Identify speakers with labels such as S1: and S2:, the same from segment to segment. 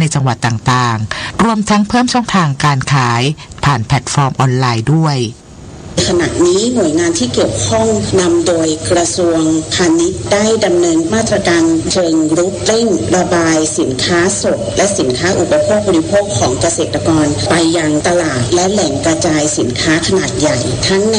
S1: ในจังหวัดต่างๆรวมทั้งเพิ่มช่องทางการขายผ่านแพลตฟอร์มออนไลน์ด้วย
S2: ขณะนี้หน่วยงานที่เกี่ยวข้องนำโดยกระทรวงพาณิชย์ได้ดำเนินมาตรการเชิงรุกเร่งระบายสินค้าสดและสินค้าอุปโภคบริโภคของเกษตรกรไปยังตลาดและแหล่งกระจายสินค้าขนาดใหญ่ทั้งใน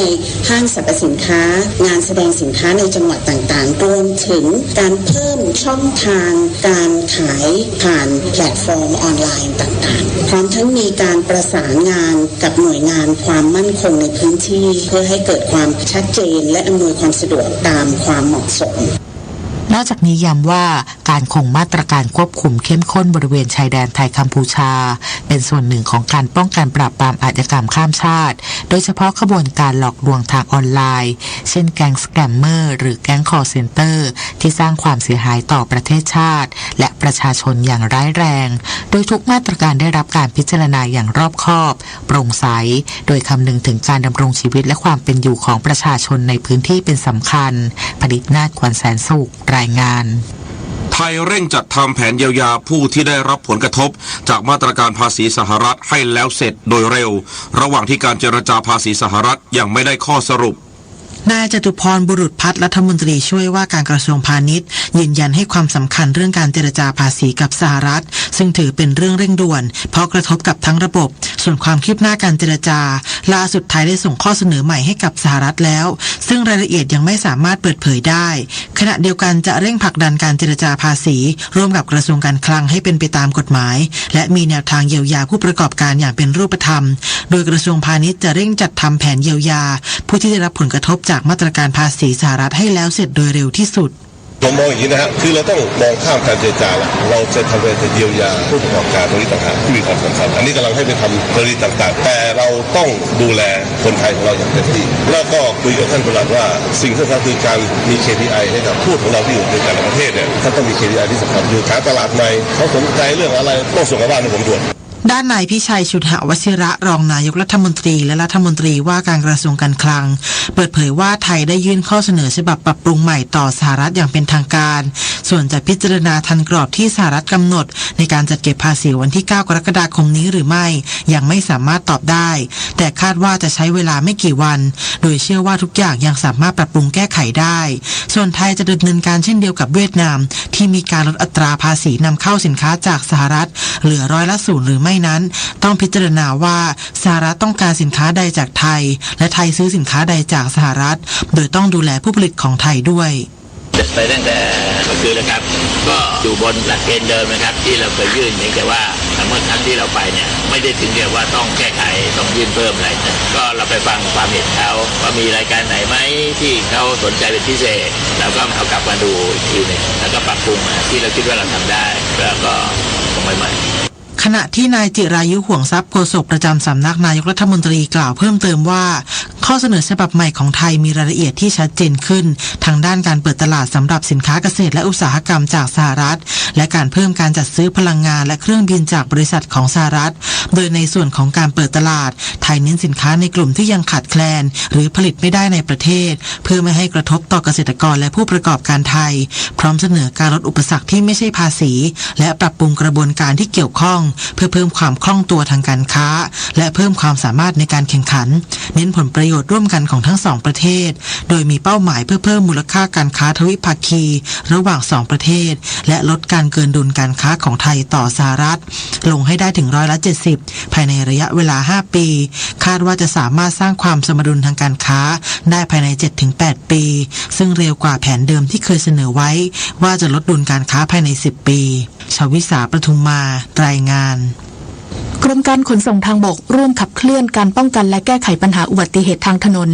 S2: ห้างสรรพสินค้างานแสดงสินค้าในจังหวัดต่างๆรวมถึงการเพิ่มช่องทางการขายผ่านแพลตฟอร์มออนไลน์ต่างๆพร้อมทั้งมีการประสานงานกับหน่วยงานความมั่นคงในพื้นที่เพื่อให้เกิดความชัดเจนและอำนวยความสะดวกตามความเหมาะสม
S1: นอกจากนี้ย้ำว่าการคงมาตรการควบคุมเข้มข้นบริเวณชายแดนไทยกัมพูชาเป็นส่วนหนึ่งของการป้องกันปราบปรามอาชญากรรมข้ามชาติโดยเฉพาะขบวนการหลอกลวงทางออนไลน์เช่นแก๊งสแกมเมอร์หรือแก๊งคอลเซ็นเตอร์ที่สร้างความเสียหายต่อประเทศชาติและประชาชนอย่างร้ายแรงโดยทุกมาตรการได้รับการพิจารณาอย่างรอบคอบโปร่งใสโดยคำนึงถึงการดำรงชีวิตและความเป็นอยู่ของประชาชนในพื้นที่เป็นสำคัญผลิตนาถ ขวัญแสนสุขรายงาน
S3: ไทยเร่งจัดทำแผนเยียวยาผู้ที่ได้รับผลกระทบจากมาตรการภาษีสหรัฐให้แล้วเสร็จโดยเร็วระหว่างที่การเจรจาภาษีสหรัฐยังไม่ได้ข้อสรุป
S4: นายจตุพรบุรุษพัฒน์รัฐมนตรีช่วยว่าการกระทรวงพาณิชย์ยืนยันให้ความสำคัญเรื่องการเจรจาภาษีกับสหรัฐซึ่งถือเป็นเรื่องเร่งด่วนเพราะกระทบกับทั้งระบบส่วนความคืบหน้าการเจรจาล่าสุดไทยได้ส่งข้อเสนอใหม่ให้กับสหรัฐแล้วซึ่งรายละเอียดยังไม่สามารถเปิดเผยได้ขณะเดียวกันจะเร่งผลักดันการเจรจาภาษีร่วมกับกระทรวงการคลังให้เป็นไปตามกฎหมายและมีแนวทางเยียวยาผู้ประกอบการอย่างเป็นรูปธรรมโดยกระทรวงพาณิชย์จะเร่งจัดทำแผนเยียวยาผู้ที่ได้รับผลกระทบจากมาตรการภาษีสหรัฐให้แล้วเสร็จโดยเร็วที่สุด
S5: ผมมองอย่างนี้นะครับคือเราต้องมองข้ามการเจรจาแล้วเราจะทำอะไรเยียวยาผู้ประกอบการตรงนี้ต่างหากที่มีความสำคัญอันนี้กำลังให้ไปทำกรณีต่างๆแต่เราต้องดูแลคนไทยของเราอย่างเต็มที่แล้วก็คุยกับท่านประหลัดว่าสิ่งที่สำคัญคือการมี KPI ให้กับผู้ของเราที่อยู่ในแต่ละประเทศเนี่ยท่านต้องมี KPI ที่สำคัญคือหาตลาดใหม่เขาสนใจเรื่องอะไรต้องส่งกลับบ้านให้ผมด่วน
S4: ด้านนายพิชัยชุติหวชิระรองนายกรัฐมนตรีและรัฐมนตรีว่าการกระทรวงการคลังเปิดเผยว่าไทยได้ยื่นข้อเสนอฉบับปรับปรุงใหม่ต่อสหรัฐอย่างเป็นทางการส่วนจะพิจารณาทันกรอบที่สหรัฐกำหนดในการจัดเก็บภาษีวันที่9กรกฎาคมนี้หรือไม่ยังไม่สามารถตอบได้แต่คาดว่าจะใช้เวลาไม่กี่วันโดยเชื่อว่าทุกอย่างยังสามารถปรับปรุงแก้ไขได้ส่วนไทยจะดำเนินการเช่นเดียวกับเวียดนามที่มีการลดอัตราภาษีนำเข้าสินค้าจากสหรัฐเหลือ0%หรือไม่นั้นต้องพิจารณาว่าสหรัฐต้องการสินค้าใดจากไทยและไทยซื้อสินค้าใดจากสหรัฐโดยต้องดูแลผู้ผลิตของไทยด้วย
S6: ไปตั้งแต่เมื่อคืนนะครับก็อยู่บนหลักเกณฑ์เดิมนะครับที่เราเคยยื่นเพียงแต่ว่าเมื่อครั้งที่เราไปเนี่ยไม่ได้ถึงเดียวว่าต้องแก้ไขต้องยื่นเพิ่มอะไรก็เราไปฟังความเห็นเขาว่ามีรายการไหนไหมที่เขาสนใจเป็นพิเศษเราก็เอากลับมาดูอีกทีนึงแล้วก็ปรับปรุงที่เราคิดว่าเราทำได้แล้วก็ทำใหม่
S4: ขณะที่นายจิรายุห่วงทรัพย์โฆษกประจำสำนักนายกรัฐมนตรีกล่าวเพิ่มเติมว่าข้อเสนอฉบับใหม่ของไทยมีรายละเอียดที่ชัดเจนขึ้นทางด้านการเปิดตลาดสำหรับสินค้าเกษตรและอุตสาหกรรมจากสหรัฐและการเพิ่มการจัดซื้อพลังงานและเครื่องบินจากบริษัทของสหรัฐโดยในส่วนของการเปิดตลาดไทยเน้นสินค้าในกลุ่มที่ยังขาดแคลนหรือผลิตไม่ได้ในประเทศเพื่อไม่ให้กระทบต่อเกษตรกรและผู้ประกอบการไทยพร้อมเสนอการลดอุปสรรคที่ไม่ใช่ภาษีและปรับปรุงกระบวนการที่เกี่ยวข้องเพื่อเพิ่มความคล่องตัวทางการค้าและเพิ่มความสามารถในการแข่งขันเน้นผลประโยชน์ร่วมกันของทั้งสองประเทศโดยมีเป้าหมายเพื่อเพิ่มมูลค่าการค้าทวิภาคีระหว่าง2ประเทศและลดการเกินดุลการค้าของไทยต่อสหรัฐลงให้ได้ถึง70%ภายในระยะเวลา5ปีคาดว่าจะสามารถสร้างความสมดุลทางการค้าได้ภายใน 7-8 ปีซึ่งเร็วกว่าแผนเดิมที่เคยเสนอไว้ว่าจะลดดุลการค้าภายใน10 ปีชวิสาประทุมมารายงาน
S7: กรมการขนส่งทางบกร่วมขับเคลื่อนการป้องกันและแก้ไขปัญหาอุบัติเหตุทางถนน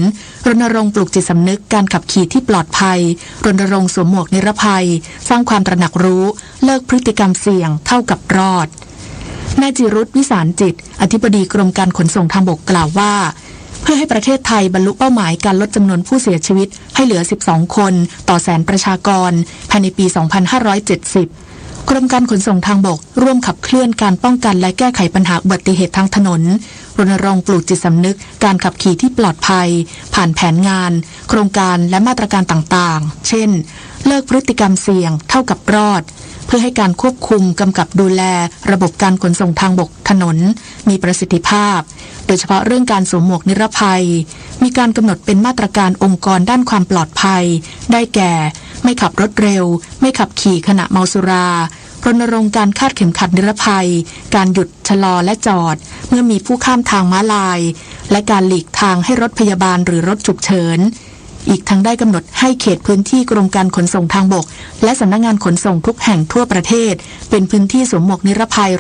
S7: รณรงค์ปลุกจิตสำนึกการขับขี่ที่ปลอดภัยรณรงค์สวมหมวกนิรภัยสร้างความตระหนักรู้เลิกพฤติกรรมเสี่ยงเท่ากับรอดนายจิรุตวิสารจิตอธิบดีกรมการขนส่งทางบกกล่าวว่าเพื่อให้ประเทศไทยบรรลุเป้าหมายการลดจำนวนผู้เสียชีวิตให้เหลือ12คนต่อแสนประชากรภายในปี 2570กรมการขนส่งทางบกร่วมขับเคลื่อนการป้องกันและแก้ไขปัญหาอุบัติเหตุทางถนนรณรงค์ปลูกจิตสำนึกการขับขี่ที่ปลอดภัยผ่านแผนงานโครงการและมาตรการต่างๆเช่นเลิกพฤติกรรมเสี่ยงเท่ากับรอด เพื่อให้การควบคุมกำกับดูแลระบบการขนส่งทางบกถนนมีประสิทธิภาพโดยเฉพาะเรื่องการสวมหมวกนิรภัยมีการกำหนดเป็นมาตรการองค์กรด้านความปลอดภัยได้แก่ไม่ขับรถเร็วไม่ขับขี่ขณะเมาสุรารณรงค์การคาดเข็มขัดนิรภัยการหยุดชะลอและจอดเมื่อมีผู้ข้ามทางม้าลายและการหลีกทางให้รถพยาบาลหรือรถฉุกเฉินอีกทั้งได้กำหนดให้เขตพื้นที่กรมการขนส่งทางบกและสำนักงานขนส่งทุกแห่งทั่วประเทศเป็นพื้นที่สวมหมวกนิรภัย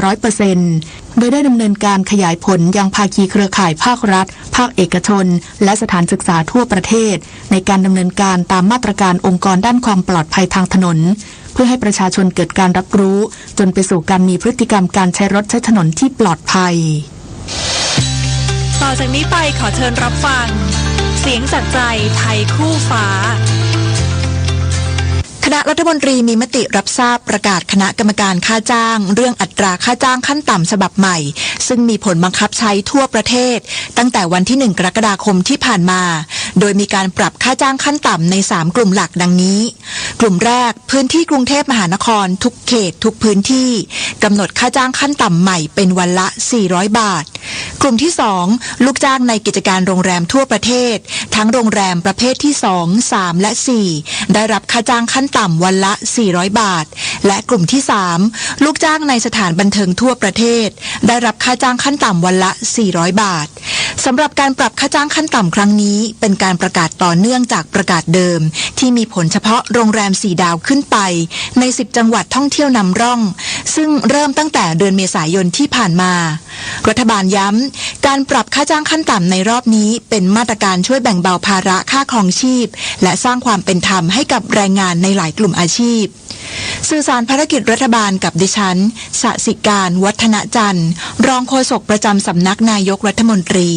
S7: 100% โดยได้ดำเนินการขยายผลยังภาคีเครือข่ายภาครัฐภาคเอกชนและสถานศึกษาทั่วประเทศในการดำเนินการตามมาตรการองค์กรด้านความปลอดภัยทางถนนเพื่อให้ประชาชนเกิดการรับรู้จนไปสู่การมีพฤติกรรมการใช้รถใช้ถนนที่ปลอดภัย
S8: ต่อจากนี้ไปขอเชิญรับฟังเสียงจากใจไทยคู่ฟ้าคณะรัฐมนตรีมีมติรับทราบประกาศคณะกรรมการค่าจ้างเรื่องอัตราค่าจ้างขั้นต่ำฉบับใหม่ซึ่งมีผลบังคับใช้ทั่วประเทศตั้งแต่วันที่1 กรกฎาคมที่ผ่านมาโดยมีการปรับค่าจ้างขั้นต่ำใน3กลุ่มหลักดังนี้กลุ่มแรกพื้นที่กรุงเทพมหานครทุกเขตทุกพื้นที่กำหนดค่าจ้างขั้นต่ำใหม่เป็นวันละ400 บาทกลุ่มที่2ลูกจ้างในกิจการโรงแรมทั่วประเทศทั้งโรงแรมประเภทที่2 3และ4ได้รับค่าจ้างขั้นต่ำวันละ400 บาทและกลุ่มที่3ลูกจ้างในสถานบันเทิงทั่วประเทศได้รับค่าจ้างขั้นต่ำวันละ400 บาทสำหรับการปรับค่าจ้างขั้นต่ำครั้งนี้เป็นการประกาศต่อเนื่องจากประกาศเดิมที่มีผลเฉพาะโรงแรม4 ดาวขึ้นไปใน10จังหวัดท่องเที่ยวนำร่องซึ่งเริ่มตั้งแต่เดือนเมษายนที่ผ่านมารัฐบาลย้ำการปรับค่าจ้างขั้นต่ำในรอบนี้เป็นมาตรการช่วยแบ่งเบาภาระค่าครองชีพและสร้างความเป็นธรรมให้กับแรงงานในหลายกลุ่มอาชีพสื่อสารภารกิจรัฐบาลกับดิฉันสสิการวัฒนจันทร์รองโฆษกประจำสำนักนายกรัฐมนตรี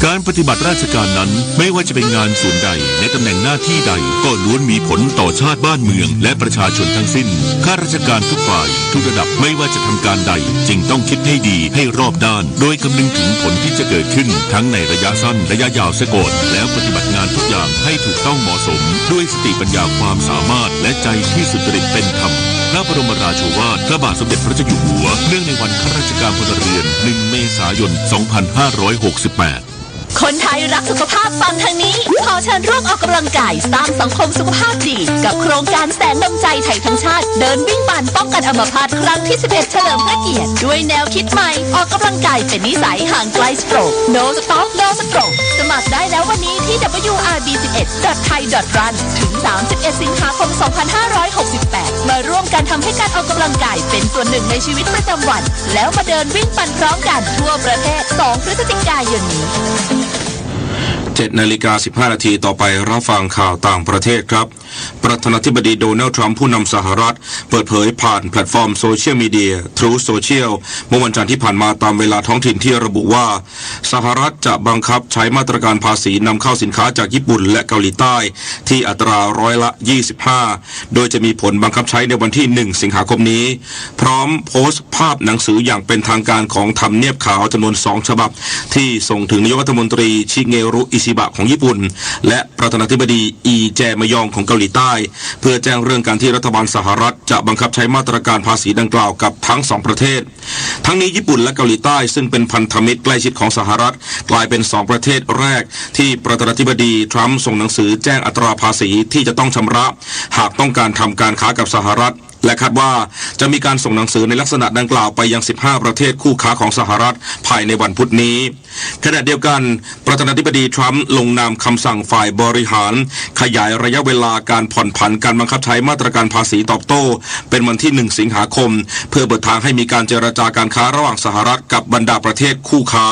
S9: การปฏิบัติราชการนั้นไม่ว่าจะเป็นงานส่วนใดในตำแหน่งหน้าที่ใดก็ล้วนมีผลต่อชาติบ้านเมืองและประชาชนทั้งสิ้นข้าราชการทุกฝ่ายทุกระดับไม่ว่าจะทำการใดจึงต้องคิดให้ดีให้รอบด้านโดยคำนึงถึงผลที่จะเกิดขึ้นทั้งในระยะสั้นระยะยาวเสียก่อนแล้วปฏิบัติงานทุกอย่างให้ถูกต้องเหมาะสมด้วยสติปัญญาความสามารถและใจที่สุจริตเป็นธรรมพระบรมราโชวาทพระบาทสมเด็จพระเจ้าอยู่หัวเนื่องในวันข้าราชการพลเรือน1 เมษายน 2568
S8: คนไทยรักสุขภาพฟังทางนี้ขอเชิญร่วมออกกำลังกายสร้างสังคมสุขภาพดีกับโครงการแสนดลใจไทยทั้งชาติเดินวิ่งปั่นป้องกันอัมพาตครั้งที่11เฉลิมพระเกียรติด้วยแนวคิดใหม่ออกกำลังกายเป็นนิสัยห่างไกลสโตรก No Stop No Stroke สมัครได้แล้ววันนี้ที่ wrb11.thai.run ถึง31 สิงหาคม 2568มาร่วมกันทำให้การออกกำลังกายเป็นส่วนหนึ่งในชีวิตประจำวันแล้วมาเดินวิ่งปั่นพร้อมกันทั่วประเทศ2 พฤศจิกายนนี้
S3: 7:15 นาทีต่อไปรับฟังข่าวต่างประเทศครับประธานาธิบดีโดนัลด์ทรัมป์ผู้นำสหรัฐเปิดเผยผ่านแพลตฟอร์มโซเชียลมีเดีย Truth Social เมื่อวันจันทร์ที่ผ่านมาตามเวลาท้องถิ่นที่ระบุว่าสหรัฐจะบังคับใช้มาตรการภาษีนำเข้าสินค้าจากญี่ปุ่นและเกาหลีใต้ที่อัตรา25%โดยจะมีผลบังคับใช้ในวันที่1 สิงหาคมนี้พร้อมโพสต์ภาพหนังสืออย่างเป็นทางการของทำเนียบขาวจำนวน2 ฉบับที่ส่งถึงนายกรัฐมนตรีชิเงรุอิชิบะของญี่ปุ่นและประธานาธิบดีอีแจมยองของเกาหลีใต้เพื่อแจ้งเรื่องการที่รัฐบาลสหรัฐจะบังคับใช้มาตรการภาษีดังกล่าวกับทั้ง2 ประเทศทั้งนี้ญี่ปุ่นและเกาหลีใต้ซึ่งเป็นพันธมิตรใกล้ชิดของสหรัฐกลายเป็น2 ประเทศแรกที่ประธานาธิบดีทรัมป์ส่งหนังสือแจ้งอัตราภาษีที่จะต้องชำระหากต้องการทำการค้ากับสหรัฐและคาดว่าจะมีการส่งหนังสือในลักษณะดังกล่าวไปยัง15 ประเทศคู่ค้าของสหรัฐภายในวันพุธนี้ขณะเดียวกันประธานาธิบดีทรัมป์ลงนามคำสั่งฝ่ายบริหารขยายระยะเวลาการผ่อนผันการบังคับใช้มาตรการภาษีตอบโต้เป็นวันที่1 สิงหาคมเพื่อเปิดทางให้มีการเจรจาการค้าระหว่างสหรัฐกับบรรดาประเทศคู่ค้า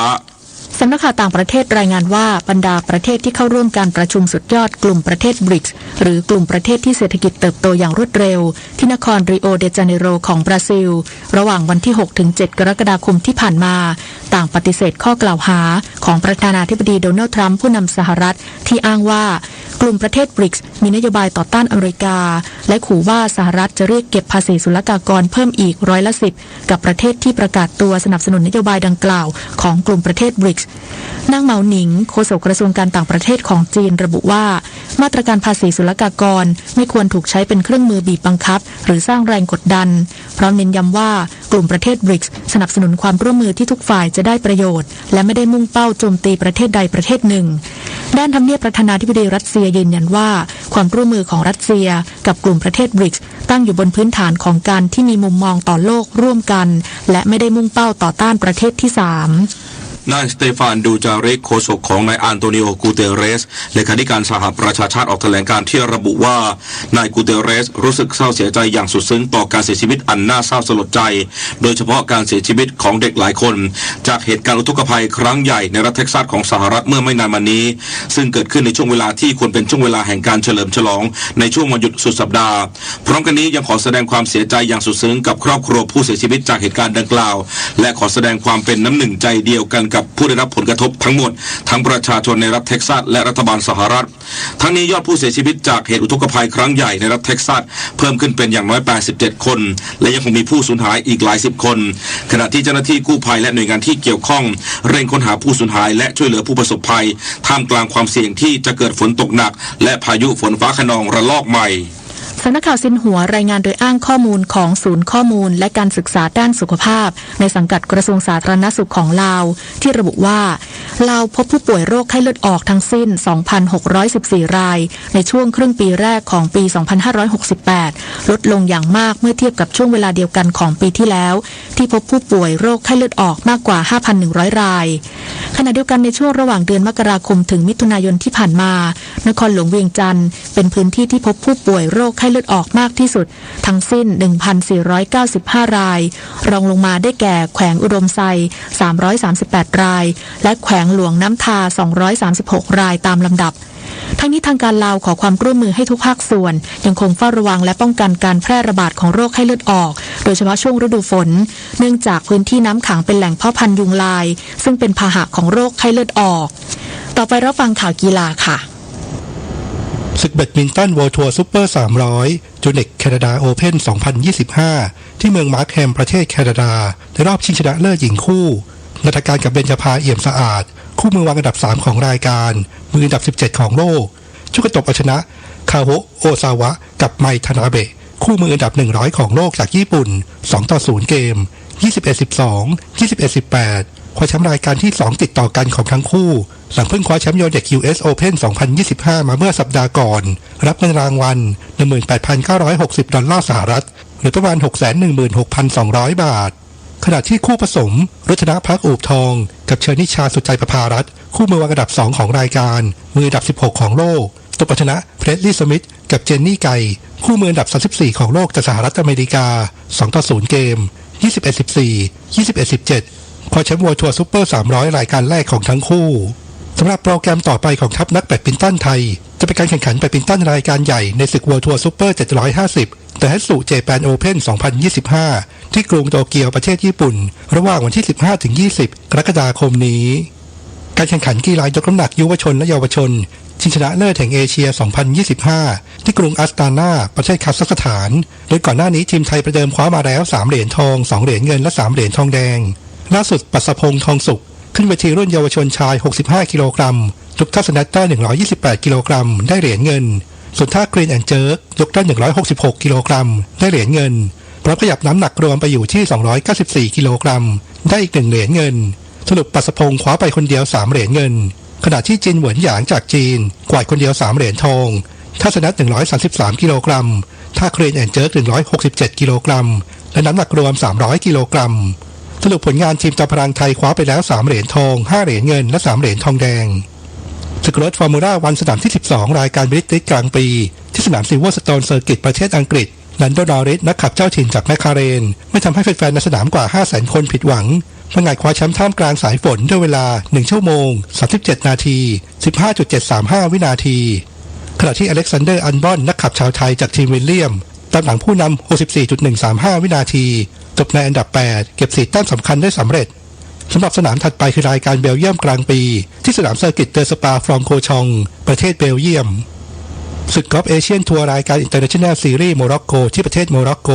S7: สำนักข่าวต่างประเทศรายงานว่าบรรดาประเทศที่เข้าร่วมการประชุมสุดยอดกลุ่มประเทศบริกส์หรือกลุ่มประเทศที่เศรษฐกิจเติบโตอย่างรวดเร็วที่นครริโอเดจาเนโรของบราซิลระหว่างวันที่6 ถึง 7 กรกฎาคมที่ผ่านมาต่างปฏิเสธข้อกล่าวหาของประธานาธิบดีโดนัลด์ทรัมป์ผู้นำสหรัฐที่อ้างว่าก กลุ่มประเทศบริกส์มีนโยบายต่อต้านอเมริกาและขู่ว่าสหรัฐจะเรียกเก็บภาษีศุลกากรเพิ่มอีก10%กับประเทศที่ประกาศตัวสนับสนุนนโยบายดังกล่าวของกลุ่มประเทศบริกส์นางเหมาหนิงโฆษกกระทรวงการต่างประเทศของจีนระบุว่ามาตรการภาษีศุลกากรไม่ควรถูกใช้เป็นเครื่องมือบีบบังคับหรือสร้างแรงกดดันพร้อมเน้นย้ำว่ากลุ่มประเทศบริกส์สนับสนุนความร่วมมือที่ทุกฝ่ายจะได้ประโยชน์และไม่ได้มุ่งเป้าโจมตีประเทศใดประเทศหนึ่งด้านทำเนียบประธานาธิบดีรัสเซียยืนยันว่าความร่วมมือของรัสเซียกับกลุ่มประเทศบริกส์ตั้งอยู่บนพื้นฐานของการที่มีมุมมองต่อโลกร่วมกันและไม่ได้มุ่งเป้าต่อต้านประเทศที่3
S3: นายสเตฟานดูจาริกโฆษกของนายอันโตนิโอกูเตเรสเลขาธิการสหประชาชาติออกแถลงการที่ระบุว่านายกูเตเรสรู้สึกเศร้าเสียใจอย่างสุดซึ้งต่อการเสียชีวิตอันน่าเศร้าสลดใจโดยเฉพาะการเสียชีวิตของเด็กหลายคนจากเหตุการณ์อุทกภัยครั้งใหญ่ในรัฐเท็กซัสของสหรัฐเมื่อไม่นานมานี้ซึ่งเกิดขึ้นในช่วงเวลาที่ควรเป็นช่วงเวลาแห่งการเฉลิมฉลองในช่วงวันหยุดสุดสัปดาห์พร้อมกันนี้ยังขอแสดงความเสียใจอย่างสุดซึ้งกับครอบครัวผู้เสียชีวิตจากเหตุการณ์ดังกล่าวและขอแสดงความเป็นน้ำหนึ่งใจเดียวกันกับผู้ได้รับผลกระทบทั้งหมดทั้งประชาชนในรัฐเท็กซัสและรัฐบาลสหรัฐทั้งนี้ยอดผู้เสียชีวิตจากเหตุอุทกภัยครั้งใหญ่ในรัฐเท็กซัสเพิ่มขึ้นเป็นอย่างน้อย87คนและยังคงมีผู้สูญหายอีกหลาย10คนขณะที่เจ้าหน้าที่กู้ภัยและหน่วยงานที่เกี่ยวข้องเร่งค้นหาผู้สูญหายและช่วยเหลือผู้ประสบภัยท่ามกลางความเสี่ยงที่จะเกิดฝนตกหนักและพายุฝนฟ้าคะนองระลอกใหม่
S7: สำนักข่าวซินหัวรายงานโดยอ้างข้อมูลของศูนย์ข้อมูลและการศึกษาด้านสุขภาพในสังกัดกระทรวงสาธารณสุขของลาวที่ระบุว่าลาวพบผู้ป่วยโรคไข้เลือดออกทั้งสิ้น 2,614 รายในช่วงครึ่งปีแรกของปี 2568 ลดลงอย่างมากเมื่อเทียบกับช่วงเวลาเดียวกันของปีที่แล้วที่พบผู้ป่วยโรคไข้เลือดออกมากกว่า 5,100 รายขณะเดียวกันในช่วงระหว่างเดือนมกราคมถึงมิถุนายนที่ผ่านมานครหลวงเวียงจันทร์เป็นพื้นที่ที่พบผู้ป่วยโรคไข้เลือดออกมากที่สุดทั้งสิ้น 1,495 รายรองลงมาได้แก่แขวงอุดมไซ338 รายและแขวงหลวงน้ำทา236 รายตามลำดับทั้งนี้ทางการลาวขอความร่วมมือให้ทุกภาคส่วนยังคงเฝ้าระวังและป้องกันการแพร่ระบาดของโรคไข้เลือดออกโดยเฉพาะช่วงฤดูฝนเนื่องจากพื้นที่น้ำขังเป็นแหล่งเพาะพันธุ์ยุงลายซึ่งเป็นพาหะของโรคไข้เลือดออกต่อไปรับฟังข่าวกีฬาค่ะ
S10: ศึกแบดมินตันเวิลด์ทัวร์ซุปเปอร์300จูเน็กแคนาดาโอเพ่น2025ที่เมืองมาร์คแฮมประเทศแคนาดาในรอบชิงชนะเลิศหญิงคู่นัฐการกับเบญจภาเอี่ยมสะอาดคู่มือวางอันดับ3ของรายการมืออันดับ17ของโลกช่วยกระตบเอาชนะคาโฮโอซาวะกับไมทานาเบะคู่มืออันดับ100ของโลกจากญี่ปุ่น2-0เกม 21-12 21-18 คว้าแชมป์รายการที่2ติดต่อกันของทั้งคู่หลังเพิ่งคว้าแชมป์โยนเด็ก US Open 2025 มาเมื่อสัปดาห์ก่อนรับเงินรางวัล 18,960 ดอลลาร์สหรัฐหรือประมาณ 616,200 บาทขณะที่คู่ผสมรัตนภักอูบทองกับเชอร์นิชาสุดใจประภารัตน์คู่มือวางอันดับ2ของรายการมืออันดับ16ของโลกตบเอาชนะเฟรดลี่สมิธกับเจนนี่ไกคู่มืออันดับ34ของโลกจากสหรัฐอเมริกา2-0เกม 21-14 21-17 คว้าแชมป์เวิลด์ทัวร์ซุปเปอร์300รายการแรกของทั้งคู่สำหรับโปรแกรมต่อไปของทัพนักแบดมินตันไทยจะเป็นการแข่งขันแบดมินตันรายการใหญ่ในศึกเวิลด์ทัวร์ซุปเปอร์750แต่ฮัตสุเจแปนโอเพ่น2025ที่กรุงโตเกียวประเทศญี่ปุ่นระหว่างวันที่ 15-20 กรกฎาคมนี้การแข่งขันกีฬายกน้ำหนักยุวชนและเยาวชนชิงชนะเลิศแห่งเอเชีย2025ที่กรุงอัสตานาประเทศคาซัคสถานโดยก่อนหน้านี้ทีมไทยประเดิมคว้ามาแล้ว3เหรียญทอง2เหรียญเงินและ3เหรียญทองแดงล่าสุดปัสพงษ์ทองสุขขึ้นเวทีรุ่นเยาวชนชาย65กิโลกรัมยกท่าสแนตเตอร์128กิโลกรัมได้เหรียญเงินส่วนท่ากรีนแอนด์เจิร์กยกได้166กิโลกรัมได้เหรียญเงินพร้อมขยับน้ำหนักรวมไปอยู่ที่294กิโลกรัมได้อีก1เหรียญเงินสรุปปัสพงษ์คว้าไปคนเดียว3เหรียญเงินขณะที่จินเหวินหยางจากจีนกวาดคนเดียว3เหรียญทองท่าสแนต133กิโลกรัมท่ากรีนแอนด์เจิร์ก167กิโลกรัมและน้ำหนักรวม300กิโลกรัมสรุปผลงานทีมจอมพลังไทยคว้าไปแล้ว3เหรียญทอง5เหรียญเงินและ3เหรียญทองแดงศึกรถฟอร์มูล่าวันสนามที่12รายการบริติชกลางปีที่สนามซิลเวอร์สโตนเซอร์กิตประเทศอังกฤษลันโดนอริสนักขับเจ้าถิ่นจากแมคลาเรนไม่ทำให้แฟนๆในสนามกว่า 500,000 คนผิดหวังเมื่อไงคว้าแชมป์ท่ามกลางสายฝนด้วยเวลา1ชั่วโมง37นาที 15.735 วินาทีขณะที่อเล็กซานเดอร์อันบอนนักขับชาวไทยจากทีมวิลเลียมตามหลังผู้นำ 64.135 วินาทีจบในอันดับ8เก็บ4แต้มสำคัญได้สำเร็จสำหรับสนามถัดไปคือรายการเบลเยียมกลางปีที่สนามเซอร์กิตเดอสปาฟรองโคชองประเทศเบลเยียม ศึกกอล์ฟเอเชียนทัวร์รายการอินเตอร์เนชั่นแนลซีรีส์โมร็อกโกที่ประเทศโมร็อกโก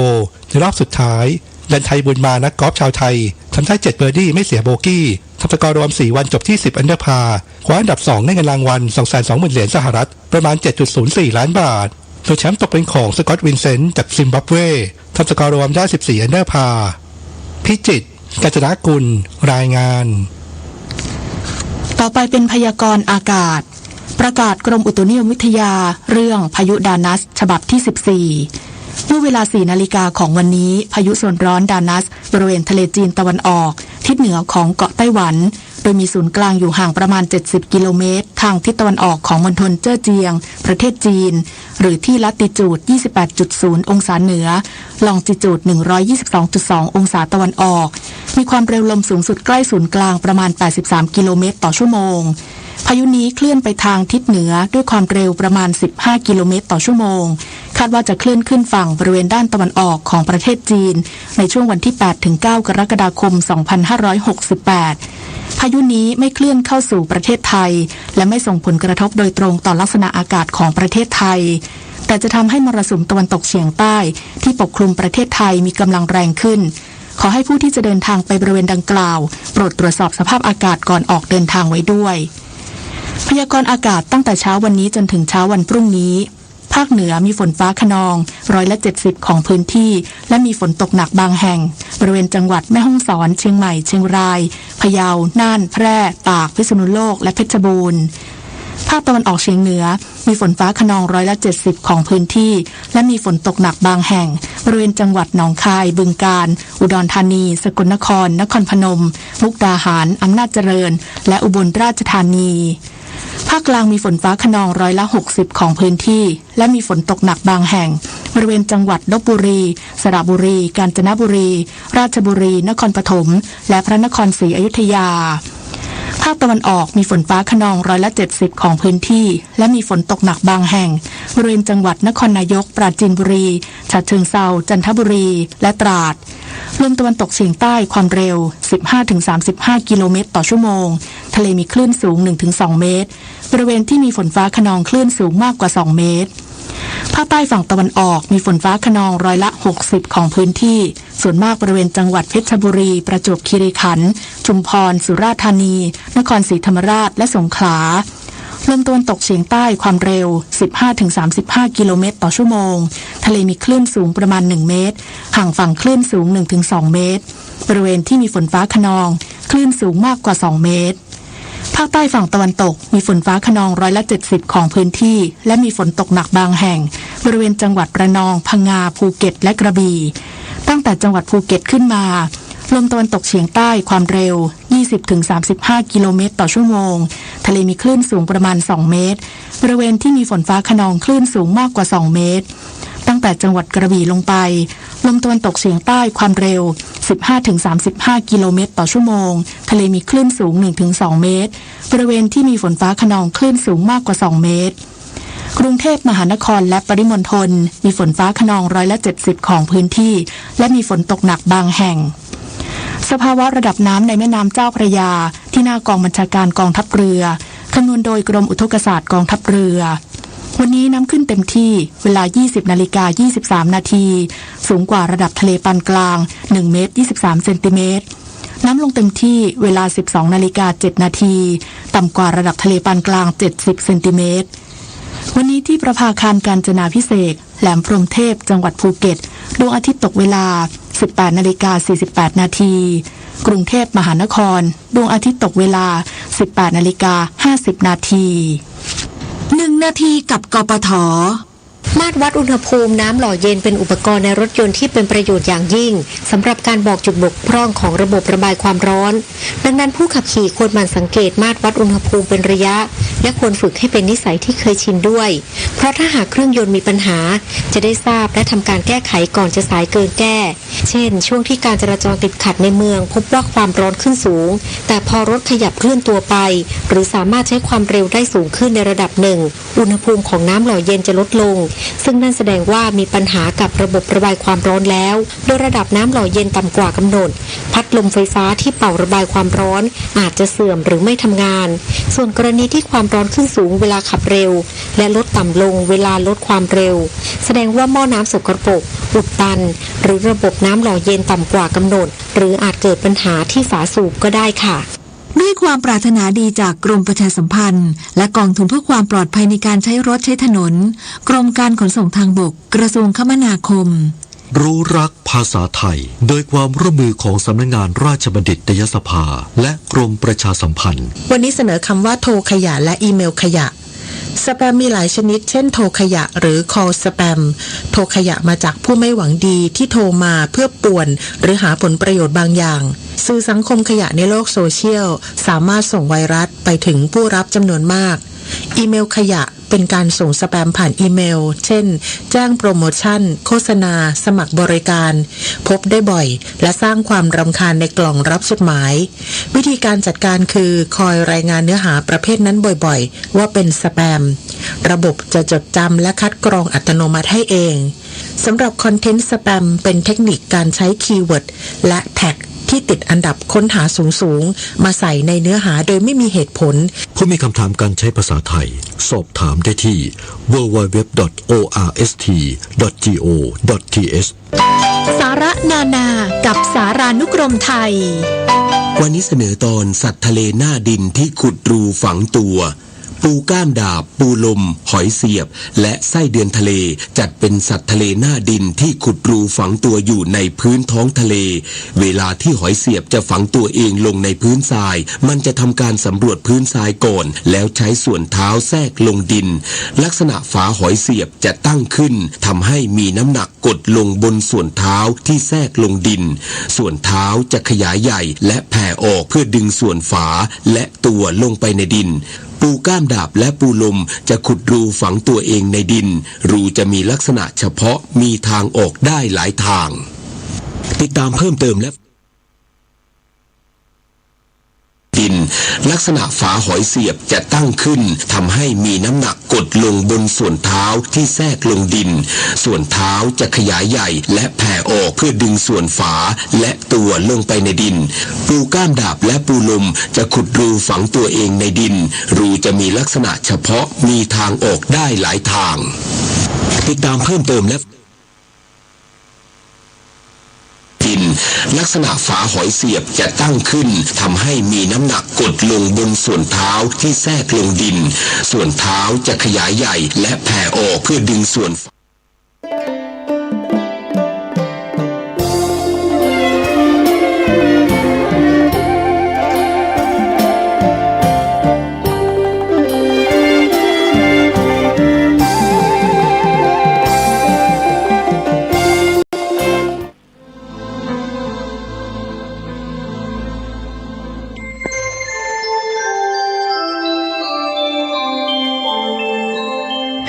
S10: ในรอบสุดท้ายดันไทยบุญมานักกอล์ฟชาวไทยทำได้7เบอร์ดี้ไม่เสียโบกี้ทำสกอร์รวม4วันจบที่10อันเดอร์พาร์คว้าอันดับ2ได้เงินรางวัล 220,000 เหรียญสหรัฐประมาณ 7.04 ล้านบาทโดยแชมป์ตกเป็นของสกอตวินเซนต์จากซิมบับเวทำสกอร์รวมได้14อันเดอร์พาร์พิจิตรกาญจนกุลรายงาน
S7: ต่อไปเป็นพยากรณ์อากาศประกาศกรมอุตุนิยมวิทยาเรื่องพายุดานัสฉบับที่14เมื่อเวลา 4 นาฬิกาของวันนี้พายุโซนร้อนดานัสบริเวณทะเลจีนตะวันออกทิศเหนือของเกาะไต้หวันโดยมีศูนย์กลางอยู่ห่างประมาณ70กิโลเมตรทางทิศตะวันออกของมณฑลเจ้อเจียงประเทศจีนหรือที่ลัติจูด 28.0 องศาเหนือลองจิจูด 122.2 องศาตะวันออกมีความเร็วลมสูงสุดใกล้ศูนย์กลางประมาณ83กิโลเมตรต่อชั่วโมงพายุนี้เคลื่อนไปทางทิศเหนือด้วยความเร็วประมาณ15กิโลเมตรต่อชั่วโมงคาดว่าจะเคลื่อนขึ้นฝั่งบริเวณด้านตะวันออกของประเทศจีนในช่วงวันที่ 8-9 กรกฎาคม 2568พายุนี้ไม่เคลื่อนเข้าสู่ประเทศไทยและไม่ส่งผลกระทบโดยตรงต่อลักษณะอากาศของประเทศไทยแต่จะทำให้มรสุมตะวันตกเฉียงใต้ที่ปกคลุมประเทศไทยมีกำลังแรงขึ้นขอให้ผู้ที่จะเดินทางไปบริเวณดังกล่าวโปรดตรวจสอบสภาพอากาศก่อนออกเดินทางไว้ด้วยพยากรณ์อากาศตั้งแต่เช้าวันนี้จนถึงเช้าวันพรุ่งนี้ภาคเหนือมีฝนฟ้าคะนอง170%ของพื้นที่และมีฝนตกหนักบางแห่งบริเวณจังหวัดแม่ฮ่องสอนเชียงใหม่เชียงรายพะเยาน่านแพร่ตากพิษณุโลกและเพชรบูรณ์ภาคตะวันออกเฉียงเหนือมีฝนฟ้าคะนอง170%ของพื้นที่และมีฝนตกหนักบางแห่งบริเวณจังหวัดหนองคายบึงกาฬอุดรธานีสกลนครนครพนมมุกดาหารอำนาจเจริญและอุบลราชธานีภาคกลางมีฝนฟ้าคะนอง60%ของพื้นที่และมีฝนตกหนักบางแห่งบริเวณจังหวัดลพบุรีสระบุรีกาญจนบุรีราชบุรีนครปฐมและพระนครศรีอยุธยาภาคตะวันออกมีฝนฟ้าคะนอง70%ของพื้นที่และมีฝนตกหนักบางแห่งบริเวณจังหวัดนครนายกปราจีนบุรีฉะเชิงเทราจันทบุรีและตราดลมตะวันตกเฉียงใต้ความเร็ว 15-35 กิโลเมตรต่อชั่วโมงทะเลมีคลื่นสูง 1-2 เมตรบริเวณที่มีฝนฟ้าคะนองคลื่นสูงมากกว่า2เมตรภาคใต้ฝั่งตะวันออกมีฝนฟ้าคะนอง60%ของพื้นที่ส่วนมากบริเวณจังหวัดเพชรบุรีประจวบคีรีขันธ์ชุมพรสุราษฎร์ธานีนครศรีธรรมราชและสงขลาลมตะวันตกเฉียงใต้ความเร็ว 15-35 กิโลเมตรต่อชั่วโมงทะเลมีคลื่นสูงประมาณ1เมตรห่างฝั่งคลื่นสูง 1-2 เมตรบริเวณที่มีฝนฟ้าคะนองคลื่นสูงมากกว่า2เมตรภาคใต้ฝั่งตะวันตกมีฝนฟ้าคะนอง70%ของพื้นที่และมีฝนตกหนักบางแห่งบริเวณจังหวัดระนองพังงาภูเก็ตและกระบี่ตั้งแต่จังหวัดภูเก็ตขึ้นมาลมตะวันตกเฉียงใต้ความเร็ว 20-35 กิโลเมตรต่อชั่วโมงทะเลมีคลื่นสูงประมาณ2เมตรบริเวณที่มีฝนฟ้าคะนองคลื่นสูงมากกว่า2เมตรตั้งแต่จังหวัดกระบี่ลงไปลมตะวันตกเฉียงใต้ความเร็ว 15-35 กิโลเมตรต่อชั่วโมงทะเลมีคลื่นสูง 1-2 เมตรบริเวณที่มีฝนฟ้าคะนองคลื่นสูงมากกว่า2เมตรกรุงเทพมหานครและปริมณฑลมีฝนฟ้าคะนอง70%ของพื้นที่และมีฝนตกหนักบางแห่งสภาวะระดับน้ำในแม่น้ำเจ้าพระยาที่หน้ากองบัญชาการกองทัพเรือคำนวณโดยกรมอุทกศาสตร์กองทัพเรือวันนี้น้ำขึ้นเต็มที่เวลา 20:23 นาทีสูงกว่าระดับทะเลปานกลาง1เมตร23เซนติเมตรน้ำลงเต็มที่เวลา 12:07 นาทีต่ำกว่าระดับทะเลปานกลาง70เซนติเมตรวันนี้ที่ประภาคารกาญจนาภิเษกแหลมพรหมเทพจังหวัดภูเก็ตดวงอาทิตย์ตกเวลา 18:48 นาทีกรุงเทพมหานครดวงอาทิตย์ตกเวลา 18:50 นาที
S8: 1 นาทีกับกปท.มาตรวัดอุณหภูมิน้ำหล่อเย็นเป็นอุปกรณ์ในรถยนต์ที่เป็นประโยชน์อย่างยิ่งสำหรับการบอกจุดบกพร่องของระบบระบายความร้อนดังนั้นผู้ขับขี่ควรหมั่นสังเกตมาตรวัดอุณหภูมิเป็นระยะและควรฝึกให้เป็นนิสัยที่เคยชินด้วยเพราะถ้าหากเครื่องยนต์มีปัญหาจะได้ทราบและทำการแก้ไขก่อนจะสายเกินแก้เช่นช่วงที่การจราจรติดขัดในเมืองพบว่าความร้อนขึ้นสูงแต่พอรถขยับเคลื่อนตัวไปหรือสามารถใช้ความเร็วได้สูงขึ้นในระดับหนึ่งอุณหภูมิของน้ำหล่อเย็นจะลดลง
S11: ซึ่งนั่นแสดงว่ามีปัญหากับระบบระบายความร้อนแล้วโดยระดับน้ำหล่อเย็นต่ำกว่ากำหนดพัดลมไฟฟ้าที่เป่าระบายความร้อนอาจจะเสื่อมหรือไม่ทำงานส่วนกรณีที่ความร้อนขึ้นสูงเวลาขับเร็วและลดต่ำลงเวลาลดความเร็วแสดงว่าหม้อน้ำสกปรกอุดตันหรือระบบน้ำหล่อเย็นต่ำกว่ากำหนดหรืออาจเกิดปัญหาที่ฝาสูบก็ได้ค่ะ
S8: ด้วยความปรารถนาดีจากกรมประชาสัมพันธ์และกองทุนเพื่อความปลอดภัยในการใช้รถใช้ถนนกรมการขนส่งทางบกกระทรวงคมนาคม
S12: รู้รักภาษาไทยโดยความร่วมมือของสำนักงานราชบัณฑิตยสภาและกรมประชาสัมพันธ์
S4: วันนี้เสนอคำว่าโทรขยะและอีเมลขยะสแปมมีหลายชนิดเช่นโทรขยะหรือ call spam โทรขยะมาจากผู้ไม่หวังดีที่โทรมาเพื่อป่วนหรือหาผลประโยชน์บางอย่างสื่อสังคมขยะในโลกโซเชียลสามารถส่งไวรัสไปถึงผู้รับจำนวนมากอีเมลขยะเป็นการส่งสแปมผ่านอีเมลเช่นแจ้งโปรโมชั่นโฆษณาสมัครบริการพบได้บ่อยและสร้างความรำคาญในกล่องรับจดหมายวิธีการจัดการคือคอยรายงานเนื้อหาประเภทนั้นบ่อยๆว่าเป็นสแปมระบบจะจดจำและคัดกรองอัตโนมัติให้เองสำหรับคอนเทนต์สแปมเป็นเทคนิคการใช้คีย์เวิร์ดและแท็กที่ติดอันดับค้นหาสูงๆมาใส่ในเนื้อหาโดยไม่มีเหตุผล
S12: ผู้มีคำถามการใช้ภาษาไทยสอบถามได้ที่ www.orst.go.th
S8: สาระนานากับสารานุกรมไทย
S13: วันนี้เสนอตอนสัตว์ทะเลหน้าดินที่ขุดรูฝังตัวปูก้ามดาบปูลมหอยเสียบและไส้เดือนทะเลจัดเป็นสัตว์ทะเลหน้าดินที่ขุดรูฝังตัวอยู่ในพื้นท้องทะเลเวลาที่หอยเสียบจะฝังตัวเองลงในพื้นทรายมันจะทำการสำรวจพื้นทรายก่อนแล้วใช้ส่วนเท้าแทรกลงดินลักษณะฝาหอยเสียบจะตั้งขึ้นทำให้มีน้ำหนักกดลงบนส่วนเท้าที่แทรกลงดินส่วนเท้าจะขยายใหญ่และแผ่ออกเพื่อดึงส่วนฝาและตัวลงไปในดินปูก้ามดาบและปูลมจะขุดรูฝังตัวเองในดินรูจะมีลักษณะเฉพาะมีทางออกได้หลายทางติดตามเพิ่มเติมและดินลักษณะฝาหอยเสียบจะตั้งขึ้นทำให้มีน้ำหนักกดลงบนส่วนเท้าที่แทรกลงดินส่วนเท้าจะขยายใหญ่และแผ่ออกเพื่อดึงส่วนฝาและตัวลงไปในดินปูก้ามดาบและปูลมจะขุดรูฝังตัวเองในดินรูจะมีลักษณะเฉพาะมีทางออกได้หลายทางติดตามเพิ่มเติมและลักษณะฝาหอยเสียบจะตั้งขึ้นทำให้มีน้ำหนักกดลงบนส่วนเท้าที่แทรกลงดินส่วนเท้าจะขยายใหญ่และแผ่ออกเพื่อดึงส่วน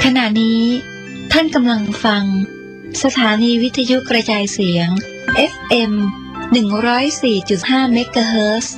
S14: ขณะนี้ท่านกำลังฟังสถานีวิทยุกระจายเสียง FM 104.5 เมกะเฮิรตซ์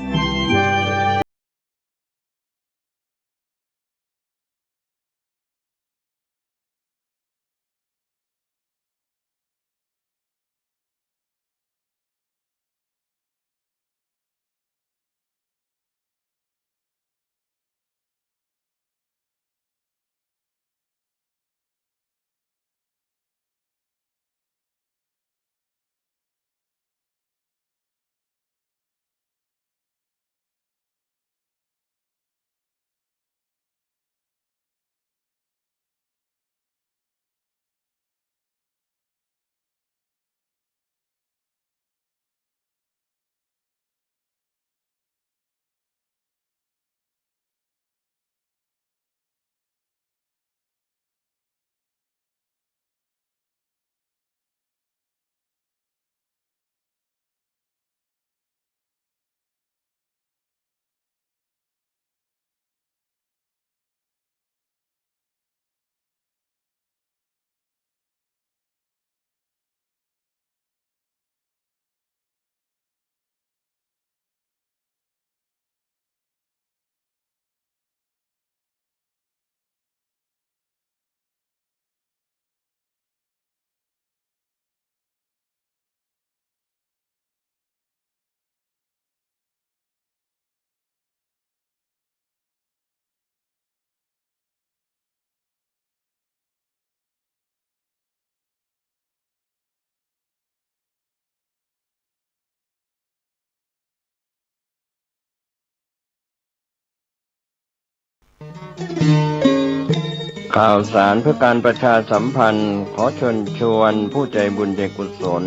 S15: ข่าวสารเพื่อการประชาสัมพันธ์ขอเชิญชวนผู้ใจบุญใจกุศล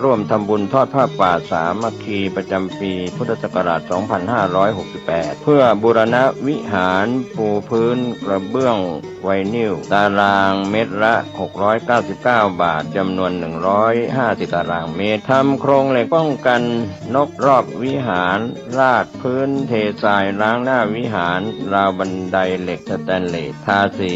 S15: ร่วมทำบุญทอดผ้าป่าสามัคคีประจำปีพุทธศักราช 2568 เพื่อบูรณะวิหารปูพื้นกระเบื้องไวนิลตารางเมตรละ 699 บาทจำนวน 150 ตารางเมตรทำโครงเหล็กป้องกันนกรอบวิหารราดพื้นเททรายล้างหน้าวิหารราวบันไดเหล็กสแตนเลสทาสี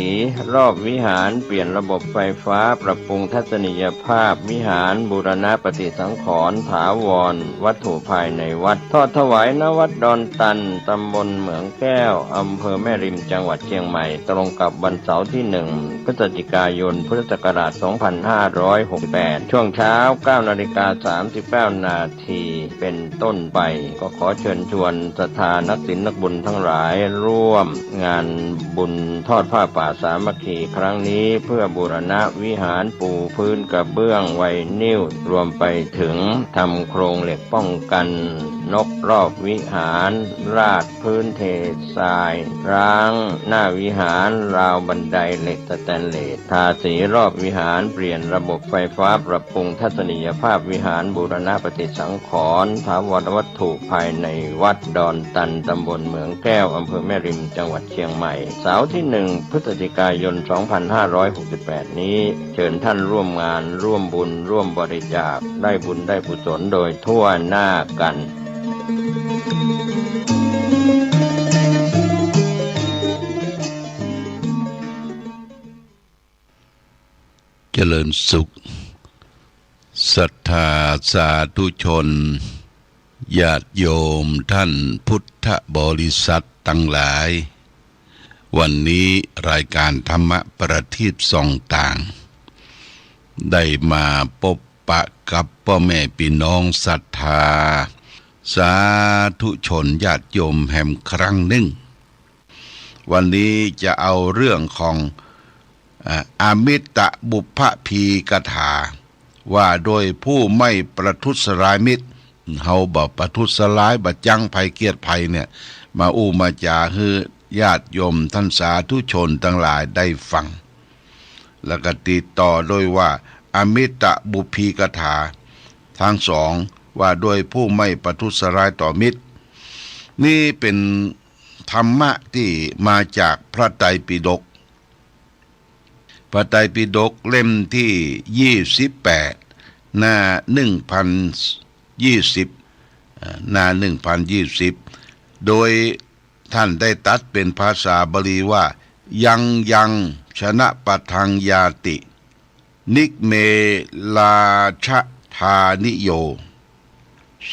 S15: รอบวิหารเปลี่ยนระบบไฟฟ้าปรับปรุงทัศนียภาพวิหารบูรณะปฏิสังขรณ์ถาวรวัตถุภายในวัดทอดถวายณวัดดอนตันตำบลเหมืองแก้วอำเภอแม่ริมจังหวัดเชียงใหม่ตรงกับวันเสาร์ที่ 1 พฤศจิกายนพุทธศักราช 2568 ช่วงเช้า 9:39 นาทีเป็นต้นไปก็ขอเชิญชวนศรัทธานักศีลนักบุญทั้งหลายร่วมงานบุญทอดผ้าป่าสามัคคีครั้งนี้เพื่อบูรณะวิหารปูพื้นกระเบื้องไวนิลรวมไปถึงทำโครงเหล็กป้องกันนกรอบวิหารราดพื้นเททรายร้างหน้าวิหารราวบันไดเหล็กสแตนเลสทาสีรอบวิหารเปลี่ยนระบบไฟฟ้าปรับปรุงทัศนียภาพวิหารบูรณะปฏิสังขรณ์ถาวรวัตถุภายในวัดดอนตันตำบลเหมืองแก้วอำเภอแม่ริมจังหวัดเชียงใหม่เสาร์ที่ 1 พฤศจิกายน 2568 นี้เชิญท่านร่วมงานร่วมบุญร่วมบริจาคได้บุญได้กุศลโดยทั่วหน้ากัน
S16: เจริญสุขศรัทธาสาธุชนญาติโยมท่านพุทธบริษัททั้งหลายวันนี้รายการธรรมะประทีปส่องต่างได้มาพบปะกับพ่อแม่พี่น้องศรัทธาสาธุชนญาติโยมแห่งครั้งหนึ่งวันนี้จะเอาเรื่องของอมิตะบุพพีกถาว่าโดยผู้ไม่ประทุษร้ายมิตรเฮาบ่ประทุษร้ายบ่จังภัยเกียรติภัยเนี่ยมาอู้มาจาฮือญาติโยมท่านสาธุชนทั้งหลายได้ฟังแล้วก็ติดต่อโดยว่าอมิตะบุพพีกถาทั้งสองว่าโดยผู้ไม่ประทุษร้ายต่อมิตรนี่เป็นธรรมะที่มาจากพระไตรปิฎกพระไตรปิฎกเล่มที่28หน้า1020หน้า1020โดยท่านได้ตัดเป็นภาษาบาลีว่ายังชนะปะทังยาตินิกเมลาชะธานิโย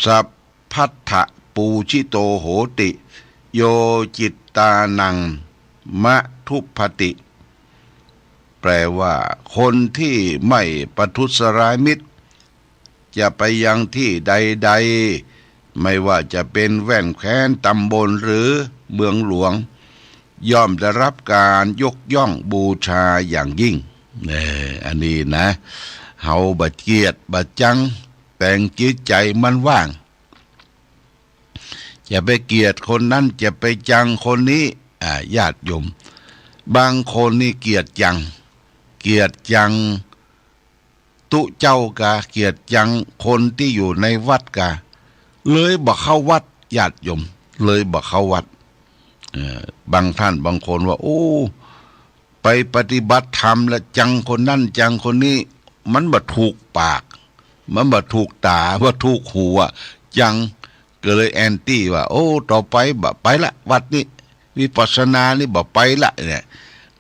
S16: สัพพัทธปูชิโตโหติโยจิตตานังมะทุพพติแปลว่าคนที่ไม่ประทุษร้ายมิตรจะไปยังที่ใดๆไม่ว่าจะเป็นแว่นแคว้นตำบลหรือเมืองหลวงย่อมได้รับการยกย่องบูชาอย่างยิ่งอันนี้นะเฮาบ่เกียดบ่จังแต่งจิตใจมันว่างจะไปเกียดคนนั้นจะไปจังคนนี้ญาติโยมบางคนนี่เกียดจังตุเจ้ากะเกียดจังคนที่อยู่ในวัดกะเลยบ่เข้าวัดญาติโยมเลยบ่เข้าวัดบางท่านบางคนว่าโอ้ไปปฏิบัติธรรมแล้วจังคนนั่นจังคนนี้มันบ่ถูกปากมันบ่ถูกตาบ่ถูกหูจังก็เลยแอนตี้ว่าโอ้ต่อไปบ่ไปละวัดนี้วิปัสสนานี่บ่ไปละเนี่ย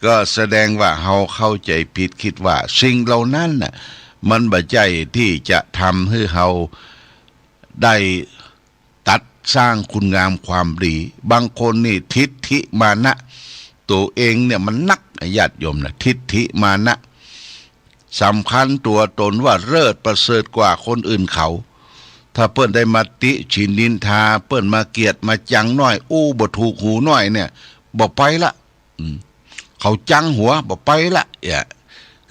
S16: ก็แสดงว่าเฮาเข้าใจผิดคิดว่าสิ่งเหล่านั้นน่ะมันบ่ใจที่จะทำให้เฮาได้ตัดสร้างคุณงามความดีบางคนนี่ทิฏฐิมานะตัวเองเนี่ยมันนักญาติโยมนะทิฏฐิมานะสำคัญตัวตนว่าเลิศประเสริฐกว่าคนอื่นเขาถ้าเปิ้นได้มาติฉินนินทาเปิ้นมาเกียดมาจังน้อยอู้บ่ถูกหูน้อยเนี่ยบ่ไปละเขาจังหัวบ่ไปละ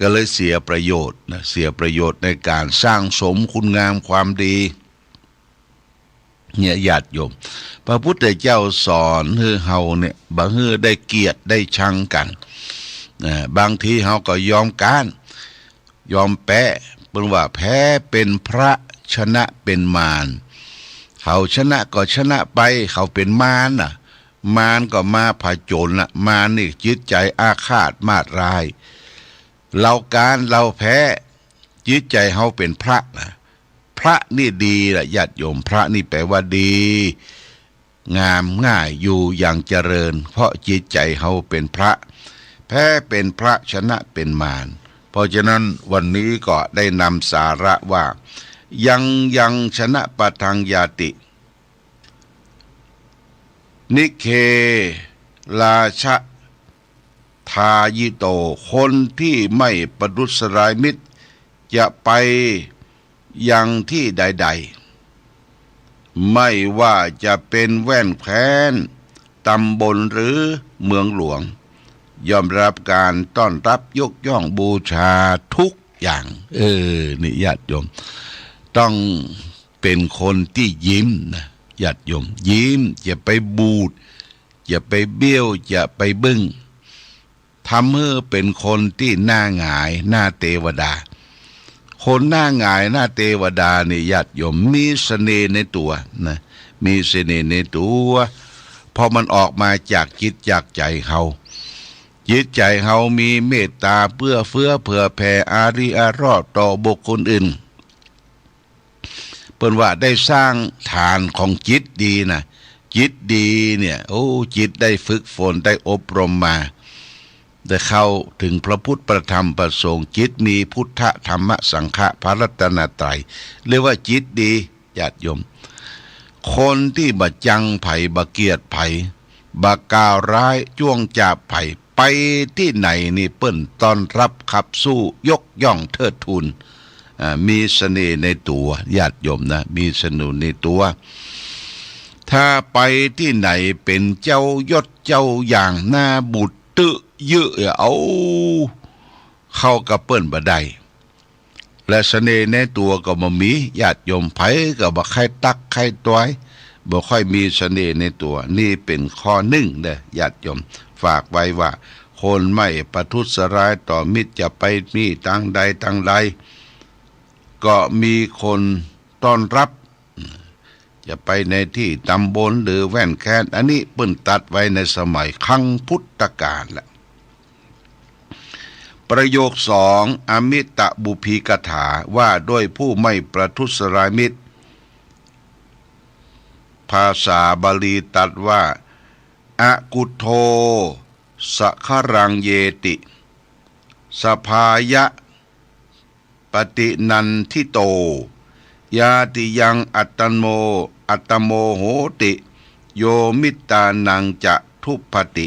S16: ก็เลยเสียประโยชน์นะเสียประโยชน์ในการสร้างสมคุณงามความดีเนี่ยญาติโยมเพ พระพุทธเจ้าสอนให้เฮาเนี่ยบ่ให้ได้เกลียดได้ชังกันบางทีเฮาก็ยอมการยอมแพ้เพิ่นว่าแพ้เป็นพระชนะเป็นมารเขาชนะก็ชนะไปเขาเป็นมารน่ะมารก็มาผจญน่ะมารนี่จิตใจอาฆาตมาดร้ายเราการเราแพ้จิตใจเฮาเป็นพระนะพระนี่ดีล่ะญาติโยมพระนี่แปลว่าดีงามง่ายอยู่อย่างเจริญเพราะจิตใจเฮาเป็นพระแพ้เป็นพระชนะเป็นมารเพราะฉะนั้นวันนี้ก็ได้นำสาระว่ายังชนะปะทังยาตินิเคราชะทายิโตคนที่ไม่ประทุษร้ายมิตรจะไปยังที่ใดๆไม่ว่าจะเป็นแว่นแคว้นตำบลหรือเมืองหลวงยอมรับการต้อนรับยกย่องบูชาทุกอย่างนี่ญาติโยมต้องเป็นคนที่ยิ้มนะญาติโยมยิ้มอย่าไปบูดอย่าไปเบี้ยวอย่าไปบึ้งทำให้เป็นคนที่หน้าหงายหน้าเทวดาคนหน้าหงายหน้าเทวดานี่ญาติโยมมีเสน่ห์ในตัวนะมีเสน่ห์ในตัวพอมันออกมาจากจิตจากใจเขาจิตใจเขามีเมตตาเพื่อเฟื้อเผื่อแผ่อารีอารอดต่อบุคคลอื่นเพิ่นว่าได้สร้างฐานของจิตดีนะจิตดีเนี่ยจิตได้ฝึกฝนได้อบรมมาได้เข้าถึงพระพุทธประธรรมประสงค์จิตมีพุทธธรรมสังฆะพระรัตนตรัยเรียกว่าจิตดีญาติโยมคนที่บ่จังไผบ่เกียดไผบ่กล่าวร้ายจ้วงจาบไผไปที่ไหนนี่เปิ้นต้อนรับขับสู้ยกย่องเทิดทูนมีเสน่ห์ในตัวญาติโยมนะมีเสน่ห์ในตัวถ้าไปที่ไหนเป็นเจ้ายศเจ้าอย่างหน้าบุตรตึเยอะเอาเข้ากับเปิ้นบ่ได้และเสน่ห์ในตัวก็บ่มีญาติโยมไผก็บ่ใครตักใครต้อยบ่ค่อยมีเสน่ห์ในตัวนี่เป็นข้อหนึ่งเด้อญาติโยมฝากไว้ว่าคนไม่ประทุษร้ายต่อมิตรจะไปมีทางใดทางใดก็มีคนต้อนรับจะไปในที่ตำบลหรือแว่นแค้นอันนี้เปิ้นตัดไว้ในสมัยครั้งพุทธกาลละประโยคสองอมิตบุพีกถาว่าด้วยผู้ไม่ประทุษร้ายมิตรภาษาบาลีตัดว่าอะกุโทสครังเยติสภายะปฏินันทิโตยาติยังอัตโมโหติโยมิตานังจะทุพพติ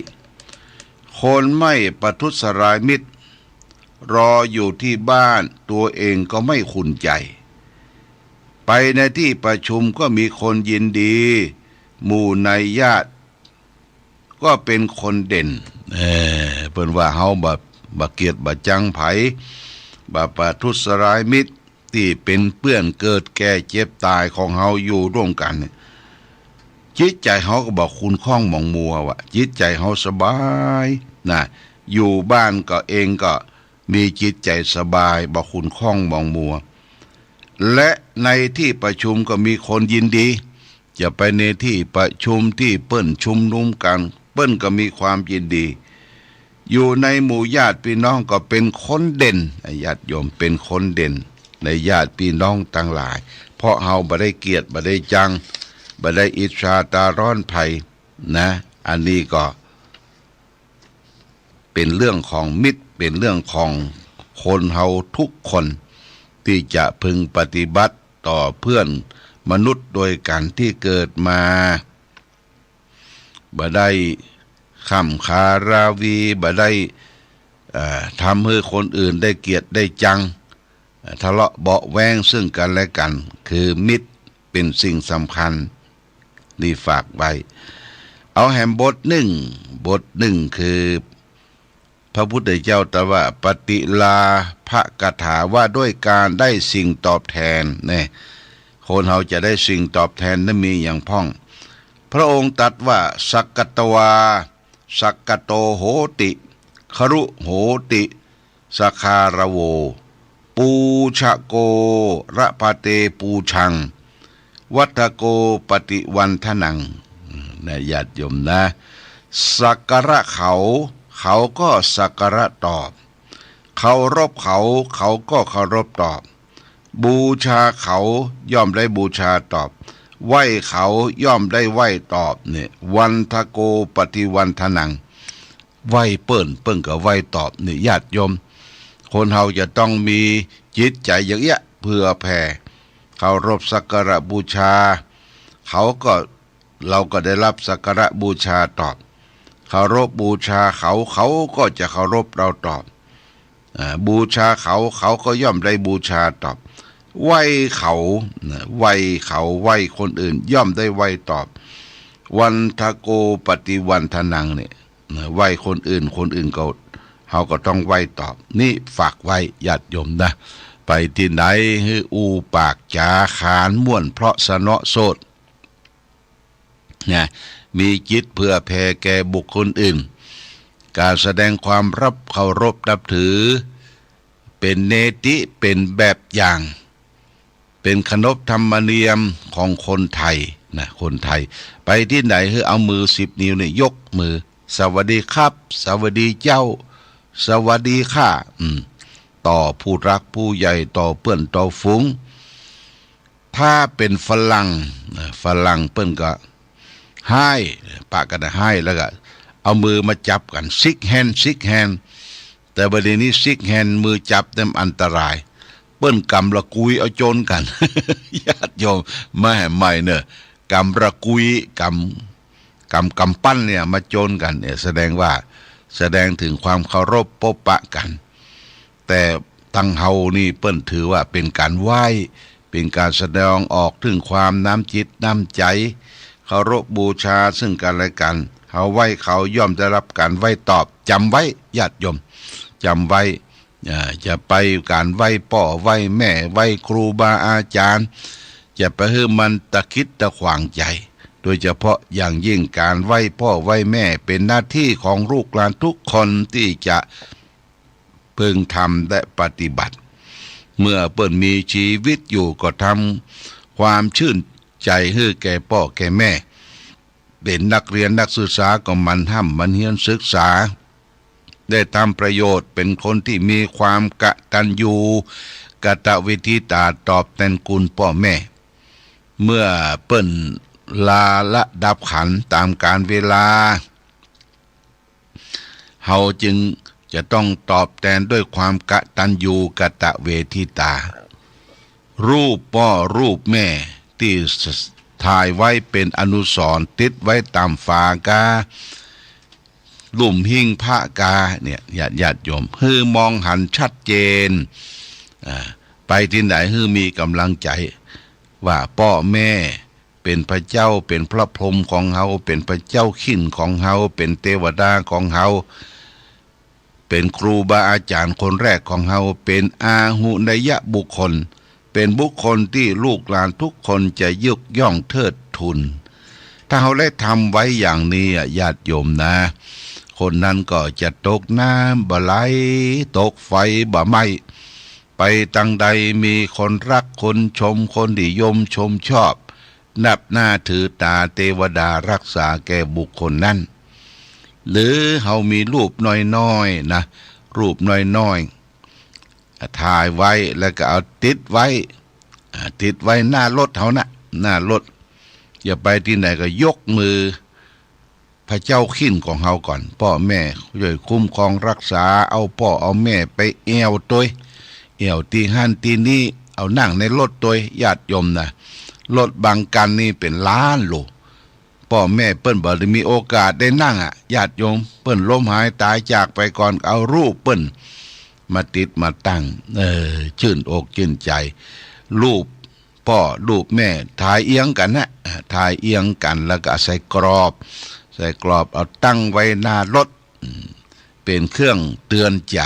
S16: คนไม่ประทุษร้ายมิตรรออยู่ที่บ้านตัวเองก็ไม่ขุ่นใจไปในที่ประชุมก็มีคนยินดีหมู่ในญาติก็เป็นคนเด่นเพิ่นว่าเฮาบ่เกียดบ่จังไผบ่ประทุษร้ายมิตรที่เป็นเปื้อนเกิดแก่เจ็บตายของเฮาอยู่ร่วมกันจิตใจเฮาก็บ่คุณข้องหม่องมัวว่าจิตใจเฮาสบายนะอยู่บ้านก็เองก็มีจิตใจสบายบ่คุณข้องหม่องมัวและในที่ประชุมก็มีคนยินดีจะไปในที่ประชุมที่เปิ้นชุมนุมกันเปิ้นก็มีความยินดีอยู่ในหมู่ญาติพี่น้องก็เป็นคนเด่นญาติโยมเป็นคนเด่นในญาติพี่น้องทั้งหลายเพราะเฮาบ่ได้เกียรติบ่ได้จังบ่ได้อิจฉาตาร้อนไผนะอันนี้ก็เป็นเรื่องของมิตรเป็นเรื่องของคนเฮาทุกคนที่จะพึงปฏิบัติต่อเพื่อนมนุษย์โดยการที่เกิดมาบ่ได้ค้ำคาราวีบ่ได้ทำให้คนอื่นได้เกียรติได้จังทะเลาะเบาะแว้งซึ่งกันและกันคือมิตรเป็นสิ่งสำคัญนี่ฝากไว้เอาแหมบทหนึ่งคือพระพุทธเจ้าตรัสว่าปฏิลาภกถาว่าด้วยการได้สิ่งตอบแทนเนี่ยคนเราจะได้สิ่งตอบแทนนั้นมีอย่างพ่องพ พระองค์ตรัสว่าสักกตวาสักกโตโหติครุโหติสคารโวปูชะโกระพะเตปูชังวัฏโกปฏิวันทนังนะญาติโยมนะสักการะเขาก็สักการะตอบเคารพเขาก็เคารพตอบบูชาเขาย่อมได้บูชาตอบไหว้เขาย่อมได้ไหว้ตอบเนี่ยวันทโกปฏิวันทนังไหว้เปิ้นก็ไหว้ตอบเนี่ยญาติโยมคนเฮาจะต้องมีจิตใจอย่างเงี้ยเพื่อแผ่เคารพสักการะบูชาเราก็ได้รับสักการะบูชาตอบเคารพบูชาเขาก็จะเคารพเราตอบบูชาเขาก็ย่อมได้บูชาตอบไหว้เขาไหว้คนอื่นย่อมได้ไหว้ตอบวันทโกปฏิวันทนังเนี่ยไหว้คนอื่นก็เขาก็ต้องไหว้ตอบนี่ฝากไว้ญาติโยมนะไปที่ไหนให้อูปากจาขานม่วนเพราะสนอโสดนะมีจิตเพื่อแผ่แก่บุคคลอื่นการแสดงความเคารพนับถือเป็นเนติเป็นแบบอย่างเป็นขนบธรรมเนียมของคนไทยนะคนไทยไปที่ไหนให้เอามือ10 นิ้วเนี่ยยกมือสวัสดีครับสวัสดีเจ้าสวัสดีค่ะต่อผู้รักผู้ใหญ่ต่อเพื่อนต่อฝูงถ้าเป็นฝรั่งเปิ้นก็ให้ปากกันให้แล้วก็เอามือมาจับกันซิกแฮนด์แต่ประเด็นนี้ซิกแฮนด์มือจับเต็มอันตรายเปิ้นกำละกุยเอาโจนกัน ญาติโยมไม่เนอะกำละกุยกำปั้นเนี่ยมาโจนกันเนี่ยแสดงถึงความเคารพปปะกันแต่ตั้งเฮานี่เปิ้นถือว่าเป็นการไหว้เป็นการแสดงออกถึงความน้ำจิตน้ำใจเคารพบูชาซึ่งกันและกันเฮาไหว้เขาย่อมได้รับการไหว้ตอบจำไว้ญาติโยมจำไว้จะไปการไหว้พ่อไหว้แม่ไหว้ครูบาอาจารย์จะไปให้มันตะคิดตะขวางใจโดยเฉพาะอย่างยิ่งการไหว้พ่อไหว้แม่เป็นหน้าที่ของลูกหลานทุกคนที่จะพึงทำและปฏิบัติเมื่อเปิ้นมีชีวิตอยู่ก็ทำความชื่นใจให้แก่พ่อแก่แม่เป็นนักเรียนนักศึกษาก็มันเรียนศึกษาได้ทำประโยชน์เป็นคนที่มีความกตัญญูกตเวทิตาตอบแทนคุณพ่อแม่เมื่อเปิ้นลาละดับขันตามการเวลาเฮาจึงจะต้องตอบแทนด้วยความกตัญญูกตเวทิตารูปพ่อรูปแม่ที่ถ่ายไว้เป็นอนุสรณ์ติดไว้ตามฝากาลุ่มหิ้งพระกาเนี่ยญาติโยมฮือมองหันชัดเจนไปที่ไหนฮือมีกำลังใจว่าพ่อแม่เป็นพระเจ้าเป็นพระพรหมของเฮาเป็นพระเจ้าขิ้นของเฮาเป็นเทวดาของเฮาเป็นครูบาอาจารย์คนแรกของเฮาเป็นอาหุนยบุคคลเป็นบุคคลที่ลูกหลานทุกคนจะยกย่องเทิดทูนถ้าเฮาได้ทำไว้อย่างนี้ญาติโยมนะคนนั้นก็จะตกน้ำบ่ไหลตกไฟบ่ไหม้ไปตั้งใดมีคนรักคนชมคนนิยมชมชอบนับหน้าถือตาเทวดารักษาแก่บุคคลนั้นหรือเฮามีรูปน้อยๆนะรูปน้อยๆถ่ายไว้แล้วก็เอาติดไว้หน้ารถเฮานะหน้ารถอย่าไปที่ไหนก็ยกมือพระเจ้าขิ้นของเฮาก่อนพ่อแม่ช่วยคุ้มครองรักษาเอาพ่อเอาแม่ไปแอวตัวแอวตีหันตีนี้เอานั่งในรถตัวญาติโยมนะรถบางกันนี่เป็นล้านโลพ่อแม่เปิ้นบ่ได้มีโอกาสได้นั่งญาติโยมเปิ้นล้มหายตายจากไปก่อนเอารูปเปิ้นมาติดมาตั้งชื่นอกชื่นใจรูปพ่อรูปแม่ถ่ายเอียงกันนะถ่ายเอียงกันแล้วก็ใส่กรอบเอาตั้งไว้หน้ารถเป็นเครื่องเตือนใจ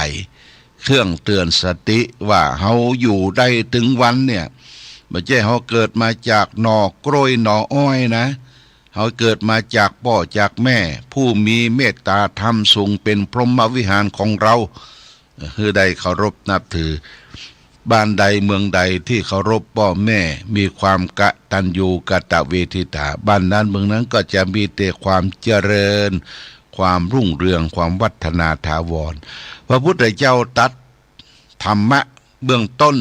S16: เครื่องเตือนสติว่าเฮาอยู่ได้ถึงวันเนี่ยไม่ใช่เฮาเกิดมาจากหน่อกล้วยหน่ออ้อยนะเ เขาเกิดมาจากพ่อจากแม่ ผู้มีเมตตาธรรมทรงเป็นพรหมวิหารของเราคือได้เคารพนับถือบ้านใดเมืองใดที่เคารพพ่อแม่มีความกตัญญูกตเวทิตาบ้านนั้นเมืองนั้นก็จะมีแต่ความเจริญความรุ่งเรืองความวัฒนาถาวรพระพุทธเจ้าตรัสธรรมะเบื้องต้น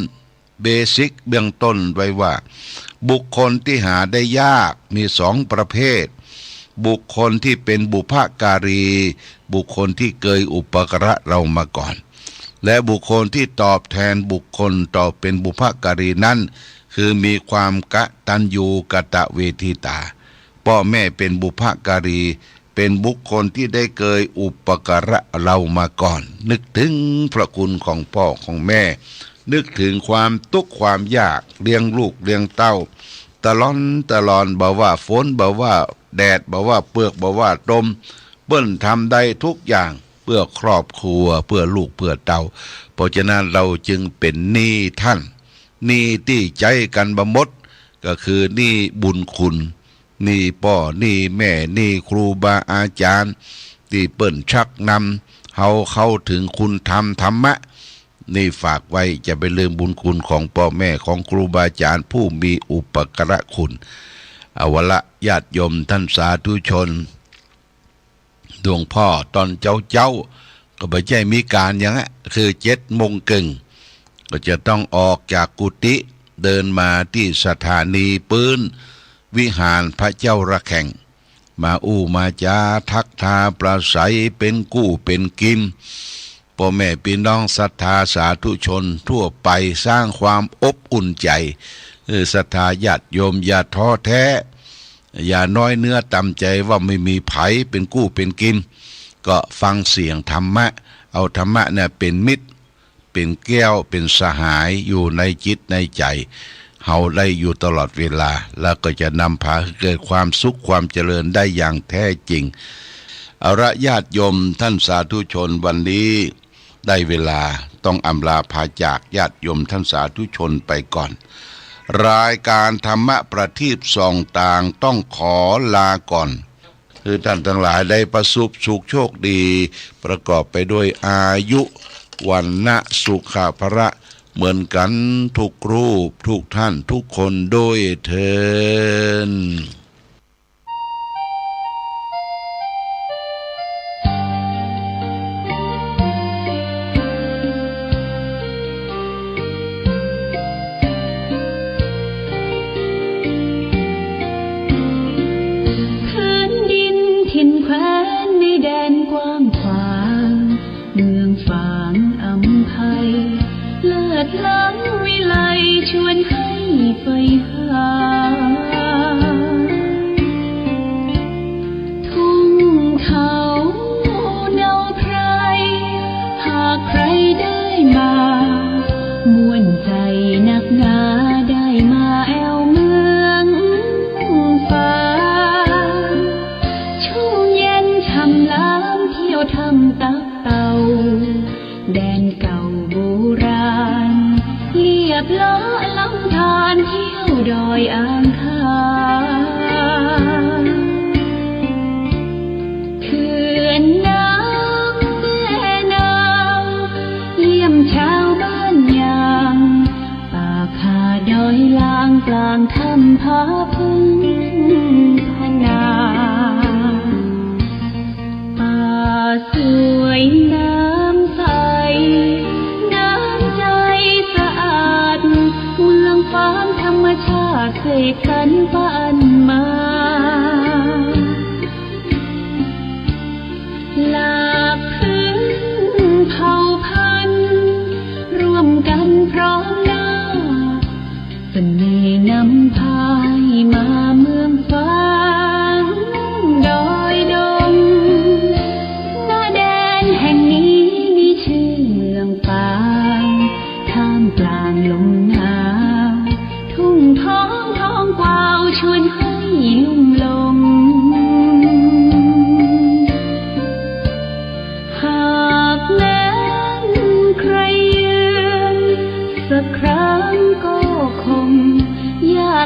S16: เบสิกเบื้องต้นไว้ว่าบุคคลที่หาได้ยากมีสองประเภทบุคคลที่เป็นบุพการีบุคคลที่เคยอุปการะเรามาก่อนและบุคคลที่ตอบแทนบุคคลต่อเป็นบุพการีนั้นคือมีความกตัญญูกตเวทิตาพ่อแม่เป็นบุพการีเป็นบุคคลที่ได้เคยอุปการะเรามาก่อนนึกถึงพระคุณของพ่อของแม่นึกถึงความทุกข์ความยากเลี้ยงลูกเลี้ยงเต้าตลอดบ่ว่าฝนบ่ว่าแดดบ่ว่าเปลือกบ่ว่าลมเปิ้นทำได้ทุกอย่างเพื่อครอบครัวเพื่อลูกเพื่อเต้าเพราะฉะนั้นเราจึงเป็นหนี้ท่านหนี้ที่ใจกันบมดก็คือหนี้บุญคุณหนี้พ่อหนี้แม่หนี้ครูบาอาจารย์ที่เปิ้นชักนำเฮาเข้าถึงคุณธรรมธรรมะนี่ฝากไว้จะไปลืมบุญคุณของพ่อแม่ของครูบาอาจารย์ผู้มีอุปการะคุณเอาวละญาติโยมท่านสาธุชนดวงพ่อตอนเจ้าก็ไม่ใช่มีการอย่างนั้นคือ7 โมงครึ่งก็จะต้องออกจากกุฏิเดินมาที่สถานีปืนวิหารพระเจ้าระแข่งมามาจาทักทาประสัยเป็นกู้เป็นกินพ่อแม่พี่น้องศรัทธาสาธุชนทั่วไปสร้างความอบอุ่นใจศรัทธาญาติโยมอย่าท้อแท้อย่าน้อยเนื้อต่ำใจว่าไม่มีไผเป็นกู้เป็นกินก็ฟังเสียงธรรมะเอาธรรมะเนี่ยเป็นมิตรเป็นแก้วเป็นสหายอยู่ในจิตในใจเฮาได้อยู่ตลอดเวลาแล้วก็จะนำพาให้เกิดความสุขความเจริญได้อย่างแท้จริงเอาละญาติโยมท่านสาธุชนวันนี้ได้เวลาต้องอำลาพาจากญาติโยมท่านสาธุชนไปก่อนรายการธรรมะประทีปส่องต่างต้องขอลาก่อนคือท่านทั้งหลายได้ประสบสุขโชคดีประกอบไปด้วยอายุวันนะสุขภระเหมือนกันทุกรูปทุกท่านทุกคนโดยเถิด
S17: ล้ำวิไลชวนให้ไปหาทุ่งเขาเนาไพรหากใครได้มาม่วนใจนักหนาได้มาแอวเมืองฟ้าชุ่มเย็นช่ำล้ำเที่ยวทำตักเต่าแดนเก่าโบราณเรียบล้อลำธารเที่ยวดอยอ่างขางเขื่อนน้ำแม่นางเยี่ยมชาวบ้านยางป่าคาดอยลางกลางคำพาพึ่งพนาป่าสวยน้ำใสน้ำใจสะอาดเมืองฟ้าธรรมชาติเสกสรรปันมาหลากพื้นเผ่าพันธุ์ร่วมกันพร้อมหน้าเสน่ห์นำพายมาเมืองฟ้าดอยดงหน้าแดนแห่งนี้มีชื่อเมืองปางท่ามกลางลมหนาวทุ่งท้องกวาวชวนให้ลุ่มลงหากแม้นใครยืนสักครั้งก็คงอยาก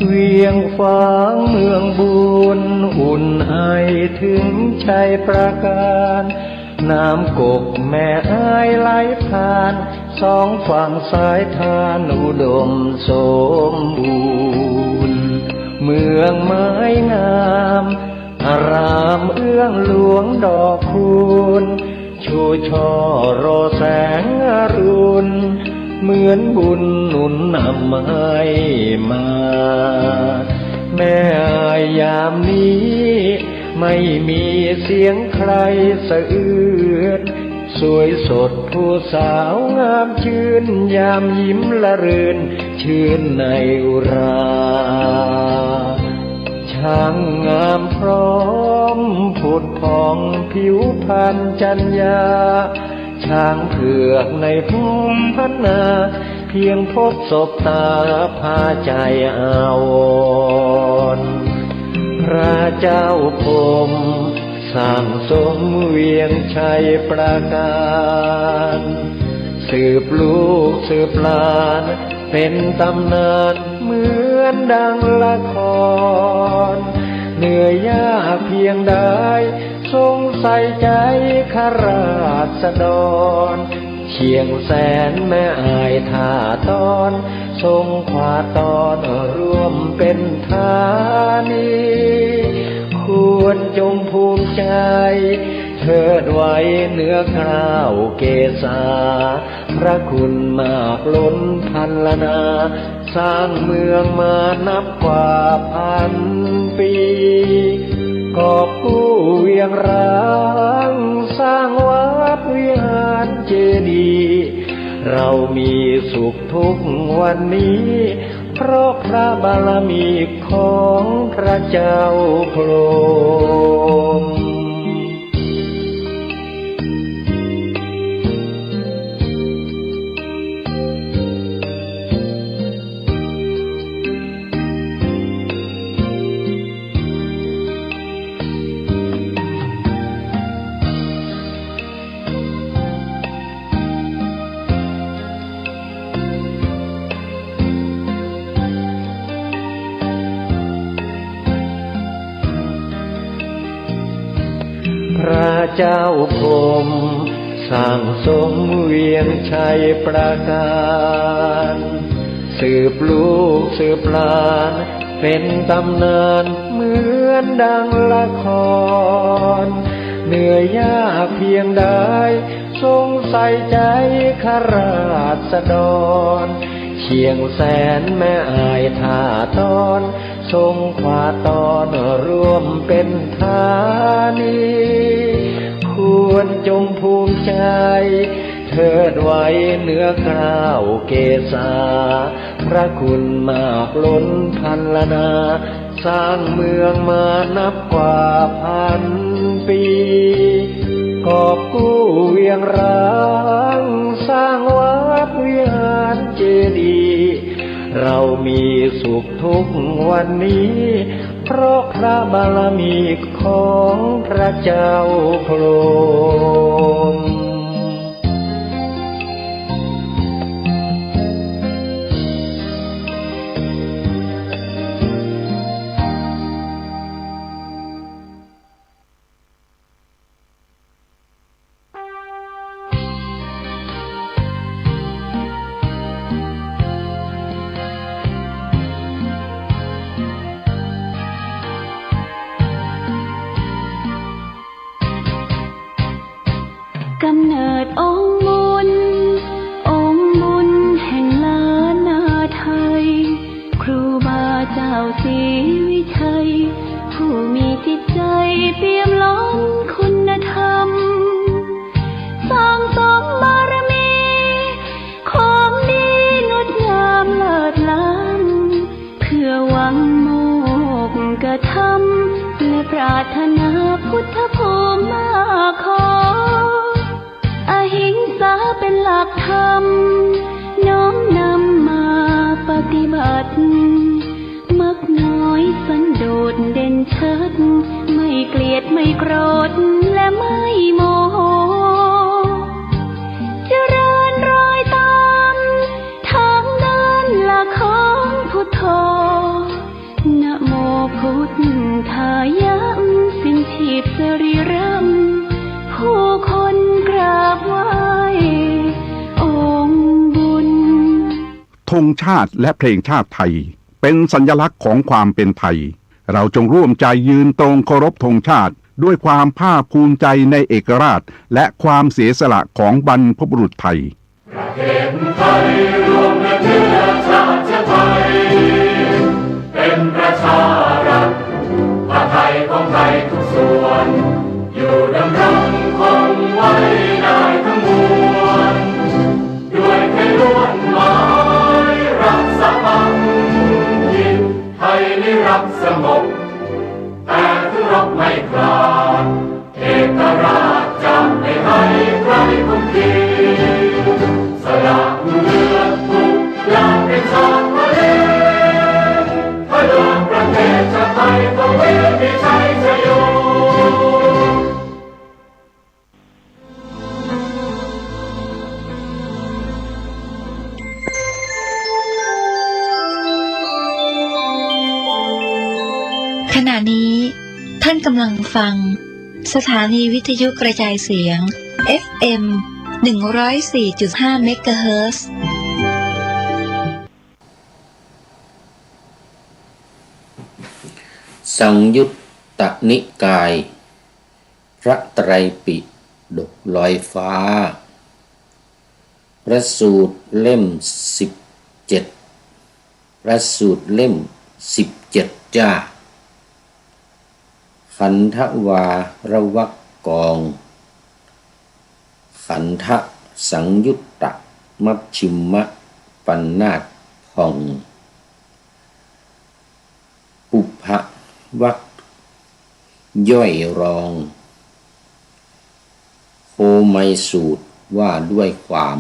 S18: เวียงฟ้างเมืองบุญอุ่นไอถึงชัยประการน้ำกกแม่ไอไหลผ่านสองฝั่งสายทานอุดมสมบูรณ์เมืองไม้งามอารามเอื้องหลวงดอกคูณชูช่อรอแสงอรุณเหมือนบุญหนุนนำให้มาแม่ยามนี้ไม่มีเสียงใครสะอื้นสวยสดผู้สาวงามชื่นยามยิ้มละรื่นชื่นในอุราช่างงามพร้อมผุดผ่องผิวพรรณจัญญาช้างเผือกในภูมิพันนาเพียงพบศพตาพาใจอาวรณ์พระเจ้าพรหมสร้างสมเวียงชัยประการสืบลูกสืบหลานเป็นตำนานเหมือนดังละครเหนื่อยยากเพียงใดทรงใส่ใจข้าราษฎรเชียงแสนแม่อายท่าตอนทรงขวาตอนร่วมเป็นธานีควรจงภูมิใจเทิดไว้เหนือกล้าวเกศาพระคุณมากล้นพันละนาสร้างเมืองมานับกว่าพันปีกอบกู้เวียงร้างสร้างวัดวิหารเจดีย์เรามีสุขทุกวันนี้เพราะพระบารมีของพระเจ้าพรหม พระเจ้าพรหมสร้างสมเวียงชัยประการสืบลูกสืบหลานเป็นตำนานเหมือนดังละครเหนื่อยยากเพียงใดทรงใส่ใจข้าราษฎรเชียงแสนแม่อายท่าตอนทรงขวาตอนร่วมเป็นธานีควรจงภูมิใจเทิดไว้เหนือกล้าวเกศาพระคุณมากล้นพันละนาสร้างเมืองมานับกว่าพันปีกอบกู้เวียงร้างสร้างวัดวิหารเจดีย์เรามีสุขทุกวันนี้เพราะพระบารมีของพระเจ้าพรหม
S17: กำเนิดองค์บุญแห่งล้านนาไทยครูบาเจ้าศรีวิชัยผู้มีจิตใจเปี่ยมล้นคุณธรรมสร้างสมบารมีของดีงดงามเลิศล้ำเพื่อหวังโมกข์กระทำและปรารถนาพุทธภูมิมาขออหิงสาเป็นหลักธรรมน้อมนำมาปฏิบัติมักน้อยสันโดษเด่นชัดไม่เกลียดไม่โกรธและไม่โมโหเจริญรอยตามทางเดินหลักของพุทโธนะโมพุทธายะสิ้นชีพสรีรัมผู้คนกราบไหว้องค์บุญ
S19: ธงชาติและเพลงชาติไทยเป็นสัญลักษณ์ของความเป็นไทยเราจงร่วมใจยืนตรงเคารพธงชาติด้วยความภาคภูมิใจในเอกราชและความเสียสละของบรรพบุรุษไทย
S20: ประเทศไทยรวมและเชื้อชาติไทยเป็นประชารัฐผ้าไทยของไทยทุกส่วนอยู่ดำรงคงไว้ได้ทั้งมวลด้วยไทยล้วนหมายรักษาพันยินไทยนิรักสงบแต่ถึงรบไม่กล้าเอกราชจะไม่ให้ใครคุมขีสละเลือดทุกอย่างเป็นชาติทะเลพลังประเทศชาติไทยต้องมีชัยชโย
S14: ขณะนี้ท่านกำลังฟังสถานีวิทยุกระจายเสียง FM 104.5 เมกะเฮิรตซ์
S21: สังยุตตนิกายพระไตรปิฎกลอยฟ้าพระสูตรเล่ม17พระสูตรเล่ม17จ้าขันธวาระวักกองขันธสังยุตตมัชชิมะปันนาฏพองปุพพวักย่อยรองโคไมสูตรว่าด้วยความ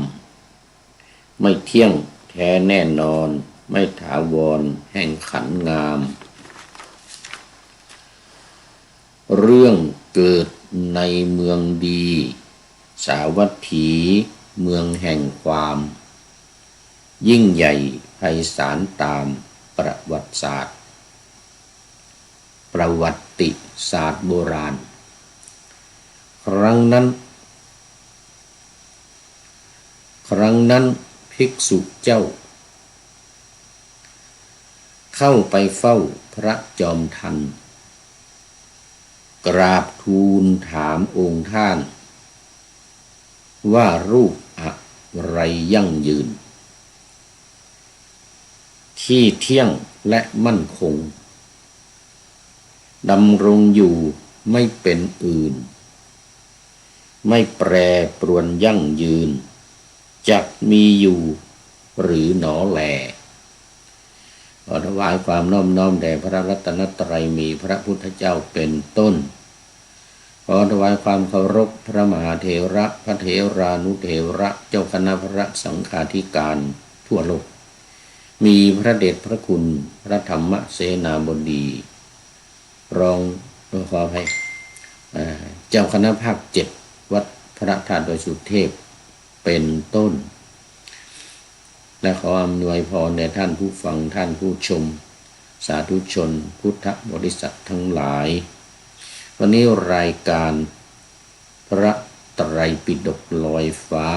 S21: ไม่เที่ยงแท้แน่นอนไม่ถาวรแห่งขันงามเรื่องเกิดในเมืองดีสาวัตถีเมืองแห่งความยิ่งใหญ่ไพศาลตามประวัติศาสตร์ประวัติศาสตร์โบราณ รั้งนั้นภิกษุเจ้าเข้าไปเฝ้าพระจอมทันกราบทูลถามองค์ท่านว่ารูปอะไรยั่งยืนที่เที่ยงและมั่นคงดำรงอยู่ไม่เป็นอื่นไม่แปรปรวนยั่งยืนจักมีอยู่หรือหนอแลขอถวายความน้อมน้อมแด่พระรัตนตรัยมีพระพุทธเจ้าเป็นต้นขอถวายความเคารพพระมหาเถระพระเถรานุเถระเจ้าคณะพระสังฆาธิการทั่วโลกมีพระเดชพระคุณพระธรรมเสนาบดีรองขออภัยเจ้าคณะภาค7วัดพระธาตุดอยสุเทพเป็นต้นและขออำนวยพรแด่ท่านผู้ฟังท่านผู้ชมสาธุชนพุทธบริษัททั้งหลายวันนี้รายการพระไตรปิฎกลอยฟ้า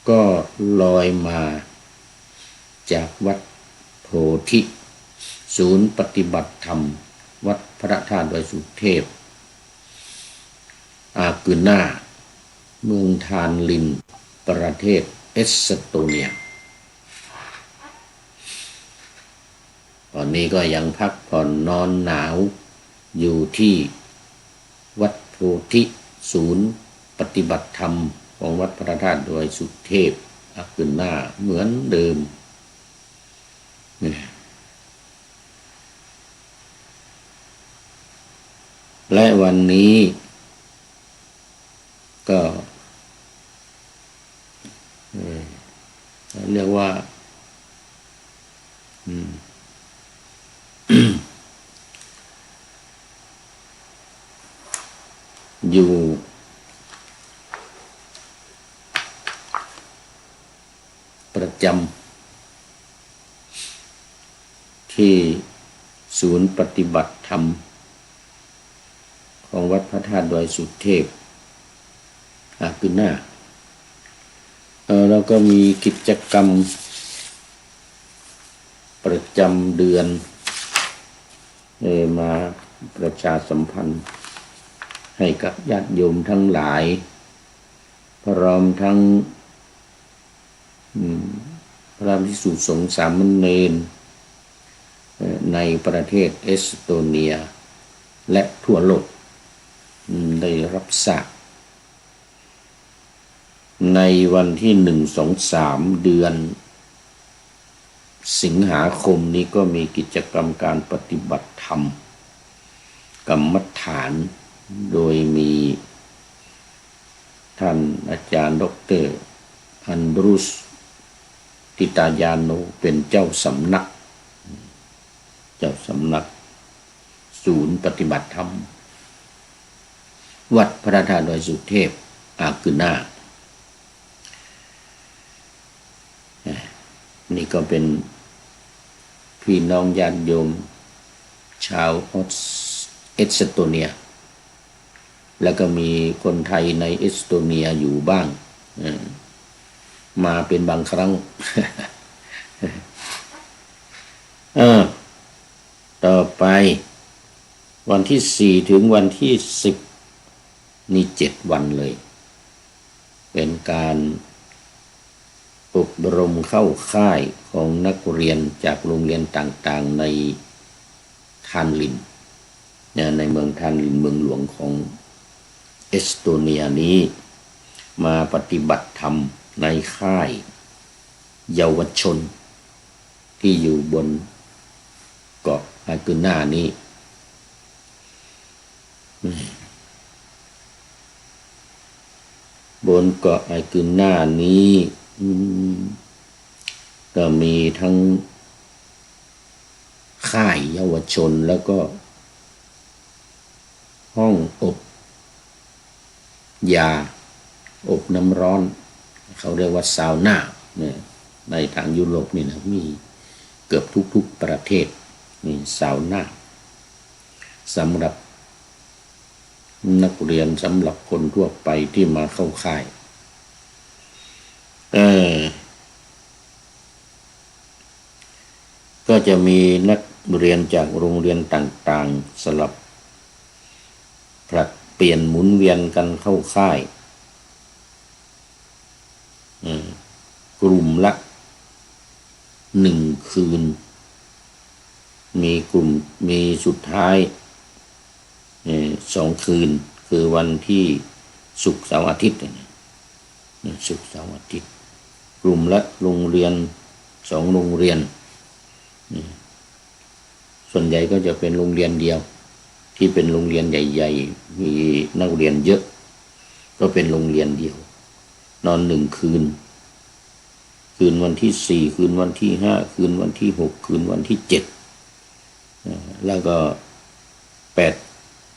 S21: ก็ลอยมาจากวัดโพธิศูนย์ปฏิบัติธรรมวัดพระธาตุดอยสุเทพอากุน่าเมืองทานลินประเทศเอสโตเนียตอนนี้ก็ยังพักผ่อนนอนหนาวอยู่ที่วัดโพธิศูนย์ปฏิบัติธรรมของวัดพระธาตุดอยสุเทพอากุน่าเหมือนเดิมและวันนี้ก็เรียกว่า อยู่ประจำที่ศูนย์ปฏิบัติธรรมของวัดพระธาตุดอยสุเทพอากุน่าแล้วก็มีกิจกรรมประจำเดือนมาประชาสัมพันธ์ให้กับญาติโยมทั้งหลายพร้อมทั้งพระภิกษุสงฆ์สามเณรในประเทศเอสโตเนียและทั่วโลกได้รับทราบในวันที่1-2-3 เดือนสิงหาคมนี้ก็มีกิจกรรมการปฏิบัติธรรมกรรมฐานโดยมีท่านอาจารย์ดร.อันดรูสติตายาโนเป็นเจ้าสำนักศูนย์ปฏิบัติธรรมวัดพระธาตุดอยสุเทพอากุน่านี่ก็เป็นพี่น้องญาติโยมชาวเอสโตเนียแล้วก็มีคนไทยในเอสโตเนียอยู่บ้างมาเป็นบางครั้ง ต่อไปวันที่4ถึงวันที่10นี่7วันเลยเป็นการอบรมเข้าค่ายของนักเรียนจากโรงเรียนต่างๆในทานลินในเมืองทานลินเมืองหลวงของเอสโตเนียนี้มาปฏิบัติธรรมในค่ายเยาวชนที่อยู่บนเกาะอากุน่านี้บนเกาะอากุน่านี้ก็มีทั้งค่ายเยาวชนแล้วก็ห้องอบยาอบน้ำร้อนเขาเรียกว่าซาวน่าเนี่ยในทางยุโรปนี่นะมีเกือบทุกๆประเทศนี่ซาวน่าสำหรับ นักเรียนสำหรับคนทั่วไปที่มาเข้าค่ายก็จะมีนักเรียนจากโรงเรียนต่างๆสลับผลัดเปลี่ยนหมุนเวียนกันเข้าค่ายกลุ่มละ1 คืนมีสุดท้าย2 คืนคือวันที่ศุกร์เสาร์อาทิตย์ศุกร์เสาร์อาทิตย์กลุ่มละโรงเรียน2 โรงเรียนส่วนใหญ่ก็จะเป็นโรงเรียนเดียวที่เป็นโรงเรียนใหญ่ๆมีนักเรียนเยอะก็เป็นโรงเรียนเดียวนอน1 คืนวันที่4คืนวันที่5คืนวันที่6คืนวันที่7แล้วก็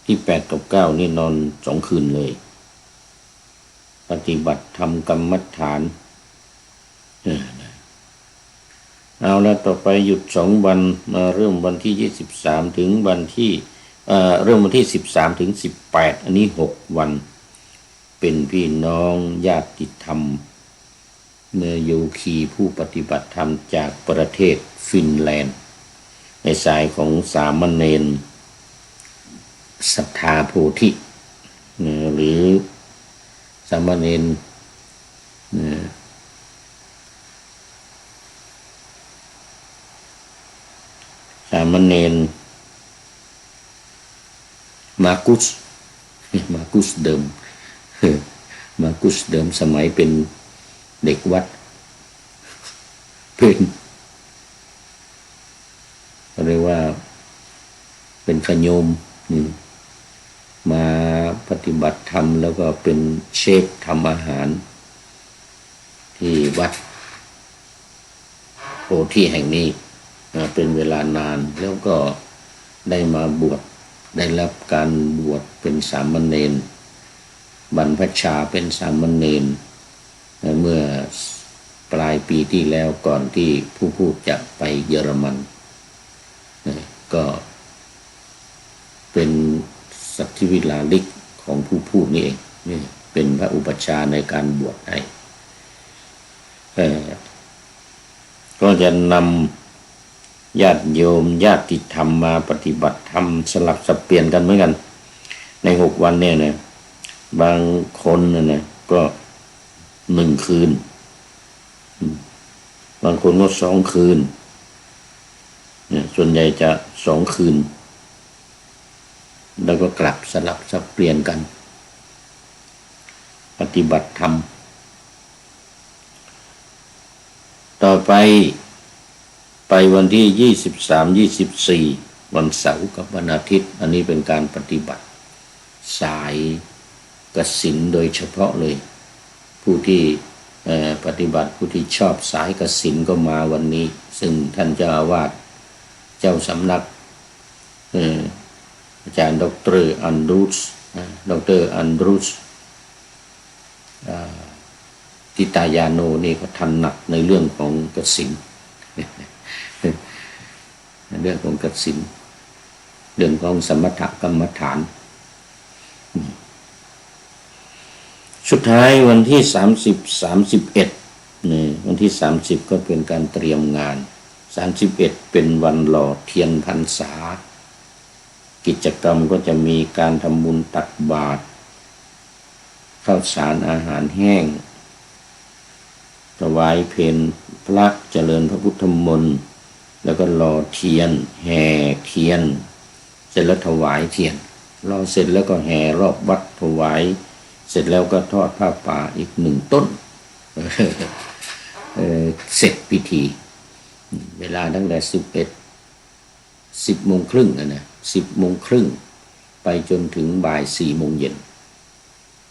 S21: ที่8กับ9นี่นอน2 คืนเลยปฏิบัติธรรมกรรมฐานเอาแล้วต่อไปหยุด2 วันมาเริ่มวันที่23ถึงวันที่เริ่มวันที่13ถึง18อันนี้6 วันเป็นพี่น้องญาติธรรมโยคีผู้ปฏิบัติธรรมจากประเทศฟินแลนด์ในสายของสามเณรศรัทธาโพธิหรือสามเณรมากุสเดิมสมัยเป็นเด็กวัดเป็นเรียกว่าเป็นขโยมมาปฏิบัติธรรมแล้วก็เป็นเชฟทำอาหารที่วัดโพธิแห่งนี้เป็นเวลานานแล้วก็ได้มาบวชได้รับการบวชเป็นสามเณรบรรพชาเป็นสามเณรเมื่อปลายปีที่แล้วก่อนที่ผู้พูดจะไปเยอรมันก็เป็นสัตธิวิลาลิกของผู้พูดนี่เองเป็นพระอุปัชฌาย์ในการบวชให้ก็จะนำญาติโยมญาติธรรมมาปฏิบัติธรรมสลับสับเปลี่ยนกันเหมือนกันใน6 วันเนี่ยนะบางคนนะก็1 คืนบางคนก็2 คืนส่วนใหญ่จะ2 คืนแล้วก็กลับสลับสับเปลี่ยนกันปฏิบัติธรรมต่อไปวันที่23-24วันเสาร์กับวันอาทิตย์อันนี้เป็นการปฏิบัติสายกสิณโดยเฉพาะเลยผู้ที่ปฏิบัติผู้ที่ชอบสายกสิณก็มาวันนี้ซึ่งท่านเจ้าอาวาสเจ้าสำนักอาจารย์ดร.อันดรูสทิตายาโนนี่ก็ทันหนักในเรื่องของกสิณเรื่องของกสิณเรื่องของสมถกรรมฐานสุดท้ายวันที่30-31นี่วันที่30ก็เป็นการเตรียมงาน31เป็นวันหล่อเทียนพรรษากิจกรรมก็จะมีการทำบุญตักบาตรข้าวสารอาหารแห้งถวายเพลพระเจริญพระพุทธมนต์แล้วก็หล่อเทียนแห่เทียนเสร็จแล้วถวายเทียนรอเสร็จแล้วก็แห่รอบวัดถวายเสร็จแล้วก็ทอดผ้าป่าอีก1 ต้นเสร็จพิธีเวลาตั้งแต่10 โมงครึ่งนะ10 โมงครึ่งไปจนถึงบ่าย 4 โมงเย็น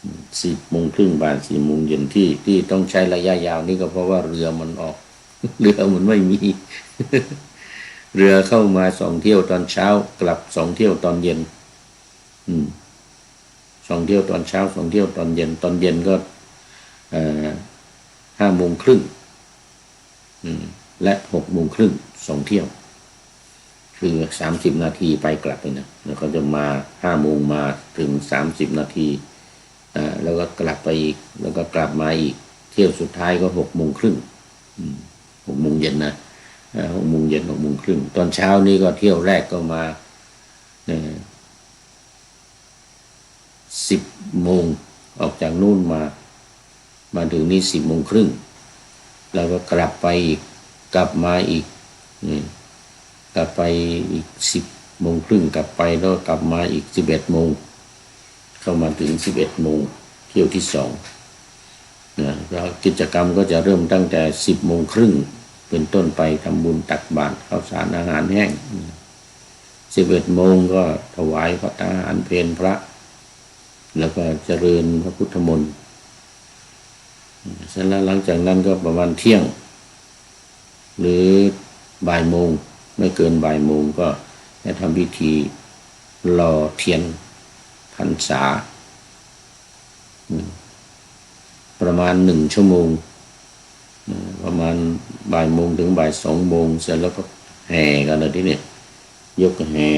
S21: 10 โมงครึ่งบ่าย 4 โมงเย็นที่ต้องใช้ระยะยาวนี่ก็เพราะว่าเรือมันออกเรือมันไม่มี เรือเข้ามา2 เที่ยวตอนเช้ากลับ2 เที่ยวตอนเย็น2 เที่ยวตอนเช้า2 เที่ยวตอนเย็นก็5 โมงครึ่งและ6 โมงครึ่ง2 เที่ยว คือ30 นาทีไปกลับไปนะแล้วก็จะมา5 โมงมาถึง30 นาทีแล้วก็กลับไปอีกแล้วก็กลับมาอีกเที่ยวสุดท้ายก็6 โมงครึ่ง6 โมงเย็นนะ6 โมงเย็น6 โมงครึ่งตอนเช้านี้ก็เที่ยวแรกก็มา10 โมงออกจากนู่นมาถึงนี่10 โมงครึ่งแล้วก็กลับไปอีกกลับมาอีกกลับไปอีก10 โมงครึ่งกลับไปแล้วกลับมาอีก11 โมงเข้ามาถึง11 โมงเที่ยวที่2นะแล้วกิจกรรมก็จะเริ่มตั้งแต่10 โมงครึ่งเป็นต้นไปทำบุญตักบาตรข้าวสารอาหารแห้ง11 โมงก็ถวายพระทหารเพลพระแล้วก็เจริญพระพุทธมนต์เสร็จแล้วหลังจากนั้นก็ประมาณเที่ยงหรือบ่ายโมงไม่เกินบ่ายโมงก็จะทำพิธีหล่อเทียนพรรษาประมาณ1 ชั่วโมงประมาณบ่ายโมงถึงบ่าย2 โมงเสร็จแล้วก็แห่กันเลยที่นี่ยกแห่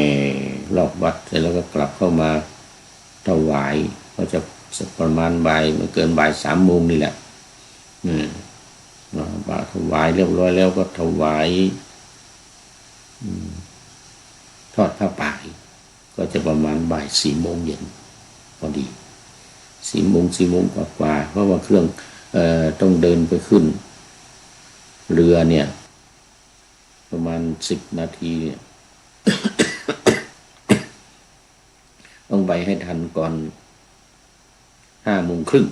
S21: รอบวัดเสร็จแล้วก็กลับเข้ามาถวายก็จะประมาณบ่ายไม่เกินบ่าย3 โมงนี่แหละบ่ายถวายเรียบร้อยแล้วก็ถวายทอดผ้าป่าก็จะประมาณบ่าย4 โมงเย็นพอดี4 โมงกว่าเพราะว่าเครื่องต้องเดินไปขึ้นเรือเนี่ยประมาณ10 นาทีเนี่ย ต้องไปให้ทันก่อน5 โมงครึ่ง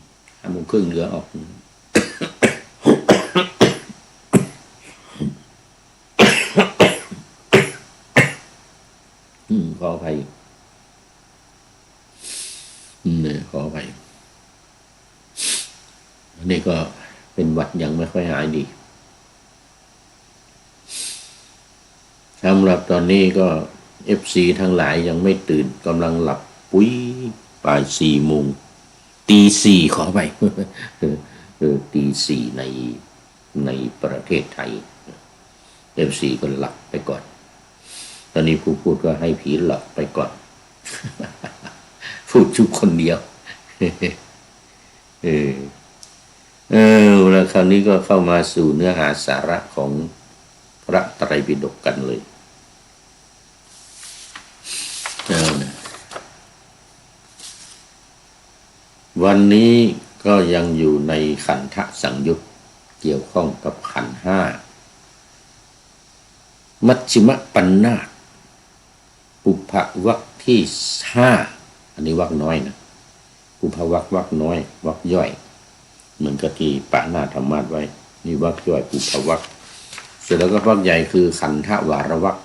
S21: 5 โมงครึ่งเรือออกขออภัยขออภัยอันนี้ก็เป็นหวัดยังไม่ค่อยหายดีสำหรับตอนนี้ก็ FC ทั้งหลายยังไม่ตื่นกำลังหลับปุ้ยบ่าย4 โมงตี 4ขอไปตี 4ในประเทศไทย FC ก็หลับไปก่อนตอนนี้ผู้พูดก็ให้ผีหลับไปก่อนพูดชุบคนเดียวแล้วคราวนี้ก็เข้ามาสู่เนื้อหาสาระของพระไตรปิฎกกันเลยวันนี้ก็ยังอยู่ในขันธสังยุตเกี่ยวข้องกับขันธ์ 5มัชฌิมปัญนาถปุพพวรรคที่ 5อันนี้วรรคน้อยนะปุพพวรรควรรคน้อยวรรคย่อยเหมือนกับที่ปะหน้าธรรมาสไว้นี่วรรคย่อยปุพพวรรคเสร็จแล้วก็วรรคใหญ่คือขันธวารวรรค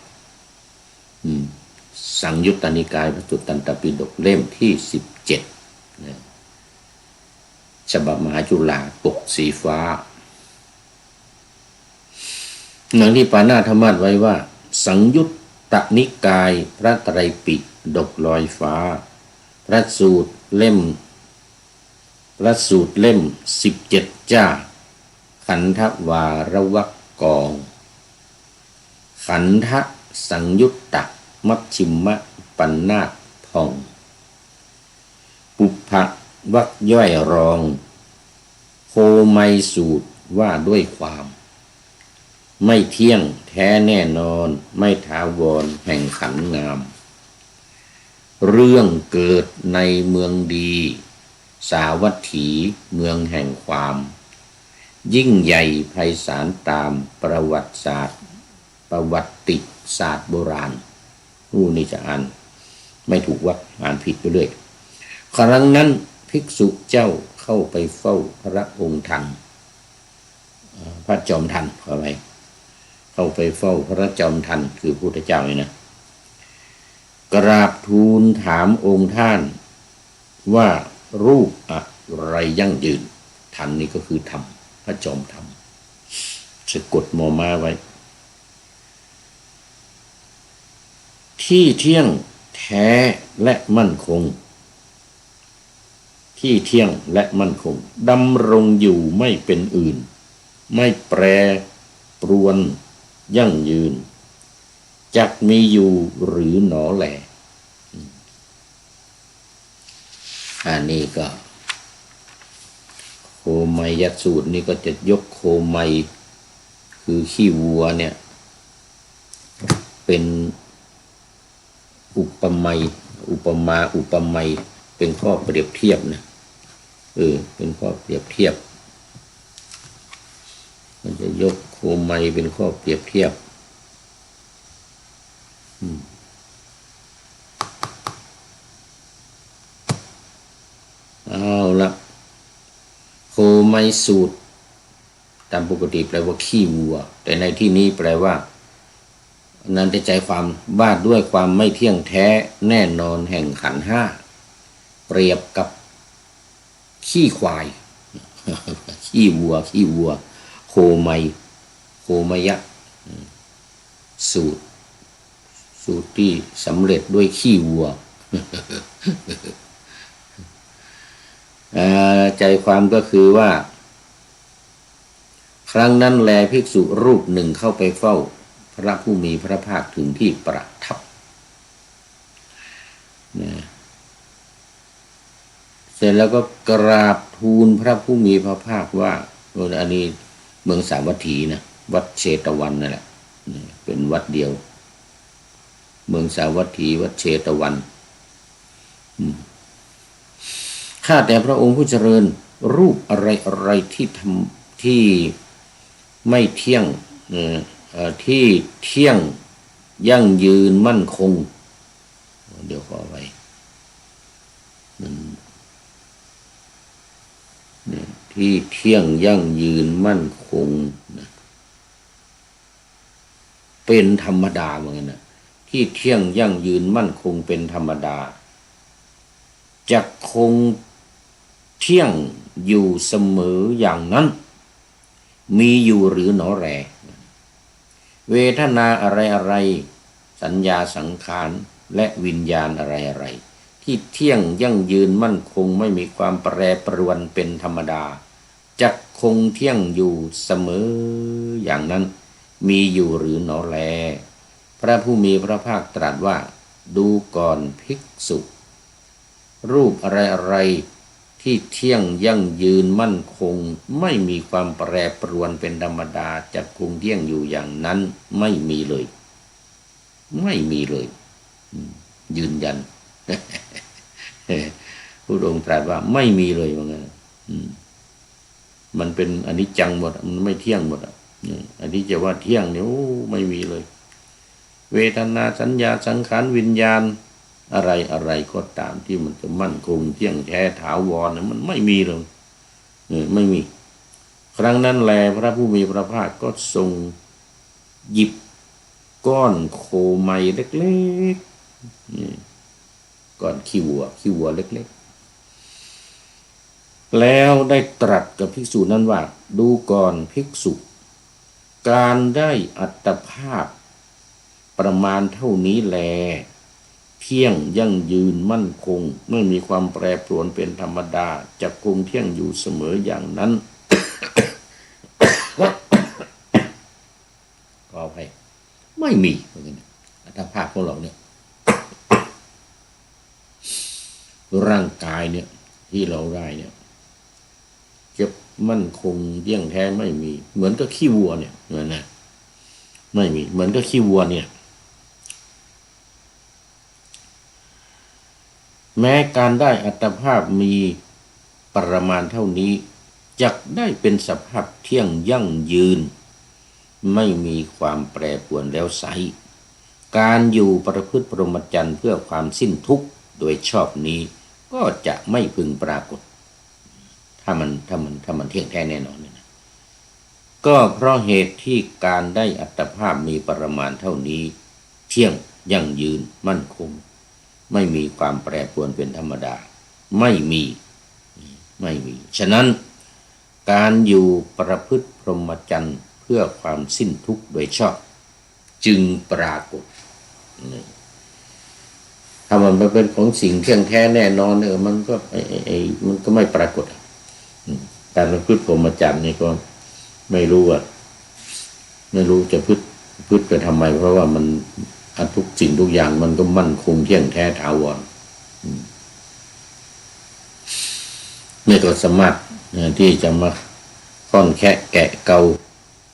S21: สังยุตตนิกายพระสุตตันตปิฎกเล่มที่17ฉบับมหาจุฬาปกสีฟ้าหนังที่ปาหน้าธรรมาสไว้ว่าสังยุตตนิกายพระไตรปิฎกลอยฟ้าพระสูตรเล่ม17จ้าขันธวารวรรคกองขันธสังยุตตมัชฌิมปัญนาถพองปุพพวรรคย่อยรองโคไมสูตรว่าด้วยความไม่เที่ยงแท้แน่นอนไม่ถาวรแห่งขันธ์งามเรื่องเกิดในเมืองดีสาวัตถีเมืองแห่งความยิ่งใหญ่ไพศาลตามประวัติศาสตร์ประวัติศาสตร์โบราณนี่จะอ่านไม่ถูกว่าอ่านผิดไปเลยครั้งนั้นภิกษุเจ้าเข้าไปเฝ้าพระองค์ทันพระจอมทันขอไปเข้าไปเฝ้าพระจอมทันคือพุทธเจ้านี่นะกราบทูลถามองค์ท่านว่ารูปอะไรยั่งยืนทันนี่ก็คือธรรมพระจอมธรรมสะกดมอม้าไว้ที่เที่ยงแท้และมั่นคงที่เที่ยงและมั่นคงดำรงอยู่ไม่เป็นอื่นไม่แปรปรวนยั่งยืน จักมีอยู่หรือหนอแลอันนี้ก็โคไมยัสูตรนี่ก็จะยกโคไมคือขี้วัวเนี่ยเป็นอุปไมยอุปมาอุปไมยเป็นข้อเปรียบเทียบนะเป็นข้อเปรียบเทียบมันจะยกโคไมเป็นข้อเปรียบเทียบเอาละโคไมสูตรตามปกติแปลว่าขี้วัวแต่ในที่นี้แปลว่านั้นจะใจความว่าด้วยความไม่เที่ยงแท้แน่นอนแห่งขันธ์ห้าเปรียบกับขี้ควายขี้วัวโคไมยะสูตรที่สำเร็จด้วยขี้วัว ใจความก็คือว่าครั้งนั้นแลภิกษุรูปหนึ่งเข้าไปเฝ้าพระผู้มีพระภาคถึงที่ประทับเสร็จแล้วก็กราบทูลพระผู้มีพระภาคว่าอันนี้เมืองสาวัตถีนะวัดเชตวันนั่นแหละเป็นวัดเดียวเมืองสาวัตถีวัดเชตวันข้าแต่พระองค์ผู้เจริญรูปอะไรที่ไม่เที่ยงที่เที่ยงยั่งยืนมั่นคงเดี๋ยวขอไว้ที่เที่ยงยั่งยืนมั่นคงนะเป็นธรรมดาเหมือนกันนะที่เที่ยงยั่งยืนมั่นคงเป็นธรรมดาจะคงเที่ยงอยู่เสมออย่างนั้นมีอยู่หรือหนอแลเวทนาอะไรสัญญาสังขารและวิญญาณอะไรที่เที่ยงยั่งยืนมั่นคงไม่มีความแปรปรวนเป็นธรรมดาจะคงเที่ยงอยู่เสมออย่างนั้นมีอยู่หรือหนอแลพระผู้มีพระภาคตรัสว่าดูก่อนภิกษุรูปอะไรที่เที่ยงยั่งยืนมั่นคงไม่มีความแปรปรวนเป็นธรรมดาจะคงเที่ยงอยู่อย่างนั้นไม่มีเลยยืนยัน พระองค์ตรัสว่าไม่มีเลยว่างั้นมันเป็นอนิจจังหมดมันไม่เที่ยงหมดอันนี้จะว่าเที่ยงเนี่ยไม่มีเลยเวทนาสัญญาสังขารวิญญาณอะไรก็ตามที่มันจะมั่นคงเที่ยงแท้ถาวรเนี่ยมันไม่มีเลยไม่มีครั้งนั้นแลพระผู้มีพระภาคก็ทรงหยิบก้อนโคไมเล็กๆก้อนขี้วัวเล็กๆแล้วได้ตรัสกับภิกษุนั้นว่าดูก่อนภิกษุการได้อัตภาพประมาณเท่านี้แลเที่ยงยั่งยืนมั่นคงไม่มีความแปรปรวนเป็นธรรมดาจะคงเที่ยงอยู่เสมออย่างนั้น ก็ไปไม่มีอัตภาพของเราเนี่ยร่างกายเนี่ยที่เราได้เนี่ยจะมั่นคงเที่ยงแท้ไม่มีเหมือนกับขี้วัวเนี่ยนะไม่มีเหมือนกับขี้วัวเนี่ยแม้การได้อัตภาพมีประมาณเท่านี้จักได้เป็นสภาพเที่ยงยั่งยืนไม่มีความแปรปรวนแล้วไซร้การอยู่ประพฤติพรหมจรรย์เพื่อความสิ้นทุกข์โดยชอบนี้ก็จะไม่พึงปรากฏถ้ามันเที่ยงแท้แน่นอนนะก็เพราะเหตุที่การได้อัตภาพมีประมาณเท่านี้เที่ยงยั่งยืนมั่นคงไม่มีความแปรปรวนเป็นธรรมดาไม่มีฉะนั้นการอยู่ประพฤติพรหมจรรย์เพื่อความสิ้นทุกข์โดยชอบจึงปรากฏถ้ามันเป็นของสิ่งเที่ยงแท้แน่นอนมันก็มันก็ไม่ปรากฏการประพฤติพรหมจรรย์นี่ก็ไม่รู้จะพึ่งไปทำไมเพราะว่ามัน ทุกสิ่งทุกอย่างมันก็มั่นคงเที่ยงแท้ถาวรไม่ก็สามารถที่จะมาค่อนแคะแกะเกา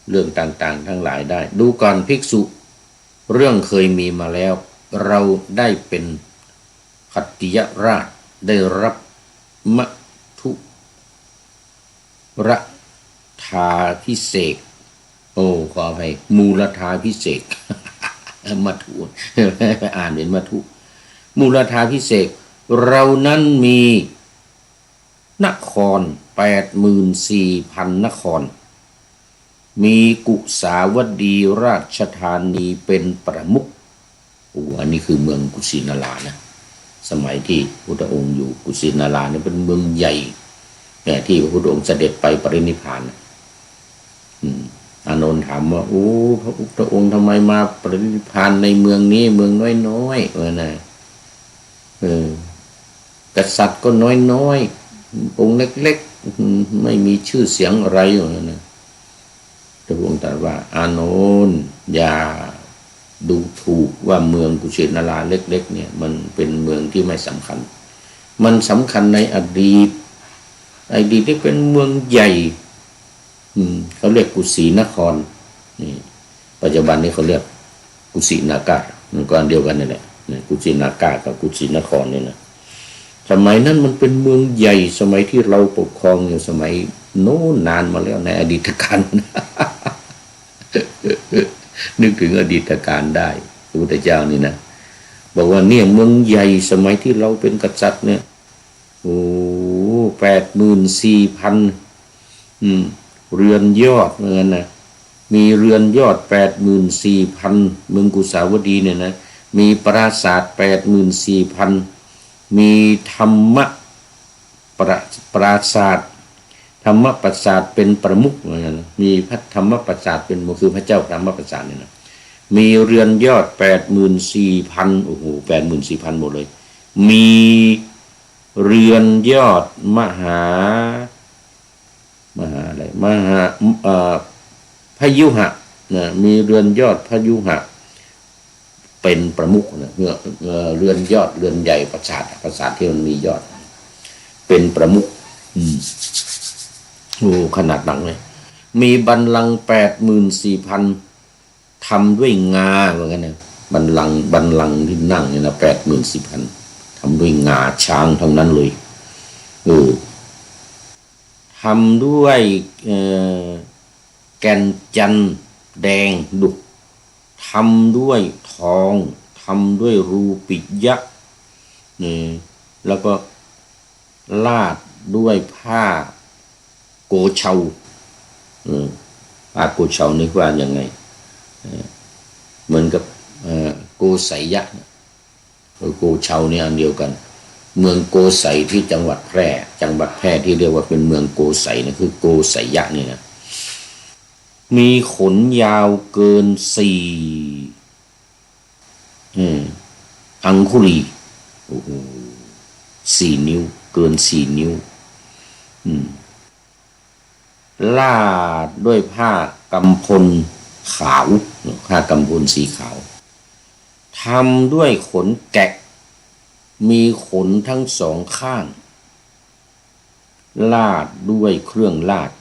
S21: เรื่องต่างๆทั้งหลายได้ดูก่อนภิกษุเรื่องเคยมีมาแล้วเราได้เป็นขัตติยราชได้รับมัทุรธาพิเศษขออภัยมูลธาพิเศษมัทุอ่านเป็นมัทุมูลธาพิเศษเรานั้นมีนคร 84,000 นครมีกุสาวดีราชธานีเป็นประมุขอันนี้คือเมืองกุสินารานะสมัยที่พุทธองค์อยู่กุสินาราเนี่ยเป็นเมืองใหญ่ที่พระพุทธองค์เสด็จไปปรินิพพานอานนท์ถามว่าพระพุทธองค์ทำไมมาปรินิพพานในเมืองนี้เมืองน้อยๆนะกษัตริย์ก็น้อยๆองค์เล็กๆไม่มีชื่อเสียงอะไรอยู่นะพระองค์ตรัสว่าอานนท์อย่าดูถูกว่าเมืองกุสินาราเล็กๆเนี่ยมันเป็นเมืองที่ไม่สำคัญมันสำคัญในอดีตที่เป็นเมืองใหญ่เขาเรียกกุสินครนี่ปัจจุบันนี้เขาเรียกกุสินาการมันก็อันเดียวกันนี่แหละกุสินาการกับกุสินครนี่นะสมัยนั้นมันเป็นเมืองใหญ่สมัยที่เราปกครองอยู่สมัยโน้นนานมาแล้วในอดีตการ นึกถึงอดีตการได้พระพุทธเจ้านี่นะบอกว่าเนี่ยเมืองใหญ่สมัยที่เราเป็นกษัตริย์เนี่ย84,000เรือนยอดเหมือนกันนะมีเรือนยอด84,000เมืองกุสาวดีเนี่ยนะมีปราสาท84,000มีธรรมปราสาทธรรมปราสาทเป็นประมุขเหมือนกันมีพระธรรมปราสาทเป็นคือพระเจ้าธรรมปราสาทเนี่ยนะมีเรือนยอด84,00084,000หมดเลยมีเรือนยอดมหาพยุหะนะมีเรือนยอดพยุหะเป็นประมุขนะเรือนยอดเรือนใหญ่ปราสาทที่มันมียอดเป็นประมุขขนาดหนังเลยมีบัลลังก์84,000ทำด้วยงาเหมือนกันนะบัลลังก์ที่นั่งเนี่ยนะ84,000ทำด้วยงาช้างทั้งนั้นเลยทำด้วยแก่นจันทร์แดงดุกทำด้วยทองทำด้วยรูปิยะแล้วก็ลาดด้วยผ้าโกเชาผ้าโกเชานี่ว่ายังไงเหมือนกับโกไสยะโกเชาเนี่ยอันเดียวกันเมืองโกไสที่จังหวัดแพร่ที่เรียกว่าเป็นเมืองโกไสนะคือโกไสยะนี่นะมีขนยาวเกิน4อังคุลี4 นิ้วเกิน4 นิ้วลาดด้วยผ้ากำพลขาวผ้ากำพลสีขาวทำด้วยขนแกะมีขนทั้งสองข้างลาดด้วยเครื่องลาด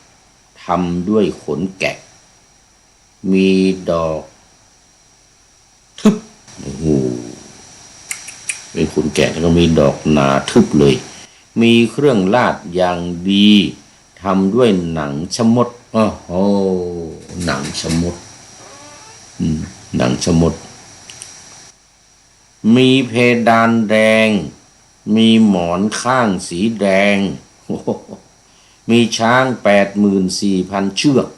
S21: ทำด้วยขนแกะมีดอกทึบเป็นขนแกะแล้วก็มีดอกหนาทึบเลยมีเครื่องลาดอย่างดีทำด้วยหนังชะมดหนังชะมดหนังชะมดมีเพดานแดงมีหมอนข้างสีแดงมีช้าง 84,000 เชือก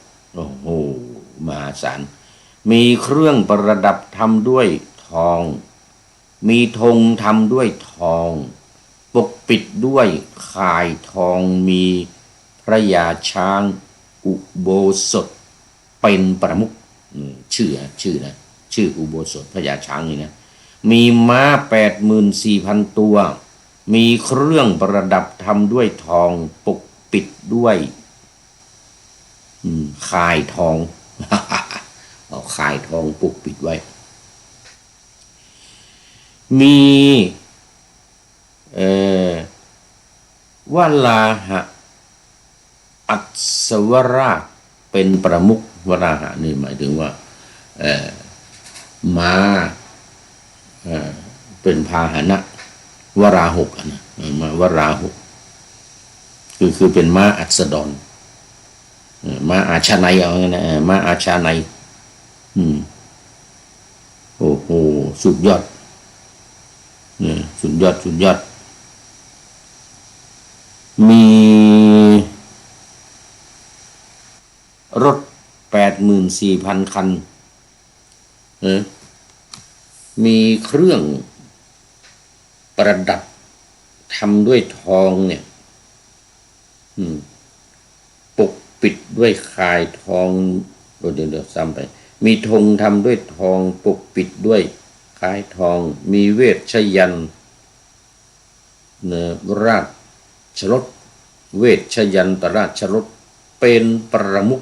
S21: มหาศาลมีเครื่องประดับทำด้วยทองมีธงทำด้วยทองปกปิดด้วยข่ายทองมีพระยาช้างอุโบสถเป็นประมุขชื่ออุโบสถพระยาช้างนี่นะมีม้า 84,000 ตัวมีเครื่องประดับทำด้วยทองปกปิดด้วยข่ายทอง เอาข่ายทองปกปิดไว้ มีวลาหะอัศวราชเป็นประมุขวราหะนี่หมายถึงว่าม้าเป็นพาหนะวราหกนะม้าวราหกคือเป็นม้าอัสดรม้าอาชาไนเอาไงนะม้าอาชาไนโอ้โหสุดยอดสุดยอดมีรถ 84,000 คันมีเครื่องประดับทำด้วยทองเนี่ยปกปิดด้วยคายทองเดี๋ยวซ้ำไปมีธงทำด้วยทองปกปิดด้วยคายทองมีเวชยันต์ราชรสเวชยันตราชรสเป็นประมุข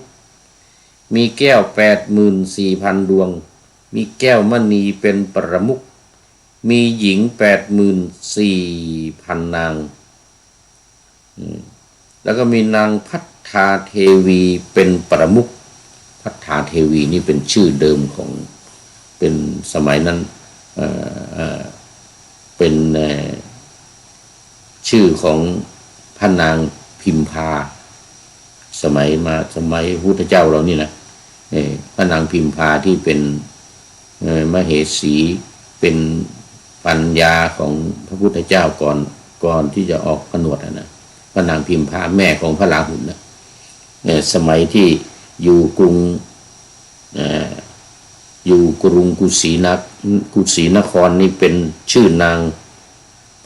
S21: มีแก้ว 84,000 ดวงมีแก้วมณีเป็นประมุขมีหญิง 84,000 นางแล้วก็มีนางพัทธาเทวีเป็นประมุขพัทธาเทวีนี่เป็นชื่อเดิมของเป็นสมัยนั้นเป็นชื่อของพระนางพิมพาสมัยพุทธเจ้าเรานี่นะพระนางพิมพาที่เป็นมเหสีเป็นปัญญาของพระพุทธเจ้าก่อนที่จะออกผนวดนะพระนางพิมพาแม่ของพระราหุลนะสมัยที่อยู่กรุงกุสินครนี่เป็นชื่อนาง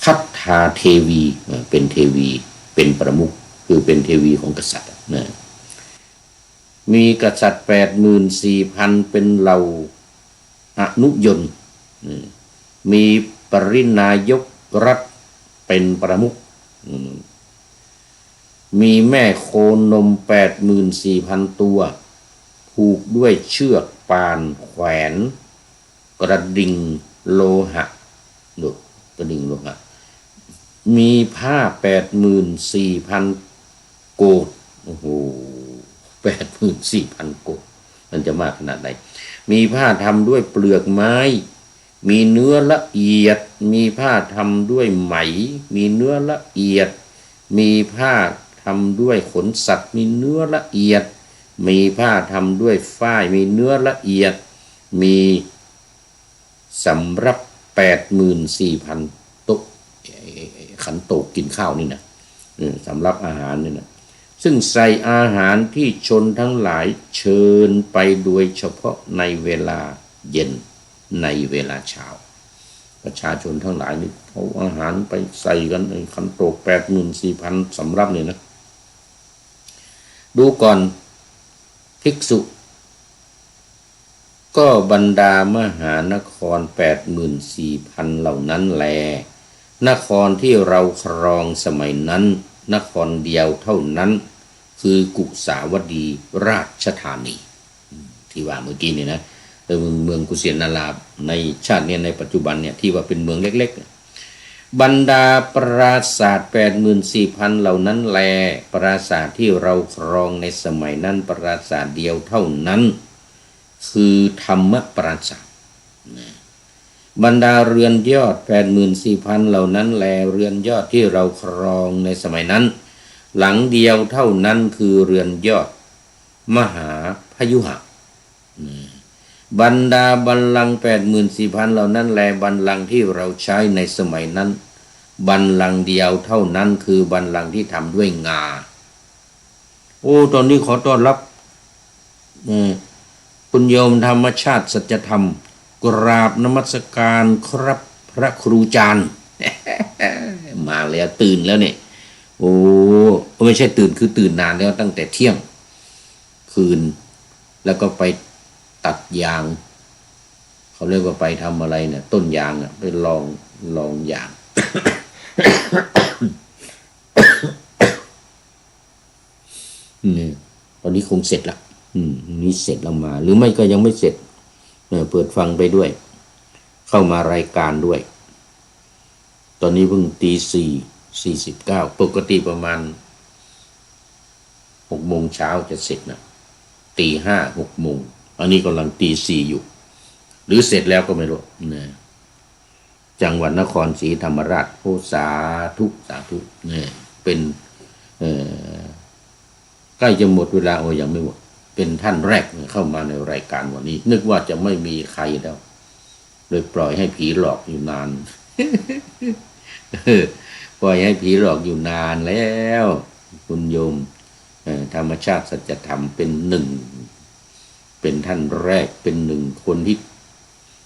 S21: พัทธาเทวีเป็นเทวีเป็นประมุขคือเป็นเทวีของกษัตริย์นะมีกษัตริย์ 84,000 เป็นเหล่าอนุยนต์มีปรินายกรัฐเป็นประมุขมีแม่โคนม 84,000 ตัวผูกด้วยเชือกปานแขวนกระดิ่งโลหะกระดิ่งโลหะมีผ้า 84,000 โกฏโอ้โห 84,000 โกฏมันจะมากขนาดไหนมีผ้าทำด้วยเปลือกไม้มีเนื้อละเอียดมีผ้าทำด้วยไหมมีเนื้อละเอียดมีผ้าทำด้วยขนสัตว์มีเนื้อละเอียดมีผ้าทำด้วยฝ้ายมีเนื้อละเอียดมีสำรับ 84,000 โต๊ะขันโตกกินข้าวนี่นะสำรับอาหารนี่นะซึ่งใส่อาหารที่ชนทั้งหลายเชิญไปโดยเฉพาะในเวลาเย็นในเวลาเช้าประชาชนทั้งหลายนี่เอาอาหารไปใส่กันในขันโตก 84,000 สำรับเนี่ยนะดูก่อนภิกษุก็บรรดามหานคร 84,000 เหล่านั้นแลนครที่เราครองสมัยนั้นนครเดียวเท่านั้นคือกุสาวดีราชธานีที่ว่าเมื่อกี้นี่นะเมืองกุสินาราในชาตินี้ในปัจจุบันเนี่ยที่ว่าเป็นเมืองเล็กๆบรรดาปราสาท 84,000 เหล่านั้นแลปราสาทที่เราครองในสมัยนั้นปราสาทเดียวเท่านั้นคือธรรมปราสาทบรรดาเรือนยอด 84,000 เหล่านั้นแลเรือนยอดที่เราครองในสมัยนั้นหลังเดียวเท่านั้นคือเรือนยอดมหาพยุหะบรรดาบัลลังก์ 84,000 เหล่านั้นแลบัลลังก์ที่เราใช้ในสมัยนั้นบัลลังก์เดียวเท่านั้นคือบัลลังก์ที่ทำด้วยงาโอ้ตอนนี้ขอต้อนรับคุณโยมธรรมชาติสัจธรรมกราบนมัสการครับพระครูจารย์มาแล้วตื่นแล้วเนี่ยโอ้ไม่ใช่ตื่นคือตื่นนานแล้วตั้งแต่เที่ยงคืนแล้วก็ไปตัดยางเขาเรียกว่าไปทำอะไรเนี่ยต้นยางอ่ะไปลองยาง นี่ตอนนี้คงเสร็จละนี่เสร็จแล้วมาหรือไม่ก็ยังไม่เสร็จเปิดฟังไปด้วยเข้ามารายการด้วย อนนี้เพิ่งตี 4:49ปกติประมาณ6 โมงเช้าจะเสร็จนะตี 5 6 โมงอันนี้กำลังตี 4อยู่หรือเสร็จแล้วก็ไม่รู้นะจังหวัดนครศรีธรรมราชโอ้สาธุสาธุเนี่ยเป็นใกล้จะหมดเวลายังไม่หมดเป็นท่านแรกเข้ามาในรายการวันนี้นึกว่าจะไม่มีใครแล้วเลยปล่อยให้ผีหลอกอยู่นาน ปล่อยให้ผีหลอกอยู่นานแล้วคุณโยมธรรมชาติสัจธรรมเป็นหนึ่งเป็นท่านแรกเป็นหนึ่งคนที่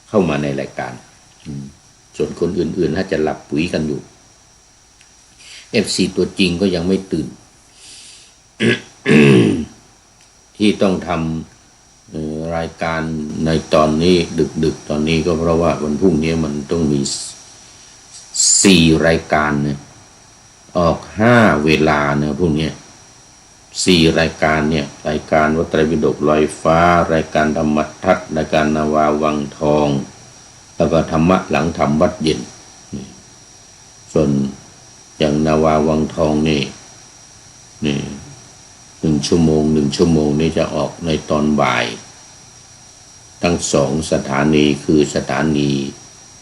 S21: เข้ามาในรายการส่วนคนอื่นๆถ้าจะหลับปุ๋ยกันอยู่ FC ตัวจริงก็ยังไม่ตื่น ที่ต้องทำรายการในตอนนี้ดึกๆตอนนี้ก็เพราะว่าวันพรุ่งนี้มันต้องมี4 รายการเนี่ยออก5 เวลาเนี่ยพวกนี้4 รายการเนี่ยรายการวัดไตรปิฎกลอยฟ้ารายการธรรมทัศน์รายการนาวาวังทองแล้วก็ธรรมะหลังธรรมวัดเย็นส่วนอย่างนาวาวังทองนี่1 ชั่วโมงนี้จะออกในตอนบ่ายทั้ง2 สถานีคือสถานี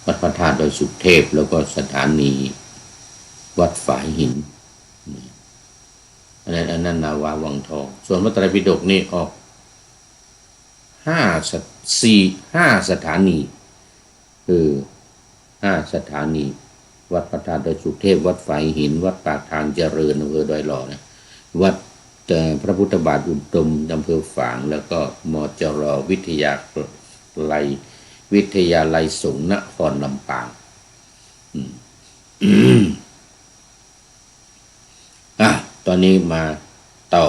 S21: วัดพระธาตุดอยสุเทพแล้วก็สถานีวัดฝายหินอันนั้นนาวาวังทองส่วนวัดไตรปิฎกนี่ออก5 สถานี5 สถานีวัดพระธาตุดอยสุเทพวัดฝายหินวัดปากทางเจริญอำเภอดอยหล่อนะวัดพระพุทธบาทอุดมอำเภอฝางแล้วก็มจรวิทยาลัยสงฆ์นครลำปางตอนนี้มาต่อ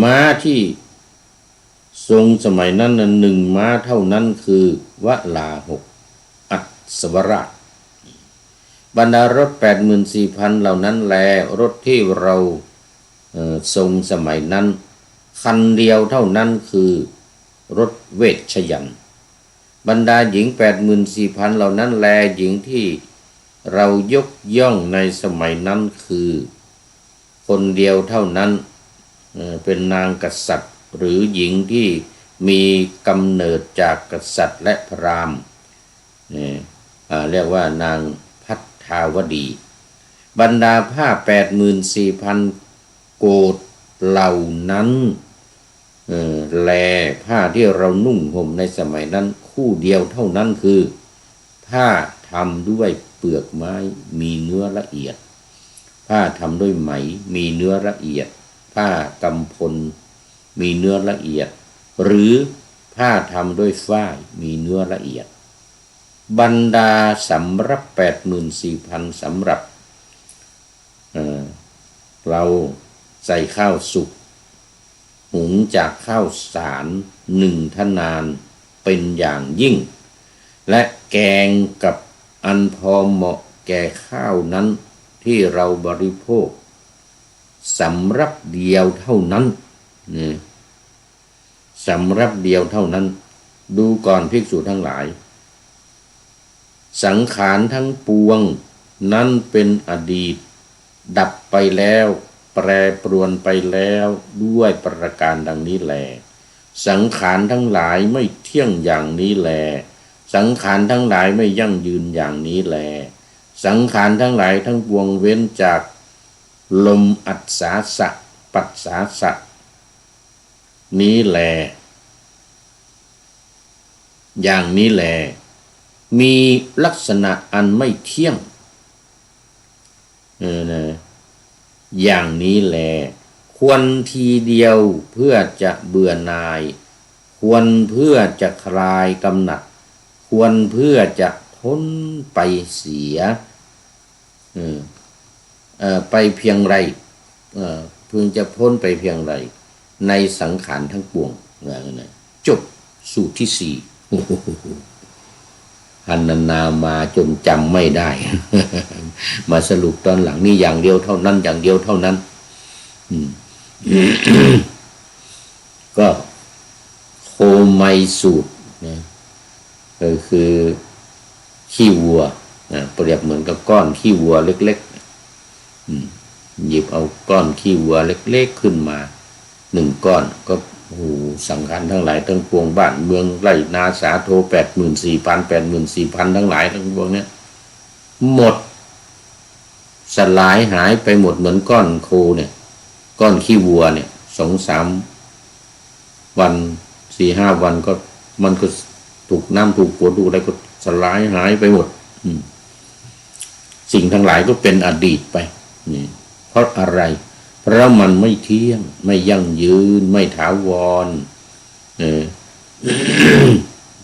S21: ม้าที่ทรงสมัยนั้น1 ม้าเท่านั้นคือวลาหกอัศวราชบรรดารถ 84,000 เหล่านั้นแลรถที่เราทรงสมัยนั้นคันเดียวเท่านั้นคือรถเวชยันต์บรรดาหญิง 84,000 เหล่านั้นแลหญิงที่เรายกย่องในสมัยนั้นคือคนเดียวเท่านั้นเป็นนางกษัตริย์หรือหญิงที่มีกำเนิดจากกษัตริย์และพราหมณ์เรียกว่านางพัทาวดีบรรดาผ้า 84,000 โกฏเหล่านั้นแลผ้าที่เรานุ่งห่มในสมัยนั้นคู่เดียวเท่านั้นคือผ้าทำด้วยเปลือกไม้มีเนื้อละเอียดผ้าทำด้วยไหมมีเนื้อละเอียดผ้ากำพลมีเนื้อละเอียดหรือผ้าทำด้วยฝ้ายมีเนื้อละเอียดบรรดาสำรับ 84,000 สำหรับเราใส่ข้าวสุกหุงจากข้าวสาร1 ทนานเป็นอย่างยิ่งและแกงกับอันพอเหมาะแก่ข้าวนั้นที่เราบริโภคสำรับเดียวเท่านั้นสำรับเดียวเท่านั้นดูก่อนภิกษุทั้งหลายสังขารทั้งปวงนั้นเป็นอดีตดับไปแล้วแปรปรวนไปแล้วด้วยประการดังนี้แลสังขารทั้งหลายไม่เที่ยงอย่างนี้แลสังขารทั้งหลายไม่ยั่งยืนอย่างนี้แลสังขารทั้งหลายทั้งปวงเว้นจากลมอัศสาสะปัสสาสะนี้แลอย่างนี้แลมีลักษณะอันไม่เที่ยงอย่างนี้แลควรทีเดียวเพื่อจะเบื่อหน่ายควรเพื่อจะคลายกำหนัดควรเพื่อจะพ้นไปเสียไปเพียงไรเพื่อจะพ้นไปเพียงไรในสังขารทั้งปวงจบสูตรที่ 4พันนามาจนจำไม่ได้ มาสรุปตอนหลังนี่อย่างเดียวเท่านั้นอย่างเดียวเท่านั้น ก็โคไมสูตรนะก็คือขี้วัว เปรียบเหมือนกับก้อนขี้วัวเล็กๆหยิบเอาก้อนขี้วัวเล็กๆขึ้นมา1ก้อนก็สังขารทั้งหลายทั้งปวงบ้านเมืองไร่นาสาโท 84,000 ทั้งหลายทั้งปวงเนี่ยหมดสลายหายไปหมดเหมือนก้อนโคเนี่ยก้อนขี้วัวเนี่ย 2-3 วัน 4-5 วันก็มันก็ถูกน้ำถูกฝนถูกอะไรก็สลายหายไปหมดสิ่งทั้งหลายก็เป็นอดีตไปนี่เพราะอะไรเพราะมันไม่เที่ยงไม่ยั่งยืนไม่ถาวร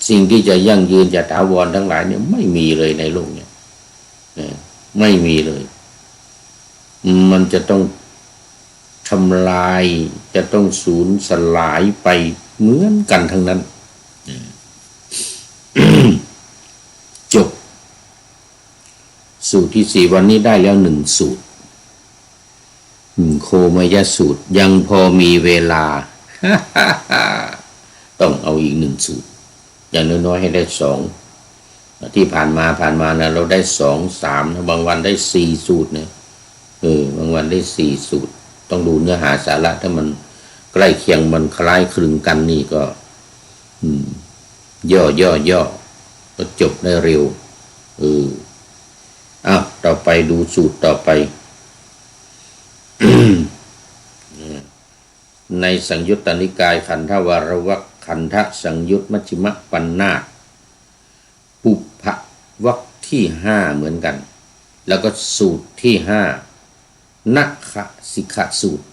S21: สิ่งที่จะยั่งยืนจะถาวรทั้งหลายเนี่ยไม่มีเลยในโลกเนี่ยไม่มีเลยมันจะต้องทำลายจะต้องสูญสลายไปเหมือนกันทั้งนั้น จบสูตรที่4วันนี้ได้แล้ว1สูตรโคมยสูตรยังพอมีเวลา ต้องเอาอีก1สูตรอย่างน้อยๆให้ได้2ที่ผ่านมานะเราได้2-3บางวันได้4สูตรนะบางวันได้4สูตรต้องดูเนื้อหาสาระถ้ามันใกล้เคียงมันคล้ายคลึงกันนี่ก็ย่อก็จบได้เร็วต่อไปดูสูตรต่อไป ในสังยุตตนิกายขันธวารวรรคขันธสังยุตมัชฌิมปัญนาคปุพพวรรคที่5เหมือนกันแล้วก็สูตรที่5นัคขสิกขสูตร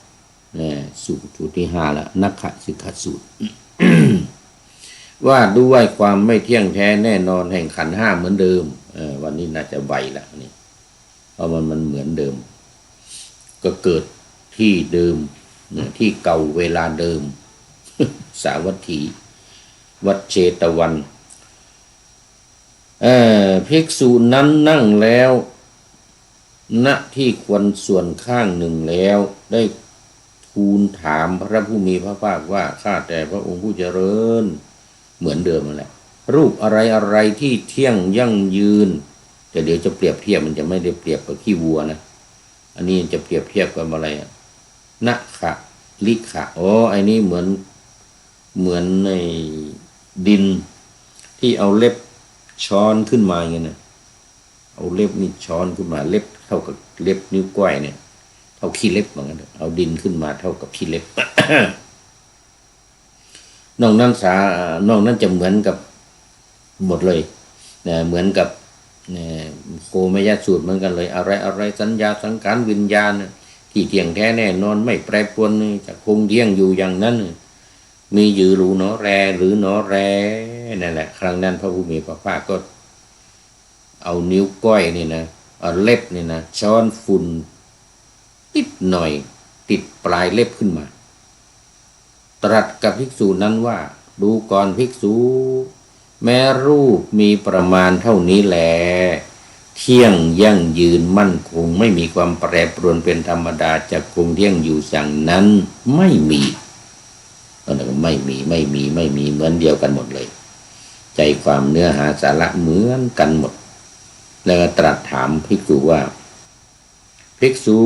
S21: สูตรที่5แล้วนัคขสิกขสูตร ว่าด้วยความไม่เที่ยงแท้แน่นอนแห่งขันธ์5เหมือนเดิมวันนี้น่าจะไวละนี่เพราะมันเหมือนเดิมก็เกิดที่เดิมที่เก่าเวลาเดิม สาวัตถีวัดเชตวันภิกษุนั้นนั่งแล้วณที่ควรส่วนข้างหนึ่งแล้วได้ทูลถามพระผู้มีพระภาคว่าข้าแต่พระองค์ผู้เจริญเหมือนเดิมนั่นแหละรูปอะไรที่เที่ยงยั่งยืนแต่เดี๋ยวจะเปรียบเทียบมันจะไม่ได้เปรียบกับขี้วัวนะอันนี้จะเปรียบเทียบกับอะไรนัคขะลิขะไอ้นี่เหมือนในดินที่เอาเล็บช้อนขึ้นมาอย่างเงี้ยนะเอาเล็บนี่ช้อนขึ้นมาเล็บเท่ากับเล็บนิ้วก้อยเนี่ยเท่าขี้เล็บเหมือนกันเอาดินขึ้นมาเท่ากับขี้เล็บ นอกนั้นจะเหมือนกับหมดเลยเหมือนกับโคมยสูตรเหมือนกันเลยอะไรสัญญาสังขารวิญญาณที่เที่ยงแท้แน่นอนไม่แปรปรวนจะคงเที่ยงอยู่อย่างนั้นมีอยู่หรือหนอแรหรือหนอแรนั่นแหละครั้งนั้นพระผู้มีพระภาคก็เอานิ้วก้อยนี่นะเอาเล็บนี่นะช้อนฝุ่นนิดหน่อยติดปลายเล็บขึ้นมาตรัสกับภิกษุนั้นว่าดูก่อนภิกษุแม้รูปมีประมาณเท่านี้แลเที่ยงยั่งยืนมั่นคงไม่มีความแปรปรวนเป็นธรรมดาจะคงเที่ยงอยู่อย่างนั้นไม่มีไม่มีเหมือนเดียวกันหมดเลยใจความเนื้อหาสาระเหมือนกันหมดแล้วก็ตรัสถามภิกษุว่าภิกษุ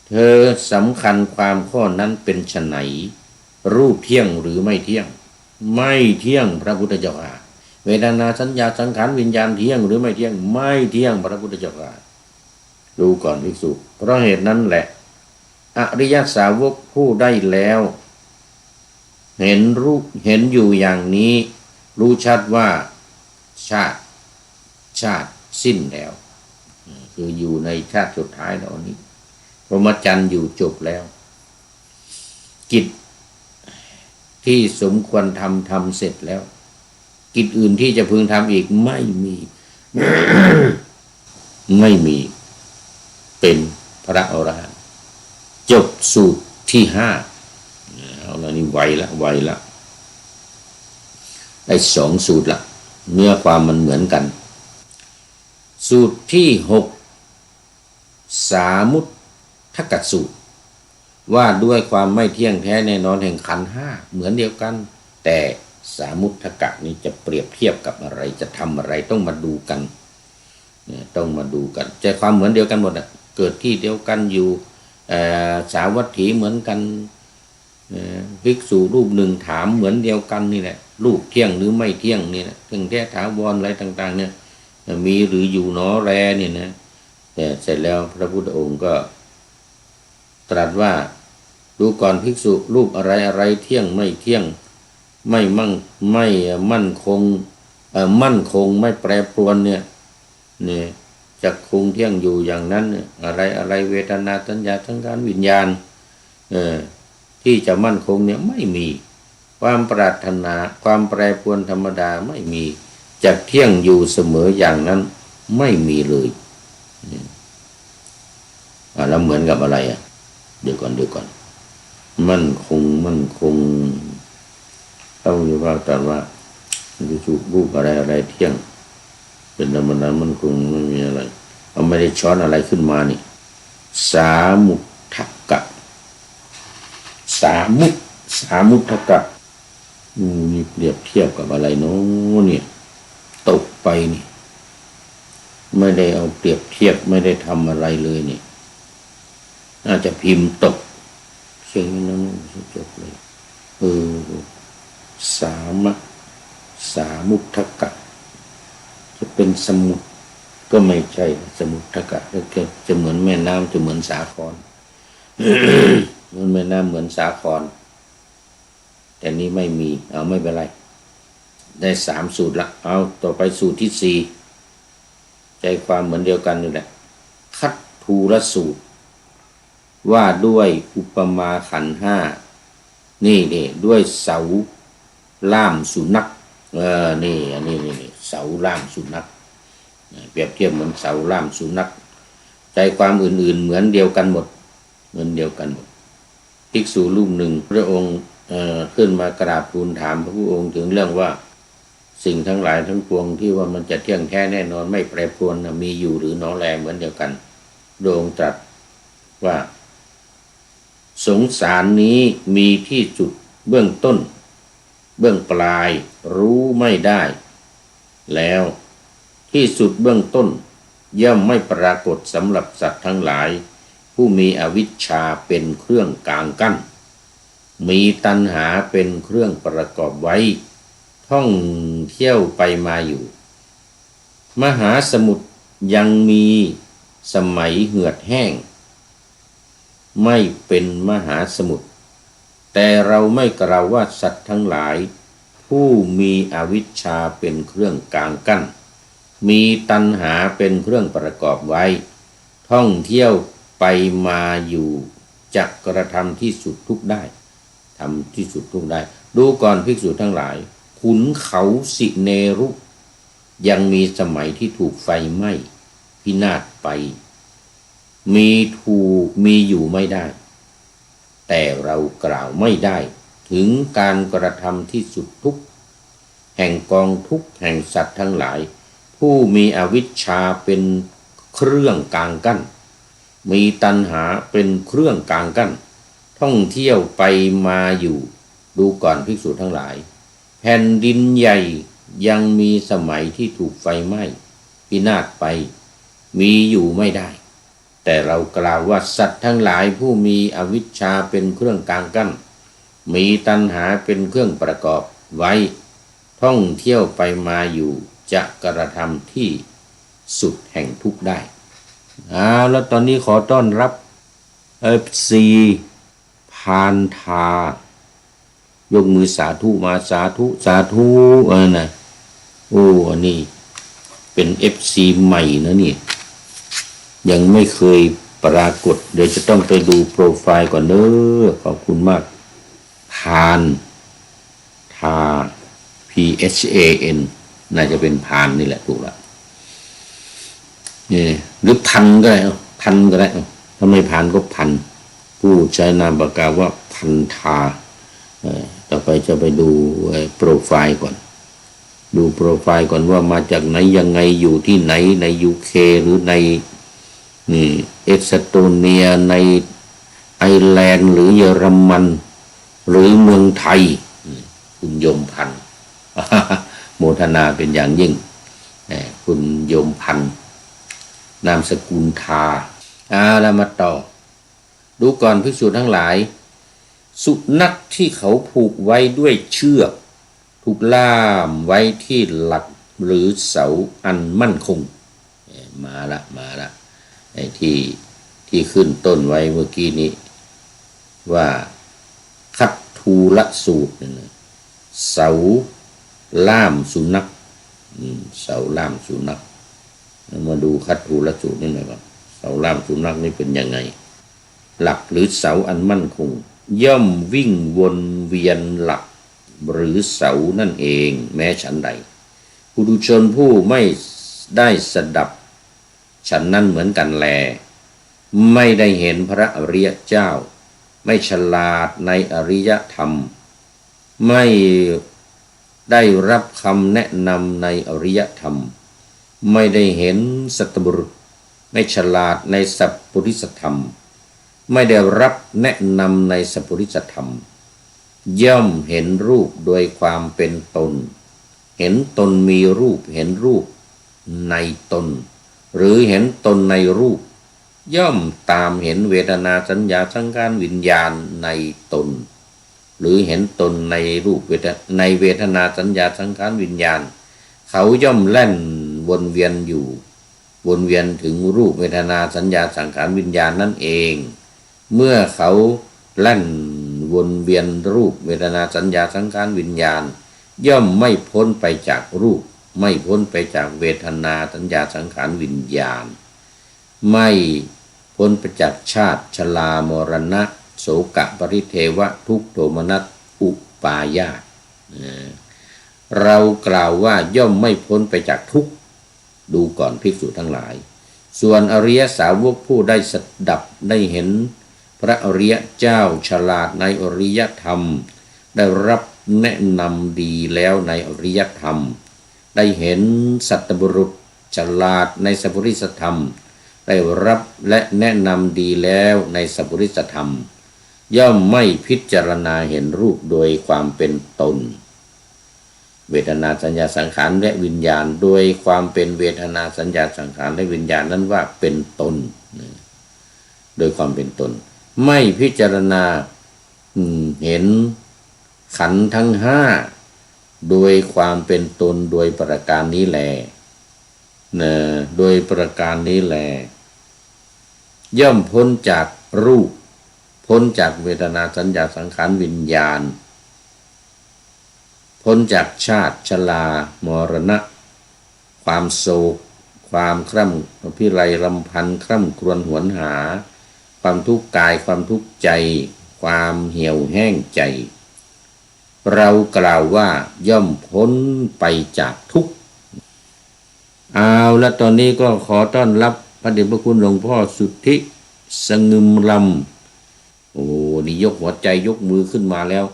S21: เธอสำคัญความข้อนั้นเป็นไฉนรูปเที่ยงหรือไม่เที่ยงไม่เที่ยงพระพุทธเจ้าค่ะเวทนาสัญญาสังขารวิญญาณเที่ยงหรือไม่เที่ยงไม่เที่ยงพระพุทธเจ้าค่ะดูก่อนภิกษุเพราะเหตุนั้นแหละอริยสาวกผู้ได้แล้วเห็นอยู่อย่างนี้รู้ชัดว่าชาติสิ้นแล้วคืออยู่ในชาติสุดท้ายแล้วนี้พรหมจรรย์อยู่จบแล้วกิจที่สมควรทำเสร็จแล้วกิจอื่นที่จะพึงทำอีกไม่มี ไม่มีเป็นพระอรหันต์จบสูตรที่5เอาละนี่ไวละได้2สูตรละเนื้อความมันเหมือนกันสูตรที่6สามุททกสูตรว่าด้วยความไม่เที่ยงแท้แน่นอนแห่งขันธ์5เหมือนเดียวกันแต่สามุททกะนี้จะเปรียบเทียบกับอะไรจะทำอะไรต้องมาดูกัน เนี่ยต้องมาดูกันใจความเหมือนเดียวกันหมดอ่ะเกิดที่เดียวกันอยู่สาวัตถีเหมือนกันภิกษุรูปหนึ่งถามเหมือนเดียวกันนี่แหละรูปเที่ยงหรือไม่เที่ยงนี่แหละถึงแท้ถาวรอะไรต่างๆเนี่ยมีหรืออยู่หนอแรเนี่ยนะแต่เสร็จแล้วพระพุทธองค์ก็ตรัสว่าดูก่อนภิกษุรูปอะไรอะไรเที่ยงไม่เที่ยงไม่มั่นคงไม่แปรปรวนเนี่ยจะคงเที่ยงอยู่อย่างนั้นอะไรเวทนาสัญญาสังขารวิญญาณที่จะมั่นคงเนี่ยไม่มีความปรารถนาความแปรปรวนธรรมดาไม่มีจะเที่ยงอยู่เสมออย่างนั้นไม่มีเลยแล้วเหมือนกับอะไรอ่ะเดี๋ยวก่อนมั่นคงต้องอยู่ว่าแต่ว่าดูสุรูปอะไรเที่ยงเป็นธรรมดามั่นคงไม่มีอะไรเอาไม่ได้ช้อนอะไรขึ้นมานี่สามุทักกะสามุทักกะมีเปรียบเทียบกับอะไรเนาะเนี่ยตกไปนี่ไม่ได้เอาเปรียบเทียบไม่ได้ทำอะไรเลยนี่น่าจะพิมพ์ตกเชียงนั้นจบเลยสามุทักกะจะเป็นสมุทรก็ไม่ใช่สมุทรทักกะก็จะเหมือนแม่น้ำจะเหมือนสาคร มันแม่น้ำเหมือนสาครแต่นี้ไม่มีเอาไม่เป็นไรได้3สูตรละเอาต่อไปสูตรที่4ใจความเหมือนเดียวกันนี่แหละคัตทูรสูตรว่าด้วยอุปมาขันธ์5นี่ด้วยเสาล่ามสุนัขนี่อันนี้เสาล่ามสุนัขเปรียบเทียบเหมือนเสาล่ามสุนัขใจความอื่นๆเหมือนเดียวกันหมดภิกษุรูปหนึ่งพระองค์ขึ้นมากราบทูลถามพระพุทธองค์ถึงเรื่องว่าสิ่งทั้งหลายทั้งปวงที่ว่ามันจะเที่ยงแท้แน่นอนไม่แปรปรวนมีอยู่หรือหนอแลเหมือนเดียวกันพระองค์ตรัสว่าสงสารนี้มีที่จุดเบื้องต้นเบื้องปลายรู้ไม่ได้แล้วที่สุดเบื้องต้นย่อมไม่ปรากฏสำหรับสัตว์ทั้งหลายผู้มีอวิชชาเป็นเครื่องกางกั้นมีตัณหาเป็นเครื่องประกอบไว้ท่องเที่ยวไปมาอยู่มหาสมุทรยังมีสมัยเหือดแห้งไม่เป็นมหาสมุทรแต่เราไม่กล่าวว่าสัตว์ทั้งหลายผู้มีอวิชชาเป็นเครื่องกางกั้นมีตัณหาเป็นเครื่องประกอบไว้ท่องเที่ยวไปมาอยู่จักกระทำที่สุดทุกได้ทำที่สุดทุกได้ดูก่อนภิกษุทั้งหลายขุนเขาสิเนรุยังมีสมัยที่ถูกไฟไหม้พินาศไปมีอยู่ไม่ได้แต่เรากล่าวไม่ได้ถึงการกระทำที่สุดทุกแห่งกองทุกแห่งสัตว์ทั้งหลายผู้มีอวิชชาเป็นเครื่องกางกั้นมีตัณหาเป็นเครื่องกางกั้นท่องเที่ยวไปมาอยู่ดูก่อนภิกษุทั้งหลายแผ่นดินใหญ่ยังมีสมัยที่ถูกไฟไหม้พินาศไปมีอยู่ไม่ได้แต่เรากล่าวว่าสัตว์ทั้งหลายผู้มีอวิชชาเป็นเครื่องกางกั้นมีตัณหาเป็นเครื่องประกอบไว้ท่องเที่ยวไปมาอยู่จะกระทำที่สุดแห่งทุกข์ได้แล้วตอนนี้ขอต้อนรับFC พานธายกมือสาธุมาสาธุนะอันนี้เป็น FC ใหม่นะนี่ยังไม่เคยปรากฏเดี๋ยวจะต้องไปดูโปรไฟล์ก่อนเด้อขอบคุณมากพานธา PHAN น่าจะเป็นพานนี่แหละถูกละนี่หรือพันก็ได้พันก็ได้ถ้าไม่พันก็พันผู้ใช้นามปากกาว่าพันธาต่อไปจะไปดูโปรไฟล์ก่อนดูโปรไฟล์ก่อนว่ามาจากไหนยังไงอยู่ที่ไหนใน UK หรือในเอสโตเนียในไอร์แลนด์หรือเยอรมันหรือเมืองไทยคุณโยมพันโมทนาเป็นอย่างยิ่งคุณโยมพัน นามสกุลทาแล้วมาต่อดูก่อนภิกษุทั้งหลายสุนัขที่เขาผูกไว้ด้วยเชือกถูกล่ามไว้ที่หลักหรือเสาอันมั่นคงมาละไอ้ที่ขึ้นต้นไว้เมื่อกี้นี้ว่าคัตทูลสูตรเนี่ยเสาล่ามสุนัขเสาล่ามสุนัขมาดูคัตทูลสูตรนี่หน่อยว่าเสาล่ามสุนัขนี่เป็นยังไงหลักหรือเสาอันมั่นคงย่อมวิ่งวนเวียนหลักหรือเสานั่นเองแม้ฉันใดปุถุชนผู้ไม่ได้สดับฉันนั้นเหมือนกันแลไม่ได้เห็นพระอริยเจ้าไม่ฉลาดในอริยธรรมไม่ได้รับคำแนะนำในอริยธรรมไม่ได้เห็นสัตบุรุษไม่ฉลาดในสัพพุริสธรรมไม่ได้รับแนะนำในสัพพุริสธรรมย่อมเห็นรูปโดยความเป็นตนเห็นตนมีรูปเห็นรูปในตนหรือเห็นตนในรูปย่อมตามเห็นเวทนาสัญญาสังขารวิญญาณในตนหรือเห็นตนในรูปในเวทนาสัญญาสังขารวิญญาณเขาย่อมแล่นวนเวียนอยู่วนเวียนถึงรูปเวทนาสัญญาสังขารวิญญาณนั่นเองเมื่อเขาแล่นวนเวียนรูปเวทนาสัญญาสังขารวิญญาณย่อมไม่พ้นไปจากรูปไม่พ้นไปจากเวทนาสัญญาสังขารวิญญาณไม่พ้นไปจากชาติชรามรณะโศกะปริเทวะทุกขโทมนัสอุปายาสเรากล่าวว่าย่อมไม่พ้นไปจากทุกข์ดูก่อนภิกษุทั้งหลายส่วนอริยสาวกผู้ได้สดับได้เห็นพระอริยเจ้าฉลาดในอริยธรรมได้รับแนะนำดีแล้วในอริยธรรมได้เห็นสัตบุรุษฉลาดในสัพพุริสธรรมได้รับและแนะนำดีแล้วในสัพพุริสธรรมย่อมไม่พิจารณาเห็นรูปโดยความเป็นตนเวทนาสัญญาสังขารและวิญญาณโดยความเป็นเวทนาสัญญาสังขารและวิญญาณนั้นว่าเป็นตนโดยความเป็นตนไม่พิจารณาเห็นขันธ์ทั้งห้าโดยความเป็นตนโดยประการนี้แลโดยประการนี้แลย่อมพ้นจากรูปพ้นจากเวทนาสัญญาสังขารวิญญาณพ้นจากชาติชรามรณะความโศกความคร่ำพิไรรำพันคร่ำครวญหวนหาความทุกข์กายความทุกข์ใจความเหี่ยวแห้งใจเรากล่าวว่าย่อมพ้นไปจากทุกข์เอาละตอนนี้ก็ขอต้อนรับพระเดชพระคุณหลวงพ่อสุทธิสงึมลำโอ้นี่ยกหัวใจยกมือขึ้นมาแล้ว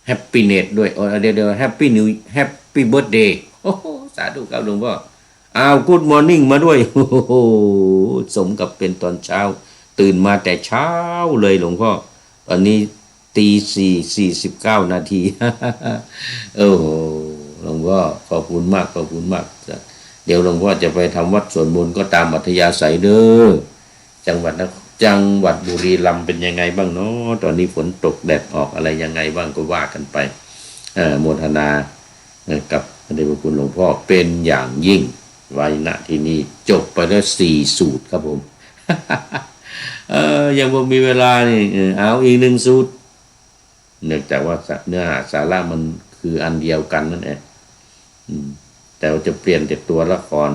S21: แฮปปี้เนตด้วยเดี๋ยวแฮปปี้นิวแฮปปี้เบิร์ธเดย์โอ้สาธุครับหลวงพ่อกูดมอร์นิ่งมาด้วยโอ้โหสมกับเป็นตอนเช้าตื่นมาแต่เช้าเลยหลวงพ่อตอนนี้4:49 นาทีโอ้โหหลวงพ่อขอบคุณมากขอบคุณมากเดี๋ยวหลวงพ่อจะไปทำวัดสวดมนต์ก็ตามอัธยาศัยเด้อจังหวัดบุรีรัมย์เป็นยังไงบ้างเนาะตอนนี้ฝนตกแดดออกอะไรยังไงบ้างก็ว่ากันไปโมทนากับพระเดชพระคุณหลวงพ่อเป็นอย่างยิ่งไว้ณที่นี้จบไปแล้ว4สูตรครับผมยังบ่มีเวลานี่เอาอีก1สูตรเนื่องจากว่าเนื้อหาสาระมันคืออันเดียวกันนั่นเองแต่ว่าจะเปลี่ยนแต่ตัวละคร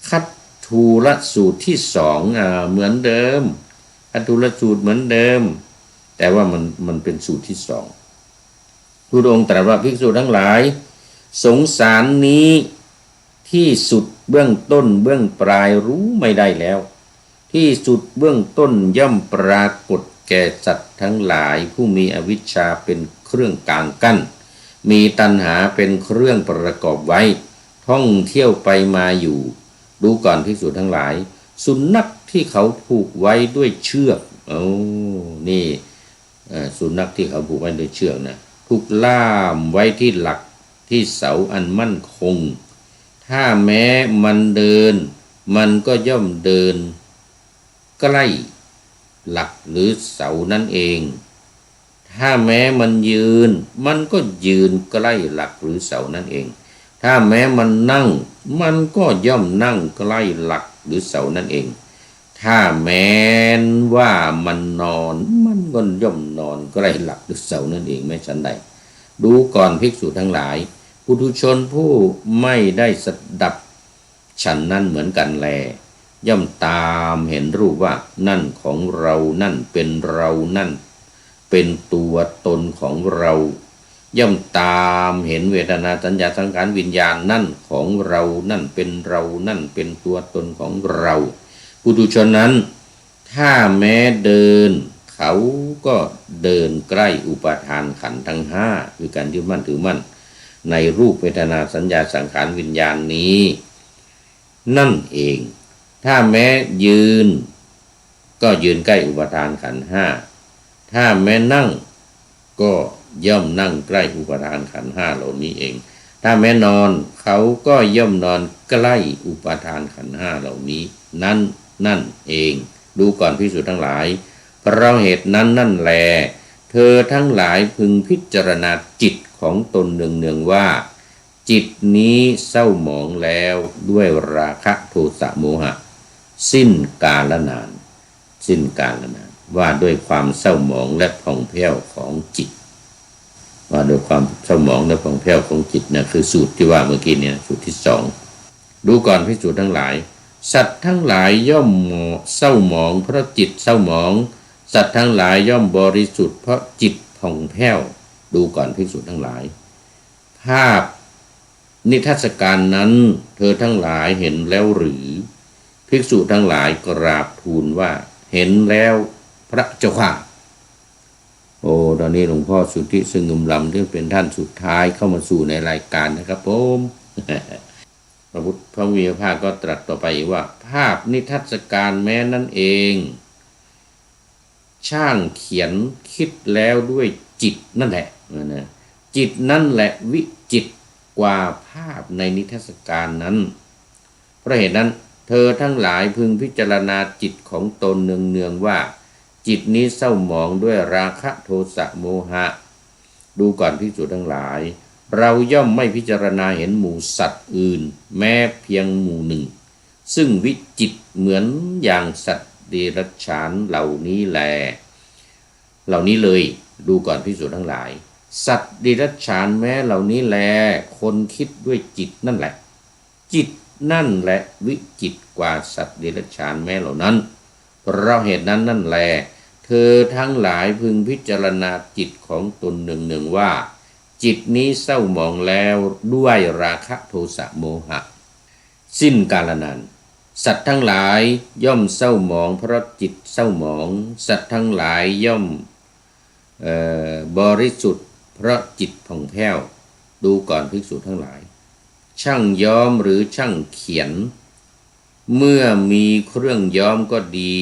S21: คัตทูลสูตรที่2เหมือนเดิมคัตทูลสูตรเหมือนเดิมแต่ว่ามันเป็นสูตรที่2พระองค์ตรัสว่าภิกษุทั้งหลายสงสารนี้ที่สุดเบื้องต้นเบื้องปลายรู้ไม่ได้แล้วที่สุดเบื้องต้นย่อมปรากฏแก่สัตว์ทั้งหลายผู้มีอวิชชาเป็นเครื่องกางกั้นมีตัณหาเป็นเครื่องประกอบไว้ท่องเที่ยวไปมาอยู่ดูก่อนภิกษุทั้งหลายสุนัขที่เขาผูกไว้ด้วยเชือกนี่สุนัขที่เขาผูกไว้ด้วยเชือกนะถูกล่ามไว้ที่หลักที่เสาอันมั่นคงถ้าแม้มันเดิน มันก็ย่อมเดินใกล้หลักหรือเสานั่นเองถ้าแม้มันยืนมันก็ยืนใกล้หลักหรือเสานั่นเองถ้าแม้มันนั่งมันก็ย่อมนั่งใกล้หลักหรือเสานั่นเองถ้าแม้นว่ามันนอนมันก็ย่อมนอนใกล้หลักหรือเสานั่นเองไม่ฉันใดดูก่อนภิกษุทั้งหลายปุถุชนผู้ไม่ได้สดับฉันนั้นเหมือนกันแลย่อมตามเห็นรูปว่านั่นของเรานั่นเป็นเรานั่นเป็นตัวตนของเราย่อมตามเห็นเวทนาสัญญาสังขารวิญญาณนั่นของเรานั่นเป็นเรานั่นเป็นตัวตนของเราปุถุชนนั้นถ้าแม้เดินเขาก็เดินใกล้อุปาทานขันธ์ทั้งห้าคือการยึดมั่นถือมั่นในรูปเวทนาสัญญาสังขารวิญญาณนี้นั่นเองถ้าแม้ยืนก็ยืนใกล้อุปาทานขันธ์ห้าถ้าแม้นั่งก็ย่อมนั่งใกล้อุปาทานขันธ์ห้าเหล่านี้เองถ้าแม้นอนเขาก็ย่อมนอนใกล้อุปาทานขันธ์ห้าเหล่านี้นั่นเองดูก่อนภิกษุทั้งหลายเพราะเหตุนั้นนั่นแลเธอทั้งหลายพึงพิจารณาจิตของตนเนืองๆว่าจิตนี้เศร้าหมองแล้วด้วยราคะโทสะโมหะสิ้นกาลนานว่าด้วยความเศร้าหมองและผ่องแผ้วของจิตว่าด้วยความเศร้าหมองและผ่องแผ้วของจิตนะคือสูตรที่ว่าเมื่อกี้เนี่ยสูตรที่สองดูก่อนภิกษุทั้งหลายสัตว์ทั้งหลายย่อมเศร้าหมองเพราะจิตเศร้าหมองสัตว์ทั้งหลายย่อมบริสุทธิ์เพราะจิตผ่องแผ้วดูก่อนภิกษุทั้งหลายภาพนิทรรศการนั้นเธอทั้งหลายเห็นแล้วหรือภิกษุทั้งหลายกราบทูลว่าเห็นแล้วพระเจ้าค่ะโอ้ตอนนี้หลวงพ่อสุทธิซึ่งงุมลำที่เป็นท่านสุดท้ายเข้ามาสู่ในรายการนะครับผมพระพุทธพระมีพระภาคก็ตรัสต่อไปว่าภาพนิทรรศการแม้นั่นเองช่างเขียนคิดแล้วด้วยจิตนั่นแหละนะจิตนั่นแหละวิจิตรกว่าภาพในนิทรรศการนั้นเพราะเหตุนั้นเธอทั้งหลายพึงพิจารณาจิตของตนเนืองๆว่าจิตนี้เศร้าหมองด้วยราคะโทสะโมหะดูก่อนภิกษุทั้งหลายเราย่อมไม่พิจารณาเห็นหมู่สัตว์อื่นแม้เพียงหมู่หนึ่งซึ่งวิจิตรเหมือนอย่างสัตว์เดรัจฉานเหล่านี้เลยดูก่อนภิกษุทั้งหลายสัตว์เดรัจฉานแม้เหล่านี้แลคนคิดด้วยจิตนั่นแหละจิตนั่นแหละวิจิตรกว่าสัตว์เดรัจฉานแม้เหล่านั้นเพราะเหตุนั้นนั่นแลเธอทั้งหลายพึงพิจารณาจิตของตนเนืองๆว่าจิตนี้เศร้าหมองแล้วด้วยราคะโทสะโมหะสิ้นกาลนานสัตว์ทั้งหลายย่อมเศร้าหมองเพราะจิตเศร้าหมองสัตว์ทั้งหลายย่อมบริสุทธิ์เพราะจิตผ่องแผ้วดูก่อนภิกษุทั้งหลายช่างย้อมหรือช่างเขียนเมื่อมีเครื่องย้อมก็ดี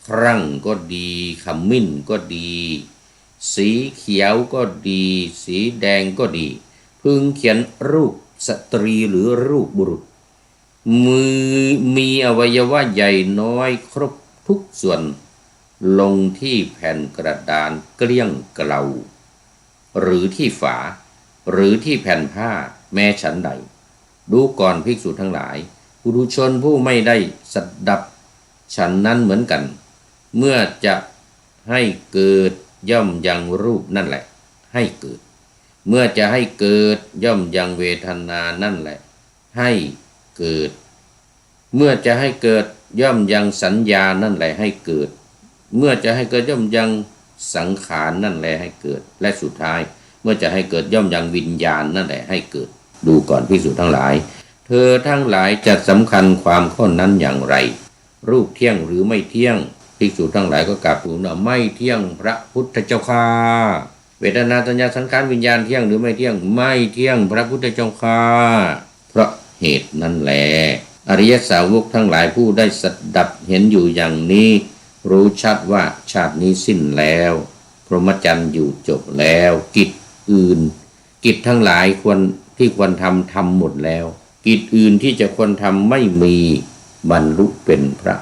S21: ครั่งก็ดีขมิ้นก็ดีสีเขียวก็ดีสีแดงก็ดีพึงเขียนรูปสตรีหรือรูปบุรุษมีอวัยวะใหญ่น้อยครบทุกส่วนลงที่แผ่นกระดานเกลี้ยงเกลาหรือที่ฝาหรือที่แผ่นผ้าแม้ฉันใดดูก่อนภิกษุทั้งหลายปุถุชนผู้ไม่ได้สดับฉันนั้นเหมือนกันเมื่อจะให้เกิดย่อมยังรูปนั่นแหละให้เกิดเมื่อจะให้เกิดย่อมยังเวทนานั่นแหละให้เกิดเมื่อจะให้เกิดย่อมยังสัญญานั่นแหละให้เกิดเมื่อจะให้เกิดย่อมยังสังขารนั่นแหละให้เกิดและสุดท้ายเมื่อจะให้เกิดย่อมยังวิญญาณนั่นแหละให้เกิดดูก่อนภิกษุทั้งหลายเธอทั้งหลายจะสำคัญความข้อนั้นอย่างไรรูปเที่ยงหรือไม่เที่ยงภิกษุทั้งหลายก็กราบทูลว่าไม่เที่ยงพระพุทธเจ้าค่ะเวทนาสัญญาสังขารวิญญาณเที่ยงหรือไม่เที่ยงไม่เที่ยงพระพุทธเจ้าค่ะเพราะเหตุนั้นแลอริยสาวกทั้งหลายผู้ได้สดับเห็นอยู่อย่างนี้รู้ชัดว่าชาตินี้สิ้นแล้วพรหมจรรย์อยู่จบแล้วกิจอื่นกิจทั้งหลายที่ควรทำหมดแล้วกิจอื่นที่จะควรทำไม่มี บรรลุเป็นพระ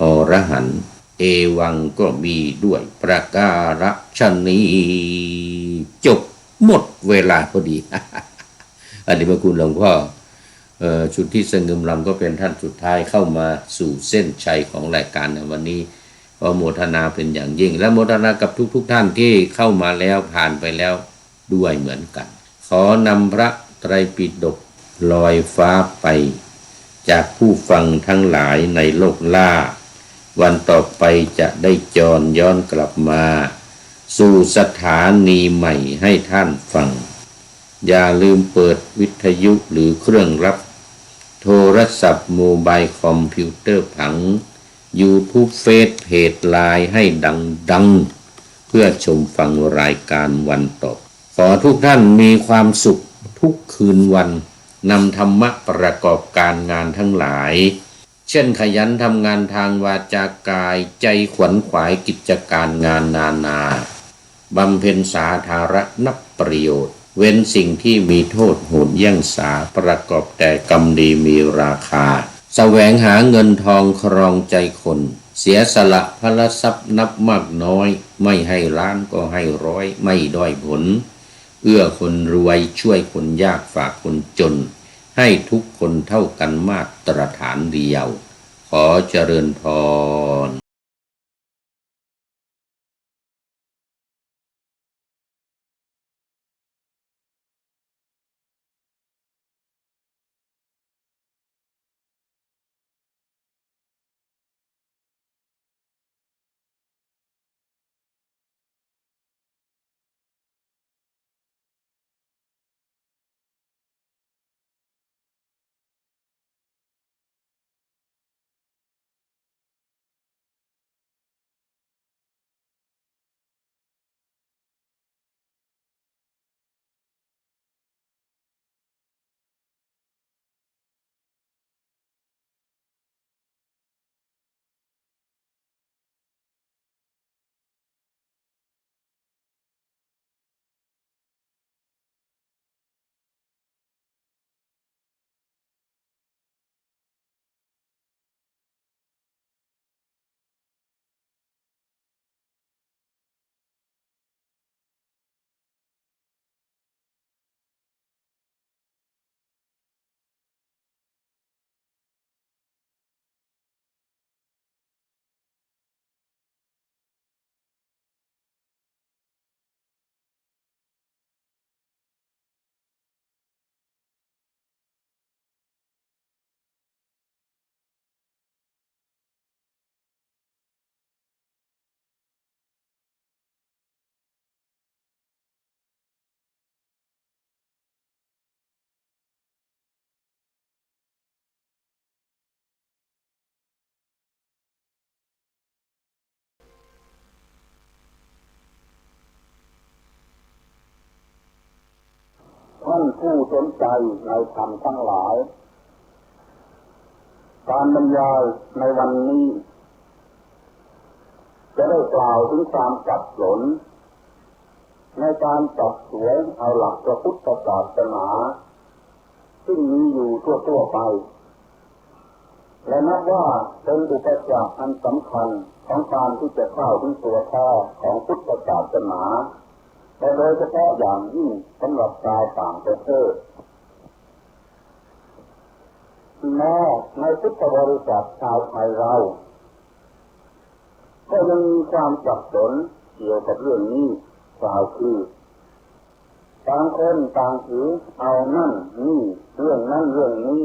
S21: อรหันต์เอวังก็มีด้วยประการฉนี้จบหมดเวลาพอดี อันนี้พระคุณหลวงพ่อชุดที่สงึมลำก็เป็นท่านสุดท้ายเข้ามาสู่เส้นชัยของรายการในวันนี้ขอโมทนาเป็นอย่างยิ่งและโมทนากับทุกท่านที่เข้ามาแล้วผ่านไปแล้วด้วยเหมือนกันขอนำพระไตรปิฎกลอยฟ้าไปจากผู้ฟังทั้งหลายในโลกล่าวันต่อไปจะได้จรย้อนกลับมาสู่สถานีใหม่ให้ท่านฟังอย่าลืมเปิดวิทยุหรือเครื่องรับโทรศัพท์โมบายคอมพิวเตอร์ผัง YouTube เฟซเพจไลน์ให้ดังเพื่อชมฟังรายการวันต่อขอทุกท่านมีความสุขทุกคืนวันนำธรรมะประกอบการงานทั้งหลายเช่นขยันทำงานทางวาจากายใจขวนขวายกิจการงานนานาบำเพ็ญสาธารณประโยชน์เว้นสิ่งที่มีโทษโหดเยี่ยงสาประกอบแต่กรรมดีมีราคาแสวงหาเงินทองครองใจคนเสียสละพละทรัพย์นับมากน้อยไม่ให้ล้านก็ให้ร้อยไม่ด้อยผลเอื้อคนรวยช่วยคนยากฝากคนจนให้ทุกคนเท่ากันมาตรฐานเดียวขอเจริญพร
S2: ท่านผู้สนใจในธรรมทั้งหลายการบรรยายในวันนี้จะได้กล่าวถึงความสับสนในการจับสวยเอาหลักพระพุทธศาสนาซึ่งมีอยู่ทั่วไปและนับว่าเป็นอุปสรรคอันสำคัญของการที่จะเข้าถึงตัวแท้ของพุทธศาสนาแต่โดยเฉพาะอย่างยิ่งสำหรับชาวต่างประเทศแม้ในพุทธบริษัทชาวไทยเราก็ยังมีความสับสนเกี่ยวกับเรื่องนี้กล่าวคือต่างคนต่างถือเอานั่นนี่เรื่องนั้นเรื่องนี้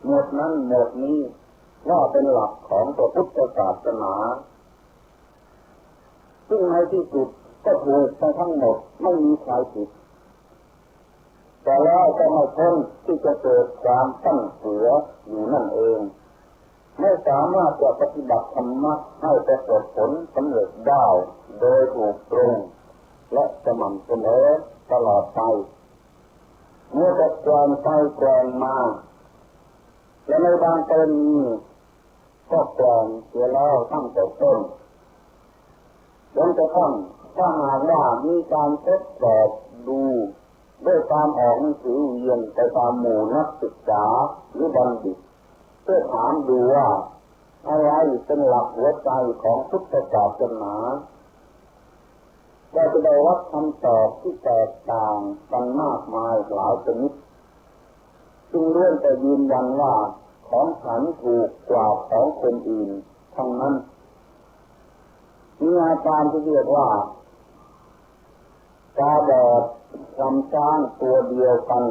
S2: หมดนั้นหมดนี้ว่าเป็นหลักของพระพุทธศาสนาซึ่งในที่สุดก็ถูกทั้งหมดไม่มีใครผิดแต่แล้วก็ไม่พ้นที่จะเกิดความตั้งเสืออยู่นั่นเองไม่สามารถจะปฏิบัติธรรมะให้ประสบผลสำเร็จได้โดยถูกตรงและสม่ำเสมอตลอดไปเมื่อจะแกล้งไปแกล้งมาและในบางกรณีก็แกล้งเสียแล้วตั้งแต่ต้นจนกระทั่งถ้าหากว่ามีการทดสอบดูด้วยการออกหนังสือเรียนไปตามหมู่นักศึกษาหรือบัณฑิต เพื่อถามดูว่าอะไรเป็นหลักหัวใจของพุทธศาสนาเราจะได้รับคำตอบที่แตกต่างกันมากมายหลายชนิดจึงเลื่อนแต่ยืนยันว่าของฉันถูกกว่าของคนอื่นทั้งนั้นมีอาการที่เรียกว่าตาบอดจำช้างตัวเดียวกัน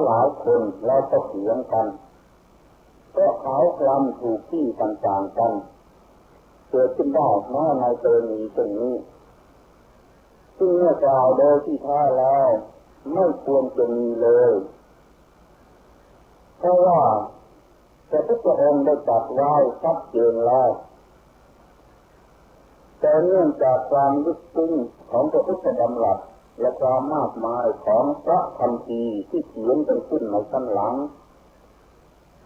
S2: หลายคนแล้วก็เถียงกันก็เขาคลำถูกที่ต่างๆกันเกิดขึ้นได้แม้ในกรณีเช่นนี้ซึ่งเมื่อกล่าวโดยที่แท้แล้วไม่ควรจะมีเลยเพราะว่าพระพุทธองค์ได้ตรัสไว้ชัดเจนแล้วแต่เนื่องจากความลึกซึ้งของพระพุทธดำรัสและความมากมายของพระคัมภีร์ที่เขียนกันขึ้นในชั้นหลัง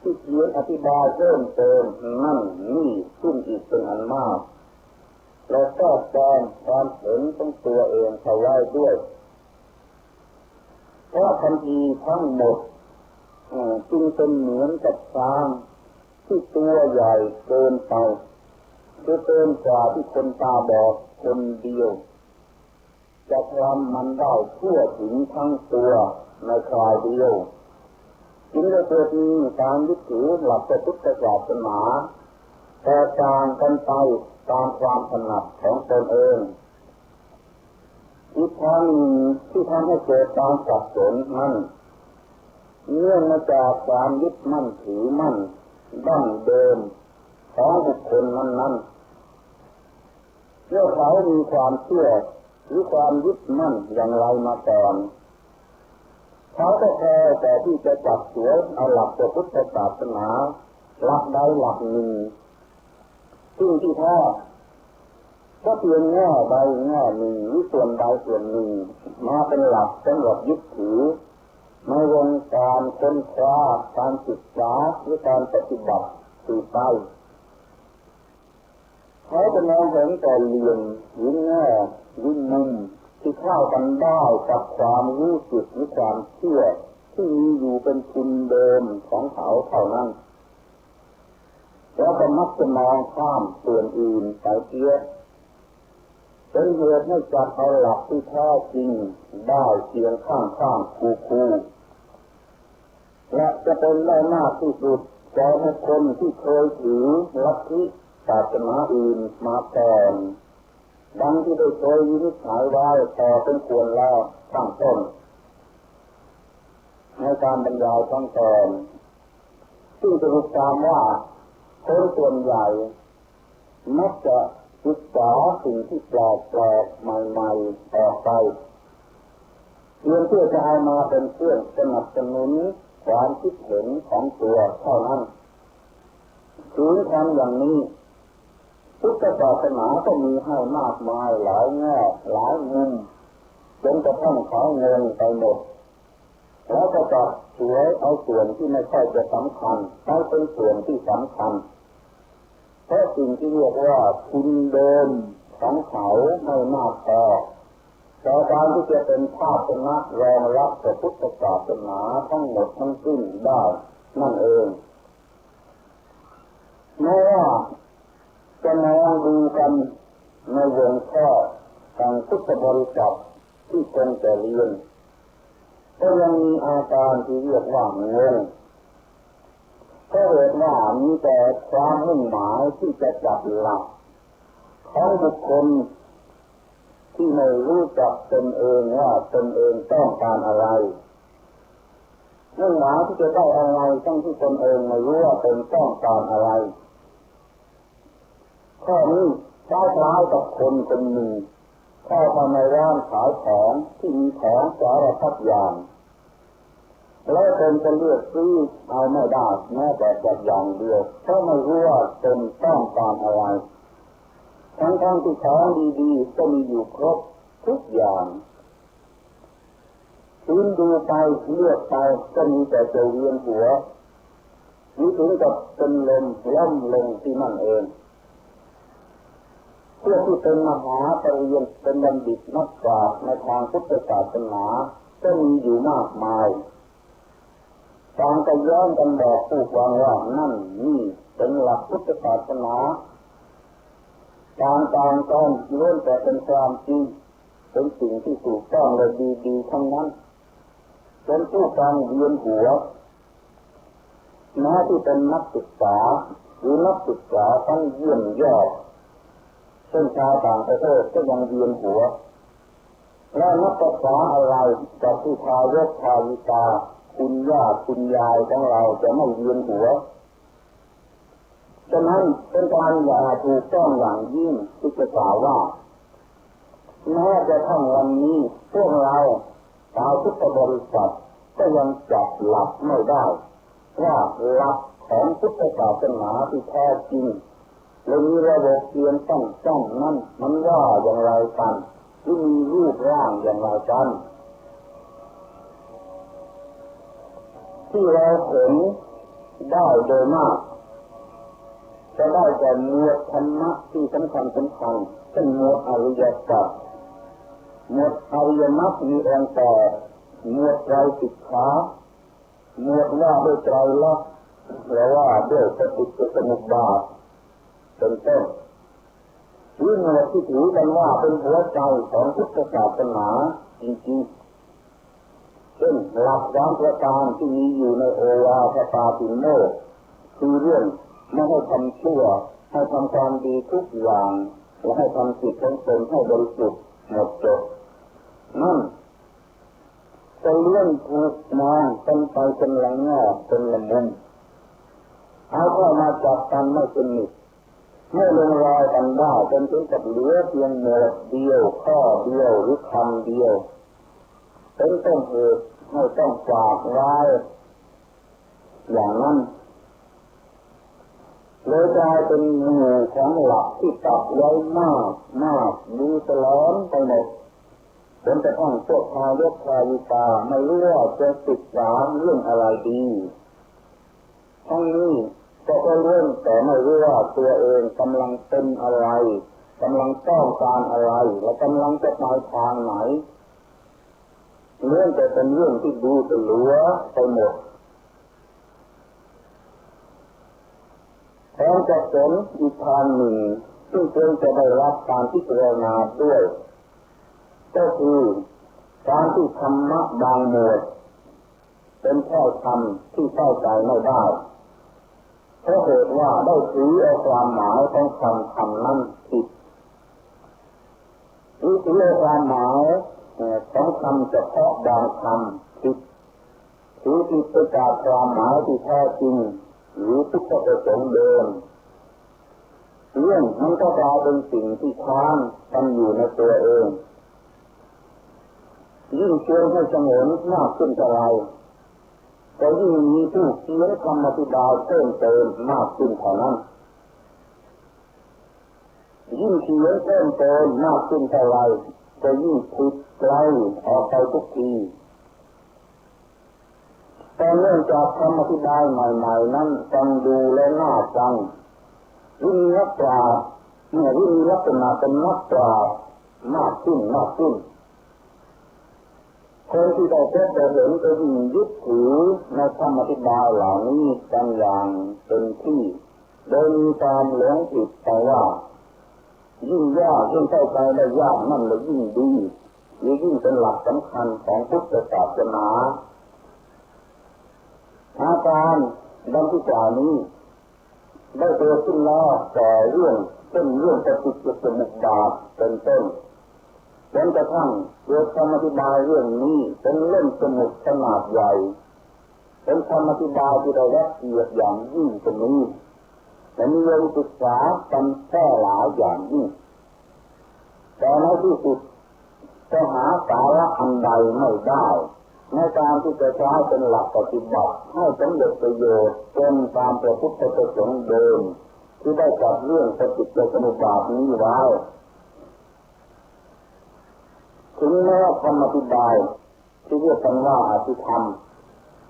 S2: ที่เขียนอธิบายเพิ่มเติมนั่นนี่ขึ้นอีกเป็นอันมากและก็แสดงความเห็นของตัวเองเข้าไว้ด้วยเพราะคัมภีร์ทั้งหมดจึงเป็นเหมือนกับช้างที่ตัวใหญ่เกินไปคือเกินกว่าที่คนตาบอดคนเดียวจะทำมันได้ทั่วถึงทั้งตัวในคราวเดียวจึงได้เกิดมีการยึดถือหลักพระพุทธศาสนาแตกต่างกันไปตามความถนัดของตนเองอีกทางที่ทำให้เกิดการสับสนนั้นเนื่องมาจากความยึดมั่นถือมั่นดั้งเดิมของบุคคลนั้นเมื่อเขามีความเชื่อหรือความยึดมั่นอย่างไรมาก่อนเขาก็แค่แต่ที่จะจับสวยเอาหลักพระพุทธศาสนาหลักใดหลักหนึ่งซึ่งที่แท้ก็เพียงแง่ใดแง่หนึ่งหรือส่วนใดส่วนหนึ่งมาเป็นหลักสำหรับยึดถือในวงการค้นคว้าการศึกษาหรือการปฏิบัติสืบไปเขาจะมองเห็นแต่เหลี่ยมหรือแง่หรือมุมที่เข้ากันได้กับความรู้สึกหรือความเชื่อที่มีอยู่เป็นทุนเดิมของเขาเท่านั้นแล้วก็มักจะมองข้ามส่วนอื่นไปเสียเป็นเหตุให้จับเอาหลักที่แท้จริงได้เพียงข้างๆคู่ๆและจะเป็นได้มากที่สุดแก่บุคคลที่เคยถือลัทธิศาสนาอื่นมาก่อนดังที่ได้เคยวินิจฉัยไว้ต่อเป็นควรแล้วตั้งต้นในการบรรยายตั้งแต่ซึ่งสรุปตามว่าคนส่วนใหญ่มักจะศึกษาสิ่งที่แปลกใหม่ๆออกไปเพื่อจะเอามาเป็นเครื่องสนับสนุนความคิดเห็นของตัวเท่านั้นถึงทำอย่างนี้พุทธศาสนาก็มีให้มากมายหลายแง่หลายมุมจนกระทั่งเขางงไปหมดแล้วก็จับสวยเอาส่วนที่ไม่ค่อยจะสำคัญให้เป็นส่วนที่สำคัญเพราะสิ่งที่เรียกว่าคุณเดิมของเขาไม่มากพอแต่การที่จะเป็นภาชนะรองรับพระพุทธศาสนาทั้งหมดทั้งสิ้นได้นั่นเองแม้ว่าจะมองดูกันในวงแค่ทางพุทธบริษัทที่คนจะเรียนก็ยังมีอาการที่เรียกว่างงก็เหตุว่ามีแต่ความมุ่งหมายที่จะจับหลักของบุคคลที่ไม่รู้จักตนเองว่าตนเองต้องการอะไรมุ่งหมายที่จะได้อะไรทั้งที่ตนเองไม่รู้ว่าตนต้องการอะไรข้อนี้คล้ายๆกับคนคนหนึ่งเข้ามาในร้านขายของที่มีของสารพัดอย่างแล้วตนจะเลือกซื้อเอาไม่ได้แม้แต่อย่างเดียวเพราะไม่รู้ว่าตนต้องการอะไรทั้งที่ของดีๆก็มีอยู่ครบทุกอย่างซื้อดูไปเลือกไปก็มีแต่จะเวียนหัวหรือถึงกับเป็นลมล้มลงที่นั่นเองเพื่อที่เป็นมหาปริญญาเป็นบัณฑิตนักปราชญ์ในทางพุทธศาสนาก็มีอยู่มากมาย ต่างก็ย้อนกันบอกผู้ฟังว่านั่นนี่เป็นหลักพุทธศาสนาต่างกันล้วนแต่เป็นความจริงเป็นสิ่งที่ถูกต้องและดีๆทั้งนั้นเป็นผู้ฟังเวียนหัวแม้ที่เป็นนักศึกษาหรือนักศึกษาทั้งเยี่ยมยอดเช่นชาวต่างประเทศก็ยังเวียนหัวและนักศึกษาอะไรกับผู้ทายกทายิกาคุณย่าคุณยายของเราจะไม่เวียนหัวฉะนั้นเป็นการอย่าถูกต้องอย่างยิ่งที่จะกล่าวว่าแม้จะทั้งวันนี้พวกเราชาวพุทธบริษัทก็ยังจับหลักไม่ได้ว่าหลักของพุทธศาสนาที่แท้จริงและมีระบบเรียนตั้งนั้นมันว่าอย่างไรกันที่มีรูปร่างอย่างไรกันที่เราเห็นได้โดยมากจะได้แต่หมวดธรรมะที่สำคัญเช่นหมวดอริยสัจหมวดอริยมรรคมีองค์8หมวดไตรสิกขาหมวดว่าด้วยไตรลักษณ์และว่าด้วยปฏิจจสมุปบาทเป็นต้นหรือหมวดที่ถือกันว่าเป็นหัวใจของพุทธศาสนาจริงๆเช่นหลัก3ประการที่มีอยู่ในโอวาทปาติโมกข์คือเรื่องไม่ให้ทำชั่วให้ทำความดีทุกอย่างและให้ทำจิตของตนให้บริสุทธิ์หมดจดนั่นจะเลื่อนถูกมองเป็นไปเป็นละแง่เป็นละมุมเอาเข้ามาจับกันไม่สนิทไม่ลงรอยกันได้จนถึงกับเหลือเพียงหมวดเดียวข้อเดียวหรือคำเดียวเป็นต้นเหตุให้ต้องฝากไว้อย่างนั้นเลยกลายเป็นหมู่ของหลักที่ตัดไว้มากดูสลอนไปหมดจนกระทั่งพวกทายกทายิกาไม่รู้ว่าจะศึกษาเรื่องอะไรดีทั้งนี้ก็เรื่องแต่ไม่รู้ว่าตัวเองกำลังเป็นอะไรกำลังต้องการอะไรและกำลังจะไปทางไหนเรื่องแต่เป็นเรื่องที่ดูสลัวไปหมดแทนจะเป็นอีกทางหนึ่งซึ่งควรจะได้รับการพิจารณาด้วยก็คือการที่ธรรมะบางหมวดเป็นแค่คำที่เข้าใจไม่ได้เพราะเหตุว่าได้ถือเอาความหมายของคำนั้นผิดหรือถือเอาความหมายของคำเฉพาะบางคำผิดหรือผิดไปจากความหมายที่แท้จริงหรือทุกข์ประสงค์เดิมเรื่องมันก็กลายเป็นสิ่งที่ค้างกันอยู่ในตัวเองยิ่งเชื่อให้สงบมากขึ้นเท่าไรก็ยิ่งมีผู้เขียนคำอธิบายเพิ่มเติมมากขึ้นเท่านั้นยิ่งเขียนเพิ่มเติมมากขึ้นเท่าไรก็ยิ่งผิดไกลออกไปทุกทีแต่เนื่องจากคำอธิบายใหม่ๆนั้นฟังดูและน่าฟังยิ่งนักปราชญ์ยิ่งมีลักษณะเป็นนักปราชญ์มากขึ้นคนที่ได้พบได้เห็นก็ยิ่งยึดถือในคำอธิบายเหล่านี้กันอย่างเต็มที่โดยมีความหลงผิดไปว่ายิ่งยากยิ่งเข้าใจได้ยากนั่นเลยยิ่งดีหรือยิ่งเป็นหลักสำคัญของพุทธศาสนาอาการดังที่กล่าวนี้ได้เกิดขึ้นแล้วแต่เรื่องเช่นเรื่องปฏิจจสมุปบาทเป็นต้นจนกระทั่งโดยคำอธิบายเรื่องนี้เป็นเล่มสมุดขนาดใหญ่เป็นคำอธิบายที่ได้ละเอียดอย่างยิ่งตรงนี้และมีเรื่องศึกษากันแพร่หลายอย่างยิ่งแต่ในที่สุดจะหาสาระอันใดไม่ได้ในการที่จะใช้เป็นหลักปฏิบัติให้สำเร็จประโยชน์เป็นตามพระพุทธประสงค์เดิมที่ได้จัดเรื่องปฏิจจสมุปบาทนี้ไว้ถึงแม้คำอธิบายที่เรียกกันว่าอภิธรรม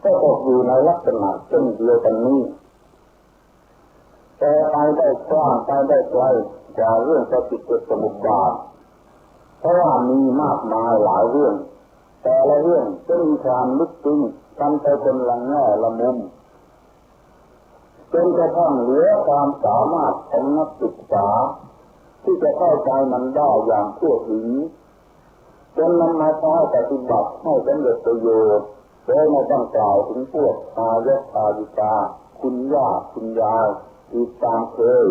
S2: ก็ตกอยู่ในลักษณะเช่นเดียวกันนี้แต่ไปได้กว้างไปได้ไกลจากเรื่องปฏิจจสมุปบาทเพราะว่ามีมากมายหลายเรื่องแต่ละเรื่องก็มีความลึกซึ้ง กันไปเป็นละแง่ละมุมจนกระทั่งเหลือความสามารถของนักศึกษาที่จะเข้าใจมันได้อย่างทั่วถึงจนนำมาใช้ปฏิบัติให้สำเร็จประโยชน์โดยไม่ต้องกล่าวถึงพวกทายกทายิกาคุณย่าคุณยายอีกตามเคย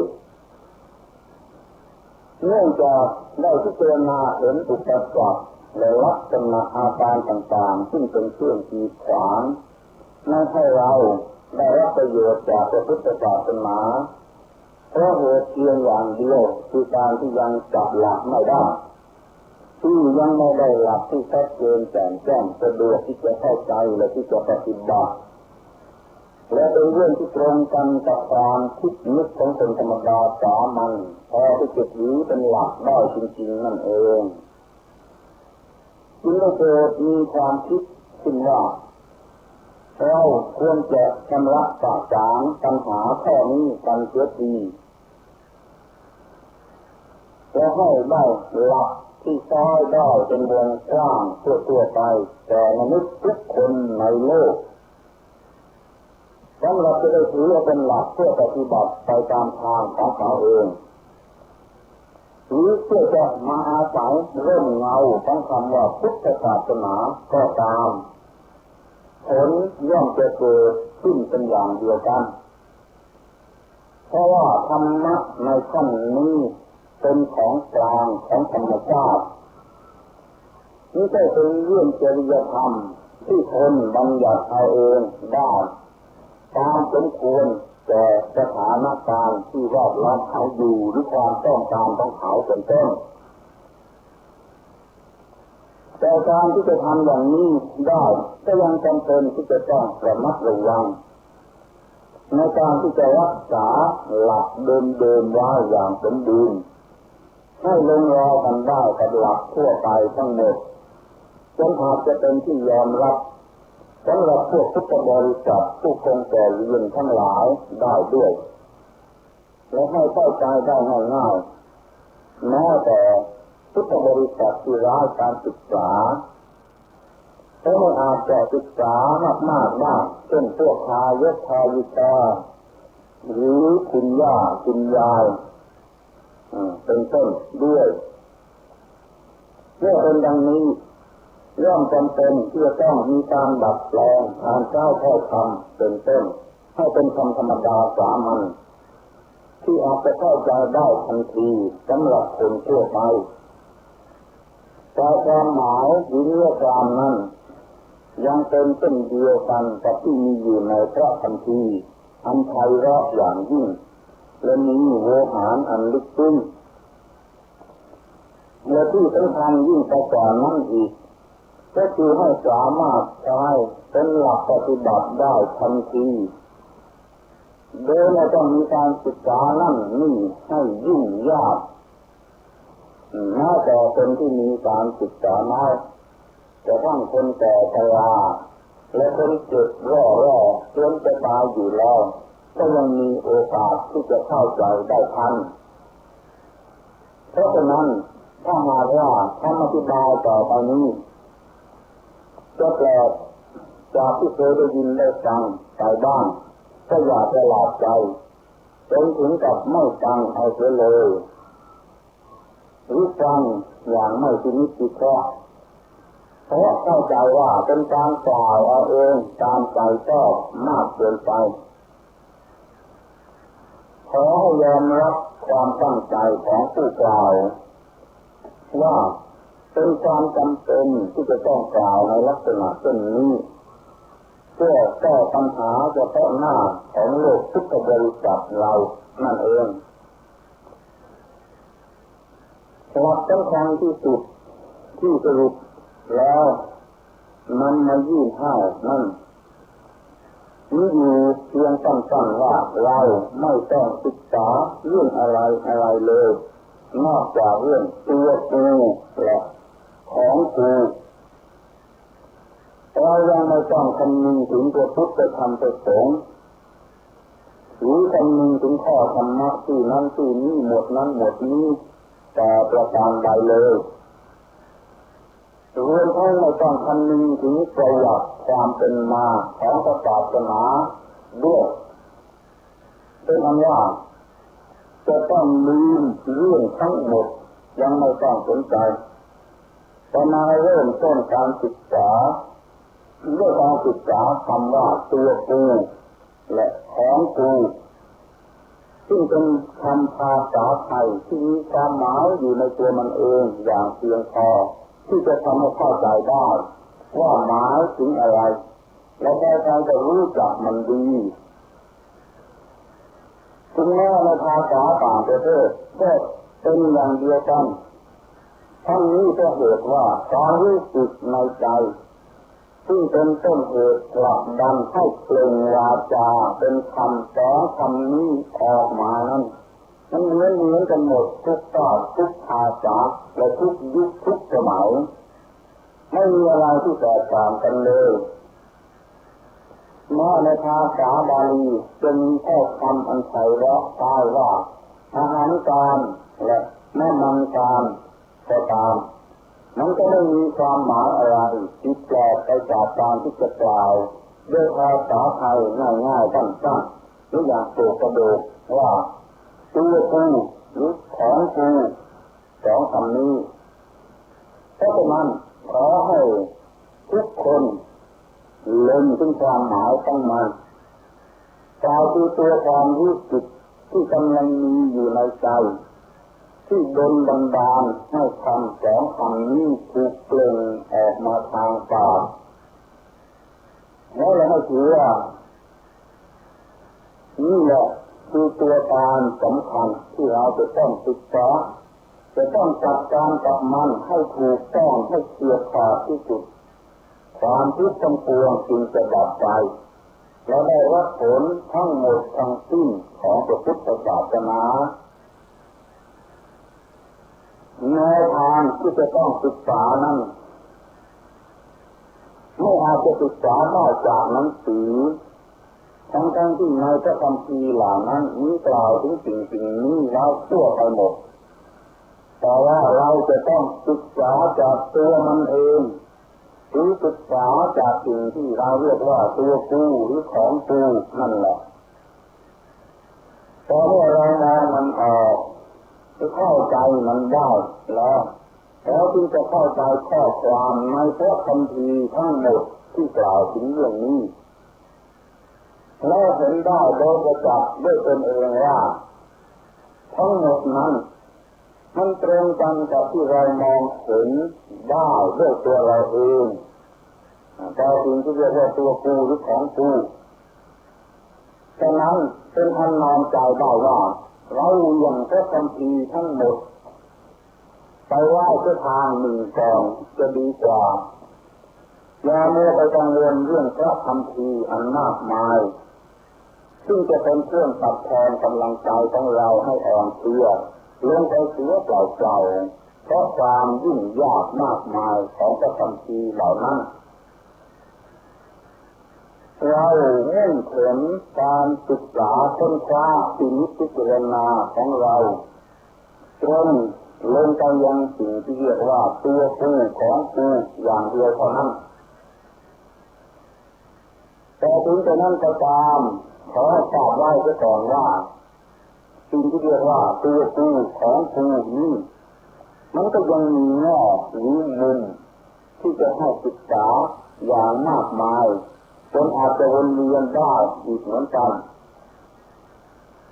S2: เนื่องจากได้พิจารณาเห็นอุปสรรคและลักษณะอาการต่างๆซึ่งเป็นเครื่องกีดขวางไม่ให้เราได้รับประโยชน์จากพระพุทธศาสนาเพราะเหตุเพียงอย่างเดียวคือการที่ยังจับหลักไม่ได้ที่ยังไม่ได้หลักที่ชัดเจนแจ่มแจ้งสะดวกที่จะเข้าใจและที่จะปฏิบัติและเป็นเรื่องที่ตรงกันกับความคิดนึกของคนธรรมดาสามัญพอที่จะถือเป็นหลักได้จริงๆนั่นเองจึงได้เกิดมีความคิดขึ้นว่าเราควรจะชำระสะสางปัญหาข้อนี้กันเสียทีจะให้ได้หลักที่ใช้ได้เป็นวงกว้างทั่วไปแต่มนุษย์ทุกคนในโลกสำหรับจะได้ถือเป็นหลักเพื่อปฏิบัติไปตามทางของเขาเองหรือเพื่อจะมาอาศัยเริ่มเงาของคำว่าพุทธศาสนาก็ตามผลย่อมจะเกิดขึ้นเป็นอย่างเดียวกันเพราะว่าธรรมะในขั้นนี้เป็นของกลางของธรรมชาตินี่ก็เป็นเรื่องจริยธรรมที่คนบัญญัติเอาเองได้ตามสมควรแต่สถานการณ์ที่รอบล้อมเขาอยู่หรือความต้องการของเขาเป็นต้นแต่การที่จะทำอย่างนี้ได้ก็ยังจำเป็นที่จะต้องระมัดระวังในการที่จะรักษาหลักเดิมๆไว้อย่างสมบูรณ์ให้ลงรอกันได้กับหลักทั่วไปทั้งหมดจนอาจจะเป็นที่ยอมรับสำหรับพวกพุทธบริษัทผู้คงแก่เรียนทั้งหลายได้ด้วยและให้เข้าใจได้ง่ายๆแม้แต่พุทธบริษัทที่ร้ายการศึกษาเขาไม่อาจจะศึกษามากๆได้เช่นพวกทายกทายิกาหรือคุณย่าคุณยายเป็นต้นด้วยเมื่อเป็นดังนี้ย่อมจำเป็นที่จะต้องมีการดัดแปลงการใช้ถ้อยคำเป็นต้นให้เป็นคำธรรมดาสามัญที่อาจจะเข้าใจได้ทันทีสำหรับคนทั่วไปแต่ความหมายหรือเนื้อความนั้นยังเป็นเช่นเดียวกันกับที่มีอยู่ในพระคัมภีร์อันไพเราะอย่างยิ่งและมีโวหารอันลึกซึ้งและที่สำคัญยิ่งไปกว่านั้นอีกก็คือให้สามารถใช้เป็นหลักปฏิบัติได้ทันทีโดยไม่ต้องมีการศึกษานั่นนี่ให้ยุ่งยากแม้แต่คนที่มีการศึกษาน้อยแต่ทั้งคนแก่ชราและคนเจ็บร่อจนจะตายอยู่แล้วก็ยังมีโอกาสที่จะเข้าใจได้ทันเพราะฉะนั้นถ้าหากว่าคำอธิบายต่อไปนี้จะแปลกจากที่เคยได้ยินได้ฟังไปบ้างก็อย่าประหลาดใจจนถึงกับไม่ฟังเอาเสียเลยหรือฟังอย่างไม่พินิจพิเคราะห์เพราะเข้าใจว่าเป็นการกล่าวเอาเองตามใจชอบมากเกินไปขอให้ยอมรับความตั้งใจของผู้กล่าวว่าเป็นความจำเป็นที่จะต้องกล่าวในลักษณะเช่นนี้เพื่อแก้ปัญหาเฉพาะหน้าของโลกพุทธบริษัทเรานั่นเองหลักสำคัญที่สุดที่สรุปแล้วมันมายื่นให้นั่นมีอยู่เพียงสั้นๆว่าเราไม่ต้องศึกษาเรื่องอะไรเลยนอกจากเรื่องตัวกูและของกูเรายังไม่ต้องคำนึงถึงตัวพุทธธรรมประสงค์หรือคำนึงถึงข้อธรรมะที่นั้นที่นี้หมดนั้นหมดนี้แต่ประการใดเลย รวมทั้งไม่ต้องคำนึงถึงประวัติความเป็นมาของศาสนาด้วยเป็นอันว่าจะต้องลืมเรื่องทั้งหมดยังไม่ต้องสนใจแต่มาเริ่มต้นการศึกษาด้วยการศึกษาคำว่าตัวกูและของกูซึ่งเป็นคำภาษาไทยที่มีความหมายอยู่ในตัวมันเองอย่างเพียงพอที่จะทำให้เข้าใจได้ว่าหมายถึงอะไรและใครๆจะรู้จักมันดีถึงแม้ในภาษาต่างประเทศก็เป็นอย่างเดียวกันทั้งนี้ก็เหตุว่าความรู้สึกในใจซึ่งเป็นต้นเหตุผลักดันให้เปล่งวาจาเป็นคำสองคำนี้ออกมานั้นมันเหมือนกันหมดทุกชาติทุกภาษาและทุกยุคทุกสมัยไม่มีอะไรที่แตกต่างกันเลยแม้ในภาษาบาลีจะมีแค่คำอันไพเราะคล้ายว่าอาหารการและน้ำมันการก็ตามมันก็ไม่มีความหมายอะไรที่แปลกไปจากการที่จะกล่าวด้วยภาษาไทยง่ายๆสั้นๆหรืออย่างโตกระโดดว่าตัวกูหรือของกูสองคำนี้เพราะฉะนั้นขอให้ทุกคนเล็งถึงความหมายของมันกล่าวคือตัวความรู้สึกที่กำลังมีอยู่ในใจที่ดลบันดาลให้คำสองคำนี้ถูกเปล่งออกมาทางปากแล้วเราให้ถือว่านี่แหละคือตัวการสำคัญที่เราจะต้องศึกษาจะต้องจัดการกับมันให้ถูกต้องให้เฉียบขาดที่สุดความทุกข์ทั้งปวงจึงจะดับไปและได้รับผลทั้งหมดทั้งสิ้นของพระพุทธศาสนาแนวทางที่จะต้องศึกษานั้นไม่อาจจะศึกษาได้จากหนังสือทั้งที่ในพระคัมภีร์เหล่านั้นมีกล่าวถึงสิ่งนี้แล้วทั่วไปหมดแต่ว่าเราจะต้องศึกษาจากตัวมันเองหรือศึกษาจากสิ่งที่เราเรียกว่าตัวกูหรือของกูนั่นแหละพอเมื่อเรามองมันออกจะเข้าใจมันได้แล้วจึงจะเข้าใจข้อความในพระคัมภีร์ทั้งหมดที่กล่าวถึงเรื่องนี้แล้วเห็นได้โดยประจักษ์ด้วยตนเองว่าทั้งหมดนั้นมันตรงกันกับที่เรามองเห็นได้ด้วยตัวเราเองแต่สิ่งที่เรียกว่าตัวกูหรือของกูฉะนั้นเป็นอันนอนใจได้ว่าเราอย่างพระคัมภีร์ทั้งหมดไปว่าเส้นทางหนึ่งก่อนจะดีกว่าอย่ามัวไปกังวลเรื่องพระคัมภีร์อันมากมายซึ่งจะเป็นเครื่องตัดแทนกำลังใจของเราให้อ่อนเพลียลงไปเสียเปล่าๆเพราะความยุ่งยากมากมายของพระคัมภีร์เหล่านั้นเราเน้นเข็มการศึกษาค้นคว้าสิ่งพิจารณาของเราจนลงไปยังสิ่งที่เรียกว่าตัวกูของกูอย่างเดียวเท่านั้นแต่ถึงจะนั้นก็ตามขอทราบไว้ซะก่อนว่าสิ่งที่เรียกว่าตัวกูของกูนี้มันก็ยังมีแง่หรือมุมที่จะให้ศึกษาอย่างมากมายจนอาจจะวนเวียนได้อีกเหมือนกัน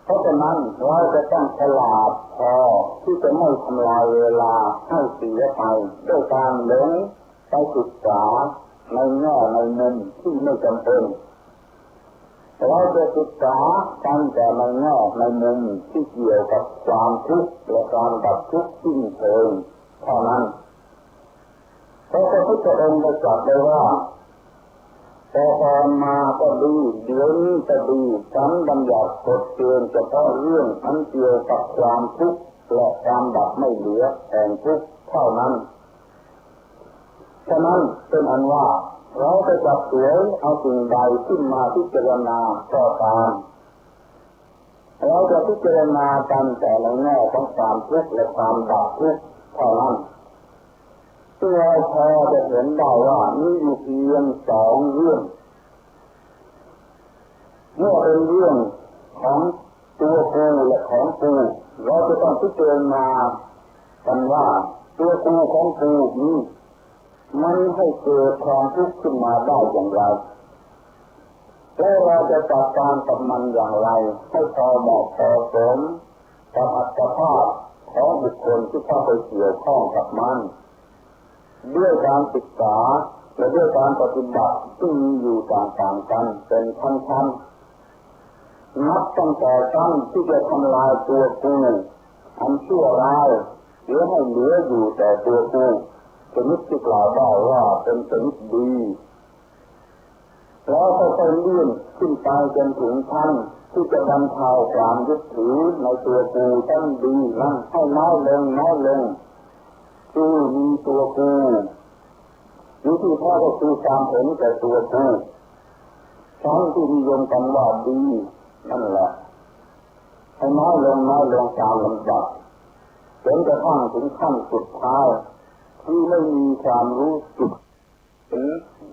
S2: เพราะฉะนั้นเราจะต้องฉลาดพอที่จะไม่ทำลายเวลาให้เสียไปด้วยการหลงไปศึกษาในแง่ในมุมที่ไม่จำเป็นเราจะศึกษาตั้งแต่ในแง่ในมุมที่เกี่ยวกับความทุกข์และการดับทุกข์สิ้นเชิงเท่านั้นเพราะพระพุทธองค์ได้ตรัสไว้ว่าแต่ตอนมาก็ดีเดี๋ยวนี้ก็ดีฉันบัญญัติกฎเกณฑ์เฉพาะเรื่องอันเกี่ยวกับความทุกข์และความดับไม่เหลือแห่งทุกข์เท่านั้นฉะนั้นเป็นอันว่าเราจะจับเสือเอาสิ่งใดขึ้นมาพิจารณาก็ตามเราจะพิจารณากันแต่ในแง่ของความทุกข์และความดับทุกข์เท่านั้น ซึ่งเราพอจะเห็นได้ว่ามีอยู่เพียงสองเรื่องเมื่อเป็นเรื่องของตัวกูและของกูเราจะต้องพิจารณากันว่าตัวกูของกูนี้มันให้เกิดความทุกข์ขึ้นมาได้อย่างไรแล้วเราจะจัดการกับมันอย่างไรให้พอเหมาะพอสมกับอัตภาพของบุคคลที่เข้าไปเกี่ยวข้องกับมันด้วยการศึกษาและด้วยการปฏิบัติที่มีอยู่ต่างๆกันเป็นชั้นๆนับตั้งแต่ชั้นที่จะทำลายตัวกูอันชั่วร้ายเหลือให้เหลืออยู่แต่ตัวกูชนิดที่กล่าวได้ว่าเป็นชนิดดีแล้วก็ไปเลื่อนขึ้นไปจนถึงชั้นที่จะบรรเทาความยึดถือในตัวกูชั้นดีนั้นให้น้อยลงคือมีตัวกูวิธีแท้ก็คือความเห็นแต่ตัวกูชั้นที่นิยมกันว่าดีนั่นแหละให้น้อยลงตามลำดับจนกระทั่งถึงขั้นสุดท้ายที่ไม่มีความรู้สึกถึง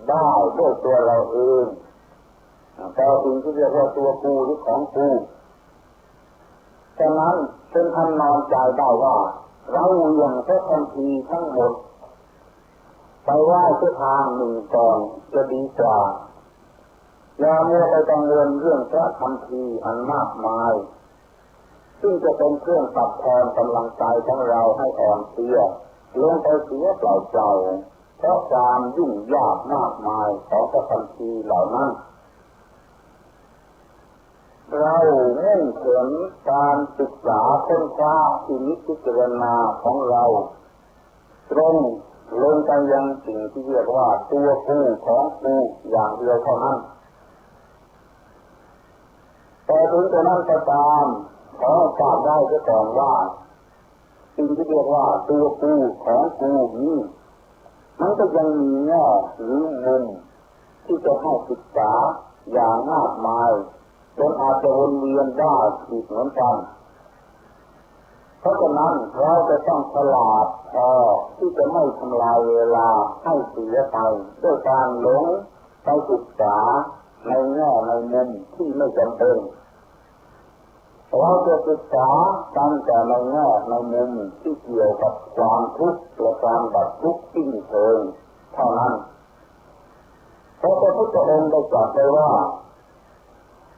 S2: ได้ด้วยตัวเราเองแต่สิ่งที่เรียกว่าตัวกูหรือของกูฉะนั้นเป็นอันนอนใจได้ว่าเราอย่างพระคัมภีร์ทั้งหมดไปไหว้ที่ทางหนึ่งก่อนจะดีกว่าอย่ามัวไปกังวลเรื่องพระคัมภีร์อันมากมายซึ่งจะเป็นเครื่องตัดทอนกำลังใจของเราให้อ่อนเพลียลงไปเสียเปล่าๆเพราะความยุ่งยากมากมายของพระคัมภีร์เหล่านั้นเรามุ่งถึงการศึกษาค้นคว้าที่นิพพานาของเราตรงลงไปยังสิ่งที่เรียกว่าตัวกูของกูอย่างเดียวเท่านั้นแต่ถึงจะนั้นก็ตามขอทราบได้ก็ก่อนว่าสิ่งที่เรียกว่าตัวกูของกูนี้มันก็ยังมีแง่หรือมุมที่จะให้ศึกษาอย่างมากมายจนอาจจะวนเวียนได้อีกเหมือนกันเพราะฉะนั้นเราจะต้องฉลาดพอที่จะไม่ทำลายเวลาให้เสียไปด้วยการหลงไปศึกษาในแง่ในมุมที่ไม่จำเป็นเราจะศึกษาตั้งแต่ในแง่ในมุมที่เกี่ยวกับความทุกข์และการดับทุกข์สิ้นเชิงเท่านั้นเพราะพระพุทธองค์ได้ตรัสไว้ว่า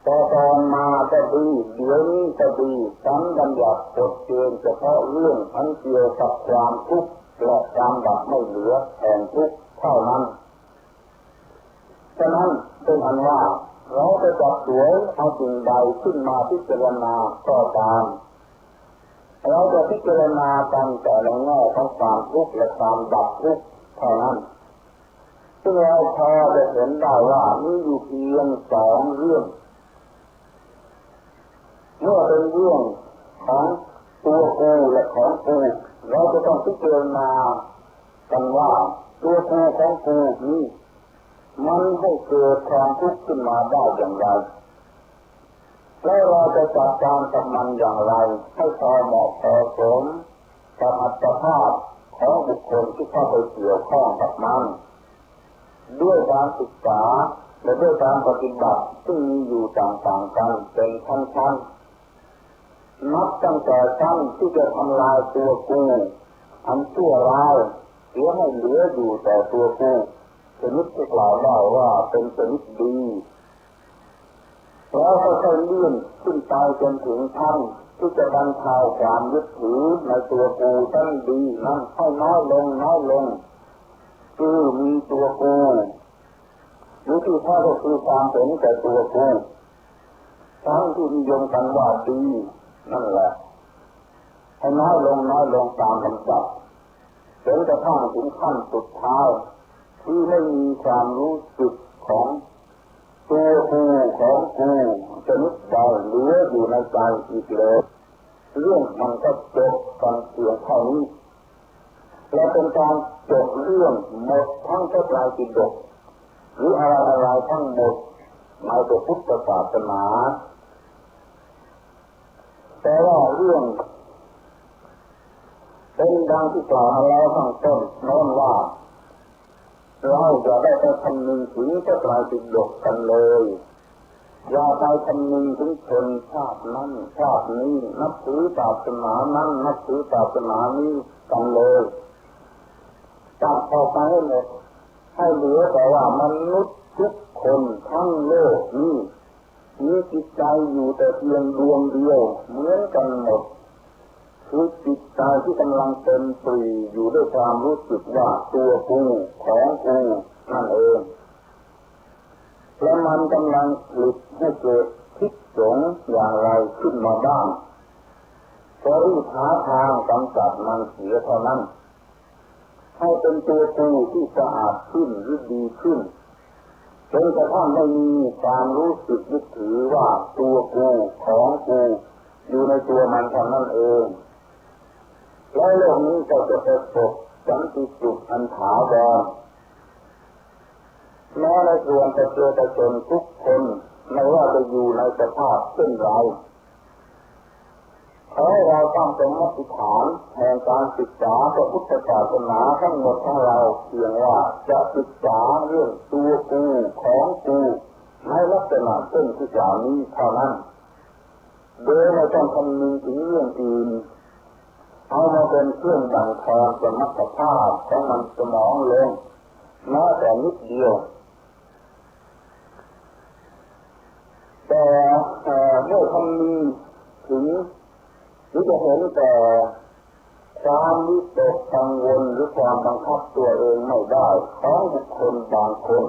S2: แต่ตอนมาก็ดีเดี๋ยวนี้ก็ดีทั้งบัญญัติกฎเกณฑ์เฉพาะเรื่องทั้งเกี่ยวกับความทุกข์และการดับไม่เหลือแห่งทุกข์เท่านั้นฉะนั้นเป็นอันว่าเราจะจับสวยเอาสิ่งใดขึ้นมาพิจารณาก็ตามเราจะพิจารณาตั้งแต่ในแง่ของความทุกข์และความดับทุกข์เท่านั้นซึ่งเราพอจะเห็นได้ว่ามีอยู่เพียงสองเรื่องเมื่อเป็นเรื่องของตัวกูและของกูเราจะต้องพิจารณากันว่าตัวกูของกูนี้มันให้เกิดความทุกข์ขึ้นมาได้อย่างไรแล้วเราจะจัดการกับมันอย่างไรให้พอเหมาะพอสมกับอัตภาพของบุคคลที่เข้าไปเกี่ยวข้องกับมันด้วยการศึกษาและด้วยการปฏิบัติซึ่งมีอยู่ต่างๆกันเป็นชั้นๆนับตั้งแต่ชั้นที่จะทำลายตัวกูอันชั่วร้ายเหลือให้เหลืออยู่แต่ตัวกูชนิดที่กล่าวได้ว่าเป็นชนิดดีแล้วก็ค่อยเลื่อนขึ้นไปจนถึงชั้นที่จะบรรเทาความยึดถือในตัวกูชั้นดีนั้นให้น้อยลงคือมีตัวกูหรือที่แท้ก็คือความเห็นแต่ตัวกูทั้งที่นิยมกันว่าดีนั่นแหละให้น้อยลงตามลำดับจนกระทั่งถึงขั้นสุดท้ายที่ไม่มีความรู้สึกของตัวกูของกูจะนึกได้เหลืออยู่ในใจอีกเลยเรื่องมันก็จบกันเพียงเท่านี้และเป็นการจบเรื่องหมดทั้งพระไตรปิฎกหรืออะไรทั้งหมดในพุทธศาสนาแต่ว่าเรื่องเป็นด ดังที่กล่าวมาแล้วข้างต้นโน้นว่าเราจะได้ไปคำนึงถึงพระไตรปิฎกกันเลยอย่าไปคำนึงถึงชนชาตินั้นชาตินี้นับถือศาสนานั้นนับถือศาสนานี้กันเลยตัดออกไปให้หมดให้เหลือแต่ว่ามนุษย์ทุกคนทั้งโลกนี้มีจิตใจอยู่แต่เพียงดวงเดียวเหมือนกันหมดคือจิตใจที่กำลังเต็มปรีอยู่ด้วยความรู้สึกว่าตัวกูของกูนั่นเองและมันกำลังผลิตให้เกิดทิฏฐิอย่างไรขึ้นมาบ้างก็รีบหาทางกำจัดมันเสียเท่านั้นให้เป็นตัวกูที่สะอาดขึ้นหรือดีขึ้นจนกระทั่งไม่มีความรู้สึกยึดถือว่าตัวกูของกูอยู่ในตัวมันเท่านั้นเองแล้วโลกนี้ก็จะประสบสันติสุขอันถาวรแม้ในส่วนประชาชนทุกคนไม่ว่าจะอยู่ในสภาพเช่นไรขอให้เราตั้งเป็นมติฐานแห่งการศึกษาพระพุทธศาสนาทั้งหมดของเราเพียงว่าจะศึกษาเรื่องตัวกูของกูในลักษณะเช่นที่กล่าวนี้เท่านั้นโดยไม่ต้องคำนึงถึงเรื่องอื่นเอามาเป็นเครื่องบังคับสมรรถภาพของมันสมองลงแม้แต่นิดเดียวแต่เมื่อคำนึงถึงหรือจะเห็นแต่ความวิตกกังวลหรือความบังคับตัวเองไม่ได้ของบุคคลบางคน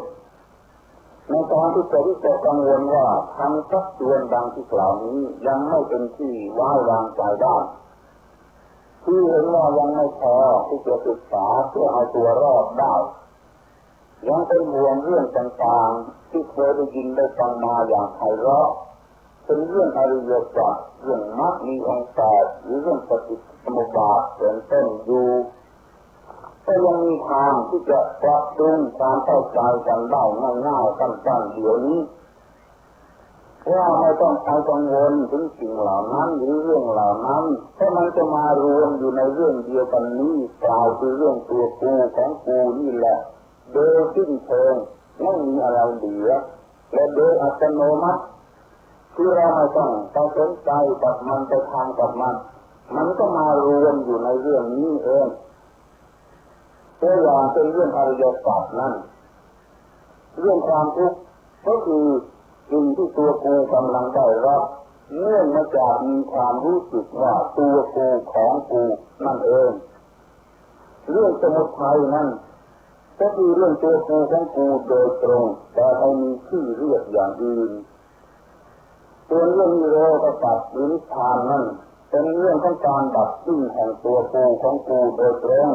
S2: ในการที่จะวิตกกังวลว่าทำสักส่วนดังที่กล่าวนี้ยังไม่เป็นที่ไว้วางใจได้ที่เห็นว่ายังไม่พอที่จะศึกษาเพื่อเอาตัวรอดได้ยังเป็นห่วงเรื่องต่างๆที่เคยได้ยินได้ฟังมาอย่างไพเราะเป็นเรื่องอริยสัจเรื่องมรรคมีองค์แปดหรือเรื่องปฏิสมุปบาทเป็นต้นอยู่ก็ยังมีทางที่จะปรับปรุงความเข้าใจกันได้ง่ายๆสั้นๆเดี๋ยวนี้ว่าไม่ต้องไปกังวลถึงสิ่งเหล่านั้นหรือเรื่องเหล่านั้นเพราะมันจะมารวมอยู่ในเรื่องเดียวกันนี้กล่าวคือเรื่องตัวกูของกูนี่แหละโดยสิ้นเชิงไม่มีอะไรเหลือและโดยอัตโนมัติคือเราไม่ต้องไปสนใจกับมันไปทำกับมันก็มารวมอยู่ในเรื่องนี้เองตัวอย่างเป็นเรื่องอริยสัจนั้นเรื่องความทุกข์ก็คือสิ่งที่ตัวกูกำลังได้รับเนื่องมาจากมีความรู้สึกว่าตัวกูของกูนั่นเองเรื่องสมุทัยนั้นก็คือเรื่องตัวกูของกูโดยตรงแต่ไม่มีชื่อเรียกอย่างอื่นส่วนเรื่องนิโรธสัจหรือนิพพานนั้นเป็นเรื่องของการดับสิ้นแห่งตัวกูของกูโดยตรง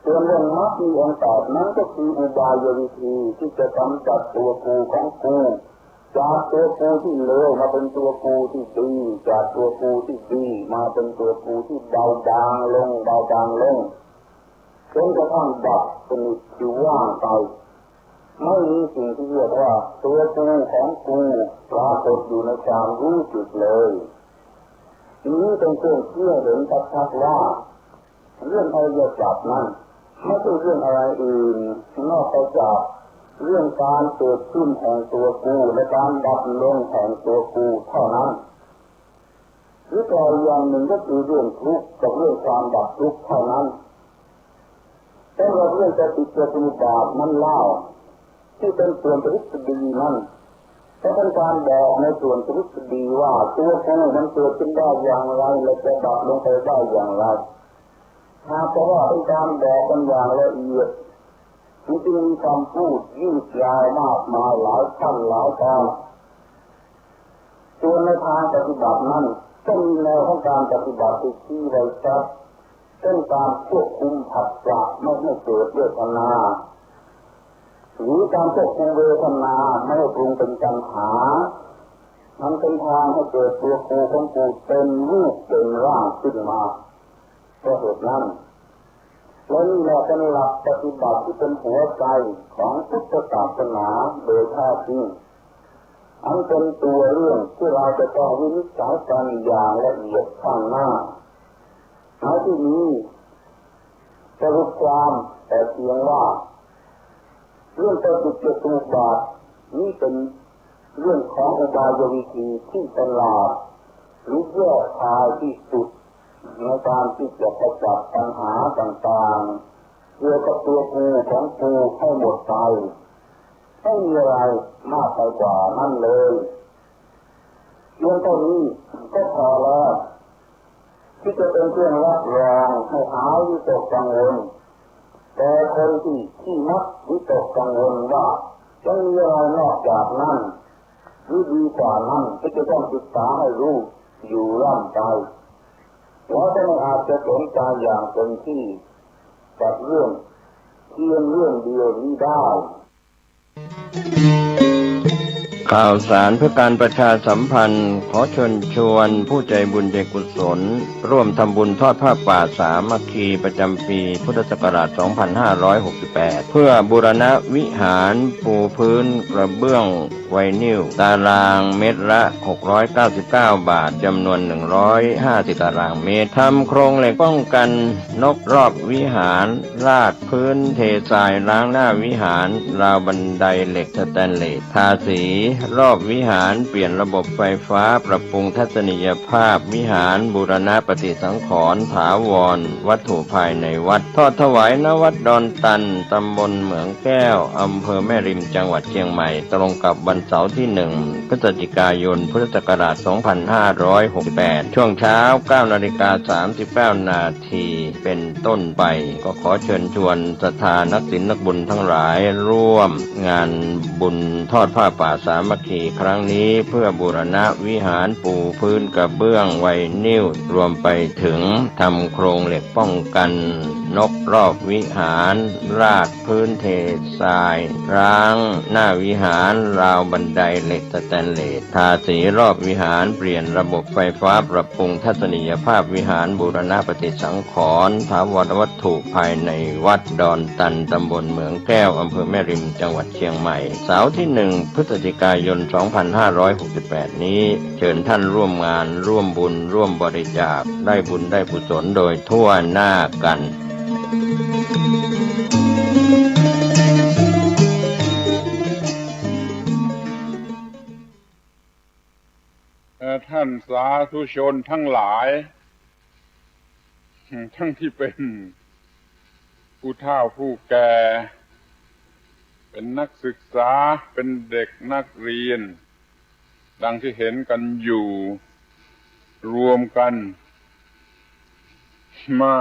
S2: ส่วนเรื่องมรรคมีองค์แปดนั้นก็คืออุบายวิธีที่จะกำจัดตัวกูของกูจากตัวกูที่เลวมาเป็นตัวกูที่ดีจากตัวกูที่ดีมาเป็นตัวกูที่เบาบางลงจนกระทั่งดับสนิทคือว่างไปไม่มีสิ่งที่เรียกว่าตัวกูของกูปรากฏอยู่ในความรู้สึกเลยนี้เป็นเครื่องเชื่อเห็นชัดๆว่าเรื่องอริยสัจนั้นไม่ใช่เรื่องอะไรอื่นนอกจากเรื่องการเกิดขึ้นแห่งตัวกูและการดับลงแห่งตัวกูเท่านั้นหรือตัวอย่างหนึ่งก็คือเรื่องทุกข์กับเรื่องความดับทุกข์เท่านั้นแต่ว่าเรื่องปฏิจจสมุปบาทนั้นเล่าที่เป็นส่วนทฤษฎีนั้นแต่เป็นการบอกในส่วนทฤษฎีว่าตัวกูมันเกิดขึ้นได้อย่างไรและจะดับลงไปได้อย่างไรหากว่าเป็นการบอกกันอย่างละเอียดจึงมีคำพูดยืดยาวมากมายหลายขั้นหลายตอนส่วนในทางปฏิบัตินั้นก็มีแนวของการปฏิบัติที่ไว้ชัดเช่นการควบคุมผัสสะไม่ให้เกิดเวทนาหรือการควบคุมเวทนาไม่ให้ปรุงเป็นปัญหามันเป็นทางให้เกิดตัวกูของกูเป็นรูปเป็นร่างขึ้นมาเพราะเหตุนั้นและนี่แหละเป็นหลักปฏิบัติที่เป็นหัวใจของพุทธศาสนาโดยแท้จริงอันเป็นตัวเรื่องที่เราจะต้องวินิจฉัยกันอย่างละเอียดข้างหน้าในที่นี้ ความแต่เพียงว่าเรื่องปฏิจจสมุปบาทนี้เป็นเรื่องของอุบายวิธีที่ฉลาดหรือแยกคายที่สุดในการที่จะประจักษ์ปัญหาต่างๆเกี่ยวกับตัวกูของกูให้หมดไปไม่มีอะไรมากไปกว่านั้นเลยเรื่องเท่านี้ก็พอแล้วที่จะเป็นเครื่องรับรองให้หายวิตกกังวลแต่คนที่มักวิตกกังวลว่าจะมีอะไรนอกจากนั้นหรือดีกว่านั้นก็จะต้องศึกษาให้รู้อยู่ร่ำไปแล้วก็ไม่อาจจะสนใจอย่างเต็มที่กับเรื่องเพียงเรื่องเดียวนี้ได้
S15: ข่าวสารเพื่อการประชาสัมพันธ์ขอเชิญชวนผู้ใจบุญใจกุศลร่วมทำบุญทอดผ้าป่าสามัคคีประจำปีพุทธศักราช 2568 เพื่อบูรณะวิหารปูพื้นกระเบื้องไวนิลตารางเมตรละ 699 บาทจำนวน 150 ตารางเมตรทำโครงเหล็กป้องกันนกรอบวิหารราดพื้นเททรายล้างหน้าวิหารราวบันไดเหล็กสแตนเลสทาสีรอบวิหารเปลี่ยนระบบไฟฟ้าปรับปรุงทัศนียภาพวิหารบูรณะปฏิสังขรณ์ถาวรวัตถุภายในวัดทอดถวายณวัดดอนตันตำบลเหมืองแก้วอำเภอแม่ริมจังหวัดเชียงใหม่ตรงกับวันเสาร์ที่1พฤศจิกายนพุทธศักราช 2568 ช่วงเช้า 9:39 นาทีเป็นต้นไปก็ขอเชิญชวนศรัทธานักศีลนักบุญทั้งหลายร่วมงานบุญทอดผ้าป่าสามัคคีครั้งนี้เพื่อบูรณะวิหารปูพื้นกระเบื้องไวนิลรวมไปถึงทำโครงเหล็กป้องกันนกรอบวิหารราดพื้นเททรายร้างหน้าวิหารราวบันไดเหล็กสแตนเลสทาสีรอบวิหารเปลี่ยนระบบไฟฟ้าปรับปรุงทัศนียภาพวิหารบูรณะปฏิสังขรณ์ถาวรวัตถุภายในวัดดอนตันตำบลเหมืองแก้วอำเภอแม่ริมจังหวัดเชียงใหม่เสาร์ที่1พฤศจิกายน 2568 นี้เชิญท่านร่วมงานร่วมบุญร่วมบริจาคได้บุญได้กุศลโดยทั่วหน้ากัน
S1: ท่านสาธุชนทั้งหลายทั้งที่เป็นผู้เฒ่าผู้แก่เป็นนักศึกษาเป็นเด็กนักเรียนดังที่เห็นกันอยู่รวมกันมา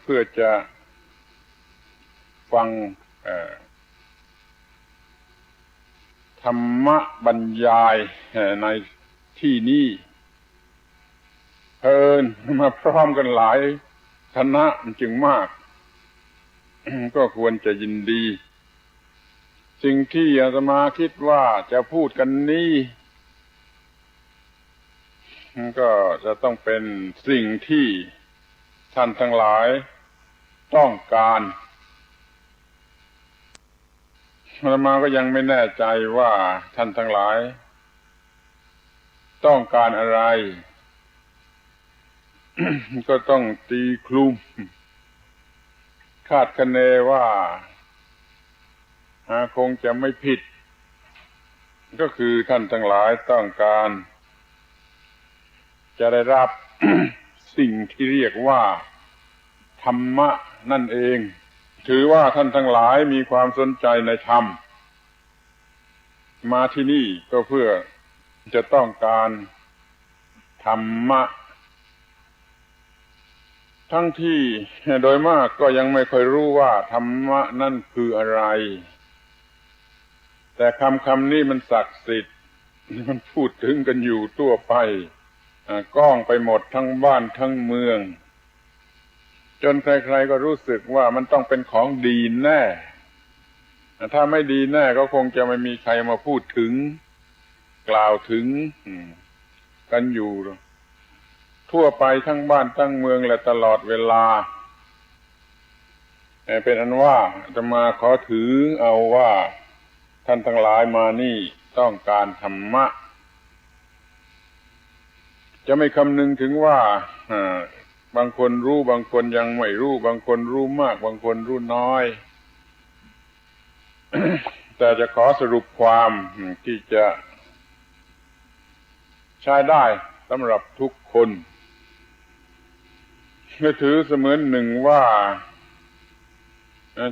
S1: เพื่อจะฟังธรรมบรรยายในที่นี้เพิ่นมาพร้อมกันหลายคณะจึงมาก ก็ควรจะยินดีสิ่งที่อาตมาคิดว่าจะพูดกันนี้ก็จะต้องเป็นสิ่งที่ท่านทั้งหลายต้องการอาตมาก็ยังไม่แน่ใจว่าท่านทั้งหลายต้องการอะไร ก็ต้องตีคลุมคาดคะเนว่าคงจะไม่ผิดก็คือท่านทั้งหลายต้องการจะได้รับ สิ่งที่เรียกว่าธรรมะนั่นเองถือว่าท่านทั้งหลายมีความสนใจในธรรมมาที่นี่ก็เพื่อจะต้องการธรรมะทั้งที่โดยมากก็ยังไม่ค่อยรู้ว่าธรรมะนั่นคืออะไรแต่คำนี้มันศักดิ์สิทธิ์มันพูดถึงกันอยู่ทั่วไปก้องไปหมดทั้งบ้านทั้งเมืองจนใครๆก็รู้สึกว่ามันต้องเป็นของดีแน่ถ้าไม่ดีแน่ก็คงจะไม่มีใครมาพูดถึงกล่าวถึงกันอยู่ทั่วไปทั้งบ้านทั้งเมืองและตลอดเวลาเป็นอันว่าจะมาขอถือเอาว่าท่านทั้งหลายมานี่ต้องการธรรมะจะไม่คำนึงถึงว่า บางคนรู้บางคนยังไม่รู้บางคนรู้มากบางคนรู้น้อย แต่จะขอสรุปความที่จะใช้ได้สำหรับทุกคนก็ถือเสมือนหนึ่งว่า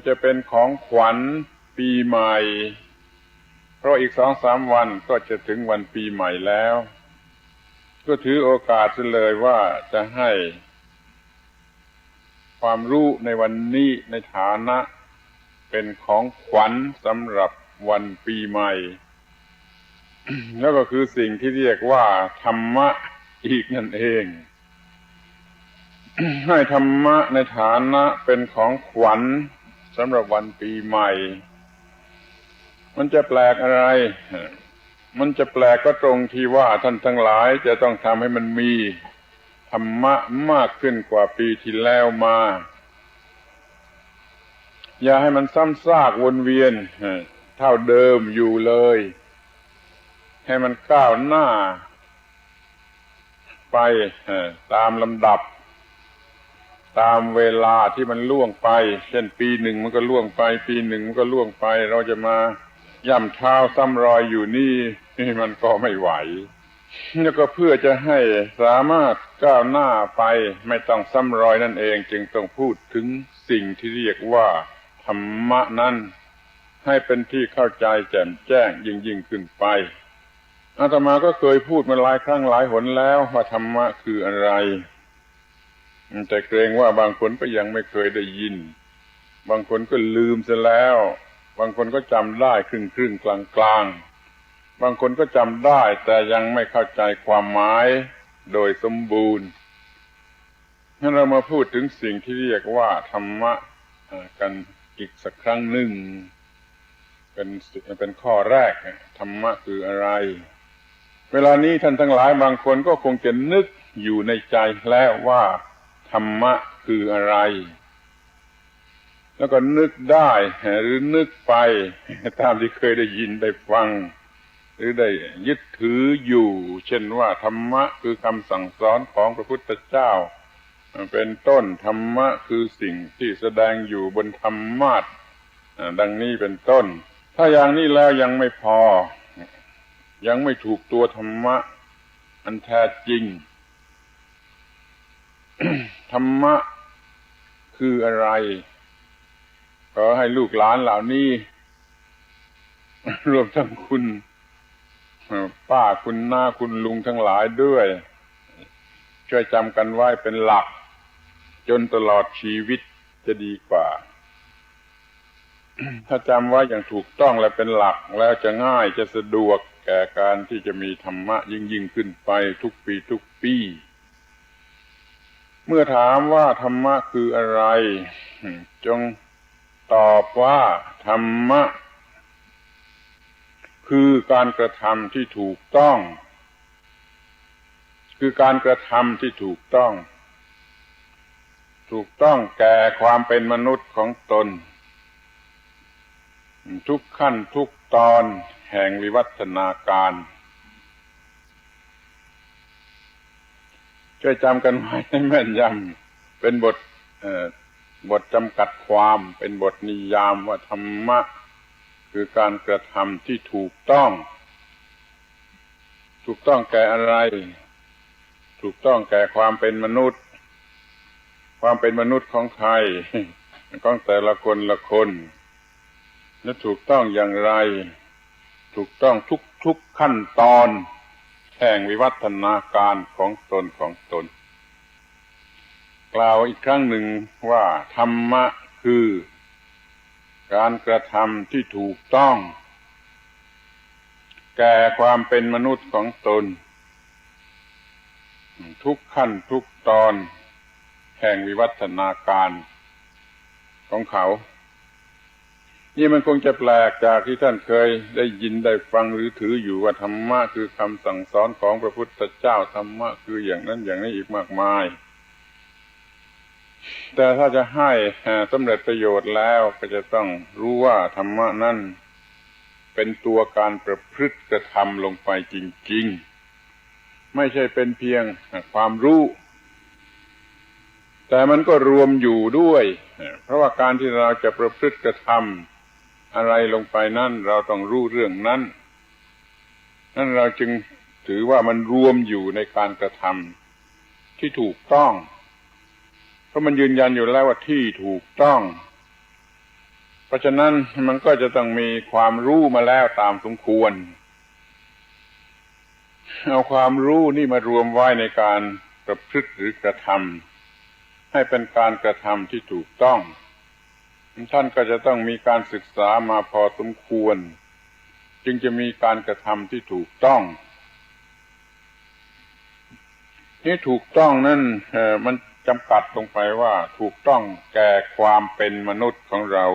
S1: จะเป็นของขวัญปีใหม่เพราะอีก 2-3 วันก็จะถึงวันปีใหม่แล้วก็ถือโอกาสเสียเลยว่าจะให้ความรู้ในวันนี้ในฐานะเป็นของขวัญสำหรับวันปีใหม่ แล้วก็คือสิ่งที่เรียกว่าธรรมะอีกนั่นเอง ให้ธรรมะในฐานะเป็นของขวัญสำหรับวันปีใหม่มันจะแปลกอะไรมันจะแปลกก็ตรงที่ว่าท่านทั้งหลายจะต้องทำให้มันมีธรรมะมากขึ้นกว่าปีที่แล้วมาอย่าให้มันซ้ำซากวนเวียนเท่าเดิมอยู่เลยให้มันก้าวหน้าไปตามลำดับตามเวลาที่มันล่วงไปเช่นปีหนึ่งมันก็ล่วงไปปีหนึ่งมันก็ล่วงไปเราจะมาย่ำเท้าซ้ำรอยอยู่นี่มันก็ไม่ไหวแล้วก็เพื่อจะให้สามารถก้าวหน้าไปไม่ต้องซ้ำรอยนั่นเองจึงต้องพูดถึงสิ่งที่เรียกว่าธรรมะนั้นให้เป็นที่เข้าใจแจ่มแจ้งยิ่งขึ้นไปอาตมาก็เคยพูดมาหลายครั้งหลายหนแล้วว่าธรรมะคืออะไรแต่เกรงว่าบางคนก็ยังไม่เคยได้ยินบางคนก็ลืมซะแล้วบางคนก็จำได้ครึ่งๆกลางๆบางคนก็จำได้แต่ยังไม่เข้าใจความหมายโดยสมบูรณ์งั้นเรามาพูดถึงสิ่งที่เรียกว่าธรรมะกันอีกสักครั้งหนึ่งเป็นข้อแรกธรรมะคืออะไรเวลานี้ท่านทั้งหลายบางคนก็คงจะนึกอยู่ในใจแล้วว่าธรรมะคืออะไรแล้วก็นึกได้หรือนึกไปตามที่เคยได้ยินได้ฟังหรือได้ยึดถืออยู่เช่นว่าธรรมะคือคำสั่งสอนของพระพุทธเจ้าเป็นต้นธรรมะคือสิ่งที่แสดงอยู่บนธรรมาสน์ดังนี้เป็นต้นถ้าอย่างนี้แล้วยังไม่พอยังไม่ถูกตัวธรรมะอันแท้จริง ธรรมะคืออะไรขอให้ลูกหลานเหล่านี้รวมทั้งคุณป้าคุณน้าคุณลุงทั้งหลายด้วยช่วยจำกันไว้เป็นหลักจนตลอดชีวิตจะดีกว่า ถ้าจำไว้อย่างถูกต้องและเป็นหลักแล้วจะง่ายจะสะดวกแก่การที่จะมีธรรมะยิ่งขึ้นไปทุกปีเมื่อถามว่าธรรมะคืออะไรจงตอบว่าธรรมะคือการกระทำที่ถูกต้องคือการกระทำที่ถูกต้องแก่ความเป็นมนุษย์ของตนทุกขั้นทุกตอนแห่งวิวัฒนาการช่วยจำกันไว้ให้แม่นยำเป็นบทจำกัดความเป็นบทนิยามว่าธรรมะคือการกระทำที่ถูกต้องแก่อะไรถูกต้องแก่ความเป็นมนุษย์ของใครของแต่ละคนละคนและถูกต้องอย่างไรถูกต้องทุกขั้นตอนแห่งวิวัฒนาการของตนกล่าวอีกครั้งหนึ่งว่าธรรมะคือการกระทำที่ถูกต้องแก่ความเป็นมนุษย์ของตนทุกขั้นทุกตอนแห่งวิวัฒนาการของเขานี่มันคงจะแปลกจากที่ท่านเคยได้ยินได้ฟังหรือถืออยู่ว่าธรรมะคือคำสั่งสอนของพระพุทธเจ้าธรรมะคืออย่างนั้นอย่างนี้อีกมากมายแต่ถ้าจะให้สำเร็จประโยชน์แล้วก็จะต้องรู้ว่าธรรมะนั้นเป็นตัวการประพฤติกระทำลงไปจริงๆไม่ใช่เป็นเพียงความรู้ แต่มันก็รวมอยู่ด้วยเพราะว่าการที่เราจะประพฤติกระทำอะไรลงไปนั่นเราต้องรู้เรื่องนั้นนั่นเราจึงถือว่ามันรวมอยู่ในการกระทำที่ถูกต้องเพราะมันยืนยันอยู่แล้วว่าที่ถูกต้องเพราะฉะนั้นมันก็จะต้องมีความรู้มาแล้วตามสมควรเอาความรู้นี่มารวมไว้ในการประพฤติหรือกระทำให้เป็นการกระทำที่ถูกต้องท่านก็จะต้องมีการศึกษามาพอสมควรจึงจะมีการกระทำที่ถูกต้องนี่ถูกต้องนั่นมันจำกัดลงไปว่าถูกต้องแก่ความเป็นมนุษย์ของเรา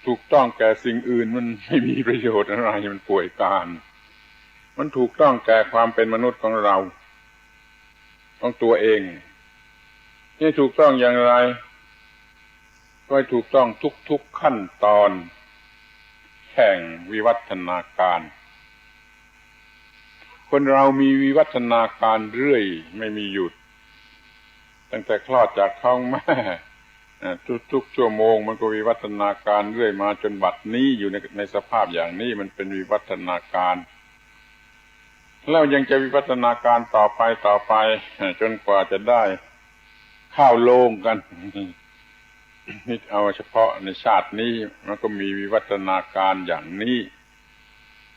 S1: ถูกต้องแก่สิ่งอื่นมันไม่มีประโยชน์อะไรมันป่วยการมันถูกต้องแก่ความเป็นมนุษย์ของเราของตัวเองนี่ถูกต้องอย่างไรก็ถูกต้องทุกๆขั้นตอนแห่งวิวัฒนาการคนเรามีวิวัฒนาการเรื่อยไม่มีหยุดตั้งแต่คลอดจากท้องแม่ทุกๆชั่วโมงมันก็วิวัฒนาการเรื่อยมาจนบัดนี้อยู่ในสภาพอย่างนี้มันเป็นวิวัฒนาการแล้วยังจะวิวัฒนาการต่อไปจนกว่าจะได้ข้าวโลงกันนี่เอาเฉพาะในชาตินี้มันก็มีวิวัฒนาการอย่างนี้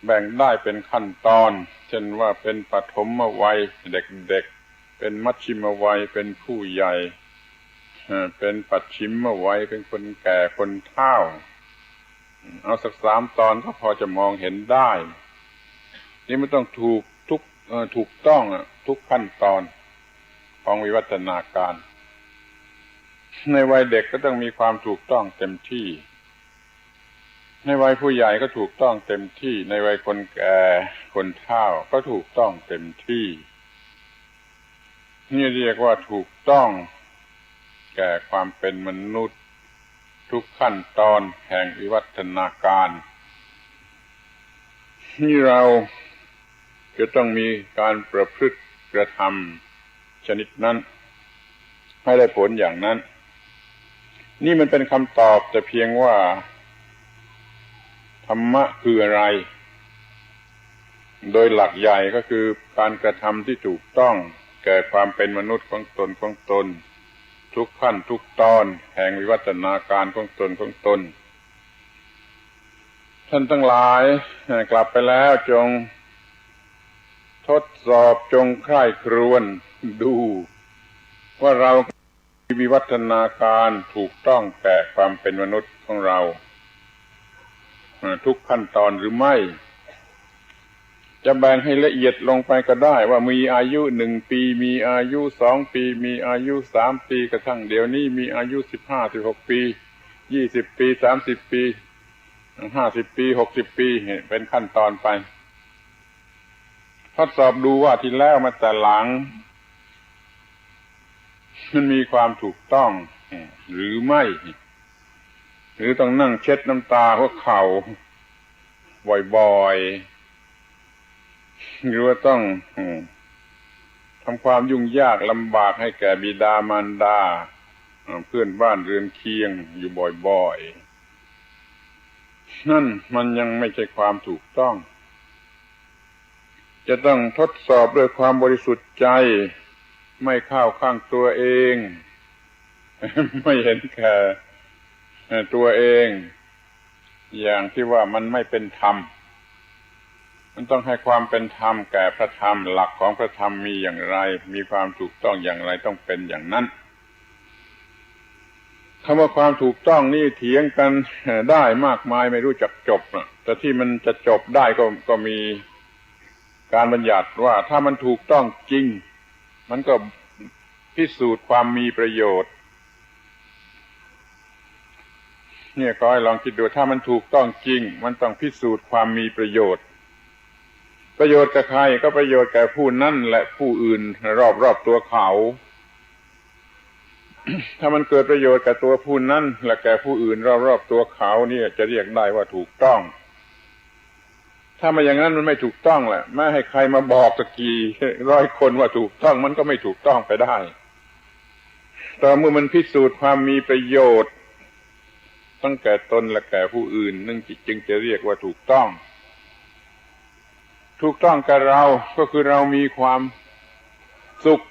S1: แบ่งได้เป็นขั้นตอนเช่นว่าเป็นปฐมวัยเด็กๆเป็นมัชชิมวัยเป็นผู้ใหญ่เป็นปัจฉิมวัยเป็นคนแก่คนเฒ่าเอาสัก3 ตอนก็พอจะมองเห็นได้นี่มันต้องถูกต้องทุกขั้นตอนของวิวัฒนาการในวัยเด็กก็ต้องมีความถูกต้องเต็มที่ในวัยผู้ใหญ่ก็ถูกต้องเต็มที่ในวัยคนแก่คนเฒ่าก็ถูกต้องเต็มที่นี่เรียกว่าถูกต้องแก่ความเป็นมนุษย์ทุกขั้นตอนแห่งวิวัฒนาการนี่เราจะต้องมีการประพฤติกระทำชนิดนั้นให้ได้ผลอย่างนั้นนี่มันเป็นคำตอบแต่เพียงว่าธรรมะคืออะไรโดยหลักใหญ่ก็คือการกระทำที่ถูกต้องแก่ความเป็นมนุษย์ของตนทุกขั้นทุกตอนแห่งวิวัฒนาการของตนท่านทั้งหลายกลับไปแล้วจงทดสอบจงใคร่ครวญดูว่าเรามีวิวัฒนาการถูกต้องแก่ความเป็นมนุษย์ของเราทุกขั้นตอนหรือไม่จะแบ่งให้ละเอียดลงไปก็ได้ว่ามีอายุ1 ปีมีอายุ2 ปีมีอายุ3 ปีกระทั่งเดี๋ยวนี้มีอายุ15-16 ปี20 ปี30 ปี50 ปี60 ปีเป็นขั้นตอนไปทดสอบดูว่าที่แล้วมาแต่หลังมันมีความถูกต้องหรือไม่หรือต้องนั่งเช็ดน้ำตาหัวเข่าบ่อยๆหรือว่าต้องทำความยุ่งยากลำบากให้แก่บิดามารดาเพื่อนบ้านเรือนเคียงอยู่บ่อยๆนั่นมันยังไม่ใช่ความถูกต้องจะต้องทดสอบด้วยความบริสุทธิ์ใจไม่เข้าข้างตัวเองไม่เห็นแก่ตัวเองอย่างที่ว่ามันไม่เป็นธรรมมันต้องให้ความเป็นธรรมแก่พระธรรมหลักของพระธรรมมีอย่างไรมีความถูกต้องอย่างไรต้องเป็นอย่างนั้นคำว่าความถูกต้องนี่เถียงกันได้มากมายไม่รู้จักจบแต่ที่มันจะจบได้ก็มีการบัญญัติว่าถ้ามันถูกต้องจริงมันก็พิสูจน์ความมีประโยชน์เนี่ยก็ให้ลองคิดดูถ้ามันถูกต้องจริงมันต้องพิสูจน์ความมีประโยชน์กับใครก็ประโยชน์แก่ผู้นั้นและผู้อื่นรอบตัวเขา ถ้ามันเกิดประโยชน์แก่ตัวผู้นั้นและแก่ผู้อื่นรอบตัวเขาเนี่ยจะเรียกได้ว่าถูกต้อง ถ้ามาอย่างนั้นมันไม่ถูกต้องแหละแม้ให้ใครมาบอกสักกี่ร้อยคนว่าถูกต้องมันก็ไม่ถูกต้องไปได้แต่เมื่อมันพิสูจน์ความมีประโยชน์ตั้งแก่ตนและแก่ผู้อื่นนั่นจึงจะเรียกว่าถูกต้องกับเราก็คือเรามีความสุข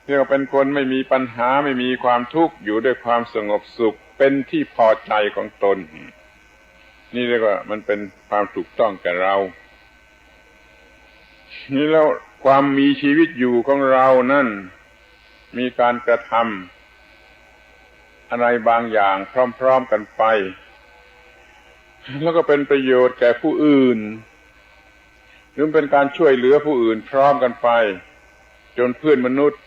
S1: เรียกว่าเป็นคนไม่มีปัญหาไม่มีความทุกข์อยู่ด้วยความสงบสุขเป็นที่พอใจของตนนี่เรียกว่ามันเป็นความถูกต้องกับเรานี่แล้วความมีชีวิตอยู่ของเรานั่นมีการกระทำอะไรบางอย่างพร้อมๆกันไปแล้วก็เป็นประโยชน์แก่ผู้อื่นหรือเป็นการช่วยเหลือผู้อื่นพร้อมกันไปจนเพื่อนมนุษย์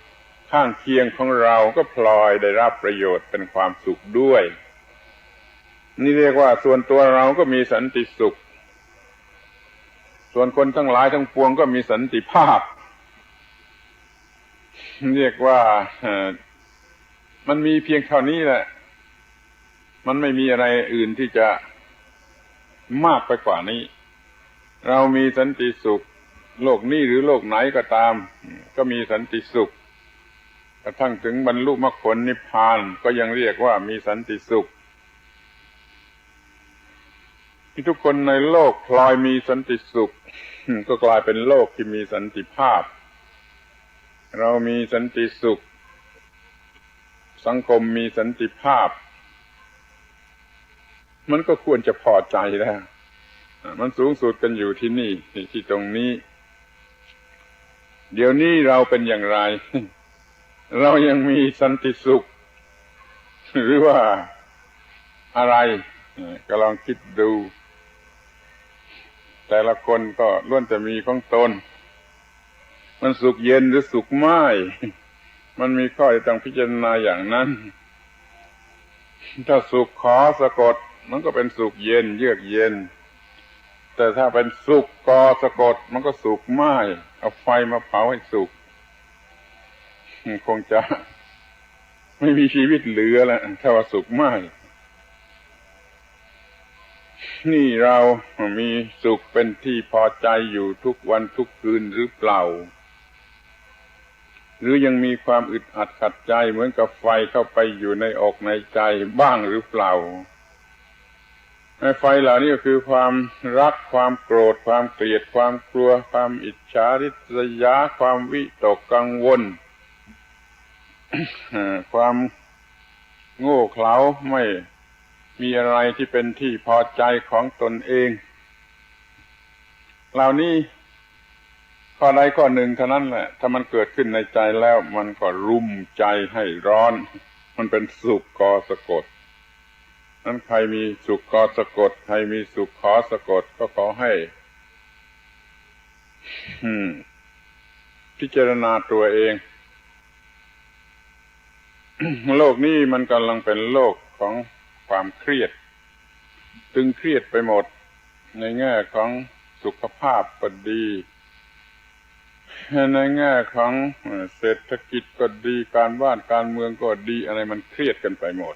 S1: ข้างเคียงของเราก็พลอยได้รับประโยชน์เป็นความสุขด้วยนี่เรียกว่าส่วนตัวเราก็มีสันติสุขส่วนคนทั้งหลายทั้งปวงก็มีสันติภาพเรียกว่ามันมีเพียงเท่านี้แหละมันไม่มีอะไรอื่นที่จะมากไปกว่านี้เรามีสันติสุขโลกนี้หรือโลกไหนก็ตามก็มีสันติสุขกระทั่งถึงบรรลุมรรคผลนิพพานก็ยังเรียกว่ามีสันติสุขที่ทุกคนในโลกพลอยมีสันติสุขก็กลายเป็นโลกที่มีสันติภาพเรามีสันติสุขสังคมมีสันติภาพมันก็ควรจะพอใจแล้วมันสูงสุดกันอยู่ที่นี่ที่ตรงนี้เดี๋ยวนี้เราเป็นอย่างไรเรายังมีสันติสุขหรือว่าอะไรก็ลองคิดดูแต่ละคนก็ล้วนแต่มีของตนมันสุขเย็นหรือสุขไม่มันมีข้อที่ต้องพิจารณาอย่างนั้นถ้าสุขขอสะกดมันก็เป็นสุขเย็นเยือกเย็นแต่ถ้าเป็นสุขกอสะกดมันก็สุขไม่เอาไฟมาเผาให้สุขคงจะไม่มีชีวิตเหลือแล้วถ้าว่าสุขไม่นี่เรามีสุขเป็นที่พอใจอยู่ทุกวันทุกคืนหรือเปล่าหรือยังมีความอึดอัดขัดใจเหมือนกับไฟเข้าไปอยู่ในอกในใจบ้างหรือเปล่าไฟเหล่านี้ก็คือความรักความโกรธความเกลียดความกลัวความอิจฉาริษยาความวิตกกังวล ความโง่เขลาไม่มีอะไรที่เป็นที่พอใจของตนเองเหล่านี้ข้อใดข้อหนึ่งเท่านั้นแหละถ้ามันเกิดขึ้นในใจแล้วมันก็รุมใจให้ร้อนมันเป็นสุขกอสะกดนั้นใครมีสุขกอสะกดใครมีสุขขอสะกดก็ขอให้พิจารณาตัวเอง โลกนี้มันกำลังเป็นโลกของความเครียดตึงเครียดไปหมดในแง่ของสุขภาพก็ดีในแง่ของเศรษฐกิจก็ดีการบ้านการเมืองก็ดีอะไรมันเครียดกันไปหมด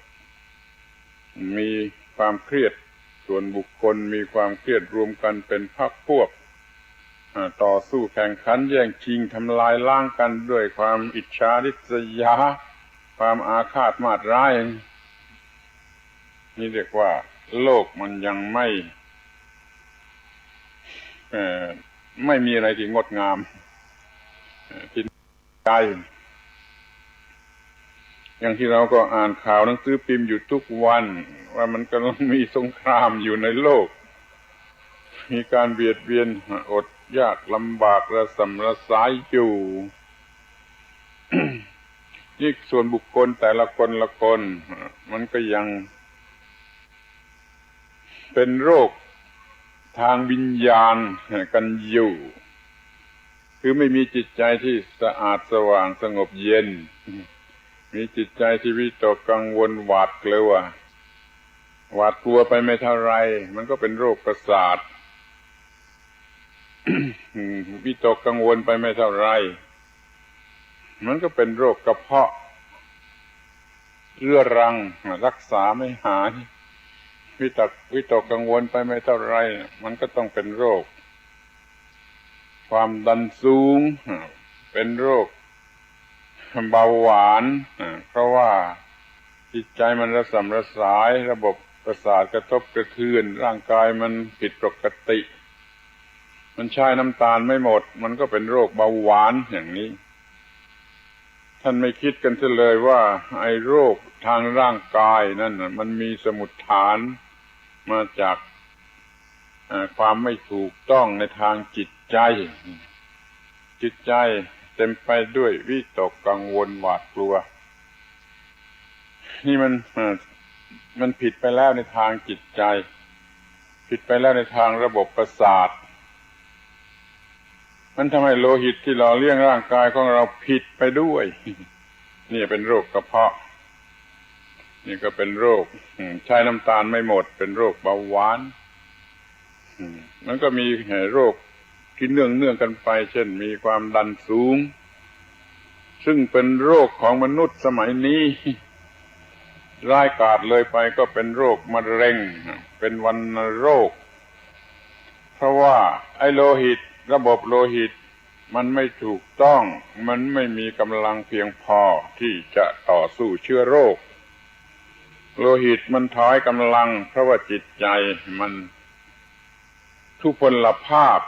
S1: มีความเครียดส่วนบุคคลมีความเครียดรวมกันเป็นพรรคพวกต่อสู้แข่งขันแย่งชิงทำลายล้างกันด้วยความอิจฉาริษยาความอาฆาตมาตร้ายนี่เรียกว่าโลกมันยังไม่มีอะไรที่งดงามที่ใจอย่างที่เราก็อ่านข่าวหนังสือพิมพ์อยู่ทุกวันว่ามันกำลังมีสงครามอยู่ในโลกมีการเบียดเบียนอดยากลำบากระส่ำระสายอยู่ นี่ส่วนบุคคลแต่ละคนละคนมันก็ยังเป็นโรคทางวิญญาณกันอยู่คือไม่มีจิตใจที่สะอาดสว่างสงบเย็นมีจิตใจที่วิตกกังวลหวาดกลัวไปไม่เท่าไรมันก็เป็นโรคประสาท วิตกกังวลไปไม่เท่าไรมันก็เป็นโรคกระเพาะเรื้อรังรักษาไม่หาย วิตกกังวลไปไม่เท่าไรมันก็ต้องเป็นโรคความดันสูงเป็นโรคเบาหวานเพราะว่าจิตใจมันระส่ำระสายระบบประสาทกระทบกระเทือนร่างกายมันผิดปกติมันใช้น้ำตาลไม่หมดมันก็เป็นโรคเบาหวานอย่างนี้ท่านไม่คิดกันเลยว่าไอ้โรคทางร่างกายนั่นมันมีสมุฏฐานมาจากความไม่ถูกต้องในทางจิตใจเต็มไปด้วยวิตกกังวลหวาดกลัวนี่มันผิดไปแล้วในทางจิตใจผิดไปแล้วในทางระบบประสาทมันทำให้โลหิตที่หล่อเลี้ยงร่างกายของเราผิดไปด้วยนี่เป็นโรคกระเพาะนี่ก็เป็นโรคใช้น้ำตาลไม่หมดเป็นโรคเบาหวานมันก็มีโรคที่เนื่องกันไปเช่นมีความดันสูงซึ่งเป็นโรคของมนุษย์สมัยนี้ร้ายกาจเลยไปก็เป็นโรคมะเร็งเป็นวัณโรคเพราะว่าไอ้โลหิตระบบโลหิตมันไม่ถูกต้องมันไม่มีกำลังเพียงพอที่จะต่อสู้เชื้อโรคโลหิตมันถอยกำลังเพราะว่าจิตใจมันทุพพลภาพ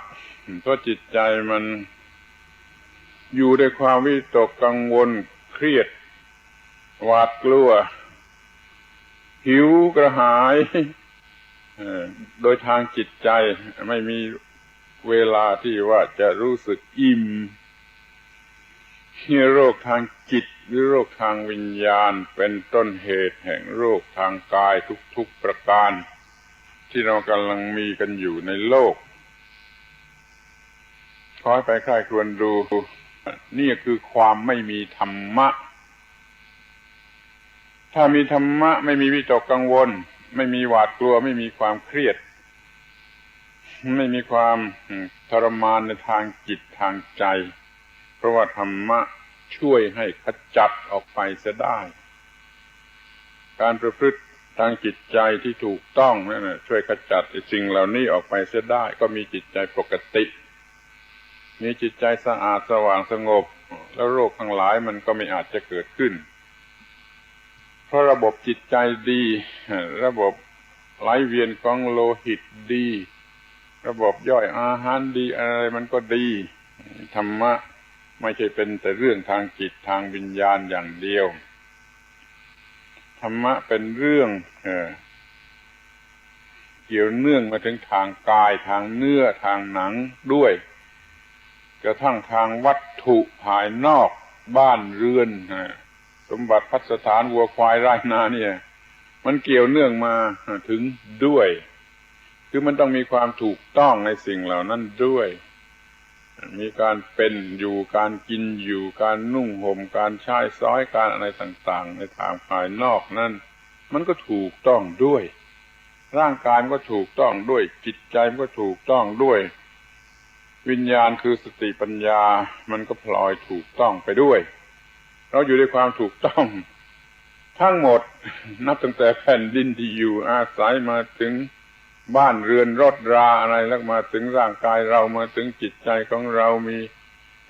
S1: เพราะจิตใจมันอยู่ในความวิตกกังวลเครียดหวาดกลัวหิวกระหายโดยทางจิตใจไม่มีเวลาที่ว่าจะรู้สึกอิ่มโรคทางจิตหรือโรคทางวิญญาณเป็นต้นเหตุแห่งโรคทางกายทุกๆประการที่เรากำลังมีกันอยู่ในโลกขอให้ไปใคร่ครวญดูนี่คือความไม่มีธรรมะถ้ามีธรรมะไม่มีวิตกกังวลไม่มีหวาดกลัวไม่มีความเครียดไม่มีความทรมานในทางจิตทางใจเพราะว่าธรรมะช่วยให้ขจัดออกไปเสียได้การประพฤติทางจิตใจที่ถูกต้องนั่นช่วยขจัดสิ่งเหล่านี้ออกไปเสียได้ก็มีจิตใจปกติมีจิตใจสะอาดสว่างสงบแล้วโรคทั้งหลายมันก็ไม่อาจจะเกิดขึ้นเพราะระบบจิตใจดีระบบไหลเวียนของโลหิตดีระบบย่อยอาหารดีอะไรมันก็ดีธรรมะไม่ใช่เป็นแต่เรื่องทางจิตทางวิญญาณอย่างเดียวธรรมะเป็นเรื่องเกี่ยวเนื่องมาถึงทางกายทางเนื้อทางหนังด้วยกระทั่งทางวัตถุภายนอกบ้านเรือนสมบัติพัสถานวัวควายไร่นาเนี่ยมันเกี่ยวเนื่องมาถึงด้วยคือมันต้องมีความถูกต้องในสิ่งเหล่านั้นด้วยมีการเป็นอยู่การกินอยู่การนุ่งห่มการใช้สอยการอะไรต่างๆในทางภายนอกนั้นมันก็ถูกต้องด้วยร่างกายมันก็ถูกต้องด้วยจิตใจมันก็ถูกต้องด้วยวิญญาณคือสติปัญญามันก็พลอยถูกต้องไปด้วยเราอยู่ในความถูกต้องทั้งหมดนับตั้งแต่แผ่นดินที่อยู่อาศัยมาถึงบ้านเรือนรถราอะไรแล้วมาถึงร่างกายเรามาถึงจิตใจของเรามี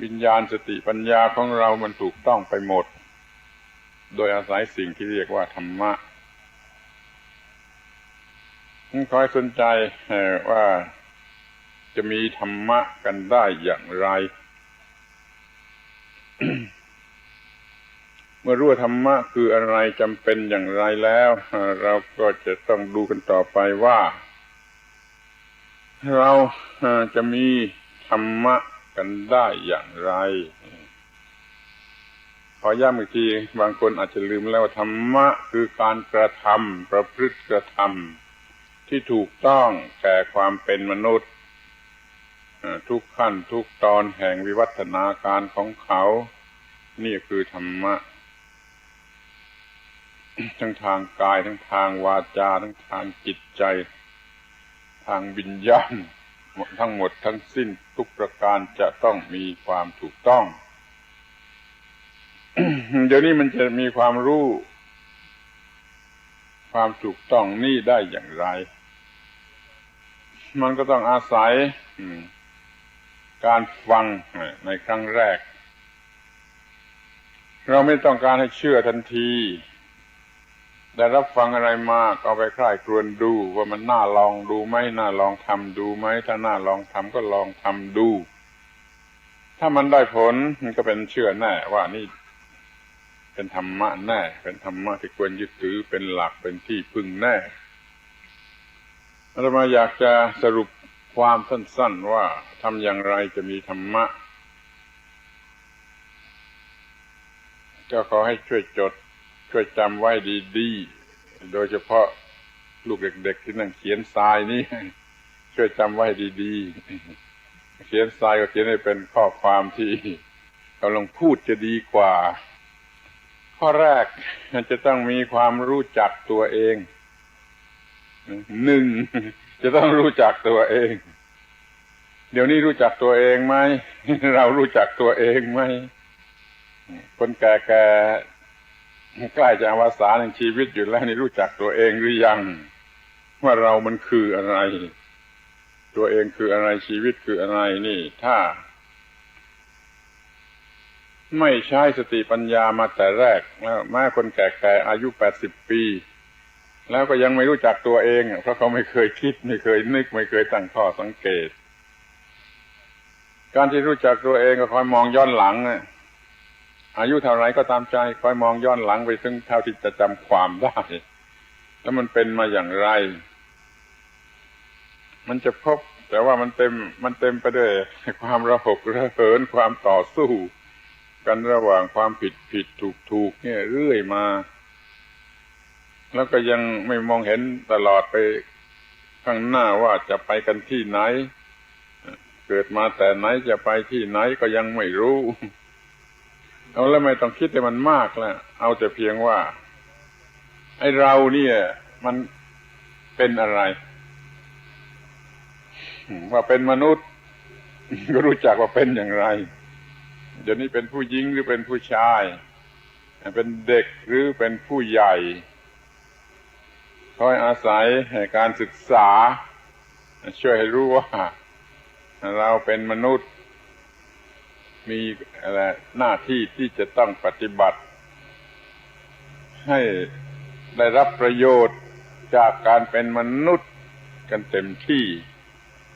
S1: วิญญาณสติปัญญาของเรามันถูกต้องไปหมดโดยอาศัยสิ่งที่เรียกว่าธรรมะขอให้สนใจว่าจะมีธรรมะกันได้อย่างไร เมื่อรู้ว่าธรรมะคืออะไรจำเป็นอย่างไรแล้วเราก็จะต้องดูกันต่อไปว่าเราจะมีธรรมะกันได้อย่างไรขอย้ำอีกทีบางคนอาจจะลืมแล้วว่าธรรมะคือการกระทำประพฤติกระทำที่ถูกต้องแก่ความเป็นมนุษย์ทุกขั้นทุกตอนแห่งวิวัฒนาการของเขานี่คือธรรมะทั้งทางกายทั้งทางวาจาทั้งทางจิตใจทางวิญญาณทั้งหมดทั้งสิ้นทุกประการจะต้องมีความถูกต้อง เดี๋ยวนี้มันจะมีความรู้ ความถูกต้องนี่ได้อย่างไรมันก็ต้องอาศัยการฟังในครั้งแรกเราไม่ต้องการให้เชื่อทันทีได้รับฟังอะไรมาก็เอาไปใคร่ครวญดูว่ามันน่าลองดูไหมน่าลองทำดูไหมถ้าน่าลองทำก็ลองทำดูถ้ามันได้ผลมันก็เป็นเชื่อแน่ว่านี่เป็นธรรมะแน่เป็นธรรมะที่ควรยึดถือเป็นหลักเป็นที่พึ่งแน่อาตมาอยากจะสรุปความสั้นๆว่าทำอย่างไรจะมีธรรมะก็ขอให้ช่วยจดช่วยจำไว้ดีๆโดยเฉพาะลูกเด็กๆที่นั่งเขียนทรายนี่ช่วยจำไว้ดีๆเขียนทรายก็เขียนให้เป็นข้อความที่กำลังพูดจะดีกว่าข้อแรกจะต้องมีความรู้จักตัวเองหนึ่งจะต้องรู้จักตัวเองเดี๋ยวนี้รู้จักตัวเองไหมเรารู้จักตัวเองไหมคนแก่ใกล้จะอวสานในชีวิตอยู่แล้วนี่รู้จักตัวเองหรือยังว่าเรามันคืออะไรตัวเองคืออะไรชีวิตคืออะไรนี่ถ้าไม่ใช้สติปัญญามาแต่แรกแล้วแม้คนแก่ๆอายุ80ปีแล้วก็ยังไม่รู้จักตัวเองเพราะเขาไม่เคยคิดไม่เคยนึกไม่เคยตั้งข้อสังเกตการที่รู้จักตัวเองก็คอยมองย้อนหลังอายุเท่าไรก็ตามใจคอยมองย้อนหลังไปถึงเท่าที่จะจำความได้แล้วมันเป็นมาอย่างไรมันจะพบแต่ว่ามันเต็มไปด้วยความระหกระเหินความต่อสู้กันระหว่างความผิดถูกเนี่ยเรื่อยมาแล้วก็ยังไม่มองเห็นตลอดไปข้างหน้าว่าจะไปกันที่ไหนเกิดมาแต่ไหนจะไปที่ไหนก็ยังไม่รู้เอาแล้วไม่ต้องคิดให้มันมากแล้วเอาแต่เพียงว่าไอ้เราเนี่ยมันเป็นอะไรว่าเป็นมนุษย์ก็รู้จักว่าเป็นอย่างไรเดี๋ยวนี้เป็นผู้หญิงหรือเป็นผู้ชายเป็นเด็กหรือเป็นผู้ใหญ่คอยอาศัยการศึกษาช่วยให้รู้ว่าเราเป็นมนุษย์มีอะไรหน้าที่ที่จะต้องปฏิบัติให้ได้รับประโยชน์จากการเป็นมนุษย์กันเต็มที่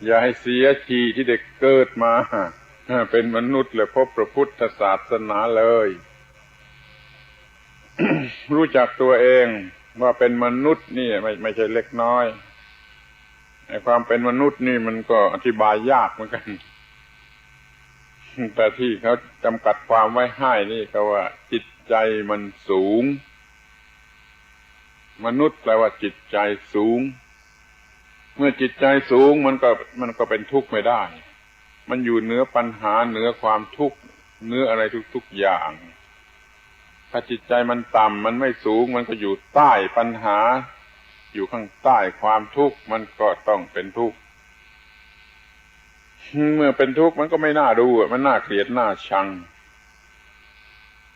S1: อย่าให้เสียทีที่เด็กเกิดมาเป็นมนุษย์และพบพระพุทธศาสนาเลย รู้จักตัวเองว่าเป็นมนุษย์นี่ไม่ใช่เล็กน้อยไอ้ความเป็นมนุษย์นี่มันก็อธิบายยากเหมือนกันแต่ที่เขาจำกัดความไว้ให้นี่ก็ว่าจิตใจมันสูงมนุษย์แปลว่าจิตใจสูงเมื่อจิตใจสูงมันก็เป็นทุกข์ไม่ได้มันอยู่เหนือปัญหาเหนือความทุกข์เหนืออะไรทุกๆอย่างถ้าจิตใจมันต่ำมันไม่สูงมันก็อยู่ใต้ปัญหาอยู่ข้างใต้ความทุกข์มันก็ต้องเป็นทุกข์เมื่อเป็นทุกข์มันก็ไม่น่าดูมันน่าเกลียดน่าชัง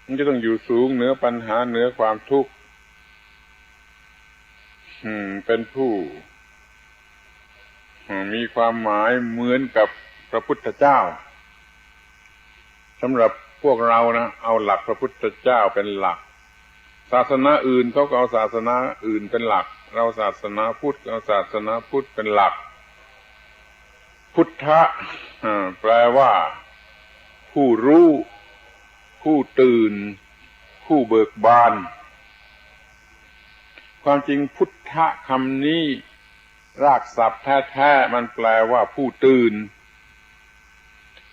S1: มันจะต้องอยู่สูงเหนือปัญหาเหนือความทุกข์เป็นผู้มีความหมายเหมือนกับพระพุทธเจ้าสำหรับพวกเรานะเอาหลักพระพุทธเจ้าเป็นหลักศาสนาอื่นเขาก็เอาศาสนาอื่นเป็นหลักเราศาสนาพุทธเอาศาสนาพุทธเป็นหลักพุทธะแปลว่าผู้รู้ผู้ตื่นผู้เบิกบานความจริงพุทธะคำนี้รากศัพท์แท้ๆมันแปลว่าผู้ตื่น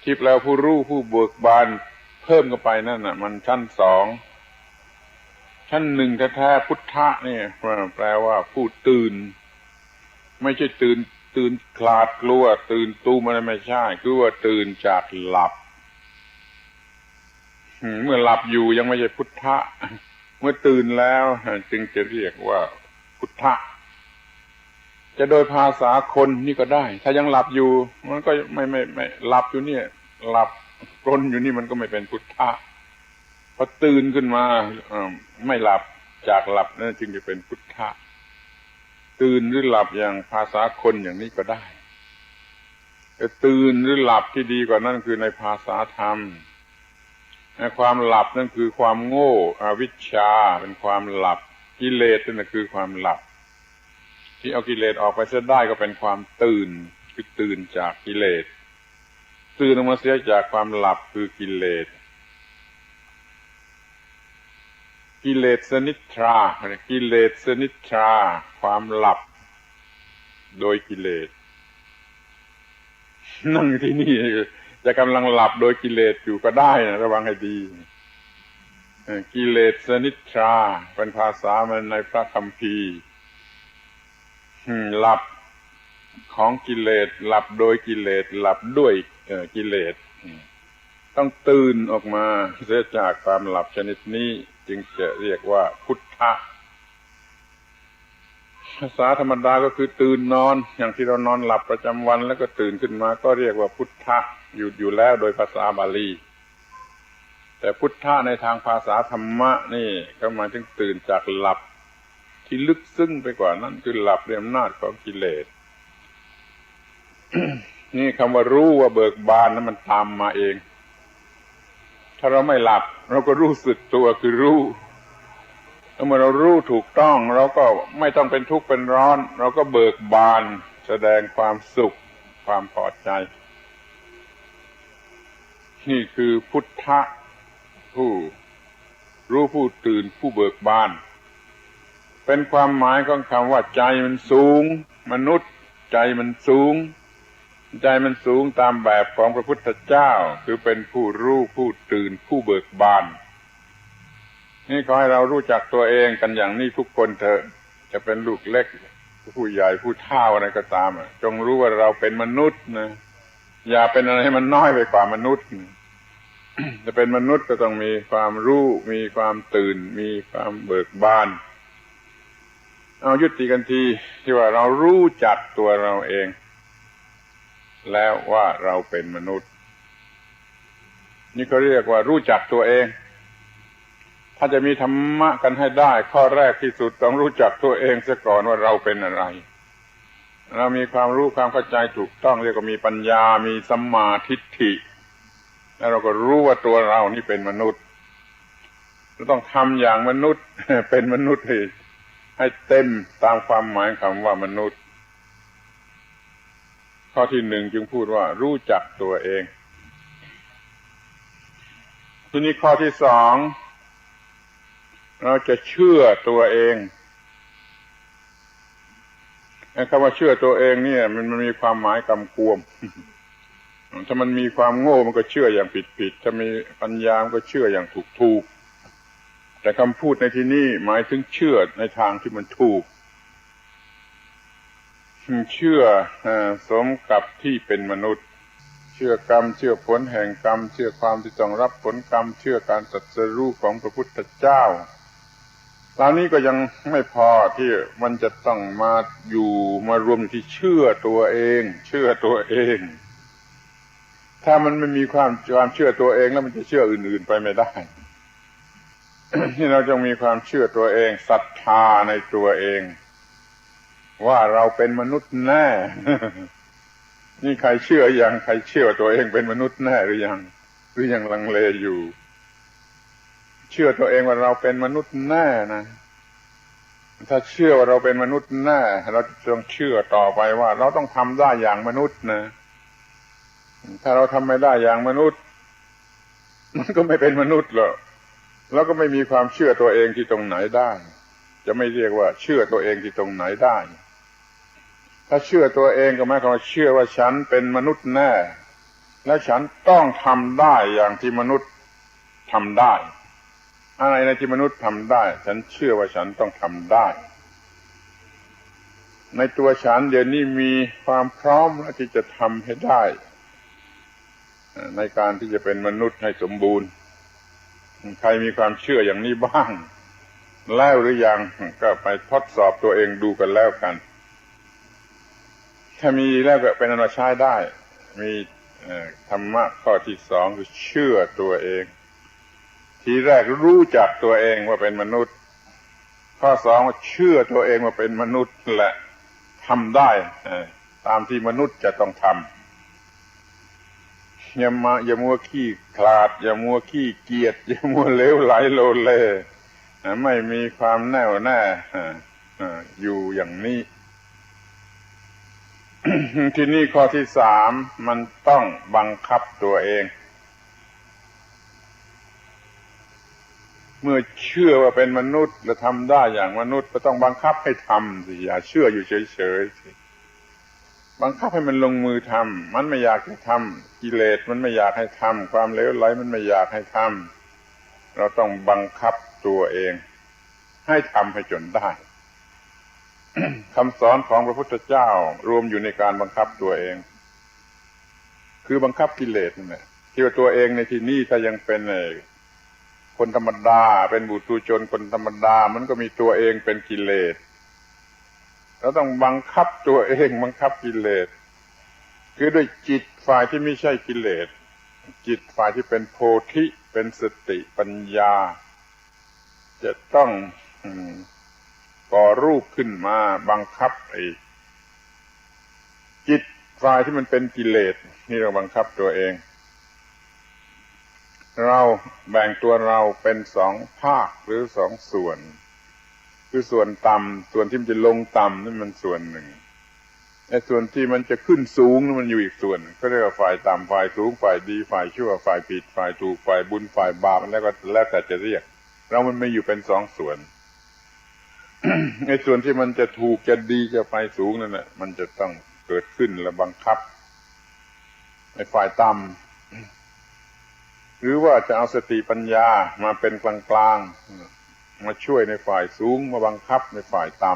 S1: ที่แปลผู้รู้ผู้เบิกบานเพิ่มเข้าไปนั่นน่ะมันชั้นสองชั้นหนึ่งแท้ๆพุทธะนี่แปลว่าผู้ตื่นไม่ใช่ตื่นคลาดกลัวตื่นตูมอะไรไม่ใช่คือว่าตื่นจากหลับเมื่อหลับอยู่ยังไม่ใช่พุทธะเมื่อตื่นแล้วจึงจะเรียกว่าพุทธะจะโดยภาษาคนนี่ก็ได้ถ้ายังหลับอยู่มันก็ไม่หลับอยู่เนี่ยหลับกรนอยู่นี่มันก็ไม่เป็นพุทธะพอตื่นขึ้นมาไม่หลับจากหลับนั่นจึงจะเป็นพุทธะ ตื่นหรือหลับอย่างภาษาคนอย่างนี้ก็ได้แต่ตื่นหรือหลับที่ดีกว่านั้นคือในภาษาธรรมความหลับนั่นคือความโง่อวิชชาเป็นความหลับกิเลสนั่นคือความหลับที่เอากิเลสออกไปเสียได้ก็เป็นความตื่นคือตื่นจากกิเลสตื่นออกมาเสียจากความหลับคือกิเลสกิเลสนิทรากิเลสนิทราความหลับโดยกิเลสนั่งที่นี่จะกำลังหลับโดยกิเลสอยู่ก็ได้นะระวังให้ดีกิเลสนิทราเป็นภาษามันในพระคัมภีร์หลับของกิเลสหลับโดยกิเลสหลับด้วยกิเลสต้องตื่นออกมาเสียจากความหลับชนิดนี้จึงจะเรียกว่าพุทธะภาษาธรรมดาก็คือตื่นนอนอย่างที่เรานอนหลับประจำวันแล้วก็ตื่นขึ้นมาก็เรียกว่าพุทธะอยู่แล้วโดยภาษาบาลีแต่พุทธะในทางภาษาธรรมะนี่ก็หมายถึงตื่นจากหลับที่ลึกซึ้งไปกว่านั้นคือหลับด้วยอำนาจของกิเลส นี่คำว่ารู้ว่าเบิกบานนั้นมันตามมาเองถ้าเราไม่หลับเราก็รู้สึกตัวคือรู้แล้วเมื่อเรารู้ถูกต้องเราก็ไม่ต้องเป็นทุกข์เป็นร้อนเราก็เบิกบานแสดงความสุขความพอใจนี่คือพุทธะผู้รู้ผู้ตื่นผู้เบิกบานเป็นความหมายของคำว่าใจมันสูงมนุษย์ใจมันสูงใจมันสูงตามแบบของพระพุทธเจ้าคือเป็นผู้รู้ผู้ตื่นผู้เบิกบานนี่ขอให้เรารู้จักตัวเองกันอย่างนี้ทุกคนเถอะจะเป็นลูกเล็กผู้ใหญ่ผู้เฒ่าอะไรก็ตามจงรู้ว่าเราเป็นมนุษย์นะอย่าเป็นอะไรให้มันน้อยไปกว่ามนุษย์ จะเป็นมนุษย์ก็ต้องมีความรู้มีความตื่นมีความเบิกบานเอายุติกันทีที่ว่าเรารู้จักตัวเราเองแล้วว่าเราเป็นมนุษย์นี่ก็เรียกว่ารู้จักตัวเองถ้าจะมีธรรมะกันให้ได้ข้อแรกที่สุดต้องรู้จักตัวเองซะก่อนว่าเราเป็นอะไรเรามีความรู้ความเข้าใจถูกต้องเรียกว่ามีปัญญามีสัมมาทิฏฐิแล้วเราก็รู้ว่าตัวเรานี่เป็นมนุษย์เราต้องทำอย่างมนุษย์เป็นมนุษย์ให้เต็มตามความหมายคำว่ามนุษย์ข้อที่หนึ่งจึงพูดว่ารู้จักตัวเองทีนี้ข้อที่สองเราจะเชื่อตัวเองคำว่าเชื่อตัวเองเนี่ยมันมีความหมายกำกวมถ้ามันมีความโง่มันก็เชื่ออย่างผิดถ้ามีปัญญามันก็เชื่ออย่างถูกแต่คำพูดในที่นี้หมายถึงเชื่อในทางที่มันถูกเชื่อสมกับที่เป็นมนุษย์เชื่อกรรมเชื่อผลแห่งกรรมเชื่อความที่ต้องรับผลกรรมเชื่อการตรัสรู้ของพระพุทธเจ้าเหล่านี้ก็ยังไม่พอที่มันจะต้องมาอยู่มารวมอยู่ที่เชื่อตัวเองเชื่อตัวเองถ้ามันไม่มีความเชื่อตัวเองแล้วมันจะเชื่ออื่นๆไปไม่ได้ ที่เราจงมีความเชื่อตัวเองศรัทธาในตัวเองว่าเราเป็นมนุษย์แน่ นี่ใครเชื่อยังใครเชื่อตัวเองเป็นมนุษย์แน่หรือยังลังเลอยู่เชื่อตัวเองว่าเราเป็นมนุษย์แน่นะถ้าเชื่อว่าเราเป็นมนุษย์แน่เราต้องเชื่อต่อไปว่าเราต้องทำได้อย่างมนุษย์นะถ้าเราทำไม่ได้อย่างมนุษย์มันก็ไม่เป็นมนุษย์หรอกแล้วก็ไม่มีความเชื่อตัวเองที่ตรงไหนได้จะไม่เรียกว่าเชื่อตัวเองที่ตรงไหนได้ถ้าเชื่อตัวเองก็หมายความว่าเชื่อว่าฉันเป็นมนุษย์แน่และฉันต้องทำได้อย่างที่มนุษย์ทำได้อะไรในที่มนุษย์ทำได้ฉันเชื่อว่าฉันต้องทำได้ในตัวฉันเดี๋ยวนี้มีความพร้อมที่จะทำให้ได้ในการที่จะเป็นมนุษย์ให้สมบูรณ์ใครมีความเชื่ออย่างนี้บ้างแล้วหรือยังก็ไปทดสอบตัวเองดูกันแล้วกันถ้ามีแล้วก็เป็นอันว่าใช้ได้มีธรรมะข้อที่สองคือเชื่อตัวเองทีแรกรู้จักตัวเองว่าเป็นมนุษย์ข้อสองว่าเชื่อตัวเองว่าเป็นมนุษย์แหละ ทำได้ตามที่มนุษย์จะต้องทำอย่ามัวขี้ขลาดอย่ามัวขี้เกียจอย่ามัวเลวไหลโลเลไม่มีความแน่วแน่อยู่อย่างนี้ ที่นี่ข้อที่3มันต้องบังคับตัวเองเมื่อเชื่อว่าเป็นมนุษย์และทำได้อย่างมนุษย์ก็ต้องบังคับให้ทำสิอย่าเชื่ออยู่เฉยๆสิบังคับให้มันลงมือทำมันไม่อยากให้ทำกิเลสมันไม่อยากให้ทำความเลวไหลมันไม่อยากให้ทำเราต้องบังคับตัวเองให้ทำให้จนได้ คำสอนของพระพุทธเจ้ารวมอยู่ในการบังคับตัวเองคือบังคับกิเลสนั่นแหละที่ว่าตัวเองในที่นี้ถ้ายังเป็นคนธรรมดาเป็นบุตุชนคนธรรมดามันก็มีตัวเองเป็นกิเลสเราต้องบังคับตัวเองบังคับกิเลสคือด้วยจิตฝ่ายที่ไม่ใช่กิเลสจิตฝ่ายที่เป็นโพธิเป็นสติปัญญาจะต้องก่อรูปขึ้นมาบังคับจิตฝ่ายที่มันเป็นกิเลสนี่เราบังคับตัวเองเราแบ่งตัวเราเป็น2 ภาคหรือ2 ส่วนคือส่วนต่ำส่วนที่มันจะลงต่ำนั่นมันส่วนหนึ่งไอ้ส่วนที่มันจะขึ้นสูงนั่นมันอยู่อีกส่วนก็เรียกว่าฝ่ายต่ำฝ่ายสูงฝ่ายดีฝ่ายชั่วฝ่ายผิดฝ่ายถูกฝ่ายบุญฝ่ายบาปแล้วก็แล้วแต่จะเรียกเรามันไม่อยู่เป็น2 ส่วน ไอ้ส่วนที่มันจะถูกจะดีจะไปสูงนั่นแหละมันจะต้องเกิดขึ้นและบังคับไอ้ฝ่ายต่ำหรือว่าจะเอาสติปัญญามาเป็นกลางๆมาช่วยในฝ่ายสูงมาบังคับในฝ่ายต่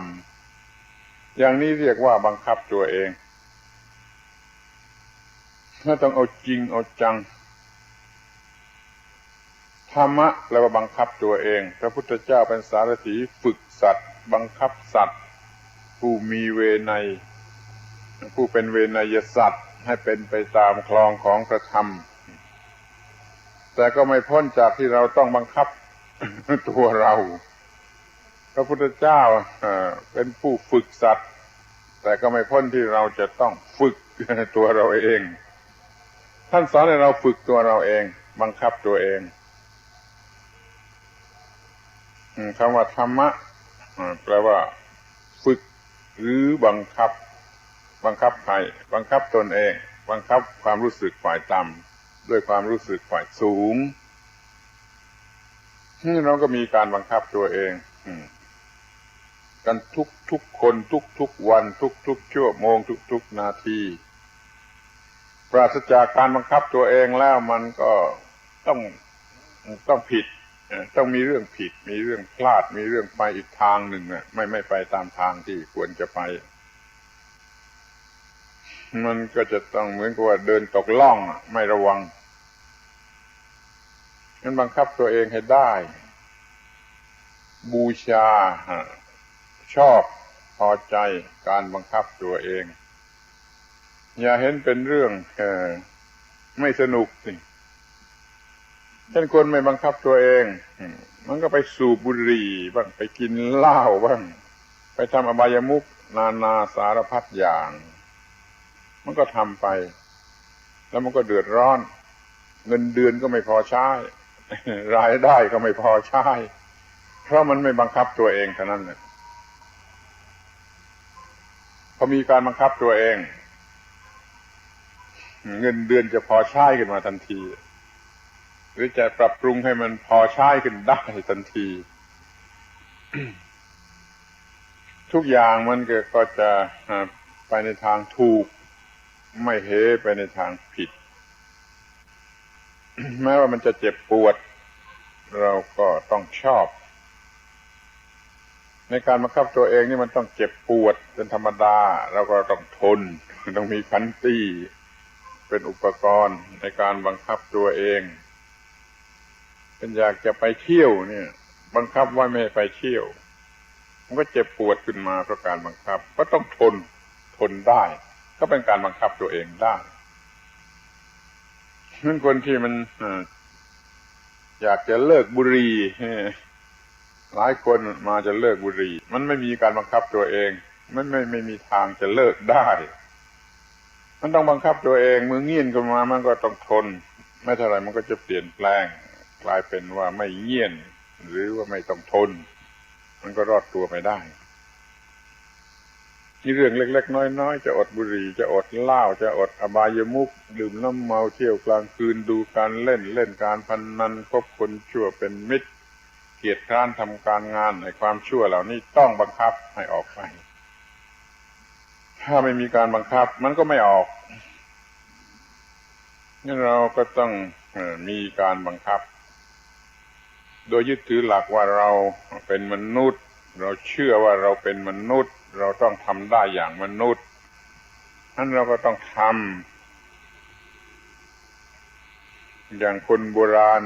S1: ำอย่างนี้เรียกว่าบังคับตัวเองถ้าต้องเอาจริงเอาจังธรรมะแปลว่าบังคับตัวเองพระพุทธเจ้าเป็นสารถีฝึกสัตว์บังคับสัตว์ผู้มีเวไนยผู้เป็นเวไนยสัตว์ให้เป็นไปตามคลองของพระธรรมแต่ก็ไม่พ้นจากที่เราต้องบังคับตัวเราพระพุทธเจ้าเป็นผู้ฝึกสัตว์แต่ก็ไม่พ้นที่เราจะต้องฝึกตัวเราเองท่านสอนให้เราฝึกตัวเราเองบังคับตัวเองคำว่าธรรมะแปลว่าฝึกหรือบังคับใครบังคับตนเองบังคับความรู้สึกฝ่ายต่ำด้วยความรู้สึกฝ่ายสูงนี่เราก็มีการบังคับตัวเองกันทุกคนทุกวันทุกชั่วโมงทุกนาทีปราศจากการบังคับตัวเองแล้วมันก็ต้องผิดต้องมีเรื่องผิดมีเรื่องพลาดมีเรื่องไปอีกทางหนึ่งไม่ไปตามทางที่ควรจะไปมันก็จะต้องเหมือนกับว่าเดินตกล่องไม่ระวังงั้นบังคับตัวเองให้ได้บูชาชอบพอใจการบังคับตัวเองอย่าเห็นเป็นเรื่องไม่สนุกสิเช่นคนไม่บังคับตัวเองมันก็ไปสูบบุหรี่บ้างไปกินเหล้าบ้างไปทำอบายมุขนานาสารพัดอย่างมันก็ทำไปแล้วมันก็เดือดร้อนเงินเดือนก็ไม่พอใช้รายได้ก็ไม่พอใช้เพราะมันไม่บังคับตัวเองเท่านั้นแหละพอมีการบังคับตัวเองเงินเดือนจะพอใช้ขึ้นมาทันทีหรือจะปรับปรุงให้มันพอใช้ขึ้นได้ทันที ทุกอย่างมันก็จะไปในทางถูกไม่เหไปในทางผิด แม้ว่ามันจะเจ็บปวดเราก็ต้องชอบในการบังคับตัวเองนี่มันต้องเจ็บปวดเป็นธรรมดาเราก็ต้องทนต้องมีขันติเป็นอุปกรณ์ในการบังคับตัวเองเป็นอยากจะไปเที่ยวเนี่ยบังคับไว้ไม่ให้ไปเที่ยวมันก็เจ็บปวดขึ้นมาเพราะการบังคับก็ต้องทนได้ก็เป็นการบังคับตัวเองได้นั่นคนที่มันอยากจะเลิกบุหรี่หลายคนมาจะเลิกบุหรี่มันไม่มีการบังคับตัวเอง ไม่มีทางจะเลิกได้มันต้องบังคับตัวเองมือเงี่ยนขึ้นมามันก็ต้องทนไม่เท่าไรมันก็จะเปลี่ยนแปลงกลายเป็นว่าไม่เงี่ยนหรือว่าไม่ต้องทนมันก็รอดตัวไม่ได้นี่เรื่องเล็กๆน้อยๆจะอดบุหรี่จะอดเหล้าจะอดอบายมุขดื่มน้ำเมาเที่ยวกลางคืนดูการเล่นการพนันคบคนชั่วเป็นมิตรเกียจคร้านทำการงานในความชั่วเหล่านี้ต้องบังคับให้ออกไปถ้าไม่มีการบังคับมันก็ไม่ออกงั้นเราก็ต้องมีการบังคับโดยยึดถือหลักว่าเราเป็นมนุษย์เราเชื่อว่าเราเป็นมนุษย์เราต้องทำได้อย่างมนุษย์นั้นเราก็ต้องทำอย่างคนโบราณ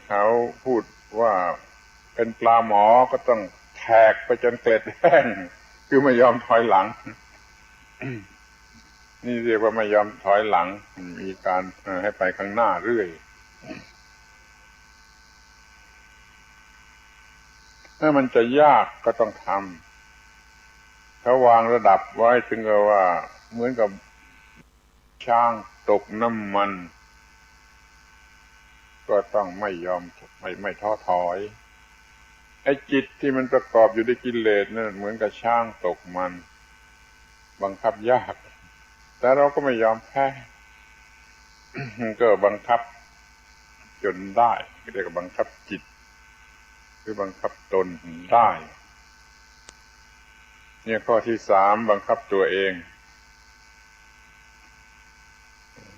S1: เขาพูดว่าเป็นปลาหมอก็ต้องแทกไปจนเกล็ดแห้งคือไม่ยอมถอยหลัง นี่เรียกว่าไม่ยอมถอยหลังมีการให้ไปข้างหน้าเรื่อยถ้ามันจะยากก็ต้องทำเขาวางระดับไว้ถึงกับว่าเหมือนกับช้างตกน้ำมันก็ต้องไม่ยอมไม่ท้อถอยไอ้จิตที่มันประกอบอยู่ด้วยกิเลสนั่นเหมือนกับช้างตกมันบังคับยากแต่เราก็ไม่ยอมแพ้ ก็บังคับจนได้เรียกว่าบังคับจิตหรือบังคับตนได้เนี่ยข้อที่3บังคับตัวเอง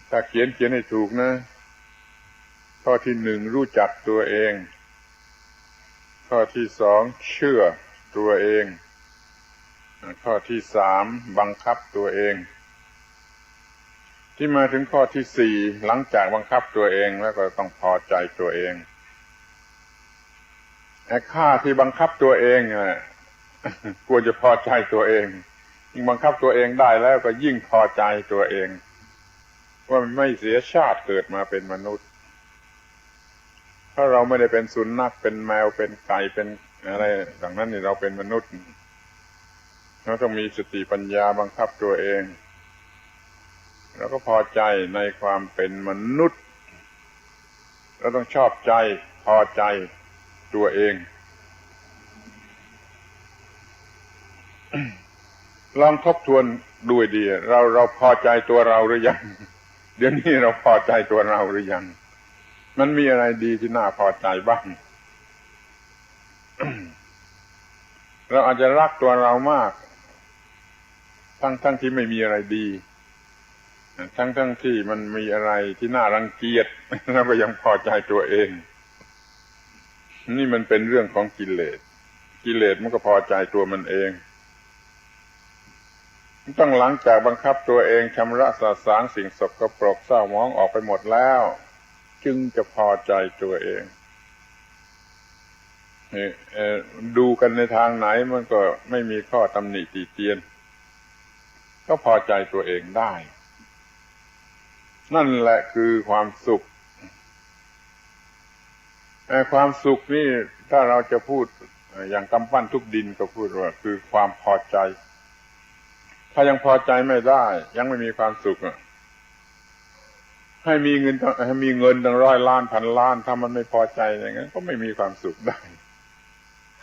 S1: ถ้าเขียนให้ถูกนะข้อที่1รู้จักตัวเองข้อที่2เชื่อตัวเองข้อที่3บังคับตัวเองที่มาถึงข้อที่4หลังจากบังคับตัวเองแล้วก็ต้องพอใจตัวเองไอ้ข้าที่บังคับตัวเองควรจะพอใจตัวเองยิ่งบังคับตัวเองได้แล้วก็ยิ่งพอใจตัวเองว่าไม่เสียชาติเกิดมาเป็นมนุษย์ถ้าเราไม่ได้เป็นสุนัขเป็นแมวเป็นไก่เป็นอะไรดังนั้นนี่เราเป็นมนุษย์เราต้องมีสติปัญญาบังคับตัวเองเราก็พอใจในความเป็นมนุษย์เราต้องชอบใจพอใจตัวเองลองทบทวนดูดีเราพอใจตัวเราหรือยังเดี๋ยวนี้เราพอใจตัวเราหรือยังมันมีอะไรดีที่น่าพอใจบ้าง เราอาจจะรักตัวเรามากทั้งที่ไม่มีอะไรดีทั้งที่มันมีอะไรที่น่ารังเกียจเราก็ยังพอใจตัวเองนี่มันเป็นเรื่องของกิเลสมันก็พอใจตัวมันเองต้องหลังจากบังคับตัวเองชำระสาสางสิ่งสกปรกเศร้าหมองออกไปหมดแล้วจึงจะพอใจตัวเองดูกันในทางไหนมันก็ไม่มีข้อตำหนิติเตียนก็พอใจตัวเองได้นั่นแหละคือความสุขความสุขนี่ถ้าเราจะพูดอย่างกำปั้นทุบดินก็พูดว่าคือความพอใจถ้ายังพอใจไม่ได้ยังไม่มีความสุขให้มีเงินตั้ง100 ล้านพันล้านถ้ามันไม่พอใจอย่างนั้นก็ไม่มีความสุขได้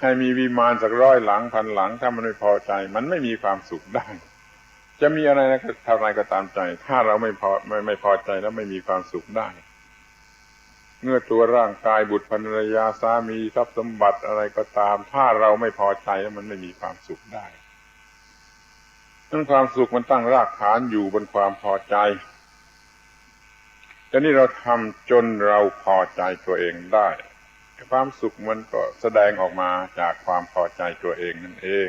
S1: ให้มีวิมานสัก100 หลังพันหลังถ้ามันไม่พอใจมันไม่มีความสุขได้จะมีอะไรเท่าไรก็ตามใจถ้าเราไม่พอใจแล้วไม่มีความสุขได้เมื่อตัวร่างกายบุตรภรรยาสามีทรัพย์สมบัติอะไรก็ตามถ้าเราไม่พอใจแล้วมันไม่มีความสุขได้นั่นความสุขมันตั้งรากฐานอยู่บนความพอใจแต่นี่เราทำจนเราพอใจตัวเองได้ความสุขมันก็แสดงออกมาจากความพอใจตัวเองนั่นเอง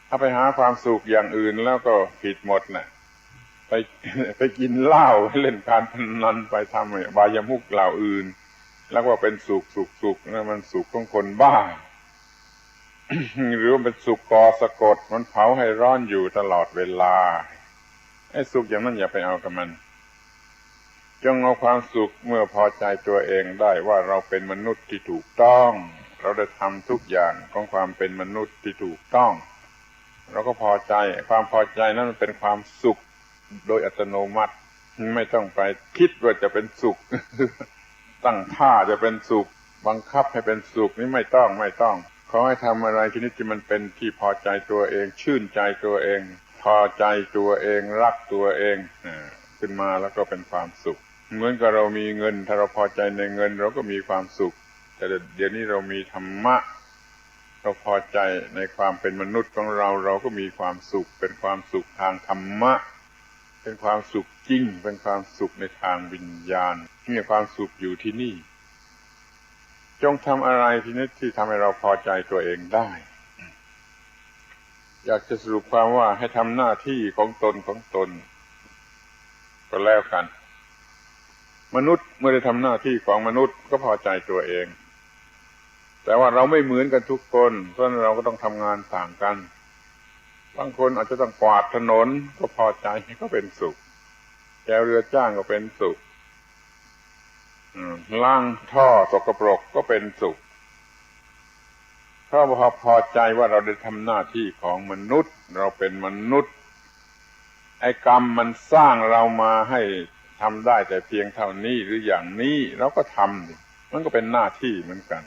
S1: ถ้าไปหาความสุขอย่างอื่นแล้วก็ผิดหมดแหละไปกินเหล้าเล่นการพนันไปทำอบายมุขเหล่าอื่นแล้วว่าเป็นสุขนั่นมันสุขของคนบ้า หรือว่าเป็นสุขก่อสะกดมันเผาให้ร้อนอยู่ตลอดเวลาไอ้สุขอย่างนั้นอย่าไปเอากับมันจงเอาความสุขเมื่อพอใจตัวเองได้ว่าเราเป็นมนุษย์ที่ถูกต้อง เราได้ทำทุกอย่างของความเป็นมนุษย์ที่ถูกต้องเราก็พอใจความพอใจนั้นมันเป็นความสุขโดยอัตโนมัติไม่ต้องไปคิดว่าจะเป็นสุข ตั้งท่าจะเป็นสุขบังคับให้เป็นสุขนี่ไม่ต้องขอให้ทำอะไรชนิดที่มันเป็นที่พอใจตัวเองชื่นใจตัวเองพอใจตัวเองรักตัวเองขึ้นมาแล้วก็เป็นความสุขเหมือนกับเรามีเงินถ้าเราพอใจในเงินเราก็มีความสุขแต่เดี๋ยวนี้เรามีธรรมะเราพอใจในความเป็นมนุษย์ของเราเราก็มีความสุขเป็นความสุขทางธรรมะเป็นความสุขจริงเป็นความสุขในทางวิญญาณมีความสุขอยู่ที่นี่จงทำอะไรที่นี้ที่ทำให้เราพอใจตัวเองได้อยากจะสรุปความว่าให้ทำหน้าที่ของตนก็แล้วกันมนุษย์เมื่อได้ทำหน้าที่ของมนุษย์ก็พอใจตัวเองแต่ว่าเราไม่เหมือนกันทุกคนเพราะเราก็ต้องทำงานต่างกันบางคนอาจจะต้องกวาดถนนก็พอใจก็เป็นสุขแจวเรือจ้างก็เป็นสุขล้างท่อสกปรกก็เป็นสุขเพราะพอใจว่าเราได้ทำหน้าที่ของมนุษย์เราเป็นมนุษย์ไอ้กรรมมันสร้างเรามาให้ทำได้แต่เพียงเท่านี้หรืออย่างนี้เราก็ทำมันก็เป็นหน้าที่เหมือนกัน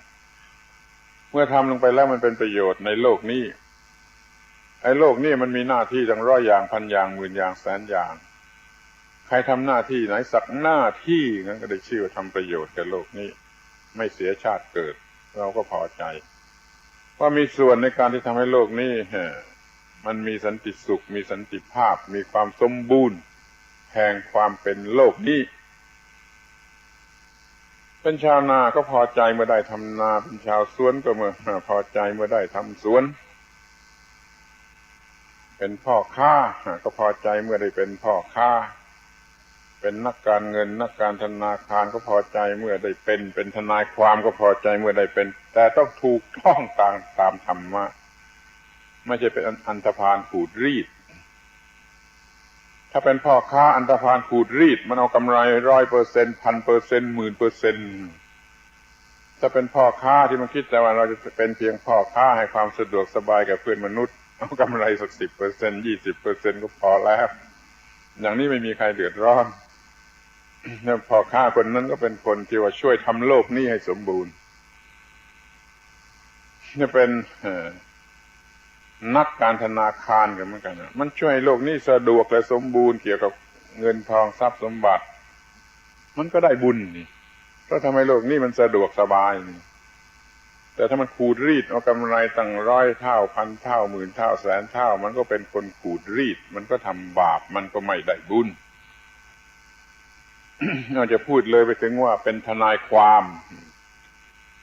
S1: เมื่อทำลงไปแล้วมันเป็นประโยชน์ในโลกนี้ไอ้โลกนี้มันมีหน้าที่ตั้งร้อยอย่างพันอย่างหมื่นอย่างแสนอย่างใครทำหน้าที่ไหนสักหน้าที่นั้นก็ได้ชื่อว่าทำประโยชน์แก่โลกนี้ไม่เสียชาติเกิดเราก็พอใจว่ามีส่วนในการที่ทำให้โลกนี้มันมีสันติสุขมีสันติภาพมีความสมบูรณ์แห่งความเป็นโลกนี้เป็นชาวนาก็พอใจเมื่อได้ทำนาเป็นชาวสวนก็พอใจเมื่อได้ทำสวนเป็นพ่อค้าก็พอใจเมื่อได้เป็นพ่อค้าเป็นนักการเงินนักการธนาคารก็พอใจเมื่อได้เป็นทนายความก็พอใจเมื่อได้เป็นแต่ต้องถูกต้องตามธรรมะไม่ใช่เป็นอันธพาลขูดรีดถ้าเป็นพ่อค้าอันธพาลขูดรีดมันเอากำไร 100% 1,000% 10,000%ถ้าเป็นพ่อค้าที่มันคิดแต่ว่าเราจะเป็นเพียงพ่อค้าให้ความสะดวกสบายกับเพื่อนมนุษย์เอากำไรสัก 10% 20% ก็พอแล้วอย่างนี้ไม่มีใครเดือดร้อนแล้วพ่อค้าคนนั้นก็เป็นคนที่ว่าช่วยทำโลกนี้ให้สมบูรณ์นี่เป็นนักการธนาคารกันเหมือนกันมันช่วยโลกนี้สะดวกและสมบูรณ์เกี่ยวกับเงินทองทรัพย์สมบัติมันก็ได้บุญนี่เพราะทำให้โลกนี้มันสะดวกสบายนี่แต่ถ้ามันขูดรีดเอากำไรตั้ง100 เท่า1,000 เท่า10,000 เท่าแสนเท่ามันก็เป็นคนขูดรีดมันก็ทำบาปมันก็ไม่ได้บุญ เราจะพูดเลยไปถึงว่าเป็นทนายความ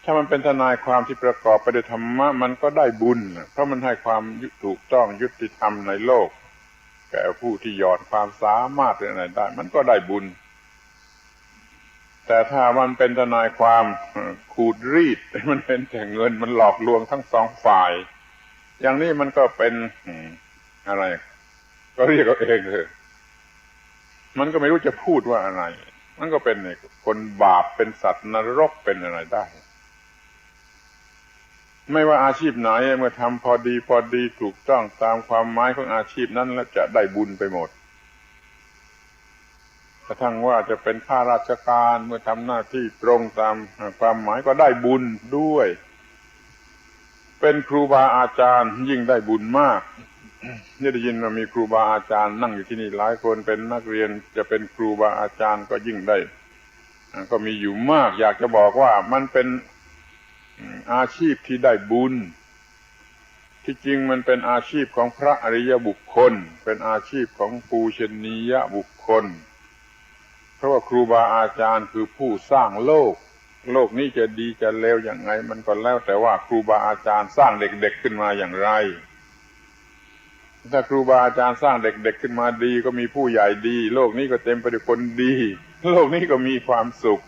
S1: ถ้ามันเป็นทนายความที่ประกอบไปด้วยธรรมะมันก็ได้บุญเพราะมันให้ความถูกต้องยุติธรรมในโลกแก่ผู้ที่หยอดความสามารถอะไรได้มันก็ได้บุญแต่ถ้ามันเป็นทนายความขูดรีดมันเป็นแต่เงินมันหลอกลวงทั้งสองฝ่ายอย่างนี้มันก็เป็นอะไรก็เรียกเอาเองเถอะมันก็ไม่รู้จะพูดว่าอะไรมันก็เป็นคนบาปเป็นสัตว์นรกเป็นอะไรได้ไม่ว่าอาชีพไหนเมื่อทำพอดีถูกต้องตามความหมายของอาชีพนั้นแล้วจะได้บุญไปหมดกระทั่งว่าจะเป็นข้าราชการเมื่อทำหน้าที่ตรงตามความหมายก็ได้บุญด้วยเป็นครูบาอาจารย์ยิ่งได้บุญมากได้ยินว่ามีครูบาอาจารย์นั่งอยู่ที่นี่หลายคนเป็นนักเรียนจะเป็นครูบาอาจารย์ก็ยิ่งได้ก็มีอยู่มากอยากจะบอกว่ามันเป็นอาชีพที่ได้บุญที่จริงมันเป็นอาชีพของพระอริยบุคคลเป็นอาชีพของปูชนียบุคคลเพราะว่าครูบาอาจารย์คือผู้สร้างโลกนี้จะดีจะเลวอย่างไรมันก็แล้วแต่ว่าครูบาอาจารย์สร้างเด็กๆขึ้นมาอย่างไรถ้าครูบาอาจารย์สร้างเด็กๆขึ้นมาดีก็มีผู้ใหญ่ดีโลกนี้ก็เต็มไปด้วยคนดีโลกนี้ก็มีความสุข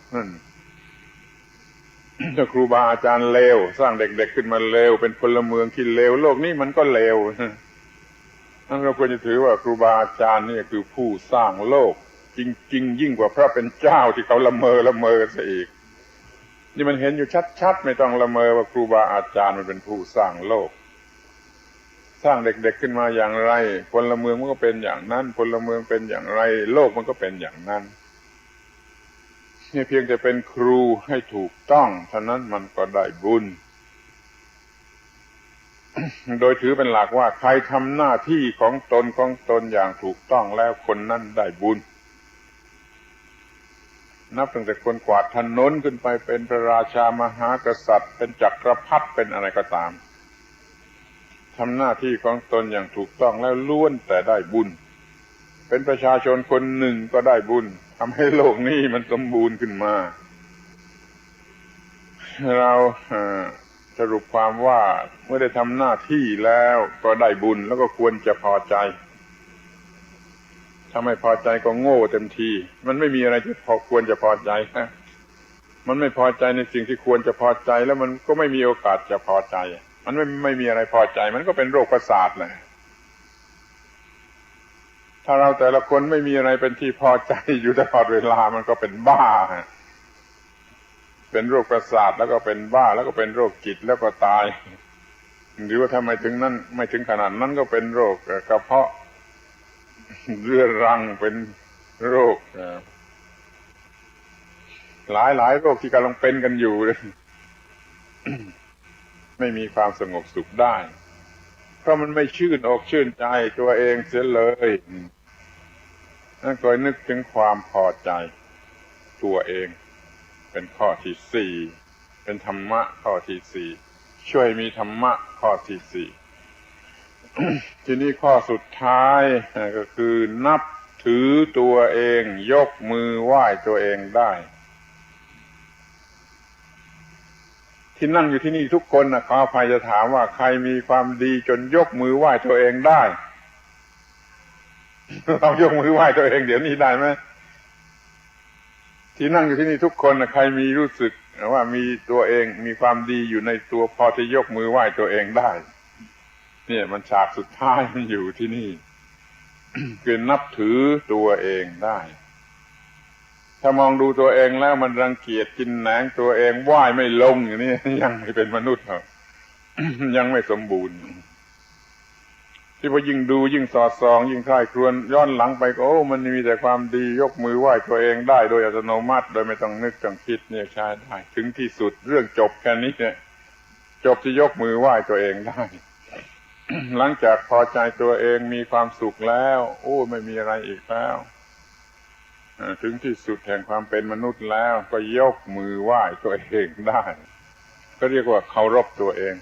S1: ถ้าครูบาอาจารย์เลวสร้างเด็กๆขึ้นมาเลวเป็นพลเมืองที่เลวโลกนี้มันก็เลวนั่นเราควรจะถือว่าครูบาอาจารย์นี่คือผู้สร้างโลกจริงๆยิ่งกว่าพระเป็นเจ้าที่เขาละเมอซะอีก นี่มันเห็นอยู่ชัดๆไม่ต้องละเมอว่าครูบาอาจารย์มันเป็นผู้สร้างโลกสร้างเด็กๆขึ้นมาอย่างไรพลเมืองมันก็เป็นอย่างนั้นพลเมืองเป็นอย่างไรโลกมันก็เป็นอย่างนั้นนี่เพียงแต่เป็นครูให้ถูกต้องเท่านั้นมันก็ได้บุญ โดยถือเป็นหลักว่าใครทำหน้าที่ของตนอย่างถูกต้องแล้วคนนั้นได้บุญนับตั้งแต่คนกวาดถนนขึ้นไปเป็นพระราชามหากษัตริย์เป็นจักรพรรดิเป็นอะไรก็ตามทำหน้าที่ของตนอย่างถูกต้องแล้วล้วนแต่ได้บุญเป็นประชาชนคนหนึ่งก็ได้บุญทำให้โลกนี้มันสมบูรณ์ขึ้นมาเราสรุปความว่าเมื่อได้ทำหน้าที่แล้วก็ได้บุญแล้วก็ควรจะพอใจถ้าไม่พอใจก็โง่เต็มทีมันไม่มีอะไรที่ควรจะพอใจนะมันไม่พอใจในสิ่งที่ควรจะพอใจแล้วมันก็ไม่มีโอกาสจะพอใจมันไม่มีอะไรพอใจมันก็เป็นโรคประสาทแหละถ้าเราแต่ละคนไม่มีอะไรเป็นที่พอใจอยู่ตลอดเวลามันก็เป็นบ้าเป็นโรคประสาทแล้วก็เป็นบ้าแล้วก็เป็นโรคจิตแล้วก็ตายหรือว่าถ้าไม่ถึงนั้นไม่ถึงขนาดนั้นก็เป็นโรคกระเพาะเรื้อรังเป็นโรคหลายโรคที่กำลังเป็นกันอยู่ ไม่มีความสงบสุขได้เพราะมันไม่ชื่นอกชื่นใจตัวเองเสียเลยนั่นก็นึกถึงความพอใจตัวเองเป็นข้อที่สี่เป็นธรรมะข้อที่สี่ช่วยมีธรรมะข้อที่สี่ ทีนี้ข้อสุดท้ายก็คือนับถือตัวเองยกมือไหว้ตัวเองได้ที่นั่งอยู่ที่นี่ทุกคนนะขออภัยจะถามว่าใครมีความดีจนยกมือไหว้ตัวเองได้ เรายกมือไหว้ตัวเองเดี๋ยวนี้ได้ไหมที่นั่งอยู่ที่นี่ทุกคนนะใครมีรู้สึกว่ามีตัวเองมีความดีอยู่ในตัวพอจะยกมือไหว้ตัวเองได้เนี่ยมันฉากสุดท้ายมันอยู่ที่นี่ คือนับถือตัวเองได้ถ้ามองดูตัวเองแล้วมันรังเกียจกินแหนงตัวเองไหว้ไม่ลงอย่างนี้ยังไม่เป็นมนุษย์หรอก ยังไม่สมบูรณ์ที่พอยิ่งดูยิ่งสอดส่องยิ่งใคร่ครวญย้อนหลังไปก็มันมีแต่ความดียกมือไหว้ตัวเองได้โดยอัตโนมัติโดยไม่ต้องนึกต้องคิดเนี่ยใช้ได้ถึงที่สุดเรื่องจบแค่นี้เนี่ยจบที่ยกมือไหว้ตัวเองได้ หลังจากพอใจตัวเองมีความสุขแล้วไม่มีอะไรอีกแล้วถึงที่สุดแห่งความเป็นมนุษย์แล้วก็ยกมือไหว้ตัวเองได้ก็เรียกว่าเคารพตัวเอง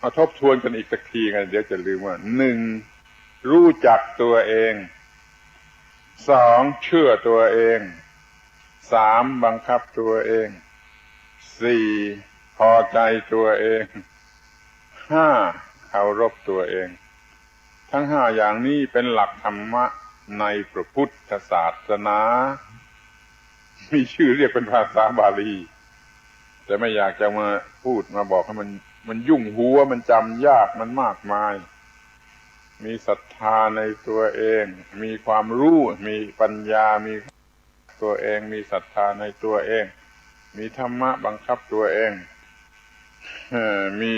S1: มาทบทวนกันอีกสักทีกันเดี๋ยวจะลืมว่าหนึ่งรู้จักตัวเองสองเชื่อตัวเองสามบังคับตัวเองสี่พอใจตัวเองห้าเคารพตัวเองทั้งห้าอย่างนี้เป็นหลักธรรมะในพระพุทธศาสนามีชื่อเรียกเป็นภาษาบาลีแต่ไม่อยากจะมาพูดมาบอกให้มันยุ่งหัวมันจำยากมันมากมายมีศรัทธาในตัวเองมีความรู้มีปัญญามีตัวเองมีศรัทธาในตัวเองมีธรรมะบังคับตัวเองมี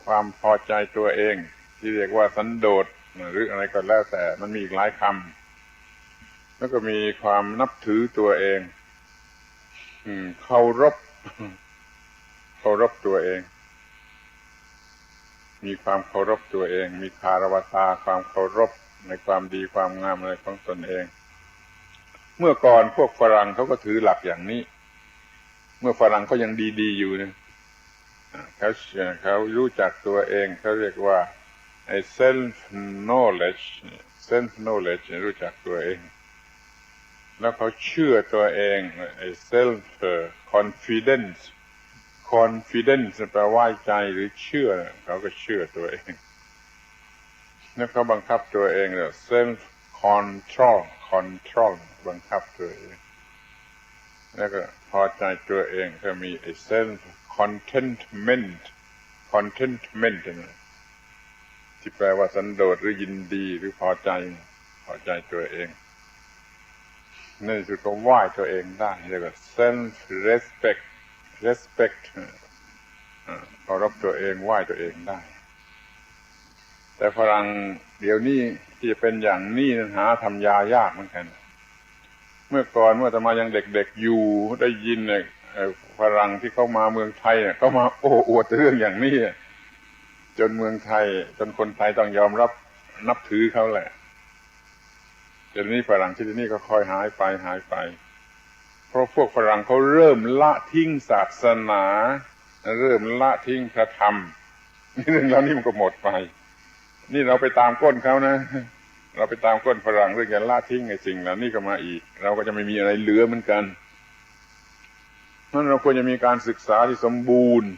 S1: ความพอใจตัวเองที่เรียกว่าสันโดษหรืออะไรก็แล้วแต่มันมีอีกหลายคำแล้วก็มีความนับถือตัวเองเคารพตัวเองมีความเคารพตัวเองมีคารวะตาความเคารพในความดีความงามอะไรของตนเองเมื่อก่อนพวกฝรั่งเขาก็ถือหลักอย่างนี้เมื่อฝรั่งเขายังดีๆอยู่เนี่ยเขารู้จักตัวเองเขาเรียกว่าself knowledge รู้จักตัวเองแล้วเขาเชื่อตัวเอง self confidence แปลว่าใจหรือเชื่อเขาก็เชื่อตัวเองแล้วเขาบังคับตัวเองเรียก self control บังคับตัวเองแล้วก็พอใจตัวเองก็มี self contentment ที่แปลว่าสันโดษหรือยินดีหรือพอใจตัวเองในที่สุดก็ไหว้ตัวเองได้เรียกว่า self respect respect เคารพตัวเองไหว้ตัวเองได้แต่ฝรั่งเดี๋ยวนี้ที่จะเป็นอย่างนี้นั้นหาทำยายากเหมือนกันเมื่อก่อนเมื่ออาตมายังเด็กๆอยู่ได้ยินเนี่ยฝรั่งที่เข้ามาเมืองไทยเนี่ยเขามาโอ้อวดเรื่องอย่างนี้จนเมืองไทยจนคนไทยต้องยอมรับนับถือเขาแหละจนนี้ฝรั่งที่นี่ก็ค่อยหายไปเพราะพวกฝรั่งเขาเริ่มละทิ้งศาสนาเริ่มละทิ้งพระธรรมเรื่องแล้วนี่มันก็หมดไปนี่เราไปตามก้นเขานะเราไปตามก้นฝรั่งเรื่องการละทิ้งไอ้สิ่งเหล่านี้ก็มาอีกเราก็จะไม่มีอะไรเหลือเหมือนกันนั้นเราควรจะมีการศึกษาที่สมบูรณ์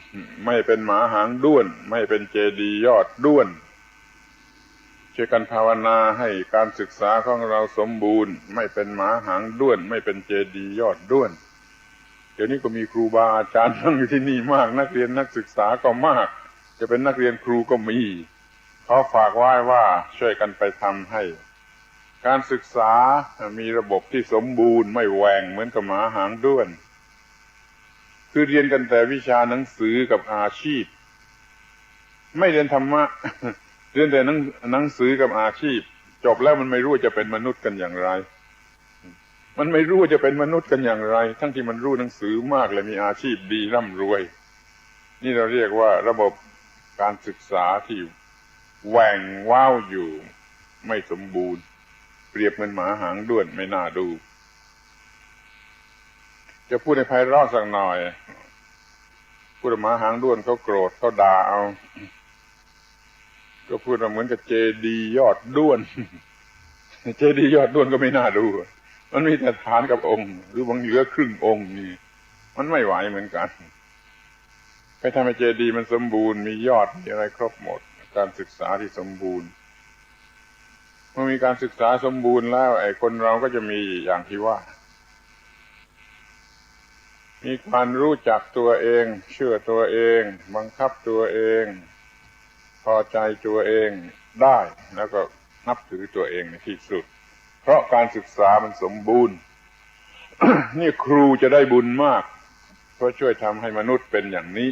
S1: ไม่เป็นหมาหางด้วนไม่เป็นเจดีย์ยอดด้วนช่วยกันภาวนาให้การศึกษาของเราสมบูรณ์ไม่เป็นหมาหางด้วนไม่เป็นเจดีย์ยอดด้วนเดี๋ยวนี้ก็มีครูบาอาจารย์นั่งอยู่ที่นี่มากนักเรียนนักศึกษาก็มากจะเป็นนักเรียนครูก็มีขอฝากไว้ว่าช่วยกันไปทำให้การศึกษามีระบบที่สมบูรณ์ไม่แหว่งเหมือนกับหมาหางด้วนคือเรียนกันแต่วิชาหนังสือกับอาชีพไม่เรียนธรรมะเรียนแต่หนังสือกับอาชีพจบแล้วมันไม่รู้จะเป็นมนุษย์กันอย่างไรมันไม่รู้จะเป็นมนุษย์กันอย่างไรทั้งที่มันรู้หนังสือมากและมีอาชีพดีร่ำรวยนี่เราเรียกว่าระบบการศึกษาที่แหว่งว้าวอยู่ไม่สมบูรณ์เปรียบเหมือนหมาหางด้วนไม่น่าดูจะพูดในไพเราะสักหน่อยพูดหมาหางด้วนเขาโกรธเขาด่าเอาก็พูดว่าเหมือนกับเจดีย์ยอดด้วนเจดีย์ยอดด้วนก็ไม่น่าดูมันมีแต่ฐานกับองค์หรือบางเหลือครึ่งองค์นี่มันไม่ไหวเหมือนกันไปทำให้เจดีย์มันสมบูรณ์มียอดมีอะไรครบหมดการศึกษาที่สมบูรณ์เมื่อมีการศึกษาสมบูรณ์แล้วไอ้คนเราก็จะมีอย่างที่ว่ามีการรู้จักตัวเองเชื่อตัวเองบังคับตัวเองพอใจตัวเองได้แล้วก็นับถือตัวเองในที่สุดเพราะการศึกษามันสมบูรณ์ นี่ครูจะได้บุญมากเพราะช่วยทำให้มนุษย์เป็นอย่างนี้